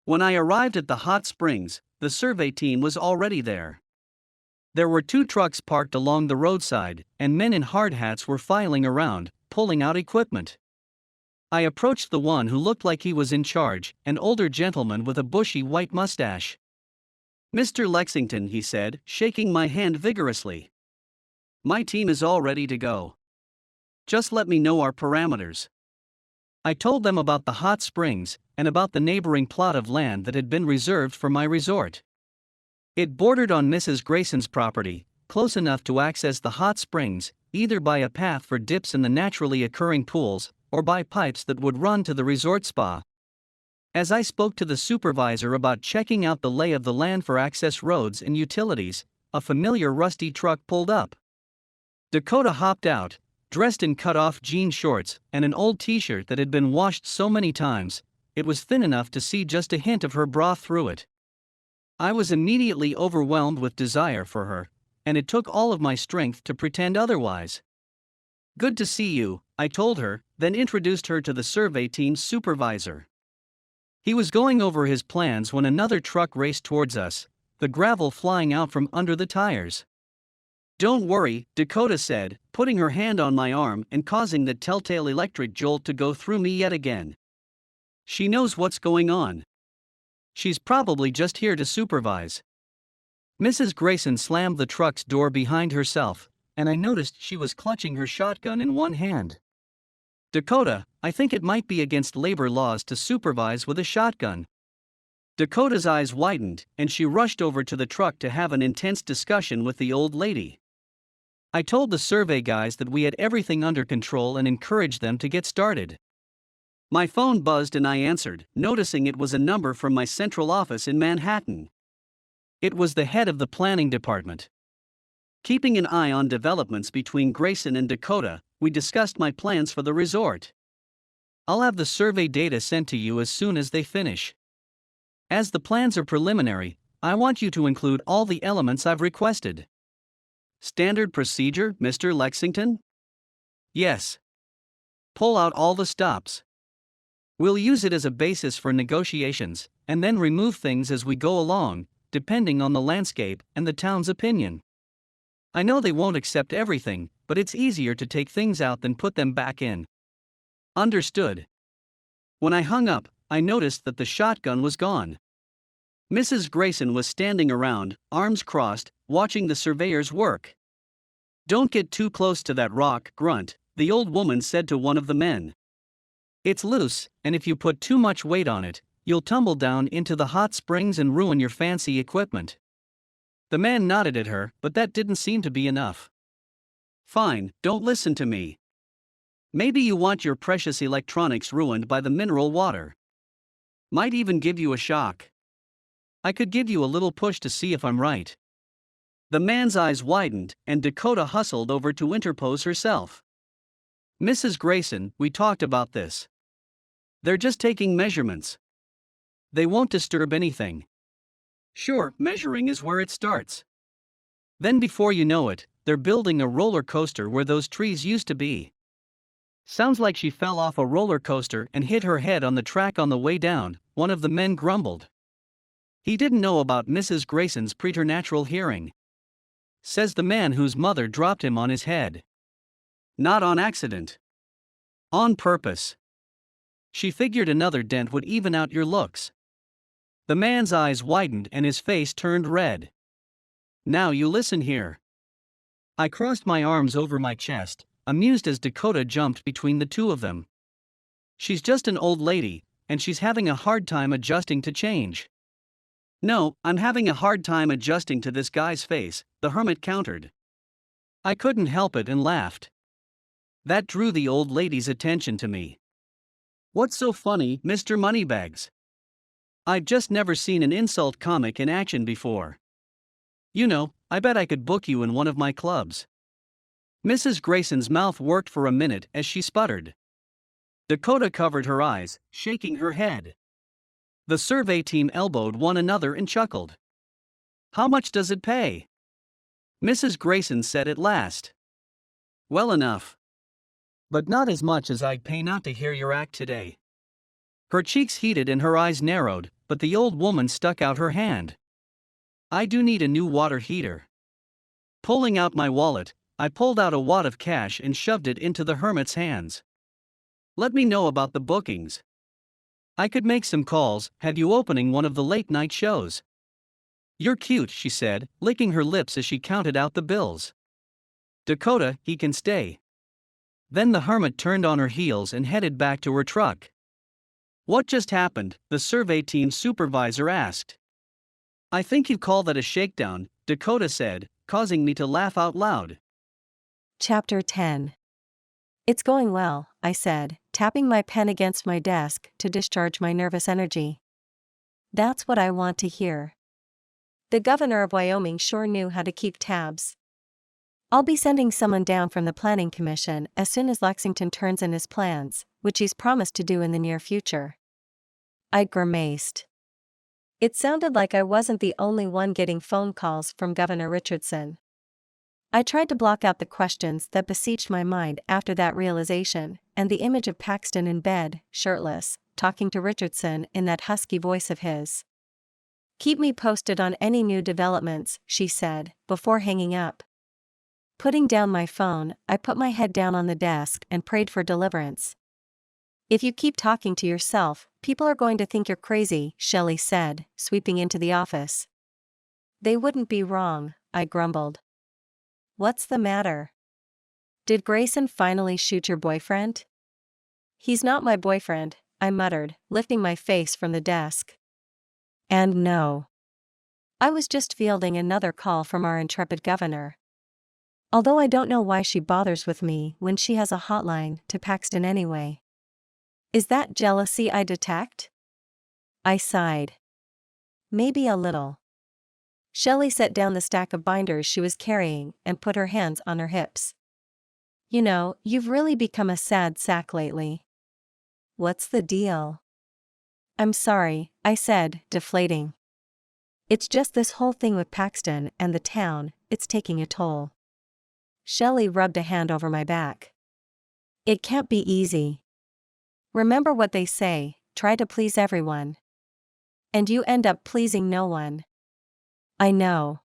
When I arrived at the hot springs, the survey team was already there. There were 2 trucks parked along the roadside, and men in hard hats were filing around, pulling out equipment. I approached the one who looked like he was in charge, an older gentleman with a bushy white mustache. "Mr. Lexington," he said, shaking my hand vigorously. "My team is all ready to go. Just let me know our parameters." I told them about the hot springs, and about the neighboring plot of land that had been reserved for my resort. It bordered on Mrs. Grayson's property, close enough to access the hot springs, either by a path for dips in the naturally occurring pools, or by pipes that would run to the resort spa. As I spoke to the supervisor about checking out the lay of the land for access roads and utilities, a familiar rusty truck pulled up. Dakota hopped out, dressed in cut-off jean shorts and an old t-shirt that had been washed so many times, it was thin enough to see just a hint of her bra through it. I was immediately overwhelmed with desire for her, and it took all of my strength to pretend otherwise. "Good to see you," I told her, then introduced her to the survey team's supervisor. He was going over his plans when another truck raced towards us, the gravel flying out from under the tires. "Don't worry," Dakota said, putting her hand on my arm and causing the telltale electric jolt to go through me yet again. "She knows what's going on. She's probably just here to supervise." Mrs. Grayson slammed the truck's door behind herself, and I noticed she was clutching her shotgun in one hand. "Dakota, I think it might be against labor laws to supervise with a shotgun." Dakota's eyes widened, and she rushed over to the truck to have an intense discussion with the old lady. I told the survey guys that we had everything under control and encouraged them to get started. My phone buzzed and I answered, noticing it was a number from my central office in Manhattan. It was the head of the planning department. Keeping an eye on developments between Grayson and Dakota, we discussed my plans for the resort. "I'll have the survey data sent to you as soon as they finish. As the plans are preliminary, I want you to include all the elements I've requested." "Standard procedure, Mr. Lexington?" "Yes. Pull out all the stops. We'll use it as a basis for negotiations, and then remove things as we go along, depending on the landscape and the town's opinion. I know they won't accept everything, but it's easier to take things out than put them back in." "Understood." When I hung up, I noticed that the shotgun was gone. Mrs. Grayson was standing around, arms crossed, watching the surveyors work. "Don't get too close to that rock, Grunt," the old woman said to one of the men. "It's loose, and if you put too much weight on it, you'll tumble down into the hot springs and ruin your fancy equipment." The man nodded at her, but that didn't seem to be enough. "Fine, don't listen to me. Maybe you want your precious electronics ruined by the mineral water. Might even give you a shock. I could give you a little push to see if I'm right." The man's eyes widened, and Dakota hustled over to interpose herself. "Mrs. Grayson, we talked about this. They're just taking measurements. They won't disturb anything. Sure, measuring is where it starts. Then before you know it, they're building a roller coaster where those trees used to be." "Sounds like she fell off a roller coaster and hit her head on the track on the way down," one of the men grumbled. He didn't know about Mrs. Grayson's preternatural hearing. Says the man whose mother dropped him on his head. Not on accident. On purpose. She figured another dent would even out your looks. The man's eyes widened and his face turned red. "Now you listen here." I crossed my arms over my chest, amused as Dakota jumped between the two of them. "She's just an old lady, and she's having a hard time adjusting to change." "No, I'm having a hard time adjusting to this guy's face," the hermit countered. I couldn't help it and laughed. That drew the old lady's attention to me. "What's so funny, Mr. Moneybags? I've just never seen an insult comic in action before. You know, I bet I could book you in one of my clubs. Mrs. Grayson's mouth worked for a minute as she sputtered. Dakota covered her eyes, shaking her head. The survey team elbowed one another and chuckled. How much does it pay? Mrs. Grayson said at last. Well enough. But not as much as I'd pay not to hear your act today. Her cheeks heated and her eyes narrowed, but the old woman stuck out her hand. I do need a new water heater. Pulling out my wallet, I pulled out a wad of cash and shoved it into the hermit's hands. Let me know about the bookings. I could make some calls, have you opening one of the late-night shows. You're cute, she said, licking her lips as she counted out the bills. Dakota, he can stay. Then the hermit turned on her heels and headed back to her truck. What just happened? The survey team supervisor asked. I think you'd call that a shakedown, Dakota said, causing me to laugh out loud. Chapter 10. It's going well, I said, tapping my pen against my desk to discharge my nervous energy. That's what I want to hear. The governor of Wyoming sure knew how to keep tabs. I'll be sending someone down from the planning commission as soon as Lexington turns in his plans, which he's promised to do in the near future. I grimaced. It sounded like I wasn't the only one getting phone calls from Governor Richardson. I tried to block out the questions that besieged my mind after that realization, and the image of Paxton in bed, shirtless, talking to Richardson in that husky voice of his. Keep me posted on any new developments, she said, before hanging up. Putting down my phone, I put my head down on the desk and prayed for deliverance. If you keep talking to yourself, people are going to think you're crazy, Shelley said, sweeping into the office. They wouldn't be wrong, I grumbled. What's the matter? Did Grayson finally shoot your boyfriend? He's not my boyfriend, I muttered, lifting my face from the desk. And no. I was just fielding another call from our intrepid governor. Although I don't know why she bothers with me when she has a hotline to Paxton anyway. Is that jealousy I detect? I sighed. Maybe a little. Shelley set down the stack of binders she was carrying and put her hands on her hips. You know, you've really become a sad sack lately. What's the deal? I'm sorry, I said, deflating. It's just this whole thing with Paxton and the town, it's taking a toll. Shelley rubbed a hand over my back. It can't be easy. Remember what they say, try to please everyone. And you end up pleasing no one. I know.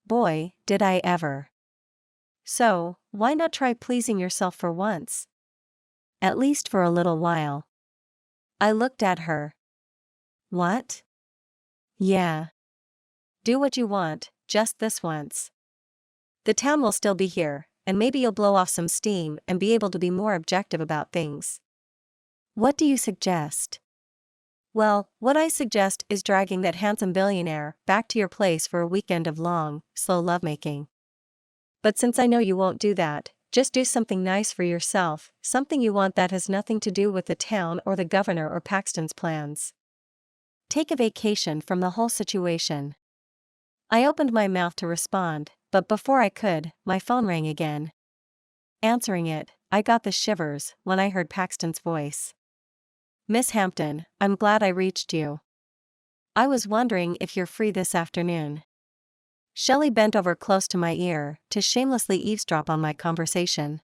Boy, did I ever. So, why not try pleasing yourself for once? At least for a little while. I looked at her. What? Yeah. Do what you want, just this once. The town will still be here, and maybe you'll blow off some steam and be able to be more objective about things. What do you suggest? Well, what I suggest is dragging that handsome billionaire back to your place for a weekend of long, slow lovemaking. But since I know you won't do that, just do something nice for yourself, something you want that has nothing to do with the town or the governor or Paxton's plans. Take a vacation from the whole situation. I opened my mouth to respond, but before I could, my phone rang again. Answering it, I got the shivers when I heard Paxton's voice. Miss Hampton, I'm glad I reached you. I was wondering if you're free this afternoon. Shelley bent over close to my ear to shamelessly eavesdrop on my conversation.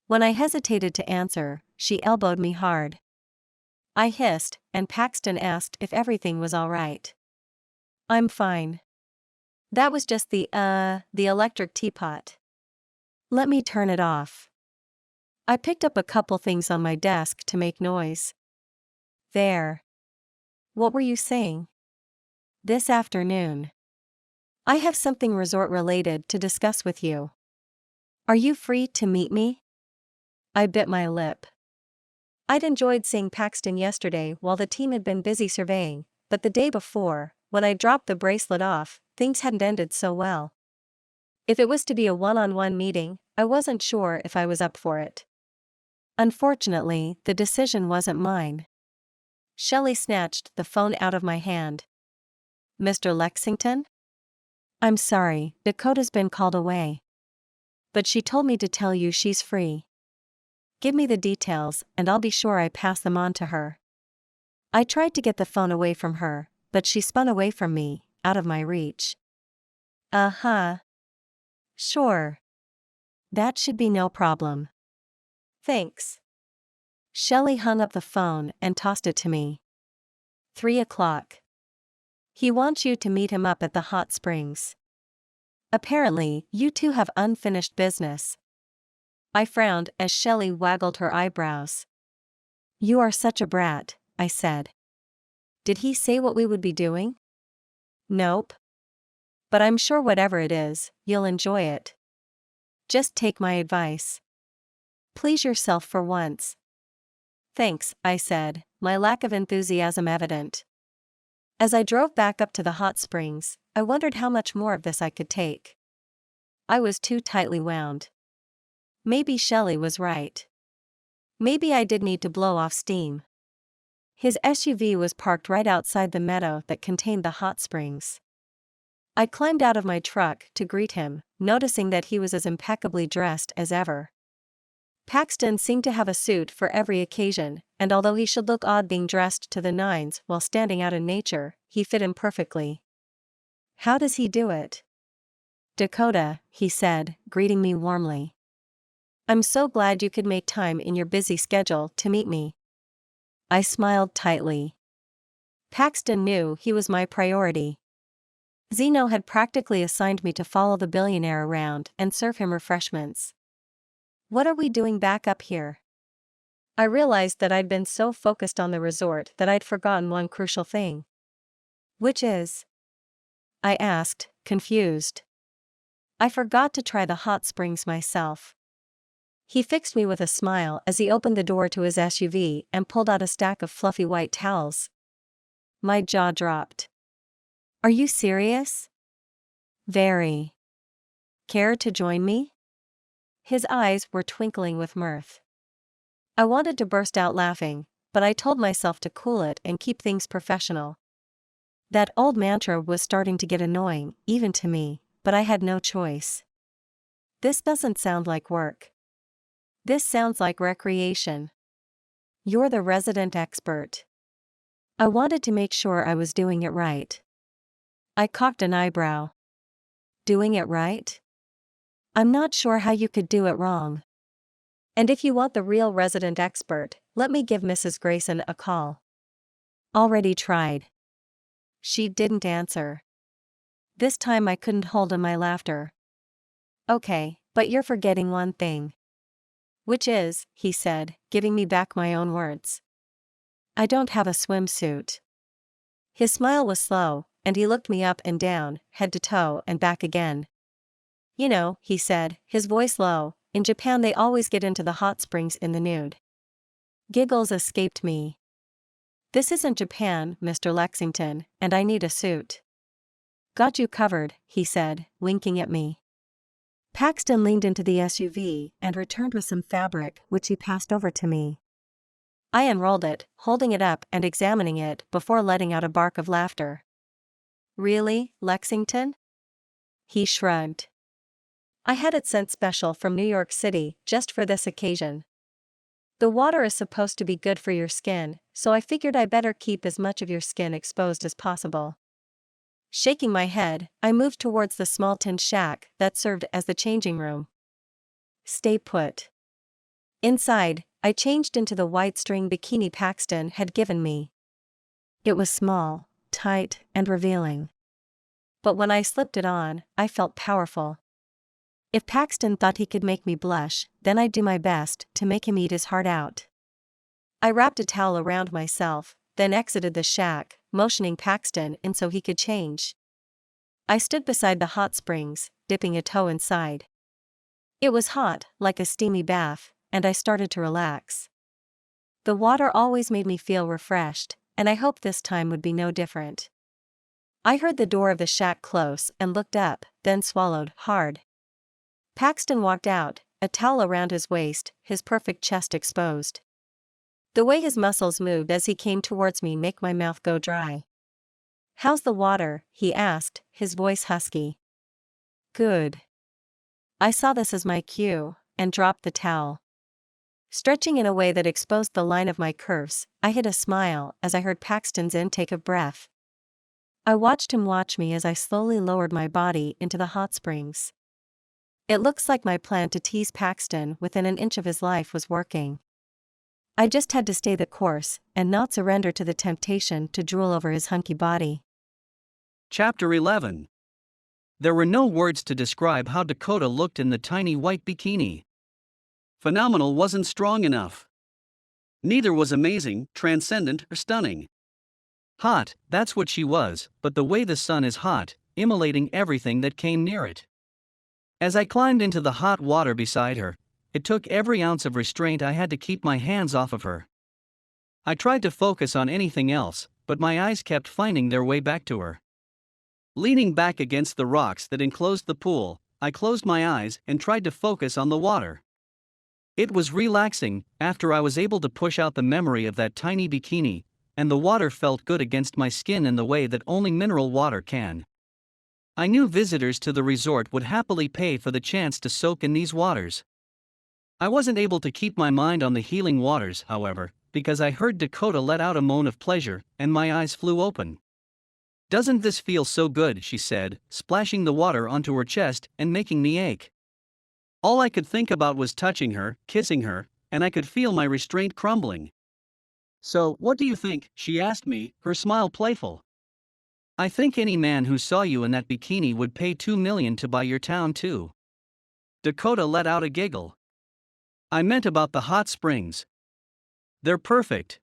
When I hesitated to answer, she elbowed me hard. I hissed, and Paxton asked if everything was all right. I'm fine. That was just the electric teapot. Let me turn it off. I picked up a couple things on my desk to make noise. There. What were you saying? This afternoon. I have something resort-related to discuss with you. Are you free to meet me? I bit my lip. I'd enjoyed seeing Paxton yesterday while the team had been busy surveying, but the day before, when I dropped the bracelet off, things hadn't ended so well. If it was to be a one-on-one meeting, I wasn't sure if I was up for it. Unfortunately, the decision wasn't mine. Shelley snatched the phone out of my hand. Mr. Lexington? I'm sorry, Dakota's been called away. But she told me to tell you she's free. Give me the details, and I'll be sure I pass them on to her. I tried to get the phone away from her, but she spun away from me, out of my reach. Uh-huh. Sure. That should be no problem. Thanks. Shelley hung up the phone and tossed it to me. 3 o'clock. He wants you to meet him up at the hot springs. Apparently, you two have unfinished business. I frowned as Shelley waggled her eyebrows. You are such a brat, I said. Did he say what we would be doing? Nope. But I'm sure whatever it is, you'll enjoy it. Just take my advice. Please yourself for once. Thanks, I said, my lack of enthusiasm evident. As I drove back up to the hot springs, I wondered how much more of this I could take. I was too tightly wound. Maybe Shelley was right. Maybe I did need to blow off steam. His SUV was parked right outside the meadow that contained the hot springs. I climbed out of my truck to greet him, noticing that he was as impeccably dressed as ever. Paxton seemed to have a suit for every occasion, and although he should look odd being dressed to the nines while standing out in nature, he fit him perfectly. How does he do it? Dakota, he said, greeting me warmly. I'm so glad you could make time in your busy schedule to meet me. I smiled tightly. Paxton knew he was my priority. Zeno had practically assigned me to follow the billionaire around and serve him refreshments. What are we doing back up here? I realized that I'd been so focused on the resort that I'd forgotten one crucial thing. Which is? I asked, confused. I forgot to try the hot springs myself. He fixed me with a smile as he opened the door to his SUV and pulled out a stack of fluffy white towels. My jaw dropped. Are you serious? Very. Care to join me? His eyes were twinkling with mirth. I wanted to burst out laughing, but I told myself to cool it and keep things professional. That old mantra was starting to get annoying, even to me, but I had no choice. This doesn't sound like work. This sounds like recreation. You're the resident expert. I wanted to make sure I was doing it right. I cocked an eyebrow. Doing it right? I'm not sure how you could do it wrong. And if you want the real resident expert, let me give Mrs. Grayson a call. Already tried. She didn't answer. This time I couldn't hold in my laughter. Okay, but you're forgetting one thing. Which is, he said, giving me back my own words. I don't have a swimsuit. His smile was slow, and he looked me up and down, head to toe and back again. You know, he said, his voice low, in Japan they always get into the hot springs in the nude. Giggles escaped me. This isn't Japan, Mr. Lexington, and I need a suit. Got you covered, he said, winking at me. Paxton leaned into the SUV and returned with some fabric which he passed over to me. I unrolled it, holding it up and examining it before letting out a bark of laughter. Really, Lexington? He shrugged. I had it sent special from New York City just for this occasion. The water is supposed to be good for your skin, so I figured I better keep as much of your skin exposed as possible. Shaking my head, I moved towards the small tin shack that served as the changing room. Stay put. Inside, I changed into the white string bikini Paxton had given me. It was small, tight, and revealing. But when I slipped it on, I felt powerful. If Paxton thought he could make me blush, then I'd do my best to make him eat his heart out. I wrapped a towel around myself, then exited the shack, motioning Paxton in so he could change. I stood beside the hot springs, dipping a toe inside. It was hot, like a steamy bath, and I started to relax. The water always made me feel refreshed, and I hoped this time would be no different. I heard the door of the shack close and looked up, then swallowed hard. Paxton walked out, a towel around his waist, his perfect chest exposed. The way his muscles moved as he came towards me made my mouth go dry. How's the water? He asked, his voice husky. Good. I saw this as my cue, and dropped the towel. Stretching in a way that exposed the line of my curves, I hid a smile as I heard Paxton's intake of breath. I watched him watch me as I slowly lowered my body into the hot springs. It looks like my plan to tease Paxton within an inch of his life was working. I just had to stay the course and not surrender to the temptation to drool over his hunky body. Chapter 11. There were no words to describe how Dakota looked in the tiny white bikini. Phenomenal wasn't strong enough. Neither was amazing, transcendent, or stunning. Hot, that's what she was, but the way the sun is hot, immolating everything that came near it. As I climbed into the hot water beside her, it took every ounce of restraint I had to keep my hands off of her. I tried to focus on anything else, but my eyes kept finding their way back to her. Leaning back against the rocks that enclosed the pool, I closed my eyes and tried to focus on the water. It was relaxing after I was able to push out the memory of that tiny bikini, and the water felt good against my skin in the way that only mineral water can. I knew visitors to the resort would happily pay for the chance to soak in these waters. I wasn't able to keep my mind on the healing waters, however, because I heard Dakota let out a moan of pleasure, and my eyes flew open. "Doesn't this feel so good?" she said, splashing the water onto her chest and making me ache. All I could think about was touching her, kissing her, and I could feel my restraint crumbling. "So, what do you think?" she asked me, her smile playful. "I think any man who saw you in that bikini would pay $2 million to buy your town too." Dakota let out a giggle. "I meant about the hot springs. They're perfect."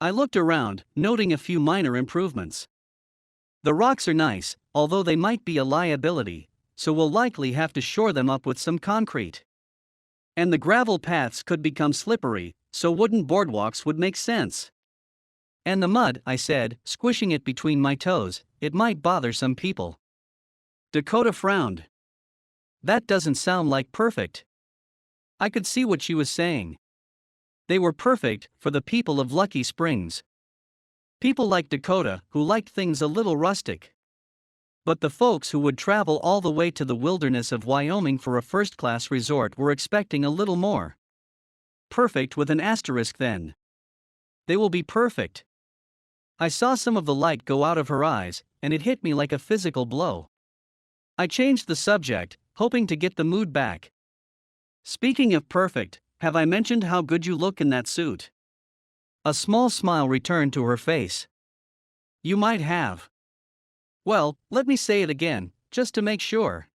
I looked around, noting a few minor improvements. "The rocks are nice, although they might be a liability, so we'll likely have to shore them up with some concrete. And the gravel paths could become slippery, so wooden boardwalks would make sense. And the mud," I said, squishing it between my toes, "it might bother some people." Dakota frowned. "That doesn't sound like perfect." I could see what she was saying. They were perfect for the people of Lucky Springs. People like Dakota, who liked things a little rustic. But the folks who would travel all the way to the wilderness of Wyoming for a first-class resort were expecting a little more. Perfect with an asterisk then. They will be perfect. I saw some of the light go out of her eyes, and it hit me like a physical blow. I changed the subject, hoping to get the mood back. "Speaking of perfect, have I mentioned how good you look in that suit?" A small smile returned to her face. "You might have." "Well, let me say it again, just to make sure."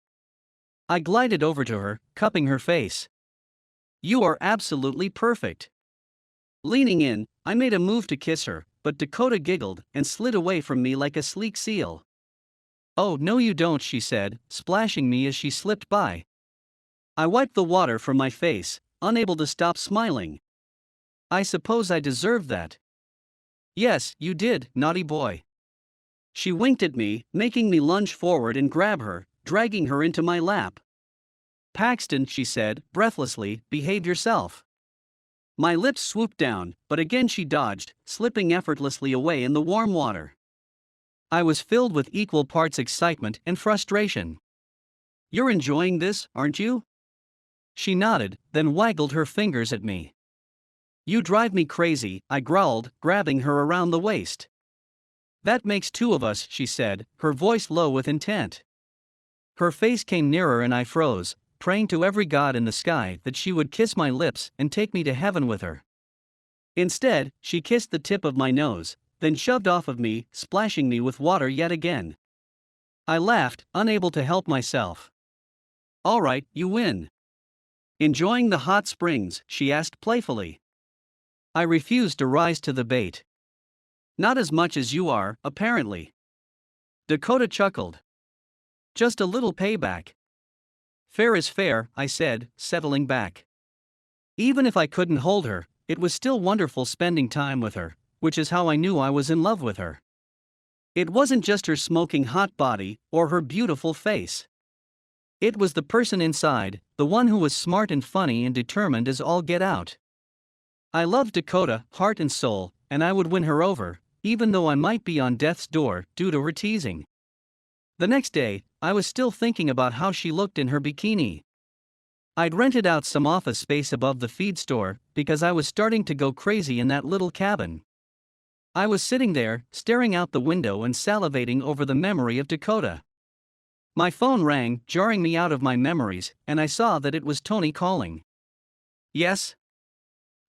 I glided over to her, cupping her face. "You are absolutely perfect." Leaning in, I made a move to kiss her, but Dakota giggled and slid away from me like a sleek seal. "Oh, no you don't," she said, splashing me as she slipped by. I wiped the water from my face, unable to stop smiling. "I suppose I deserved that." "Yes, you did, naughty boy." She winked at me, making me lunge forward and grab her, dragging her into my lap. "Paxton," she said, breathlessly, "behave yourself." My lips swooped down, but again she dodged, slipping effortlessly away in the warm water. I was filled with equal parts excitement and frustration. "You're enjoying this, aren't you?" She nodded, then waggled her fingers at me. "You drive me crazy," I growled, grabbing her around the waist. "That makes two of us," she said, her voice low with intent. Her face came nearer and I froze, praying to every god in the sky that she would kiss my lips and take me to heaven with her. Instead, she kissed the tip of my nose, then shoved off of me, splashing me with water yet again. I laughed, unable to help myself. "All right, you win." "Enjoying the hot springs?" she asked playfully. I refused to rise to the bait. "Not as much as you are, apparently." Dakota chuckled. "Just a little payback." "Fair is fair," I said, settling back. Even if I couldn't hold her, it was still wonderful spending time with her, which is how I knew I was in love with her. It wasn't just her smoking hot body or her beautiful face. It was the person inside, the one who was smart and funny and determined as all get out. I loved Dakota, heart and soul, and I would win her over, even though I might be on death's door due to her teasing. The next day, I was still thinking about how she looked in her bikini. I'd rented out some office space above the feed store because I was starting to go crazy in that little cabin. I was sitting there, staring out the window and salivating over the memory of Dakota. My phone rang, jarring me out of my memories, and I saw that it was Tony calling. Yes?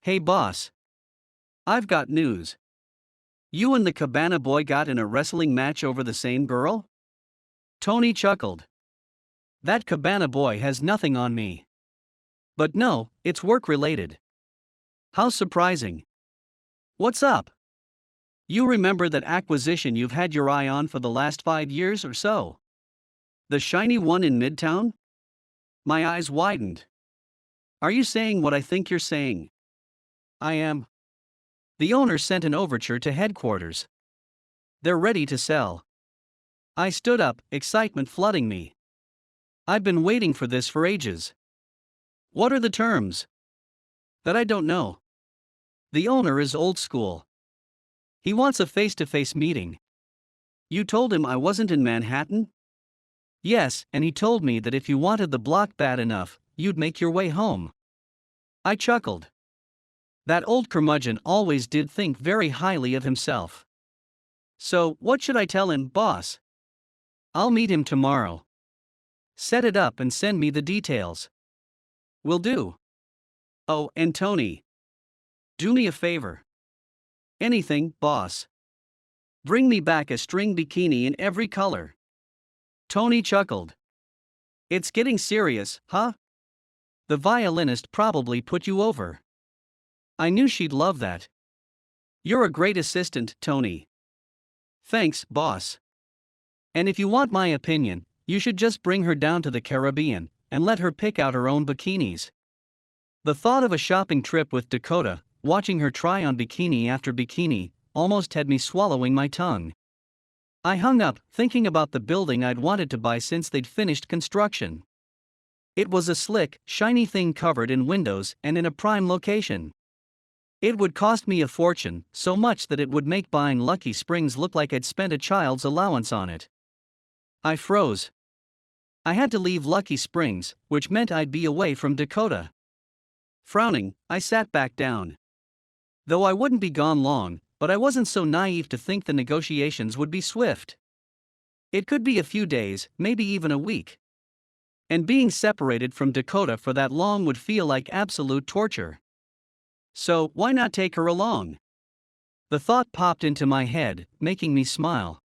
Hey boss. I've got news. You and the Cabana boy got in a wrestling match over the same girl? Tony chuckled. That Cabana boy has nothing on me. But no, it's work-related. How surprising. What's up? You remember that acquisition you've had your eye on for the last 5 years or so? The shiny one in Midtown? My eyes widened. Are you saying what I think you're saying? I am. The owner sent an overture to headquarters. They're ready to sell. I stood up, excitement flooding me. I've been waiting for this for ages. What are the terms? That I don't know. The owner is old school. He wants a face-to-face meeting. You told him I wasn't in Manhattan? Yes, and he told me that if you wanted the block bad enough, you'd make your way home. I chuckled. That old curmudgeon always did think very highly of himself. So, what should I tell him, boss? I'll meet him tomorrow. Set it up and send me the details. Will do. Oh, and Tony. Do me a favor. Anything, boss. Bring me back a string bikini in every color. Tony chuckled. It's getting serious, huh? The violinist probably put you over. I knew she'd love that. You're a great assistant, Tony. Thanks, boss. And if you want my opinion, you should just bring her down to the Caribbean and let her pick out her own bikinis. The thought of a shopping trip with Dakota, watching her try on bikini after bikini, almost had me swallowing my tongue. I hung up, thinking about the building I'd wanted to buy since they'd finished construction. It was a slick, shiny thing covered in windows and in a prime location. It would cost me a fortune, so much that it would make buying Lucky Springs look like I'd spent a child's allowance on it. I froze. I had to leave Lucky Springs, which meant I'd be away from Dakota. Frowning, I sat back down. Though I wouldn't be gone long, but I wasn't so naive to think the negotiations would be swift. It could be a few days, maybe even a week. And being separated from Dakota for that long would feel like absolute torture. So, why not take her along? The thought popped into my head, making me smile.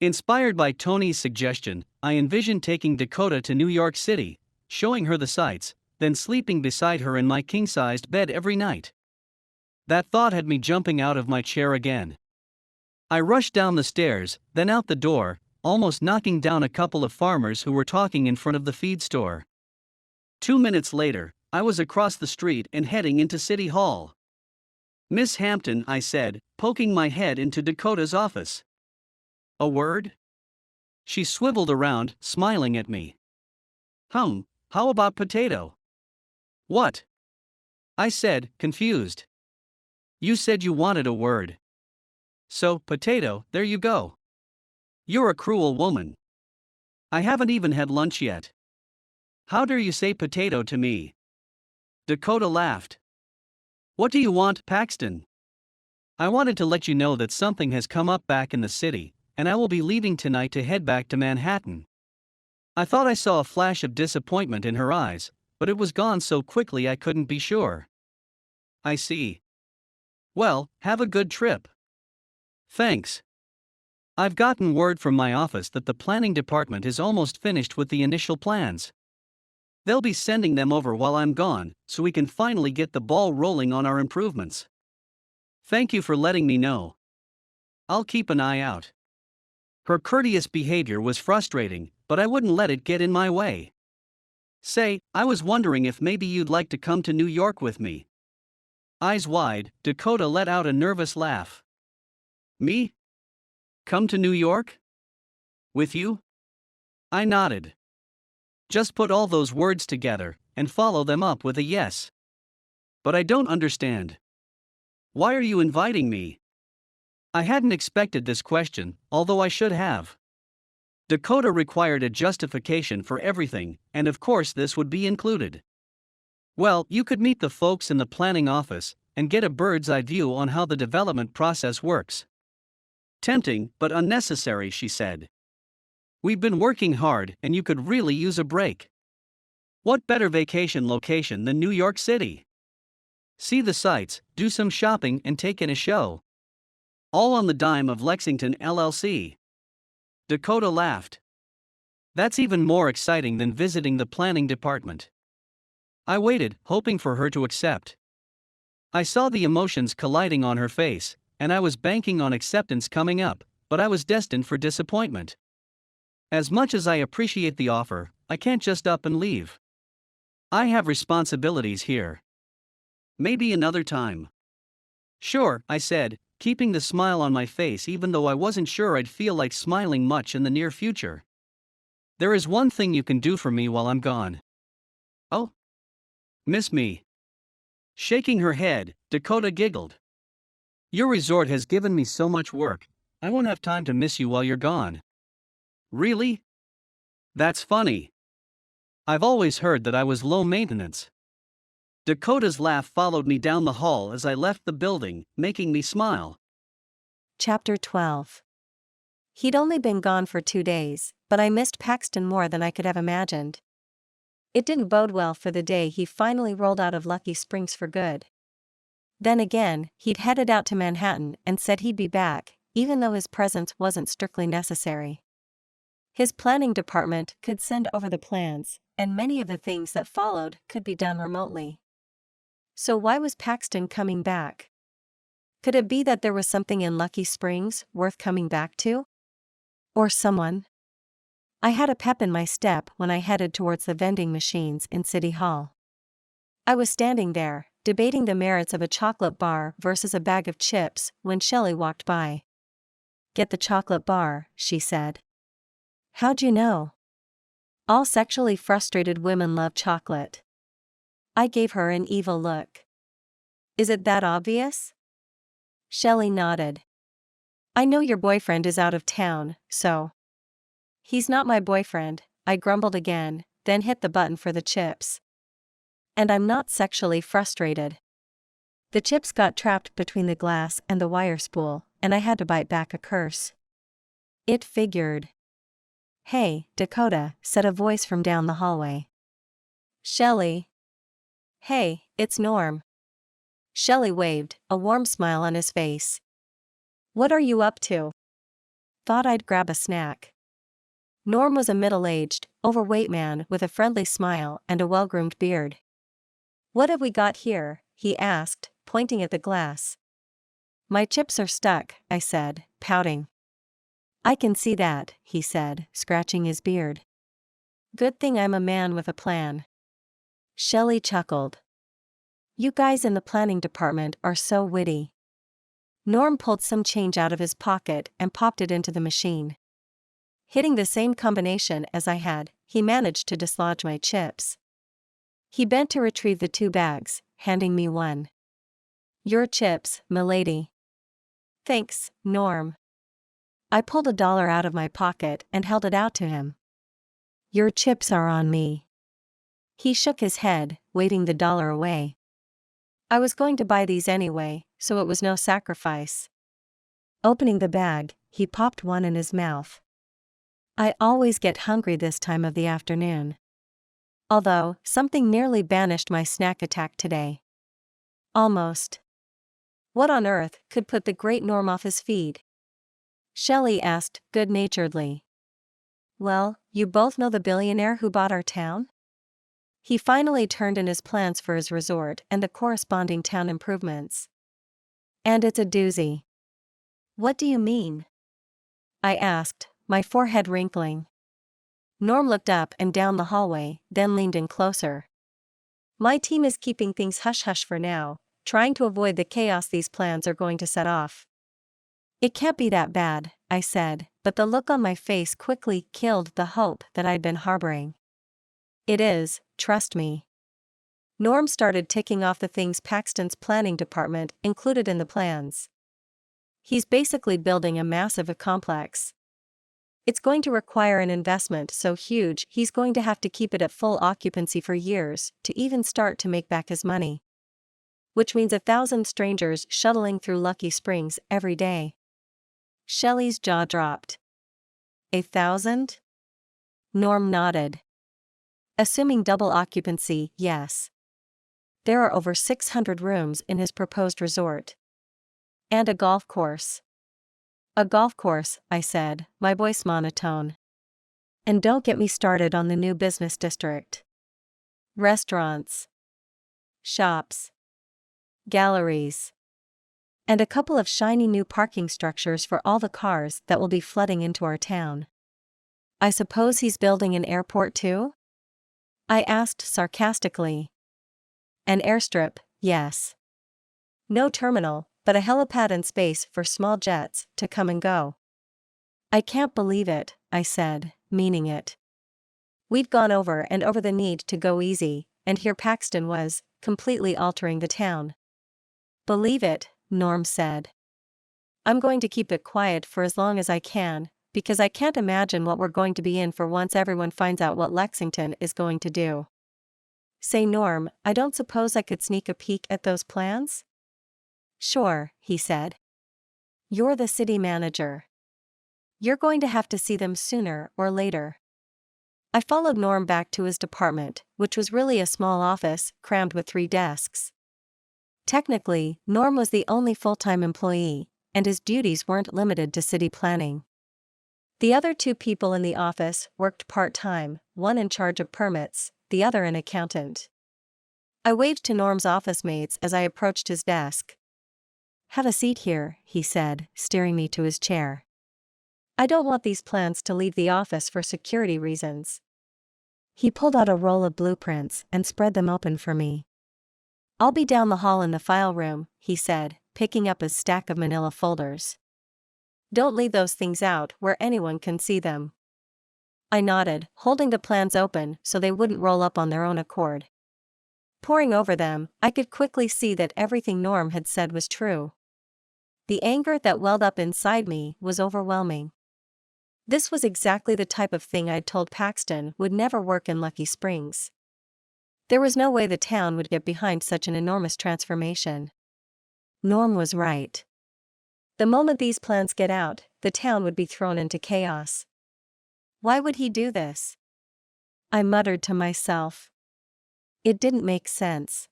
Inspired by Tony's suggestion, I envisioned taking Dakota to New York City, showing her the sights, then sleeping beside her in my king-sized bed every night. That thought had me jumping out of my chair again. I rushed down the stairs, then out the door, almost knocking down a couple of farmers who were talking in front of the feed store. 2 minutes later, I was across the street and heading into City Hall. Miss Hampton, I said, poking my head into Dakota's office. A word? She swiveled around, smiling at me. How about potato? What? I said, confused. You said you wanted a word. So, potato, there you go. You're a cruel woman. I haven't even had lunch yet. How dare you say potato to me? Dakota laughed. What do you want, Paxton? I wanted to let you know that something has come up back in the city, and I will be leaving tonight to head back to Manhattan. I thought I saw a flash of disappointment in her eyes, but it was gone so quickly I couldn't be sure. I see. Well, have a good trip. Thanks. I've gotten word from my office that the planning department is almost finished with the initial plans. They'll be sending them over while I'm gone, so we can finally get the ball rolling on our improvements. Thank you for letting me know. I'll keep an eye out. Her courteous behavior was frustrating, but I wouldn't let it get in my way. Say, I was wondering if maybe you'd like to come to New York with me. Eyes wide, Dakota let out a nervous laugh. Me? Come to New York? With you? I nodded. Just put all those words together, and follow them up with a yes. But I don't understand. Why are you inviting me? I hadn't expected this question, although I should have. Dakota required a justification for everything, and of course this would be included. Well, you could meet the folks in the planning office and get a bird's eye view on how the development process works. Tempting, but unnecessary, she said. We've been working hard and you could really use a break. What better vacation location than New York City? See the sights, do some shopping and take in a show. All on the dime of Lexington LLC. Dakota laughed. That's even more exciting than visiting the planning department. I waited, hoping for her to accept. I saw the emotions colliding on her face, and I was banking on acceptance coming up, but I was destined for disappointment. As much as I appreciate the offer, I can't just up and leave. I have responsibilities here. Maybe another time. Sure, I said, keeping the smile on my face even though I wasn't sure I'd feel like smiling much in the near future. There is one thing you can do for me while I'm gone. Oh? Miss me? Shaking her head, Dakota giggled. Your resort has given me so much work, I won't have time to miss you while you're gone. Really? That's funny. I've always heard that I was low maintenance. Dakota's laugh followed me down the hall as I left the building, making me smile. Chapter 12. He'd only been gone for 2 days, but I missed Paxton more than I could have imagined. It didn't bode well for the day he finally rolled out of Lucky Springs for good. Then again, he'd headed out to Manhattan and said he'd be back, even though his presence wasn't strictly necessary. His planning department could send over the plans, and many of the things that followed could be done remotely. So why was Paxton coming back? Could it be that there was something in Lucky Springs worth coming back to? Or someone? I had a pep in my step when I headed towards the vending machines in City Hall. I was standing there, debating the merits of a chocolate bar versus a bag of chips, when Shelley walked by. Get the chocolate bar, she said. How'd you know? All sexually frustrated women love chocolate. I gave her an evil look. Is it that obvious? Shelley nodded. I know your boyfriend is out of town, so. He's not my boyfriend, I grumbled again, then hit the button for the chips. And I'm not sexually frustrated. The chips got trapped between the glass and the wire spool, and I had to bite back a curse. It figured. Hey, Dakota, said a voice from down the hallway. Shelley. Hey, it's Norm. Shelley waved, a warm smile on his face. What are you up to? Thought I'd grab a snack. Norm was a middle-aged, overweight man with a friendly smile and a well-groomed beard. What have we got here? He asked, pointing at the glass. My chips are stuck, I said, pouting. I can see that, he said, scratching his beard. Good thing I'm a man with a plan. Shelley chuckled. You guys in the planning department are so witty. Norm pulled some change out of his pocket and popped it into the machine. Hitting the same combination as I had, he managed to dislodge my chips. He bent to retrieve the 2 bags, handing me one. Your chips, milady. Thanks, Norm. I pulled $1 out of my pocket and held it out to him. Your chips are on me. He shook his head, waving the $1 away. I was going to buy these anyway, so it was no sacrifice. Opening the bag, he popped one in his mouth. I always get hungry this time of the afternoon. Although, something nearly banished my snack attack today. Almost. What on earth could put the great Norm off his feed? Shelley asked, good-naturedly. Well, you both know the billionaire who bought our town? He finally turned in his plans for his resort and the corresponding town improvements. And it's a doozy. What do you mean? I asked, my forehead wrinkling. Norm looked up and down the hallway, then leaned in closer. My team is keeping things hush-hush for now, trying to avoid the chaos these plans are going to set off. It can't be that bad, I said, but the look on my face quickly killed the hope that I'd been harboring. It is, trust me. Norm started ticking off the things Paxton's planning department included in the plans. He's basically building a massive complex. It's going to require an investment so huge he's going to have to keep it at full occupancy for years to even start to make back his money. Which means 1,000 strangers shuttling through Lucky Springs every day. Shelley's jaw dropped. 1,000? Norm nodded. Assuming double occupancy, yes. There are over 600 rooms in his proposed resort. And a golf course. A golf course, I said, my voice monotone. And don't get me started on the new business district. Restaurants. Shops. Galleries. And a couple of shiny new parking structures for all the cars that will be flooding into our town. I suppose he's building an airport too? I asked sarcastically. An airstrip, yes. No terminal, but a helipad and space for small jets to come and go. I can't believe it, I said, meaning it. We'd gone over and over the need to go easy, and here Paxton was, completely altering the town. Believe it, Norm said. I'm going to keep it quiet for as long as I can, because I can't imagine what we're going to be in for once everyone finds out what Lexington is going to do. Say Norm, I don't suppose I could sneak a peek at those plans? Sure, he said. You're the city manager. You're going to have to see them sooner or later. I followed Norm back to his department, which was really a small office, crammed with 3 desks. Technically, Norm was the only full-time employee, and his duties weren't limited to city planning. The other 2 people in the office worked part-time, one in charge of permits, the other an accountant. I waved to Norm's office mates as I approached his desk. Have a seat here, he said, steering me to his chair. I don't want these plans to leave the office for security reasons. He pulled out a roll of blueprints and spread them open for me. I'll be down the hall in the file room, he said, picking up his stack of manila folders. Don't leave those things out where anyone can see them. I nodded, holding the plans open so they wouldn't roll up on their own accord. Poring over them, I could quickly see that everything Norm had said was true. The anger that welled up inside me was overwhelming. This was exactly the type of thing I'd told Paxton would never work in Lucky Springs. There was no way the town would get behind such an enormous transformation. Norm was right. The moment these plans get out, the town would be thrown into chaos. Why would he do this? I muttered to myself. It didn't make sense.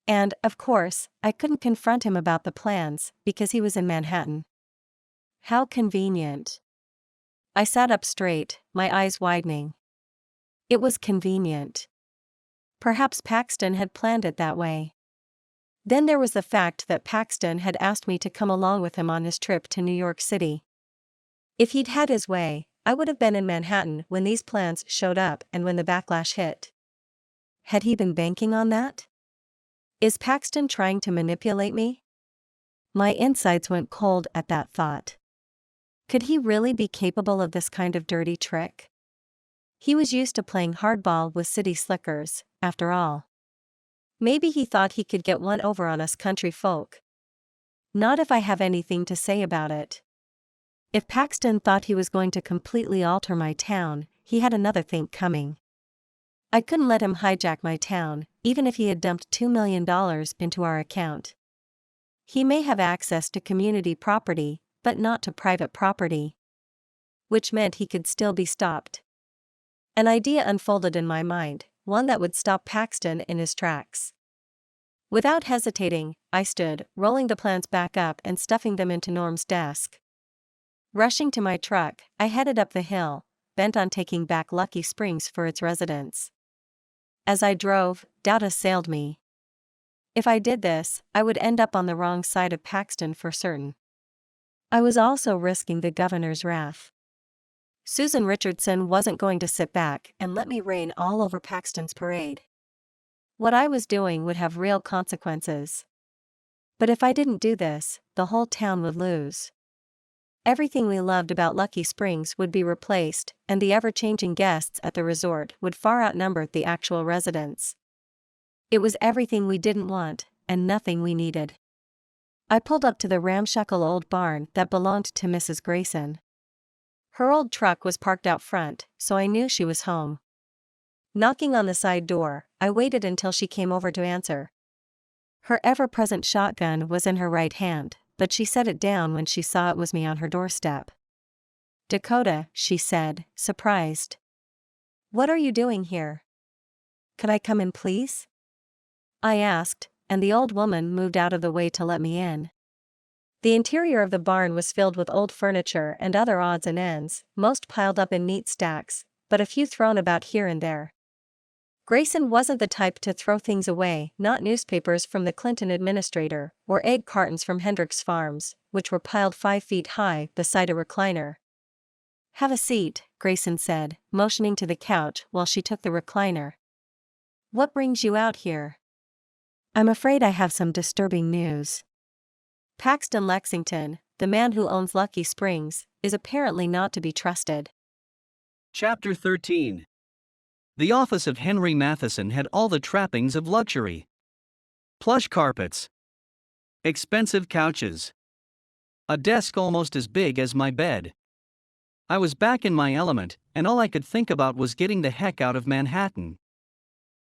And, of course, I couldn't confront him about the plans because he was in Manhattan. How convenient. I sat up straight, my eyes widening. It was convenient. Perhaps Paxton had planned it that way. Then there was the fact that Paxton had asked me to come along with him on his trip to New York City. If he'd had his way, I would have been in Manhattan when these plans showed up and when the backlash hit. Had he been banking on that? Is Paxton trying to manipulate me? My insides went cold at that thought. Could he really be capable of this kind of dirty trick? He was used to playing hardball with city slickers, after all. Maybe he thought he could get one over on us country folk. Not if I have anything to say about it. If Paxton thought he was going to completely alter my town, he had another thing coming. I couldn't let him hijack my town, even if he had dumped $2 million into our account. He may have access to community property, but not to private property. Which meant he could still be stopped. An idea unfolded in my mind, one that would stop Paxton in his tracks. Without hesitating, I stood, rolling the plans back up and stuffing them into Norm's desk. Rushing to my truck, I headed up the hill, bent on taking back Lucky Springs for its residents. As I drove, doubt assailed me. If I did this, I would end up on the wrong side of Paxton for certain. I was also risking the governor's wrath. Susan Richardson wasn't going to sit back and let me rain all over Paxton's parade. What I was doing would have real consequences. But if I didn't do this, the whole town would lose. Everything we loved about Lucky Springs would be replaced, and the ever-changing guests at the resort would far outnumber the actual residents. It was everything we didn't want, and nothing we needed. I pulled up to the ramshackle old barn that belonged to Mrs. Grayson. Her old truck was parked out front, so I knew she was home. Knocking on the side door, I waited until she came over to answer. Her ever-present shotgun was in her right hand, but she set it down when she saw it was me on her doorstep. "Dakota," she said, surprised. "What are you doing here? Could I come in, please?" I asked, and the old woman moved out of the way to let me in. The interior of the barn was filled with old furniture and other odds and ends, most piled up in neat stacks, but a few thrown about here and there. Grayson wasn't the type to throw things away, not newspapers from the Clinton administrator, or egg cartons from Hendricks Farms, which were piled 5 feet high beside a recliner. "Have a seat," Grayson said, motioning to the couch while she took the recliner. "What brings you out here?" "I'm afraid I have some disturbing news. Paxton Lexington, the man who owns Lucky Springs, is apparently not to be trusted." Chapter 13. The office of Henry Matheson had all the trappings of luxury. Plush carpets. Expensive couches. A desk almost as big as my bed. I was back in my element, and all I could think about was getting the heck out of Manhattan.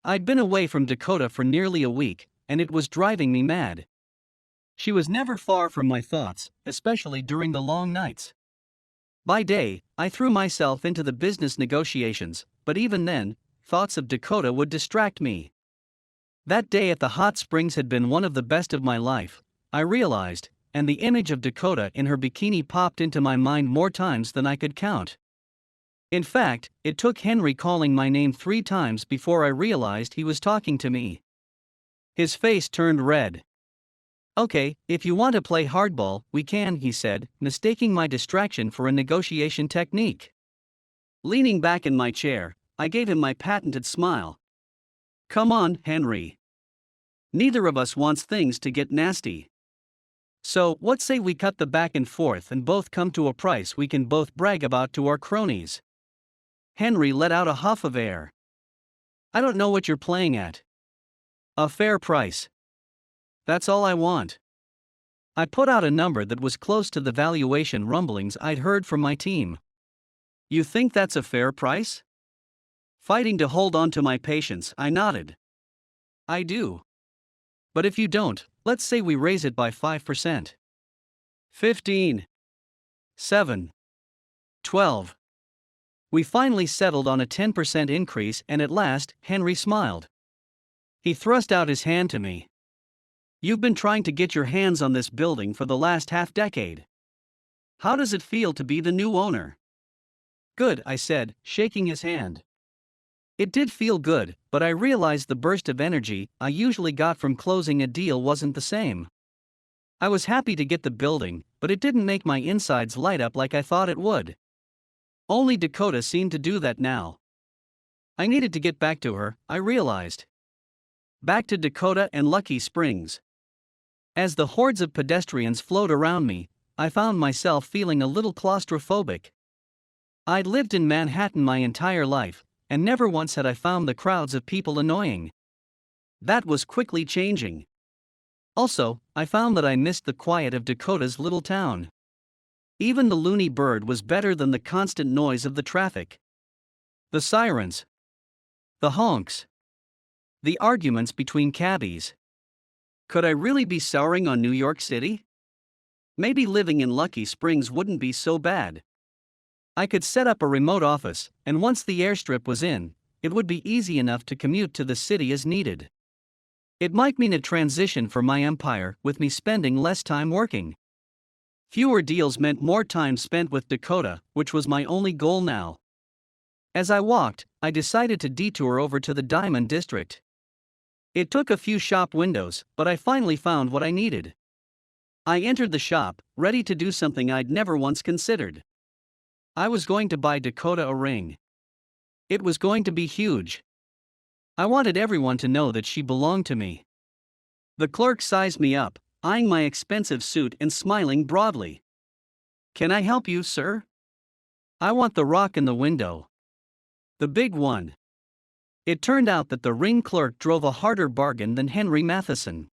I'd been away from Dakota for nearly a week, and it was driving me mad. She was never far from my thoughts, especially during the long nights. By day, I threw myself into the business negotiations, but even then, thoughts of Dakota would distract me. That day at the hot springs had been one of the best of my life, I realized, and the image of Dakota in her bikini popped into my mind more times than I could count. In fact, it took Henry calling my name 3 times before I realized he was talking to me. His face turned red. "Okay, if you want to play hardball, we can," he said, mistaking my distraction for a negotiation technique. Leaning back in my chair, I gave him my patented smile. "Come on, Henry. Neither of us wants things to get nasty. So, what say we cut the back and forth and both come to a price we can both brag about to our cronies?" Henry let out a huff of air. "I don't know what you're playing at." "A fair price. That's all I want." I put out a number that was close to the valuation rumblings I'd heard from my team. "You think that's a fair price?" Fighting to hold on to my patience, I nodded. "I do. But if you don't, let's say we raise it by 5%. 15. 7. 12. We finally settled on a 10% increase, and at last, Henry smiled. He thrust out his hand to me. "You've been trying to get your hands on this building for the last half-decade. How does it feel to be the new owner?" "Good," I said, shaking his hand. It did feel good, but I realized the burst of energy I usually got from closing a deal wasn't the same. I was happy to get the building, but it didn't make my insides light up like I thought it would. Only Dakota seemed to do that now. I needed to get back to her, I realized. Back to Dakota and Lucky Springs. As the hordes of pedestrians flowed around me, I found myself feeling a little claustrophobic. I'd lived in Manhattan my entire life, and never once had I found the crowds of people annoying. That was quickly changing. Also, I found that I missed the quiet of Dakota's little town. Even the loony bird was better than the constant noise of the traffic. The sirens. The honks. The arguments between cabbies. Could I really be souring on New York City? Maybe living in Lucky Springs wouldn't be so bad. I could set up a remote office, and once the airstrip was in, it would be easy enough to commute to the city as needed. It might mean a transition for my empire, with me spending less time working. Fewer deals meant more time spent with Dakota, which was my only goal now. As I walked, I decided to detour over to the Diamond District. It took a few shop windows, but I finally found what I needed. I entered the shop, ready to do something I'd never once considered. I was going to buy Dakota a ring. It was going to be huge. I wanted everyone to know that she belonged to me. The clerk sized me up, eyeing my expensive suit and smiling broadly. "Can I help you, sir?" "I want the rock in the window. The big one." It turned out that the ring clerk drove a harder bargain than Henry Matheson.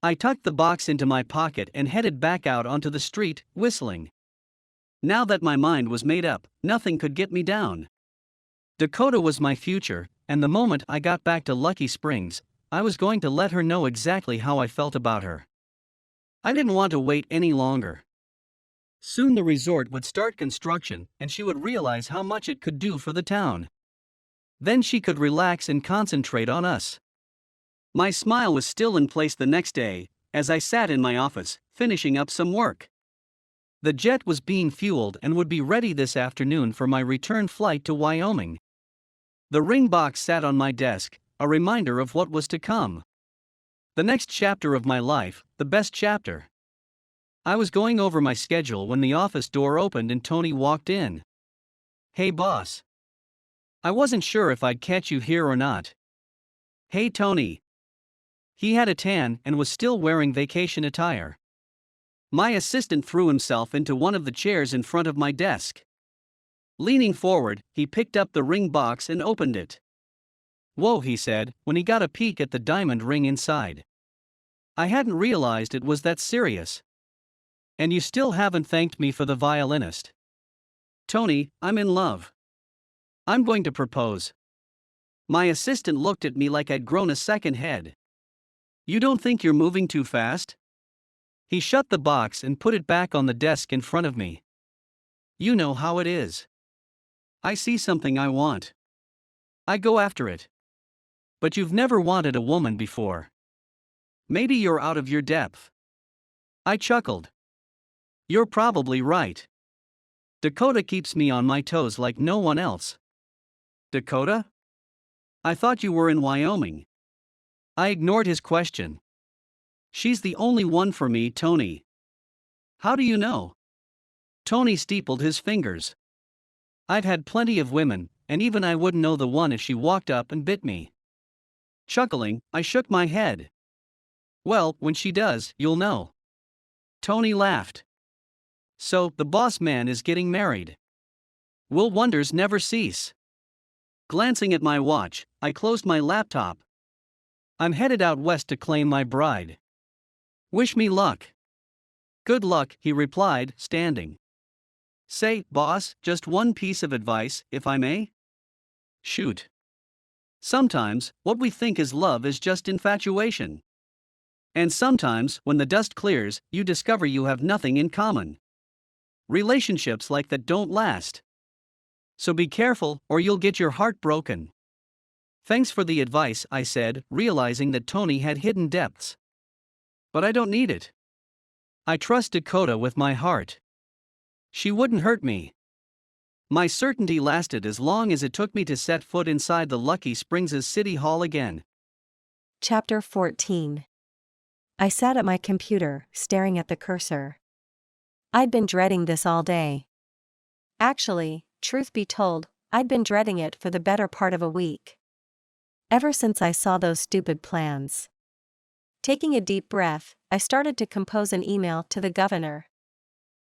I tucked the box into my pocket and headed back out onto the street, whistling. Now that my mind was made up, nothing could get me down. Dakota was my future, and the moment I got back to Lucky Springs, I was going to let her know exactly how I felt about her. I didn't want to wait any longer. Soon the resort would start construction, and she would realize how much it could do for the town. Then she could relax and concentrate on us. My smile was still in place the next day, as I sat in my office, finishing up some work. The jet was being fueled and would be ready this afternoon for my return flight to Wyoming. The ring box sat on my desk, a reminder of what was to come. The next chapter of my life, the best chapter. I was going over my schedule when the office door opened and Tony walked in. "Hey boss. I wasn't sure if I'd catch you here or not." "Hey Tony." He had a tan and was still wearing vacation attire. My assistant threw himself into one of the chairs in front of my desk. Leaning forward, he picked up the ring box and opened it. "Whoa," he said, when he got a peek at the diamond ring inside. "I hadn't realized it was that serious. And you still haven't thanked me for the violinist." "Tony, I'm in love. I'm going to propose." My assistant looked at me like I'd grown a second head. "You don't think you're moving too fast?" He shut the box and put it back on the desk in front of me. "You know how it is. I see something I want. I go after it. But you've never wanted a woman before. Maybe you're out of your depth." I chuckled. "You're probably right. Dakota keeps me on my toes like no one else." "Dakota? I thought you were in Wyoming." I ignored his question. "She's the only one for me, Tony." "How do you know?" Tony steepled his fingers. "I've had plenty of women, and even I wouldn't know the one if she walked up and bit me." Chuckling, I shook my head. "Well, when she does, you'll know." Tony laughed. "So, the boss man is getting married. Will wonders never cease?" Glancing at my watch, I closed my laptop. "I'm headed out west to claim my bride. Wish me luck." "Good luck," he replied, standing. "Say, boss, just one piece of advice, if I may?" "Shoot." "Sometimes, what we think is love is just infatuation. And sometimes, when the dust clears, you discover you have nothing in common. Relationships like that don't last. So be careful, or you'll get your heart broken." "Thanks for the advice," I said, realizing that Tony had hidden depths. "But I don't need it. I trust Dakota with my heart. She wouldn't hurt me." My certainty lasted as long as it took me to set foot inside the Lucky Springs' City Hall again. Chapter 14. I sat at my computer, staring at the cursor. I'd been dreading this all day. Actually, truth be told, I'd been dreading it for the better part of a week. Ever since I saw those stupid plans. Taking a deep breath, I started to compose an email to the governor.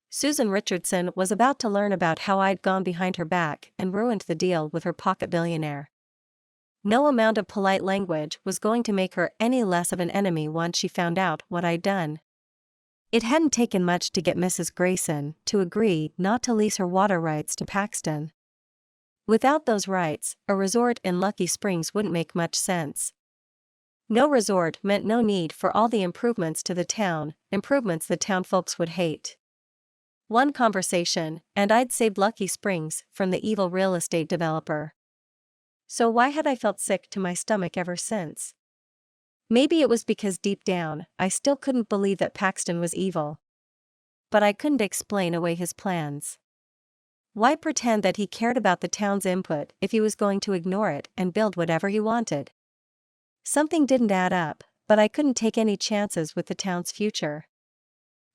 Susan Richardson was about to learn about how I'd gone behind her back and ruined the deal with her pocket billionaire. No amount of polite language was going to make her any less of an enemy once she found out what I'd done. It hadn't taken much to get Mrs. Grayson to agree not to lease her water rights to Paxton. Without those rights, a resort in Lucky Springs wouldn't make much sense. No resort meant no need for all the improvements to the town, improvements the town folks would hate. One conversation, and I'd saved Lucky Springs from the evil real estate developer. So why had I felt sick to my stomach ever since? Maybe it was because deep down, I still couldn't believe that Paxton was evil. But I couldn't explain away his plans. Why pretend that he cared about the town's input if he was going to ignore it and build whatever he wanted? Something didn't add up, but I couldn't take any chances with the town's future.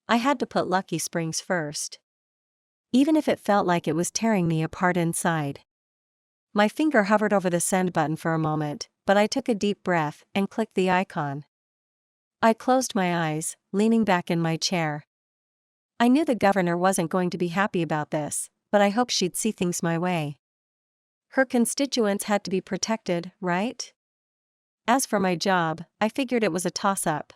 I had to put Lucky Springs first. Even if it felt like it was tearing me apart inside. My finger hovered over the send button for a moment, but I took a deep breath and clicked the icon. I closed my eyes, leaning back in my chair. I knew the governor wasn't going to be happy about this, but I hoped she'd see things my way. Her constituents had to be protected, right? As for my job, I figured it was a toss-up.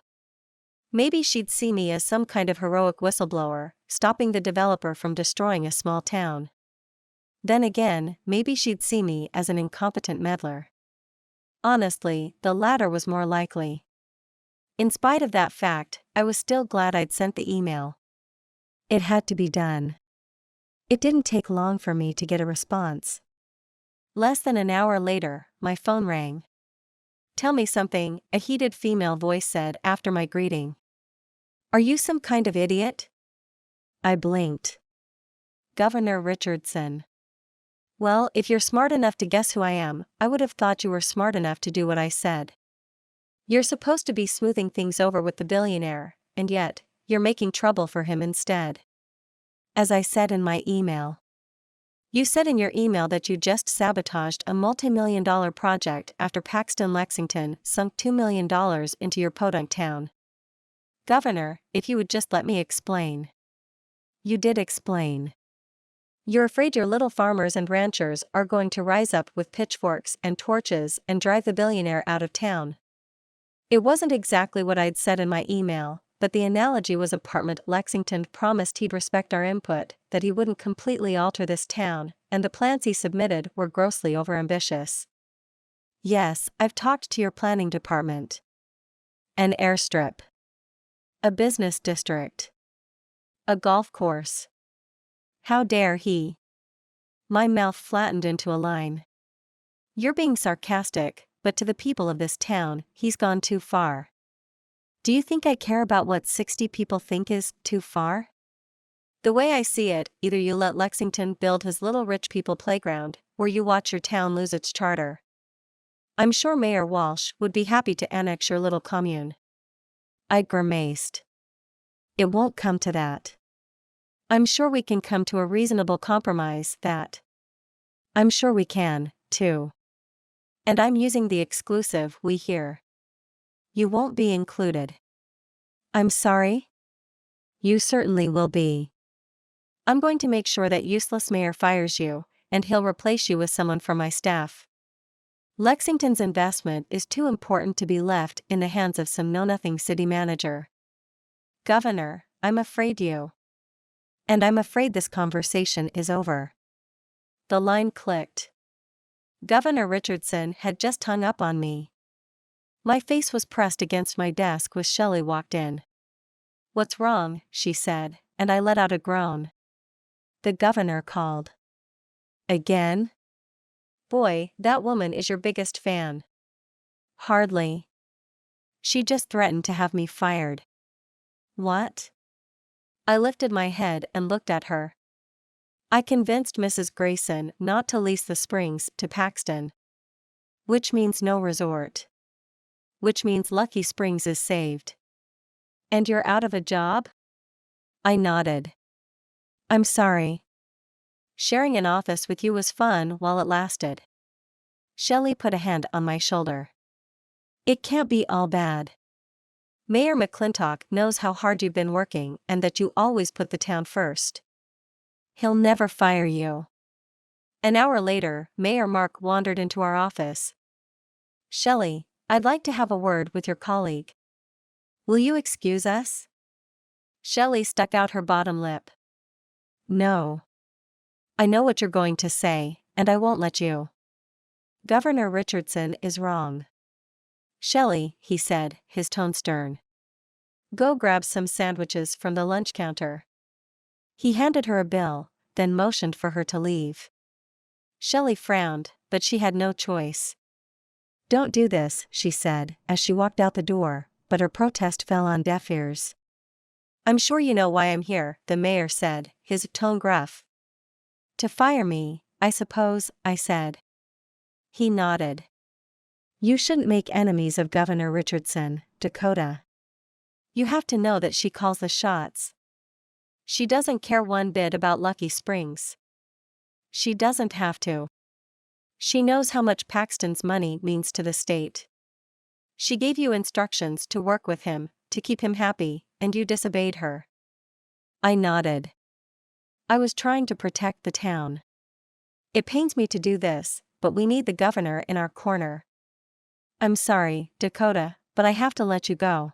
Maybe she'd see me as some kind of heroic whistleblower, stopping the developer from destroying a small town. Then again, maybe she'd see me as an incompetent meddler. Honestly, the latter was more likely. In spite of that fact, I was still glad I'd sent the email. It had to be done. It didn't take long for me to get a response. Less than an hour later, my phone rang. "Tell me something," a heated female voice said after my greeting. "Are you some kind of idiot?" I blinked. "Governor Richardson." "Well, if you're smart enough to guess who I am, I would have thought you were smart enough to do what I said. You're supposed to be smoothing things over with the billionaire, and yet, you're making trouble for him instead. As I said in my email. You said in your email that you just sabotaged a multi-million-dollar project after Paxton Lexington sunk $2 million into your podunk town. Governor, if you would just let me explain." You did explain. You're afraid your little farmers and ranchers are going to rise up with pitchforks and torches and drive the billionaire out of town. It wasn't exactly what I'd said in my email, but the analogy was apartment. Lexington promised he'd respect our input, that he wouldn't completely alter this town, and the plans he submitted were grossly overambitious. Yes, I've talked to your planning department. An airstrip. A business district. A golf course. How dare he? My mouth flattened into a line. You're being sarcastic, but to the people of this town, he's gone too far. Do you think I care about what 60 people think is too far? The way I see it, either you let Lexington build his little rich people playground, or you watch your town lose its charter. I'm sure Mayor Walsh would be happy to annex your little commune. I grimaced. It won't come to that. I'm sure we can come to a reasonable compromise that. I'm sure we can, too. And I'm using the exclusive "we" here. You won't be included. I'm sorry? You certainly will be. I'm going to make sure that useless mayor fires you, and he'll replace you with someone from my staff. Lexington's investment is too important to be left in the hands of some know-nothing city manager. Governor, I'm afraid you. And I'm afraid this conversation is over. The line clicked. Governor Richardson had just hung up on me. My face was pressed against my desk when Shelley walked in. "What's wrong?" she said, and I let out a groan. The governor called. Again? Boy, that woman is your biggest fan. Hardly. She just threatened to have me fired. What? I lifted my head and looked at her. I convinced Mrs. Grayson not to lease the Springs to Paxton. Which means no resort. Which means Lucky Springs is saved. And you're out of a job? I nodded. I'm sorry. Sharing an office with you was fun while it lasted. Shelley put a hand on my shoulder. It can't be all bad. Mayor McClintock knows how hard you've been working and that you always put the town first. He'll never fire you. An hour later, Mayor Mark wandered into our office. Shelley, I'd like to have a word with your colleague. Will you excuse us? Shelley stuck out her bottom lip. No. I know what you're going to say, and I won't let you. Governor Richardson is wrong. Shelley, he said, his tone stern. Go grab some sandwiches from the lunch counter. He handed her a bill, then motioned for her to leave. Shelley frowned, but she had no choice. Don't do this, she said, as she walked out the door, but her protest fell on deaf ears. I'm sure you know why I'm here, the mayor said, his tone gruff. To fire me, I suppose, I said. He nodded. You shouldn't make enemies of Governor Richardson, Dakota. You have to know that she calls the shots. She doesn't care one bit about Lucky Springs. She doesn't have to. She knows how much Paxton's money means to the state. She gave you instructions to work with him, to keep him happy, and you disobeyed her. I nodded. I was trying to protect the town. It pains me to do this, but we need the governor in our corner. I'm sorry, Dakota, but I have to let you go.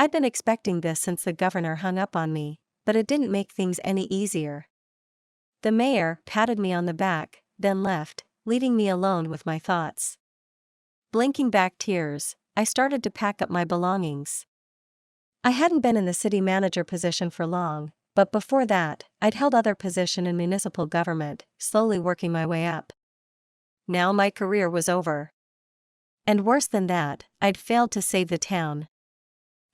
I'd been expecting this since the governor hung up on me, but it didn't make things any easier. The mayor patted me on the back, then left, leaving me alone with my thoughts. Blinking back tears, I started to pack up my belongings. I hadn't been in the city manager position for long, but before that, I'd held other positions in municipal government, slowly working my way up. Now my career was over. And worse than that, I'd failed to save the town.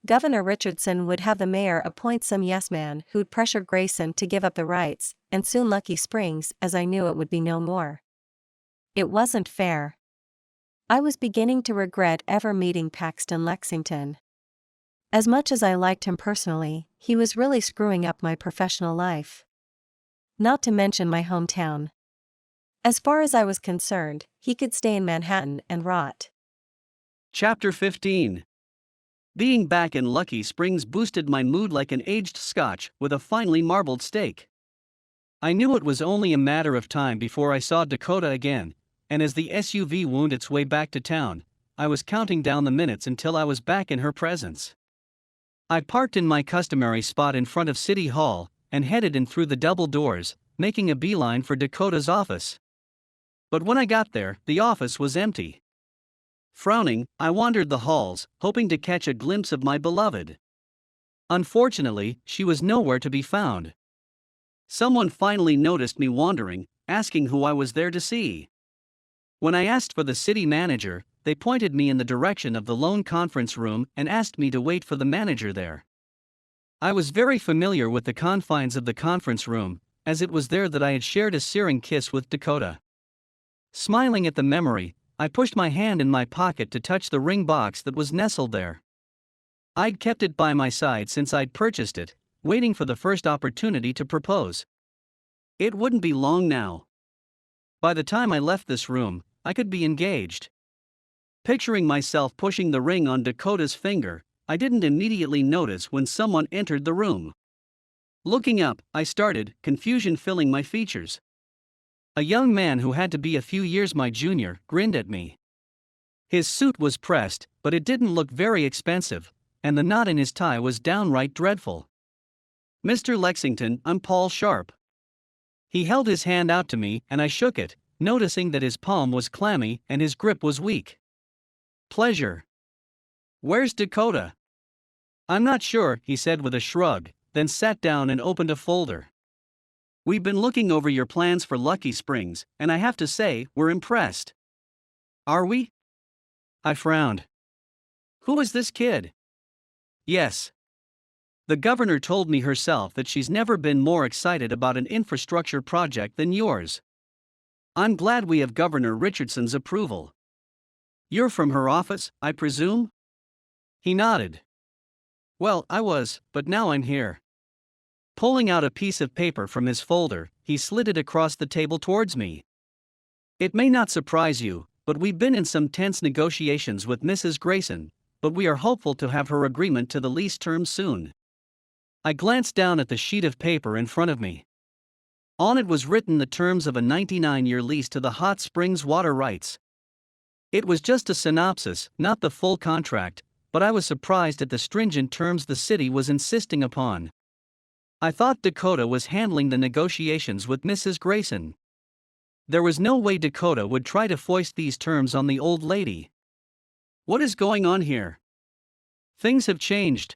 Governor Richardson would have the mayor appoint some yes-man who'd pressure Grayson to give up the rights, and soon Lucky Springs, as I knew it, would be no more. It wasn't fair. I was beginning to regret ever meeting Paxton Lexington. As much as I liked him personally, he was really screwing up my professional life. Not to mention my hometown. As far as I was concerned, he could stay in Manhattan and rot. Chapter 15. Being back in Lucky Springs boosted my mood like an aged scotch with a finely marbled steak. I knew it was only a matter of time before I saw Dakota again, and as the SUV wound its way back to town, I was counting down the minutes until I was back in her presence. I parked in my customary spot in front of City Hall and headed in through the double doors, making a beeline for Dakota's office. But when I got there, the office was empty. Frowning, I wandered the halls, hoping to catch a glimpse of my beloved. Unfortunately, she was nowhere to be found. Someone finally noticed me wandering, asking who I was there to see. When I asked for the city manager, they pointed me in the direction of the lone conference room and asked me to wait for the manager there. I was very familiar with the confines of the conference room, as it was there that I had shared a searing kiss with Dakota. Smiling at the memory, I pushed my hand in my pocket to touch the ring box that was nestled there. I'd kept it by my side since I'd purchased it, waiting for the first opportunity to propose. It wouldn't be long now. By the time I left this room, I could be engaged. Picturing myself pushing the ring on Dakota's finger, I didn't immediately notice when someone entered the room. Looking up, I started, confusion filling my features. A young man who had to be a few years my junior grinned at me. His suit was pressed, but it didn't look very expensive, and the knot in his tie was downright dreadful. "Mr. Lexington, I'm Paul Sharp." He held his hand out to me and I shook it, noticing that his palm was clammy and his grip was weak. "Pleasure. Where's Dakota?" "I'm not sure," he said with a shrug, then sat down and opened a folder. "We've been looking over your plans for Lucky Springs, and I have to say, we're impressed." "Are we?" I frowned. "Who is this kid?" "Yes. The governor told me herself that she's never been more excited about an infrastructure project than yours. I'm glad we have Governor Richardson's approval. You're from her office, I presume?" He nodded. "Well, I was, but now I'm here." Pulling out a piece of paper from his folder, he slid it across the table towards me. "It may not surprise you, but we've been in some tense negotiations with Mrs. Grayson, but we are hopeful to have her agreement to the lease terms soon." I glanced down at the sheet of paper in front of me. On it was written the terms of a 99-year lease to the hot springs water rights. It was just a synopsis, not the full contract, but I was surprised at the stringent terms the city was insisting upon. I thought Dakota was handling the negotiations with Mrs. Grayson. There was no way Dakota would try to foist these terms on the old lady. What is going on here? Things have changed.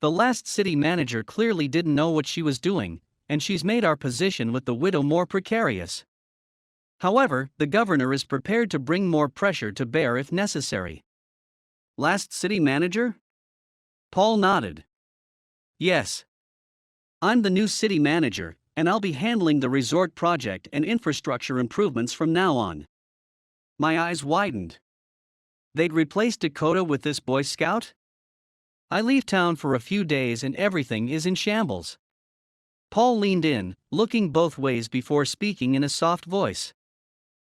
The last city manager clearly didn't know what she was doing, and she's made our position with the widow more precarious. However, the governor is prepared to bring more pressure to bear if necessary. Last city manager? Paul nodded. Yes. I'm the new city manager, and I'll be handling the resort project and infrastructure improvements from now on. My eyes widened. They'd replaced Dakota with this Boy Scout? I leave town for a few days and everything is in shambles. Paul leaned in, looking both ways before speaking in a soft voice.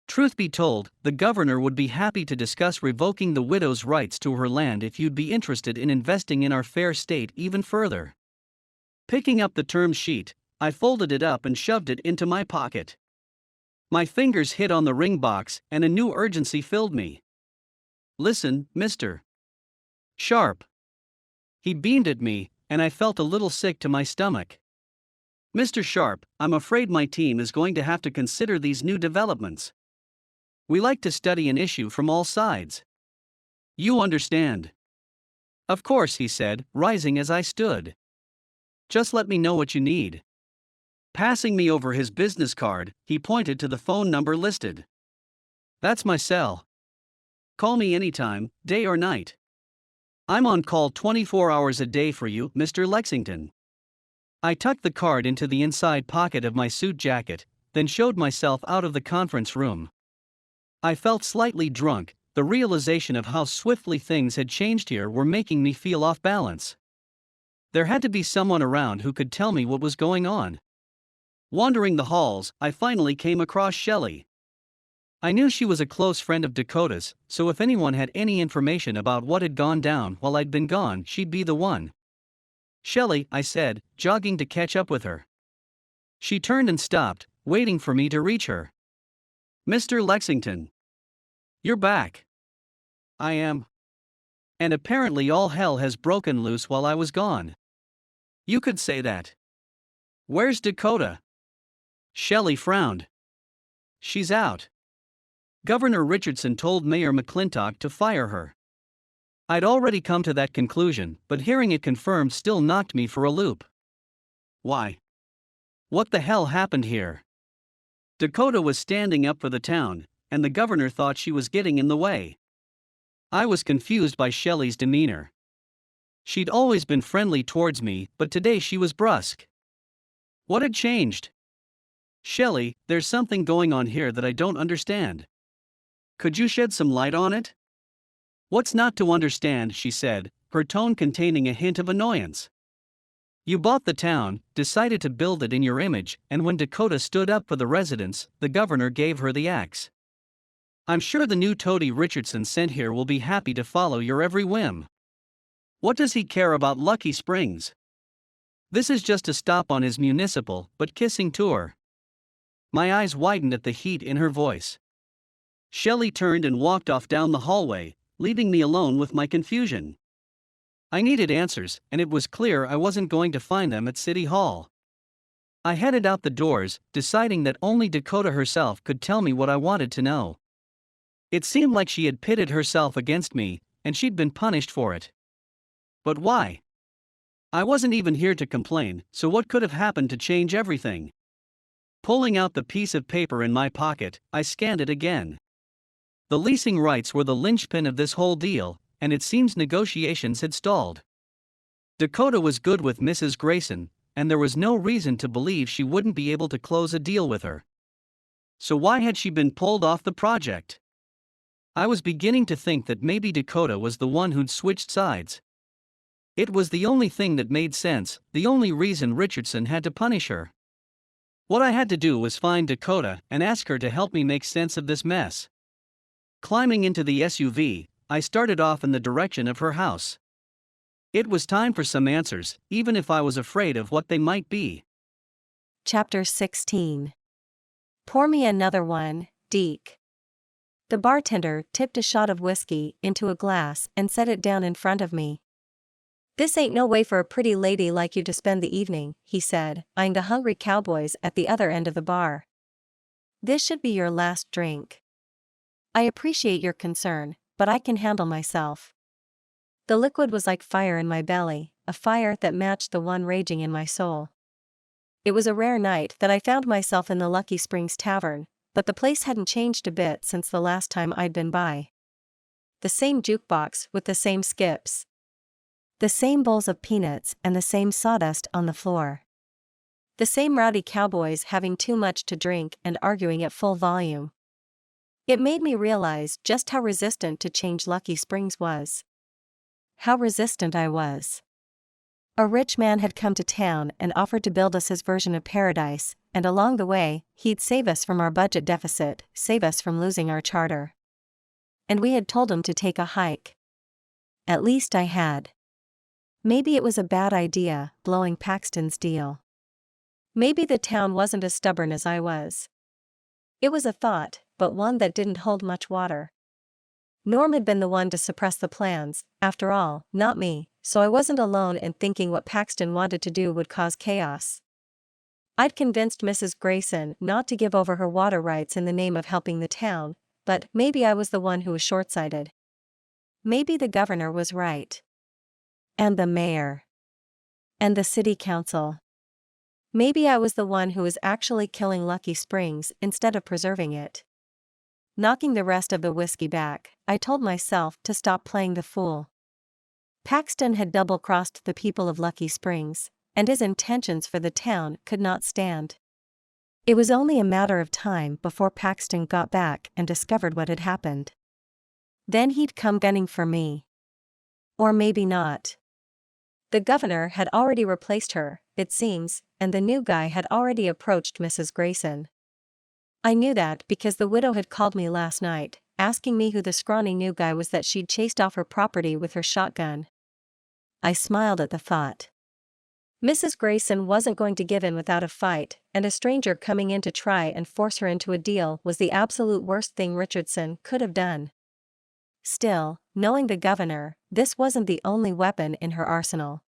Truth be told, the governor would be happy to discuss revoking the widow's rights to her land if you'd be interested in investing in our fair state even further. Picking up the term sheet, I folded it up and shoved it into my pocket. My fingers hit on the ring box and a new urgency filled me. "Listen, Mr. Sharp. He beamed at me, and I felt a little sick to my stomach. "Mr. Sharp, I'm afraid my team is going to have to consider these new developments. We like to study an issue from all sides. You understand?" "Of course," he said, rising as I stood. "Just let me know what you need." Passing me over his business card, he pointed to the phone number listed. "That's my cell. Call me anytime, day or night. I'm on call 24 hours a day for you, Mr. Lexington." I tucked the card into the inside pocket of my suit jacket, then showed myself out of the conference room. I felt slightly drunk. The realization of how swiftly things had changed here were making me feel off balance. There had to be someone around who could tell me what was going on. Wandering the halls, I finally came across Shelley. I knew she was a close friend of Dakota's, so if anyone had any information about what had gone down while I'd been gone, she'd be the one. "Shelley," I said, jogging to catch up with her. She turned and stopped, waiting for me to reach her. "Mr. Lexington. You're back." "I am. And apparently all hell has broken loose while I was gone." "You could say that. Where's Dakota?" Shelley frowned. "She's out. Governor Richardson told Mayor McClintock to fire her." I'd already come to that conclusion, but hearing it confirmed still knocked me for a loop. "Why? What the hell happened here?" Dakota was standing up for the town, and the governor thought she was getting in the way. I was confused by Shelley's demeanor. She'd always been friendly towards me, but today she was brusque. What had changed? "Shelley, there's something going on here that I don't understand. Could you shed some light on it?" "What's not to understand?" she said, her tone containing a hint of annoyance. "You bought the town, decided to build it in your image, and when Dakota stood up for the residents, the governor gave her the axe. I'm sure the new toady Richardson sent here will be happy to follow your every whim. What does he care about Lucky Springs? This is just a stop on his municipal but kissing tour." My eyes widened at the heat in her voice. Shelley turned and walked off down the hallway, leaving me alone with my confusion. I needed answers, and it was clear I wasn't going to find them at City Hall. I headed out the doors, deciding that only Dakota herself could tell me what I wanted to know. It seemed like she had pitted herself against me, and she'd been punished for it. But why? I wasn't even here to complain, so what could have happened to change everything? Pulling out the piece of paper in my pocket, I scanned it again. The leasing rights were the linchpin of this whole deal, and it seems negotiations had stalled. Dakota was good with Mrs. Grayson, and there was no reason to believe she wouldn't be able to close a deal with her. So why had she been pulled off the project? I was beginning to think that maybe Dakota was the one who'd switched sides. It was the only thing that made sense, the only reason Richardson had to punish her. What I had to do was find Dakota and ask her to help me make sense of this mess. Climbing into the SUV, I started off in the direction of her house. It was time for some answers, even if I was afraid of what they might be. Chapter 16. Pour me another one, Deke. The bartender tipped a shot of whiskey into a glass and set it down in front of me. "This ain't no way for a pretty lady like you to spend the evening," he said, eyeing the hungry cowboys at the other end of the bar. "This should be your last drink. I appreciate your concern, but I can handle myself." The liquid was like fire in my belly, a fire that matched the one raging in my soul. It was a rare night that I found myself in the Lucky Springs Tavern, but the place hadn't changed a bit since the last time I'd been by. The same jukebox with the same skips. The same bowls of peanuts and the same sawdust on the floor. The same rowdy cowboys having too much to drink and arguing at full volume. It made me realize just how resistant to change Lucky Springs was. How resistant I was. A rich man had come to town and offered to build us his version of paradise, and along the way, he'd save us from our budget deficit, save us from losing our charter. And we had told him to take a hike. At least I had. Maybe it was a bad idea, blowing Paxton's deal. Maybe the town wasn't as stubborn as I was. It was a thought, but one that didn't hold much water. Norm had been the one to suppress the plans, after all, not me, so I wasn't alone in thinking what Paxton wanted to do would cause chaos. I'd convinced Mrs. Grayson not to give over her water rights in the name of helping the town, but maybe I was the one who was short-sighted. Maybe the governor was right. And the mayor. And the city council. Maybe I was the one who was actually killing Lucky Springs instead of preserving it. Knocking the rest of the whiskey back, I told myself to stop playing the fool. Paxton had double-crossed the people of Lucky Springs, and his intentions for the town could not stand. It was only a matter of time before Paxton got back and discovered what had happened. Then he'd come gunning for me. Or maybe not. The governor had already replaced her, it seems, and the new guy had already approached Mrs. Grayson. I knew that because the widow had called me last night, asking me who the scrawny new guy was that she'd chased off her property with her shotgun. I smiled at the thought. Mrs. Grayson wasn't going to give in without a fight, and a stranger coming in to try and force her into a deal was the absolute worst thing Richardson could have done. Still, knowing the governor, this wasn't the only weapon in her arsenal.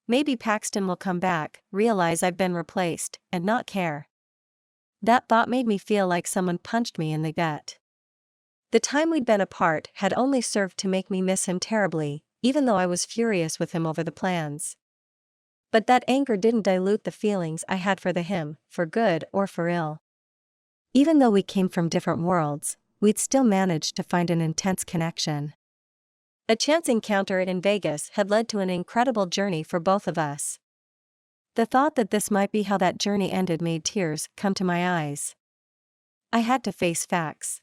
Maybe Paxton will come back, realize I've been replaced, and not care. That thought made me feel like someone punched me in the gut. The time we'd been apart had only served to make me miss him terribly, even though I was furious with him over the plans. But that anger didn't dilute the feelings I had for him, for good or for ill. Even though we came from different worlds, we'd still managed to find an intense connection. A chance encounter in Vegas had led to an incredible journey for both of us. The thought that this might be how that journey ended made tears come to my eyes. I had to face facts.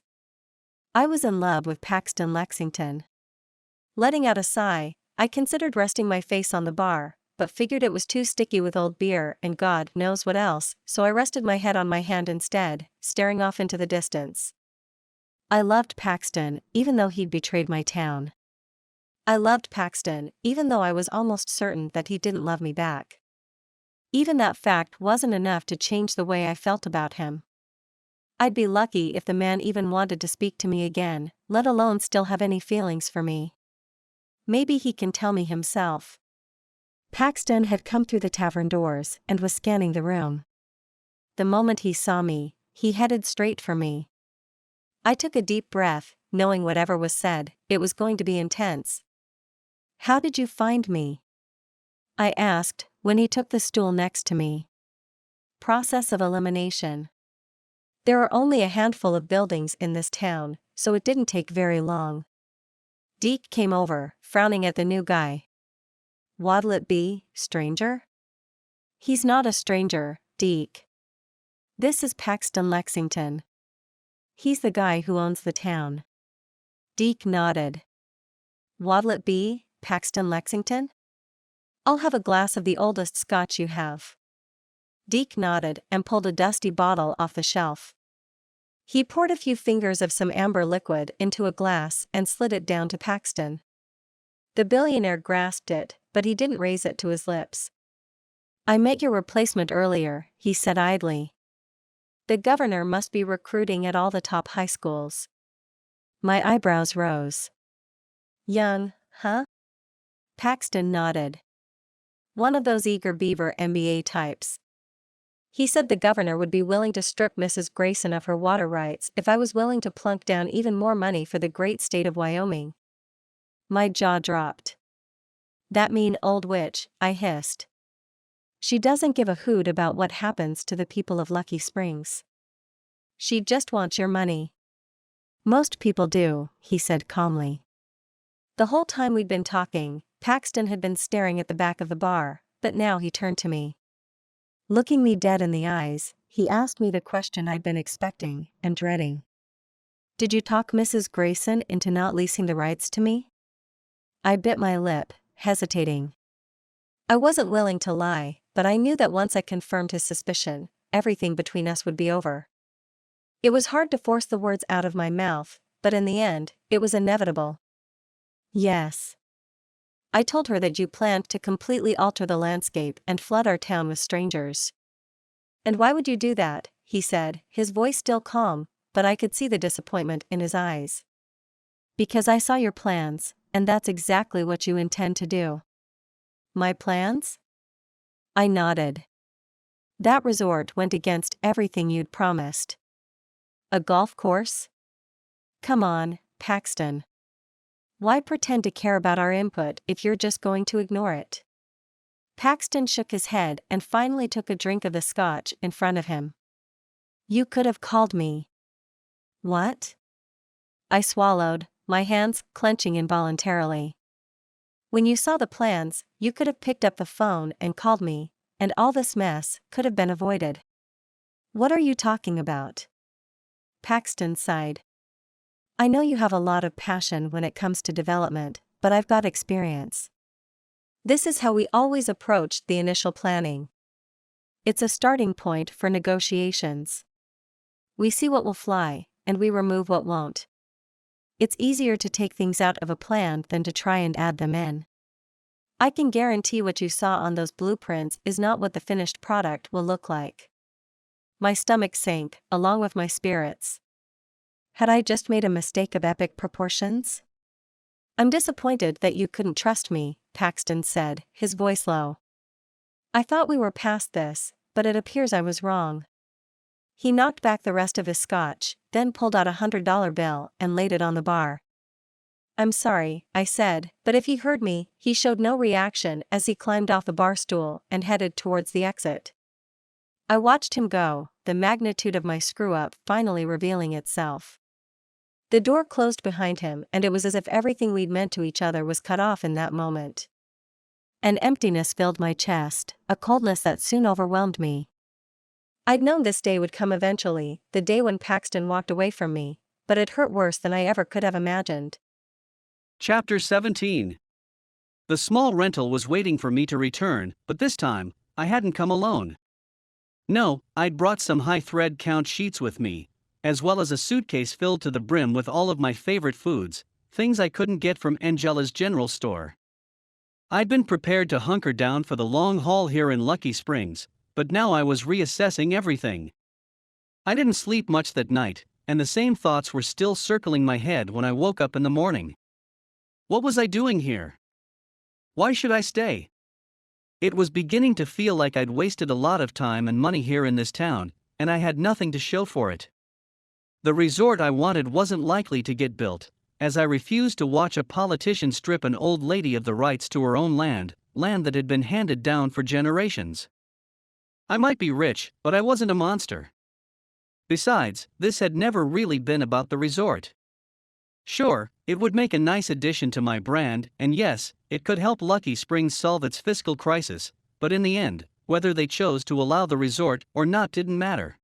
I was in love with Paxton Lexington. Letting out a sigh, I considered resting my face on the bar, but figured it was too sticky with old beer and God knows what else, so I rested my head on my hand instead, staring off into the distance. I loved Paxton, even though he'd betrayed my town. I loved Paxton, even though I was almost certain that he didn't love me back. Even that fact wasn't enough to change the way I felt about him. I'd be lucky if the man even wanted to speak to me again, let alone still have any feelings for me. Maybe he can tell me himself. Paxton had come through the tavern doors and was scanning the room. The moment he saw me, he headed straight for me. I took a deep breath, knowing whatever was said, it was going to be intense. "How did you find me?" I asked, when he took the stool next to me. Process of elimination. There are only a handful of buildings in this town, so it didn't take very long. Deke came over, frowning at the new guy. "What'll it be, stranger?" "He's not a stranger, Deke. This is Paxton Lexington. He's the guy who owns the town." Deke nodded. "What'll it be, Paxton Lexington?" "I'll have a glass of the oldest scotch you have." Deke nodded and pulled a dusty bottle off the shelf. He poured a few fingers of some amber liquid into a glass and slid it down to Paxton. The billionaire grasped it, but he didn't raise it to his lips. "I met your replacement earlier," he said idly. "The governor must be recruiting at all the top high schools." My eyebrows rose. "Young, huh?" Paxton nodded. "One of those eager beaver MBA types. He said the governor would be willing to strip Mrs. Grayson of her water rights if I was willing to plunk down even more money for the great state of Wyoming." My jaw dropped. "That mean old witch," I hissed. "She doesn't give a hoot about what happens to the people of Lucky Springs. She just wants your money." "Most people do," he said calmly. The whole time we'd been talking, Paxton had been staring at the back of the bar, but now he turned to me. Looking me dead in the eyes, he asked me the question I'd been expecting and dreading. "Did you talk Mrs. Grayson into not leasing the rights to me?" I bit my lip, hesitating. I wasn't willing to lie, but I knew that once I confirmed his suspicion, everything between us would be over. It was hard to force the words out of my mouth, but in the end, it was inevitable. "Yes." I told her that you planned to completely alter the landscape and flood our town with strangers. "And why would you do that?" he said, his voice still calm, but I could see the disappointment in his eyes. Because I saw your plans, and that's exactly what you intend to do. My plans? I nodded. That resort went against everything you'd promised. A golf course? Come on, Paxton. Why pretend to care about our input if you're just going to ignore it? Paxton shook his head and finally took a drink of the scotch in front of him. You could have called me. What? I swallowed, my hands clenching involuntarily. When you saw the plans, you could have picked up the phone and called me, and all this mess could have been avoided. What are you talking about? Paxton sighed. I know you have a lot of passion when it comes to development, but I've got experience. This is how we always approached the initial planning. It's a starting point for negotiations. We see what will fly, and we remove what won't. It's easier to take things out of a plan than to try and add them in. I can guarantee what you saw on those blueprints is not what the finished product will look like. My stomach sank, along with my spirits. Had I just made a mistake of epic proportions? I'm disappointed that you couldn't trust me, Paxton said, his voice low. I thought we were past this, but it appears I was wrong. He knocked back the rest of his scotch, then pulled out $100 bill and laid it on the bar. I'm sorry, I said, but if he heard me, he showed no reaction as he climbed off the bar stool and headed towards the exit. I watched him go, the magnitude of my screw-up finally revealing itself. The door closed behind him, and it was as if everything we'd meant to each other was cut off in that moment. An emptiness filled my chest, a coldness that soon overwhelmed me. I'd known this day would come eventually, the day when Paxton walked away from me, but it hurt worse than I ever could have imagined. Chapter 17. The small rental was waiting for me to return, but this time, I hadn't come alone. No, I'd brought some high-thread count sheets with me, as well as a suitcase filled to the brim with all of my favorite foods, things I couldn't get from Angela's general store. I'd been prepared to hunker down for the long haul here in Lucky Springs, but now I was reassessing everything. I didn't sleep much that night, and the same thoughts were still circling my head when I woke up in the morning. What was I doing here? Why should I stay? It was beginning to feel like I'd wasted a lot of time and money here in this town, and I had nothing to show for it. The resort I wanted wasn't likely to get built, as I refused to watch a politician strip an old lady of the rights to her own land that had been handed down for generations. I might be rich, but I wasn't a monster. Besides, this had never really been about the resort. Sure, it would make a nice addition to my brand, and yes, it could help Lucky Springs solve its fiscal crisis, but in the end, whether they chose to allow the resort or not didn't matter.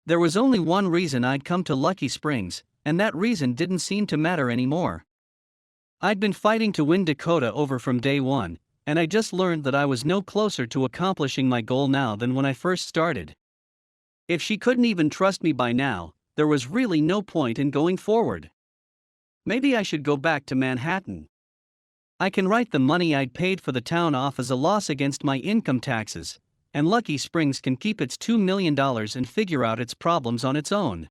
There was only one reason I'd come to Lucky Springs, and that reason didn't seem to matter anymore. I'd been fighting to win Dakota over from day one, and I just learned that I was no closer to accomplishing my goal now than when I first started. If she couldn't even trust me by now, there was really no point in going forward. Maybe I should go back to Manhattan. I can write the money I'd paid for the town off as a loss against my income taxes, and Lucky Springs can keep its $2 million and figure out its problems on its own.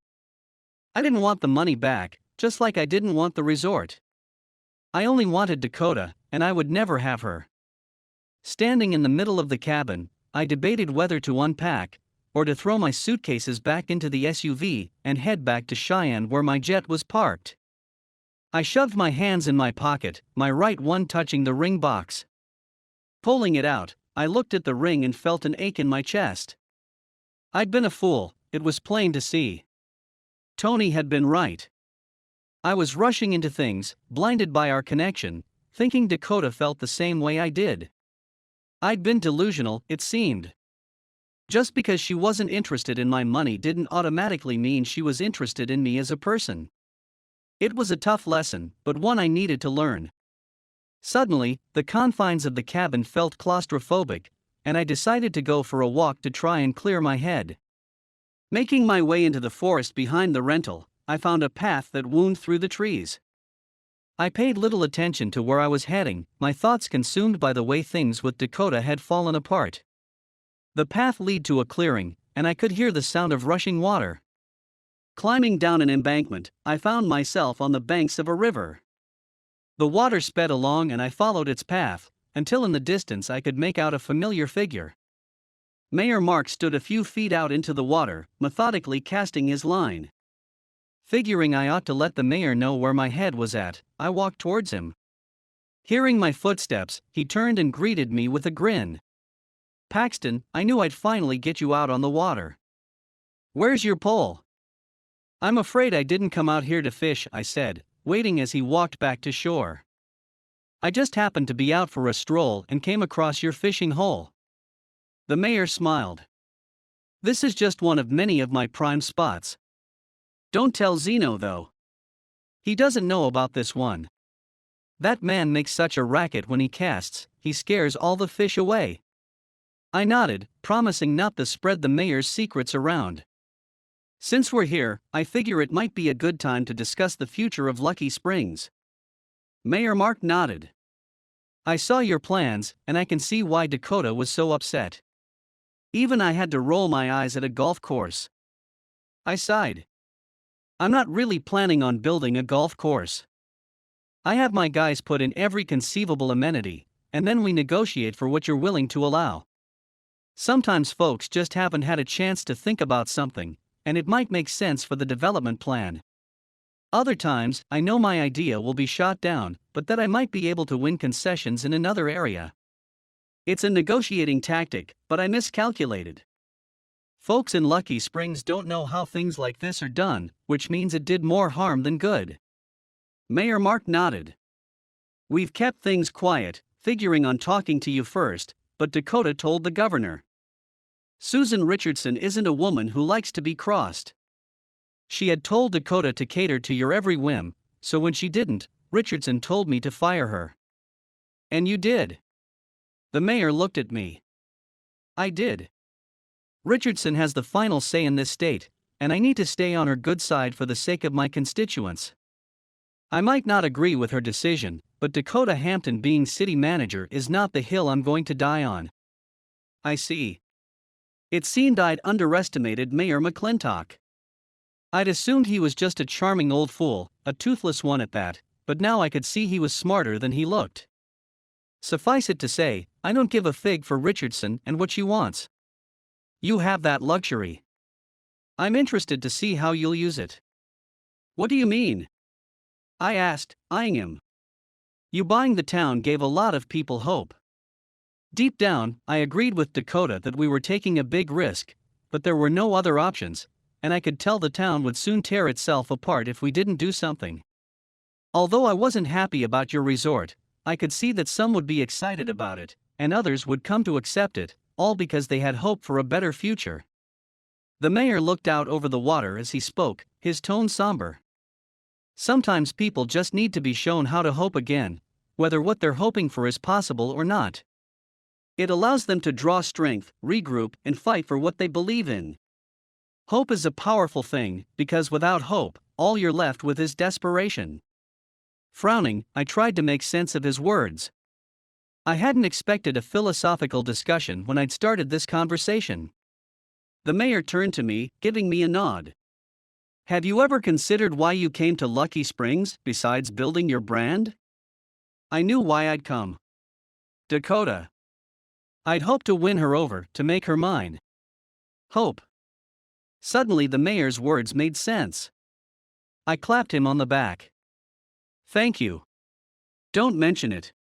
I didn't want the money back, just like I didn't want the resort. I only wanted Dakota, and I would never have her. Standing in the middle of the cabin, I debated whether to unpack, or to throw my suitcases back into the SUV and head back to Cheyenne where my jet was parked. I shoved my hands in my pocket, my right one touching the ring box. Pulling it out, I looked at the ring and felt an ache in my chest. I'd been a fool, it was plain to see. Tony had been right. I was rushing into things, blinded by our connection, thinking Dakota felt the same way I did. I'd been delusional, it seemed. Just because she wasn't interested in my money didn't automatically mean she was interested in me as a person. It was a tough lesson, but one I needed to learn. Suddenly, the confines of the cabin felt claustrophobic, and I decided to go for a walk to try and clear my head. Making my way into the forest behind the rental, I found a path that wound through the trees. I paid little attention to where I was heading, my thoughts consumed by the way things with Dakota had fallen apart. The path led to a clearing, and I could hear the sound of rushing water. Climbing down an embankment, I found myself on the banks of a river. The water sped along and I followed its path, until in the distance I could make out a familiar figure. Mayor Mark stood a few feet out into the water, methodically casting his line. Figuring I ought to let the mayor know where my head was at, I walked towards him. Hearing my footsteps, he turned and greeted me with a grin. "Paxton, I knew I'd finally get you out on the water. Where's your pole?" "I'm afraid I didn't come out here to fish," I said, waiting as he walked back to shore. "I just happened to be out for a stroll and came across your fishing hole." The mayor smiled. "This is just one of many of my prime spots. Don't tell Zeno though. He doesn't know about this one. That man makes such a racket when he casts, he scares all the fish away." I nodded, promising not to spread the mayor's secrets around. "Since we're here, I figure it might be a good time to discuss the future of Lucky Springs." Mayor Mark nodded. "I saw your plans, and I can see why Dakota was so upset. Even I had to roll my eyes at a golf course." I sighed. "I'm not really planning on building a golf course. I have my guys put in every conceivable amenity, and then we negotiate for what you're willing to allow. Sometimes folks just haven't had a chance to think about something, and it might make sense for the development plan. Other times, I know my idea will be shot down, but that I might be able to win concessions in another area. It's a negotiating tactic, but I miscalculated. Folks in Lucky Springs don't know how things like this are done, which means it did more harm than good." Mayor Mark nodded. "We've kept things quiet, figuring on talking to you first, but Dakota told the governor. Susan Richardson isn't a woman who likes to be crossed. She had told Dakota to cater to your every whim, so when she didn't, Richardson told me to fire her." "And you did?" The mayor looked at me. "I did. Richardson has the final say in this state, and I need to stay on her good side for the sake of my constituents. I might not agree with her decision, but Dakota Hampton being city manager is not the hill I'm going to die on." "I see." It seemed I'd underestimated Mayor McClintock. I'd assumed he was just a charming old fool, a toothless one at that, but now I could see he was smarter than he looked. Suffice it to say, I don't give a fig for Richardson and what she wants. You have that luxury. I'm interested to see how you'll use it." "What do you mean?" I asked, eyeing him. "You buying the town gave a lot of people hope. Deep down, I agreed with Dakota that we were taking a big risk, but there were no other options, and I could tell the town would soon tear itself apart if we didn't do something. Although I wasn't happy about your resort, I could see that some would be excited about it, and others would come to accept it, all because they had hope for a better future." The mayor looked out over the water as he spoke, his tone somber. "Sometimes people just need to be shown how to hope again, whether what they're hoping for is possible or not. It allows them to draw strength, regroup, and fight for what they believe in. Hope is a powerful thing, because without hope, all you're left with is desperation." Frowning, I tried to make sense of his words. I hadn't expected a philosophical discussion when I'd started this conversation. The mayor turned to me, giving me a nod. "Have you ever considered why you came to Lucky Springs, besides building your brand?" I knew why I'd come. Dakota. I'd hoped to win her over, to make her mine. Hope. Suddenly the mayor's words made sense. I clapped him on the back. "Thank you. Don't mention it."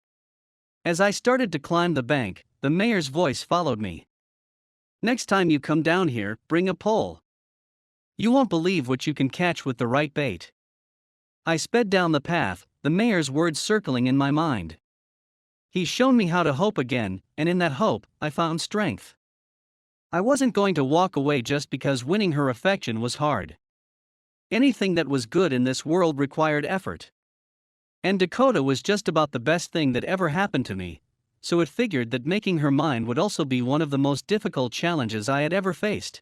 As I started to climb the bank, the mayor's voice followed me. "Next time you come down here, bring a pole. You won't believe what you can catch with the right bait." I sped down the path, the mayor's words circling in my mind. He's shown me how to hope again, and in that hope, I found strength. I wasn't going to walk away just because winning her affection was hard. Anything that was good in this world required effort. And Dakota was just about the best thing that ever happened to me, so it figured that making her mine would also be one of the most difficult challenges I had ever faced.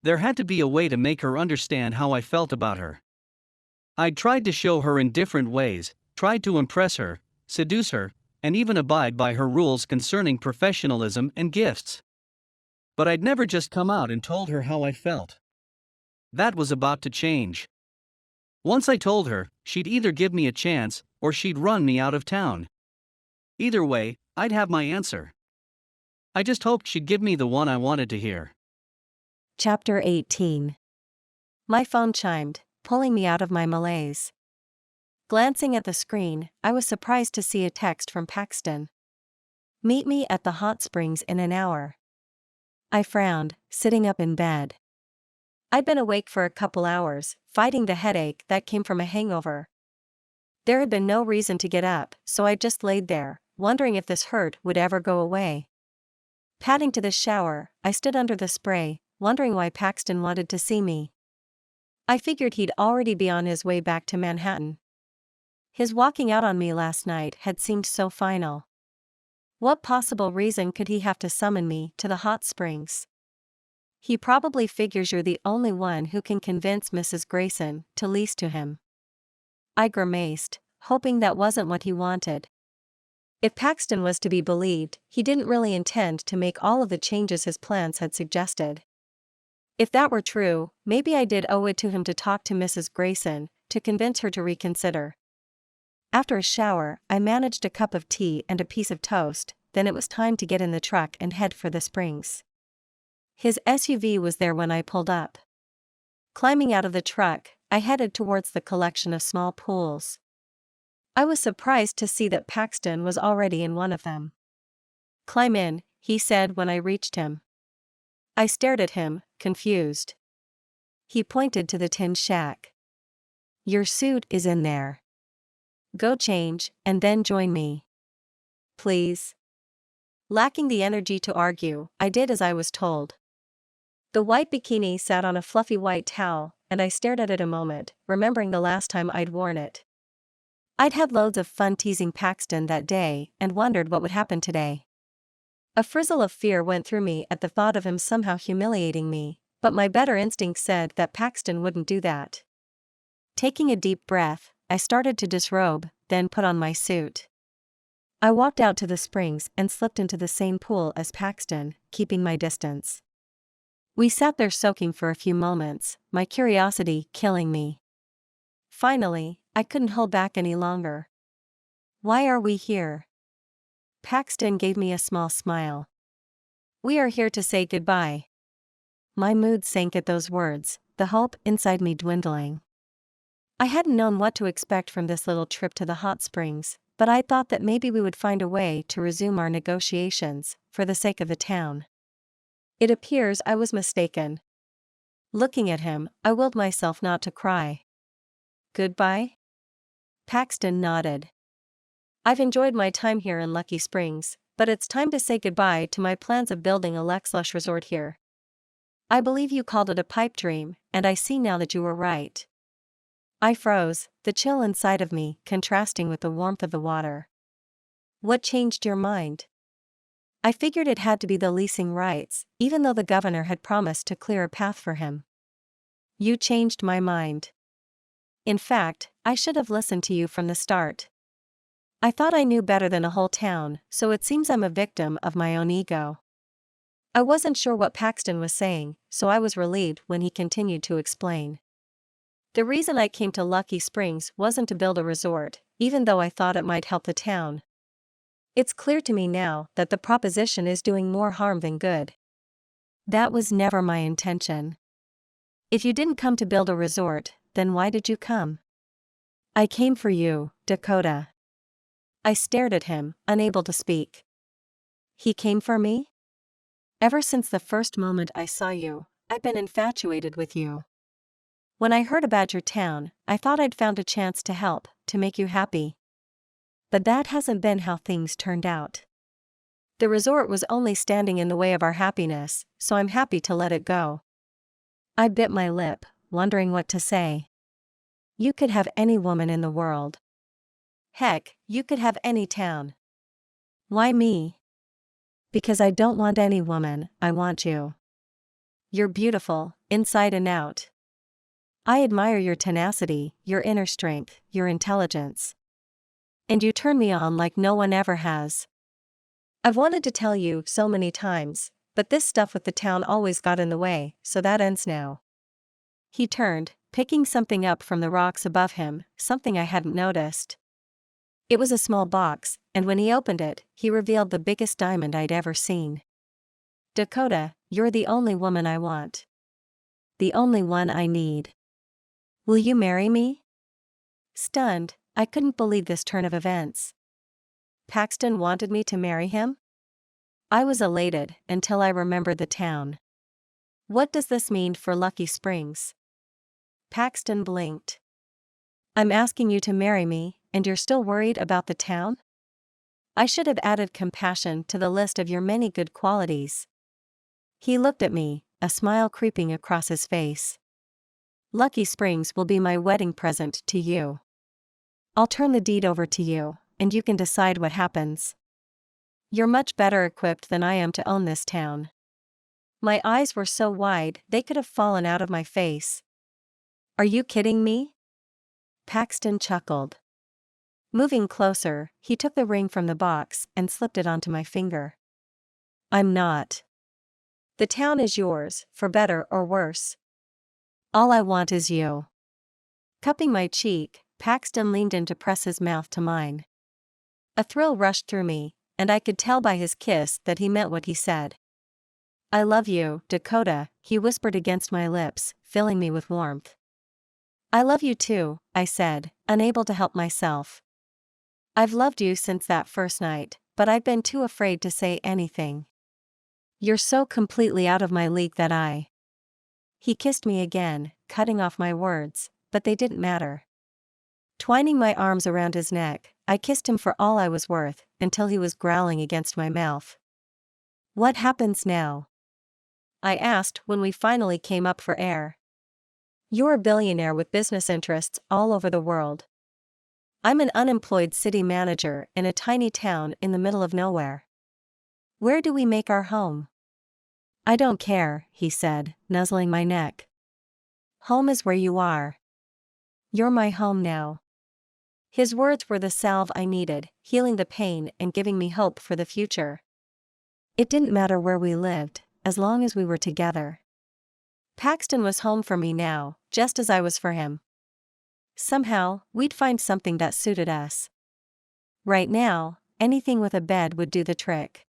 There had to be a way to make her understand how I felt about her. I'd tried to show her in different ways, tried to impress her, seduce her, and even abide by her rules concerning professionalism and gifts. But I'd never just come out and told her how I felt. That was about to change. Once I told her, she'd either give me a chance, or she'd run me out of town. Either way, I'd have my answer. I just hoped she'd give me the one I wanted to hear. Chapter 18. My phone chimed, pulling me out of my malaise. Glancing at the screen, I was surprised to see a text from Paxton. Meet me at the hot springs in an hour. I frowned, sitting up in bed. I'd been awake for a couple hours, fighting the headache that came from a hangover. There had been no reason to get up, so I just laid there, wondering if this hurt would ever go away. Padding to the shower, I stood under the spray, wondering why Paxton wanted to see me. I figured he'd already be on his way back to Manhattan. His walking out on me last night had seemed so final. What possible reason could he have to summon me to the hot springs? He probably figures you're the only one who can convince Mrs. Grayson to lease to him. I grimaced, hoping that wasn't what he wanted. If Paxton was to be believed, he didn't really intend to make all of the changes his plans had suggested. If that were true, maybe I did owe it to him to talk to Mrs. Grayson, to convince her to reconsider. After a shower, I managed a cup of tea and a piece of toast, then it was time to get in the truck and head for the springs. His SUV was there when I pulled up. Climbing out of the truck, I headed towards the collection of small pools. I was surprised to see that Paxton was already in one of them. "Climb in," he said when I reached him. I stared at him, confused. He pointed to the tin shack. "Your suit is in there. Go change, and then join me. Please." Lacking the energy to argue, I did as I was told. The white bikini sat on a fluffy white towel, and I stared at it a moment, remembering the last time I'd worn it. I'd had loads of fun teasing Paxton that day, and wondered what would happen today. A frizzle of fear went through me at the thought of him somehow humiliating me, but my better instinct said that Paxton wouldn't do that. Taking a deep breath, I started to disrobe, then put on my suit. I walked out to the springs and slipped into the same pool as Paxton, keeping my distance. We sat there soaking for a few moments, my curiosity killing me. Finally, I couldn't hold back any longer. "Why are we here?" Paxton gave me a small smile. "We are here to say goodbye." My mood sank at those words, the hope inside me dwindling. I hadn't known what to expect from this little trip to the hot springs, but I thought that maybe we would find a way to resume our negotiations, for the sake of the town. It appears I was mistaken. Looking at him, I willed myself not to cry. "Goodbye?" Paxton nodded. "I've enjoyed my time here in Lucky Springs, but it's time to say goodbye to my plans of building a luxe resort here. I believe you called it a pipe dream, and I see now that you were right." I froze, the chill inside of me contrasting with the warmth of the water. "What changed your mind?" I figured it had to be the leasing rights, even though the governor had promised to clear a path for him. "You changed my mind. In fact, I should have listened to you from the start. I thought I knew better than a whole town, so it seems I'm a victim of my own ego." I wasn't sure what Paxton was saying, so I was relieved when he continued to explain. "The reason I came to Lucky Springs wasn't to build a resort, even though I thought it might help the town. It's clear to me now that the proposition is doing more harm than good. That was never my intention. If you didn't come to build a resort, then why did you come?" "I came for you, Dakota." I stared at him, unable to speak. "He came for me?" "Ever since the first moment I saw you, I've been infatuated with you. When I heard about your town, I thought I'd found a chance to help, to make you happy. But that hasn't been how things turned out. The resort was only standing in the way of our happiness, so I'm happy to let it go." I bit my lip, wondering what to say. "You could have any woman in the world. Heck, you could have any town. Why me?" "Because I don't want any woman, I want you. You're beautiful, inside and out. I admire your tenacity, your inner strength, your intelligence. And you turn me on like no one ever has. I've wanted to tell you so many times, but this stuff with the town always got in the way, so that ends now." He turned, picking something up from the rocks above him, something I hadn't noticed. It was a small box, and when he opened it, he revealed the biggest diamond I'd ever seen. Dakota, you're the only woman I want. The only one I need. Will you marry me? Stunned, I couldn't believe this turn of events. Paxton wanted me to marry him? I was elated until I remembered the town. What does this mean for Lucky Springs? Paxton blinked. I'm asking you to marry me, and you're still worried about the town? I should have added compassion to the list of your many good qualities. He looked at me, a smile creeping across his face. Lucky Springs will be my wedding present to you. I'll turn the deed over to you, and you can decide what happens. You're much better equipped than I am to own this town. My eyes were so wide they could have fallen out of my face. Are you kidding me? Paxton chuckled. Moving closer, he took the ring from the box and slipped it onto my finger. I'm not. The town is yours, for better or worse. All I want is you. Cupping my cheek, Paxton leaned in to press his mouth to mine. A thrill rushed through me, and I could tell by his kiss that he meant what he said. I love you, Dakota, he whispered against my lips, filling me with warmth. I love you too, I said, unable to help myself. I've loved you since that first night, but I've been too afraid to say anything. You're so completely out of my league that I... He kissed me again, cutting off my words, but they didn't matter. Twining my arms around his neck, I kissed him for all I was worth, until he was growling against my mouth. What happens now? I asked when we finally came up for air. You're a billionaire with business interests all over the world. I'm an unemployed city manager in a tiny town in the middle of nowhere. Where do we make our home? I don't care, he said, nuzzling my neck. Home is where you are. You're my home now. His words were the salve I needed, healing the pain and giving me hope for the future. It didn't matter where we lived, as long as we were together. Paxton was home for me now, just as I was for him. Somehow, we'd find something that suited us. Right now, anything with a bed would do the trick.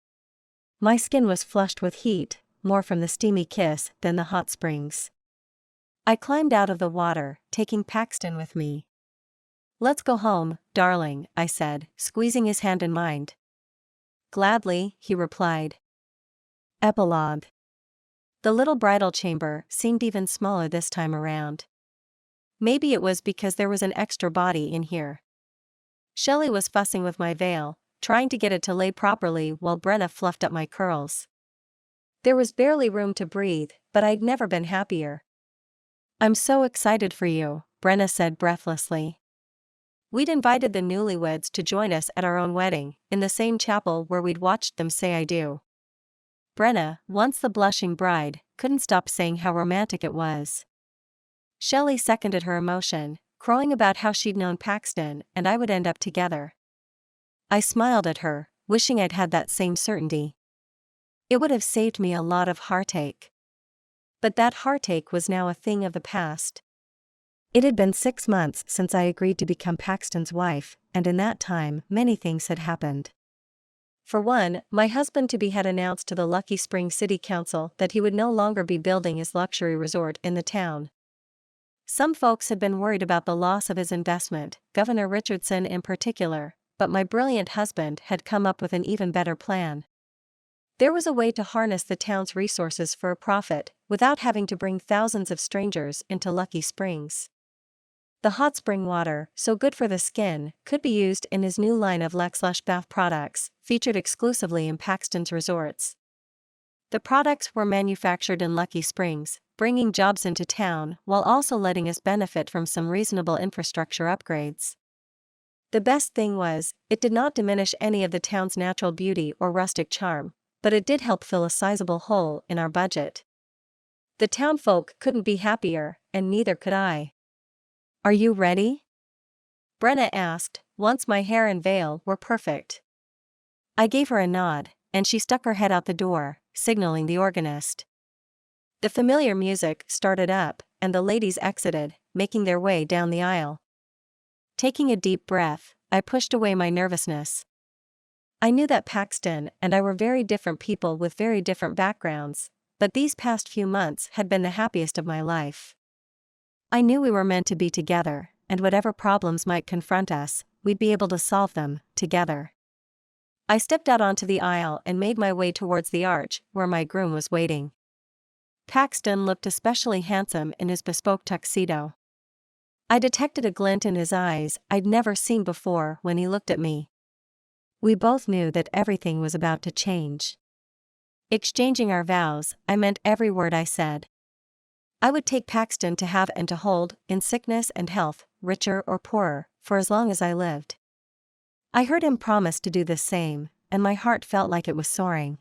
My skin was flushed with heat, more from the steamy kiss than the hot springs. I climbed out of the water, taking Paxton with me. Let's go home, darling, I said, squeezing his hand in mine. Gladly, he replied. Epilogue. The little bridal chamber seemed even smaller this time around. Maybe it was because there was an extra body in here. Shelley was fussing with my veil, trying to get it to lay properly while Brenna fluffed up my curls. There was barely room to breathe, but I'd never been happier. I'm so excited for you, Brenna said breathlessly. We'd invited the newlyweds to join us at our own wedding, in the same chapel where we'd watched them say I do. Brenna, once the blushing bride, couldn't stop saying how romantic it was. Shelley seconded her emotion, crowing about how she'd known Paxton and I would end up together. I smiled at her, wishing I'd had that same certainty. It would have saved me a lot of heartache. But that heartache was now a thing of the past. It had been 6 months since I agreed to become Paxton's wife, and in that time, many things had happened. For one, my husband-to-be had announced to the Lucky Springs City Council that he would no longer be building his luxury resort in the town. Some folks had been worried about the loss of his investment, Governor Richardson in particular, but my brilliant husband had come up with an even better plan. There was a way to harness the town's resources for a profit, without having to bring thousands of strangers into Lucky Springs. The hot spring water, so good for the skin, could be used in his new line of Lush bath products, featured exclusively in Paxton's resorts. The products were manufactured in Lucky Springs, bringing jobs into town while also letting us benefit from some reasonable infrastructure upgrades. The best thing was, it did not diminish any of the town's natural beauty or rustic charm, but it did help fill a sizable hole in our budget. The townfolk couldn't be happier, and neither could I. Are you ready? Brenna asked, once my hair and veil were perfect. I gave her a nod, and she stuck her head out the door, signaling the organist. The familiar music started up, and the ladies exited, making their way down the aisle. Taking a deep breath, I pushed away my nervousness. I knew that Paxton and I were very different people with very different backgrounds, but these past few months had been the happiest of my life. I knew we were meant to be together, and whatever problems might confront us, we'd be able to solve them together. I stepped out onto the aisle and made my way towards the arch, where my groom was waiting. Paxton looked especially handsome in his bespoke tuxedo. I detected a glint in his eyes I'd never seen before when he looked at me. We both knew that everything was about to change. Exchanging our vows, I meant every word I said. I would take Paxton to have and to hold, in sickness and health, richer or poorer, for as long as I lived. I heard him promise to do the same, and my heart felt like it was soaring.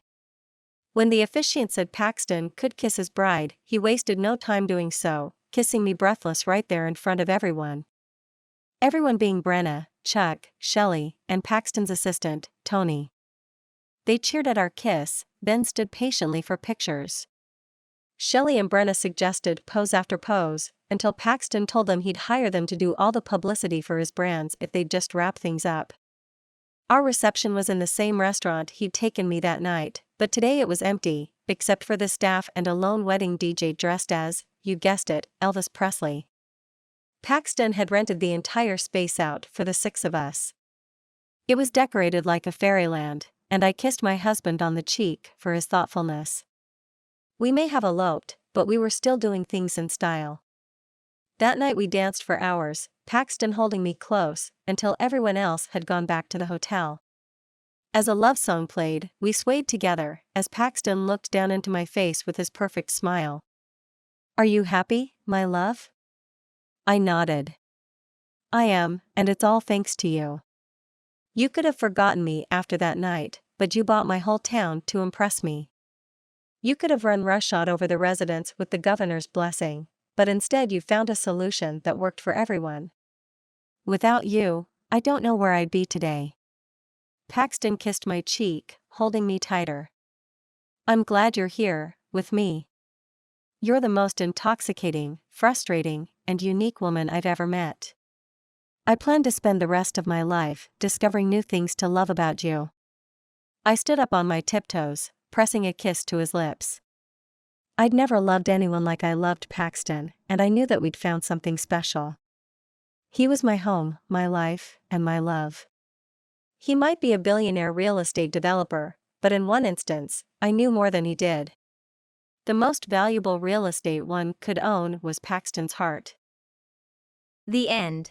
When the officiant said Paxton could kiss his bride, he wasted no time doing so, kissing me breathless right there in front of everyone. Everyone being Brenna, Chuck, Shelley, and Paxton's assistant, Tony. They cheered at our kiss, then stood patiently for pictures. Shelley and Brenna suggested pose after pose, until Paxton told them he'd hire them to do all the publicity for his brands if they'd just wrap things up. Our reception was in the same restaurant he'd taken me that night, but today it was empty, except for the staff and a lone wedding DJ dressed as, you guessed it, Elvis Presley. Paxton had rented the entire space out for the 6 of us. It was decorated like a fairyland, and I kissed my husband on the cheek for his thoughtfulness. We may have eloped, but we were still doing things in style. That night we danced for hours, Paxton holding me close, until everyone else had gone back to the hotel. As a love song played, we swayed together, as Paxton looked down into my face with his perfect smile. "Are you happy, my love?" I nodded. "I am, and it's all thanks to you. You could have forgotten me after that night, but you bought my whole town to impress me. You could have run roughshod over the residents with the governor's blessing, but instead you found a solution that worked for everyone. Without you, I don't know where I'd be today." Paxton kissed my cheek, holding me tighter. "I'm glad you're here, with me. You're the most intoxicating, frustrating, and unique woman I've ever met. I plan to spend the rest of my life discovering new things to love about you." I stood up on my tiptoes, pressing a kiss to his lips. I'd never loved anyone like I loved Paxton, and I knew that we'd found something special. He was my home, my life, and my love. He might be a billionaire real estate developer, but in one instance, I knew more than he did. The most valuable real estate one could own was Paxton's heart. The end.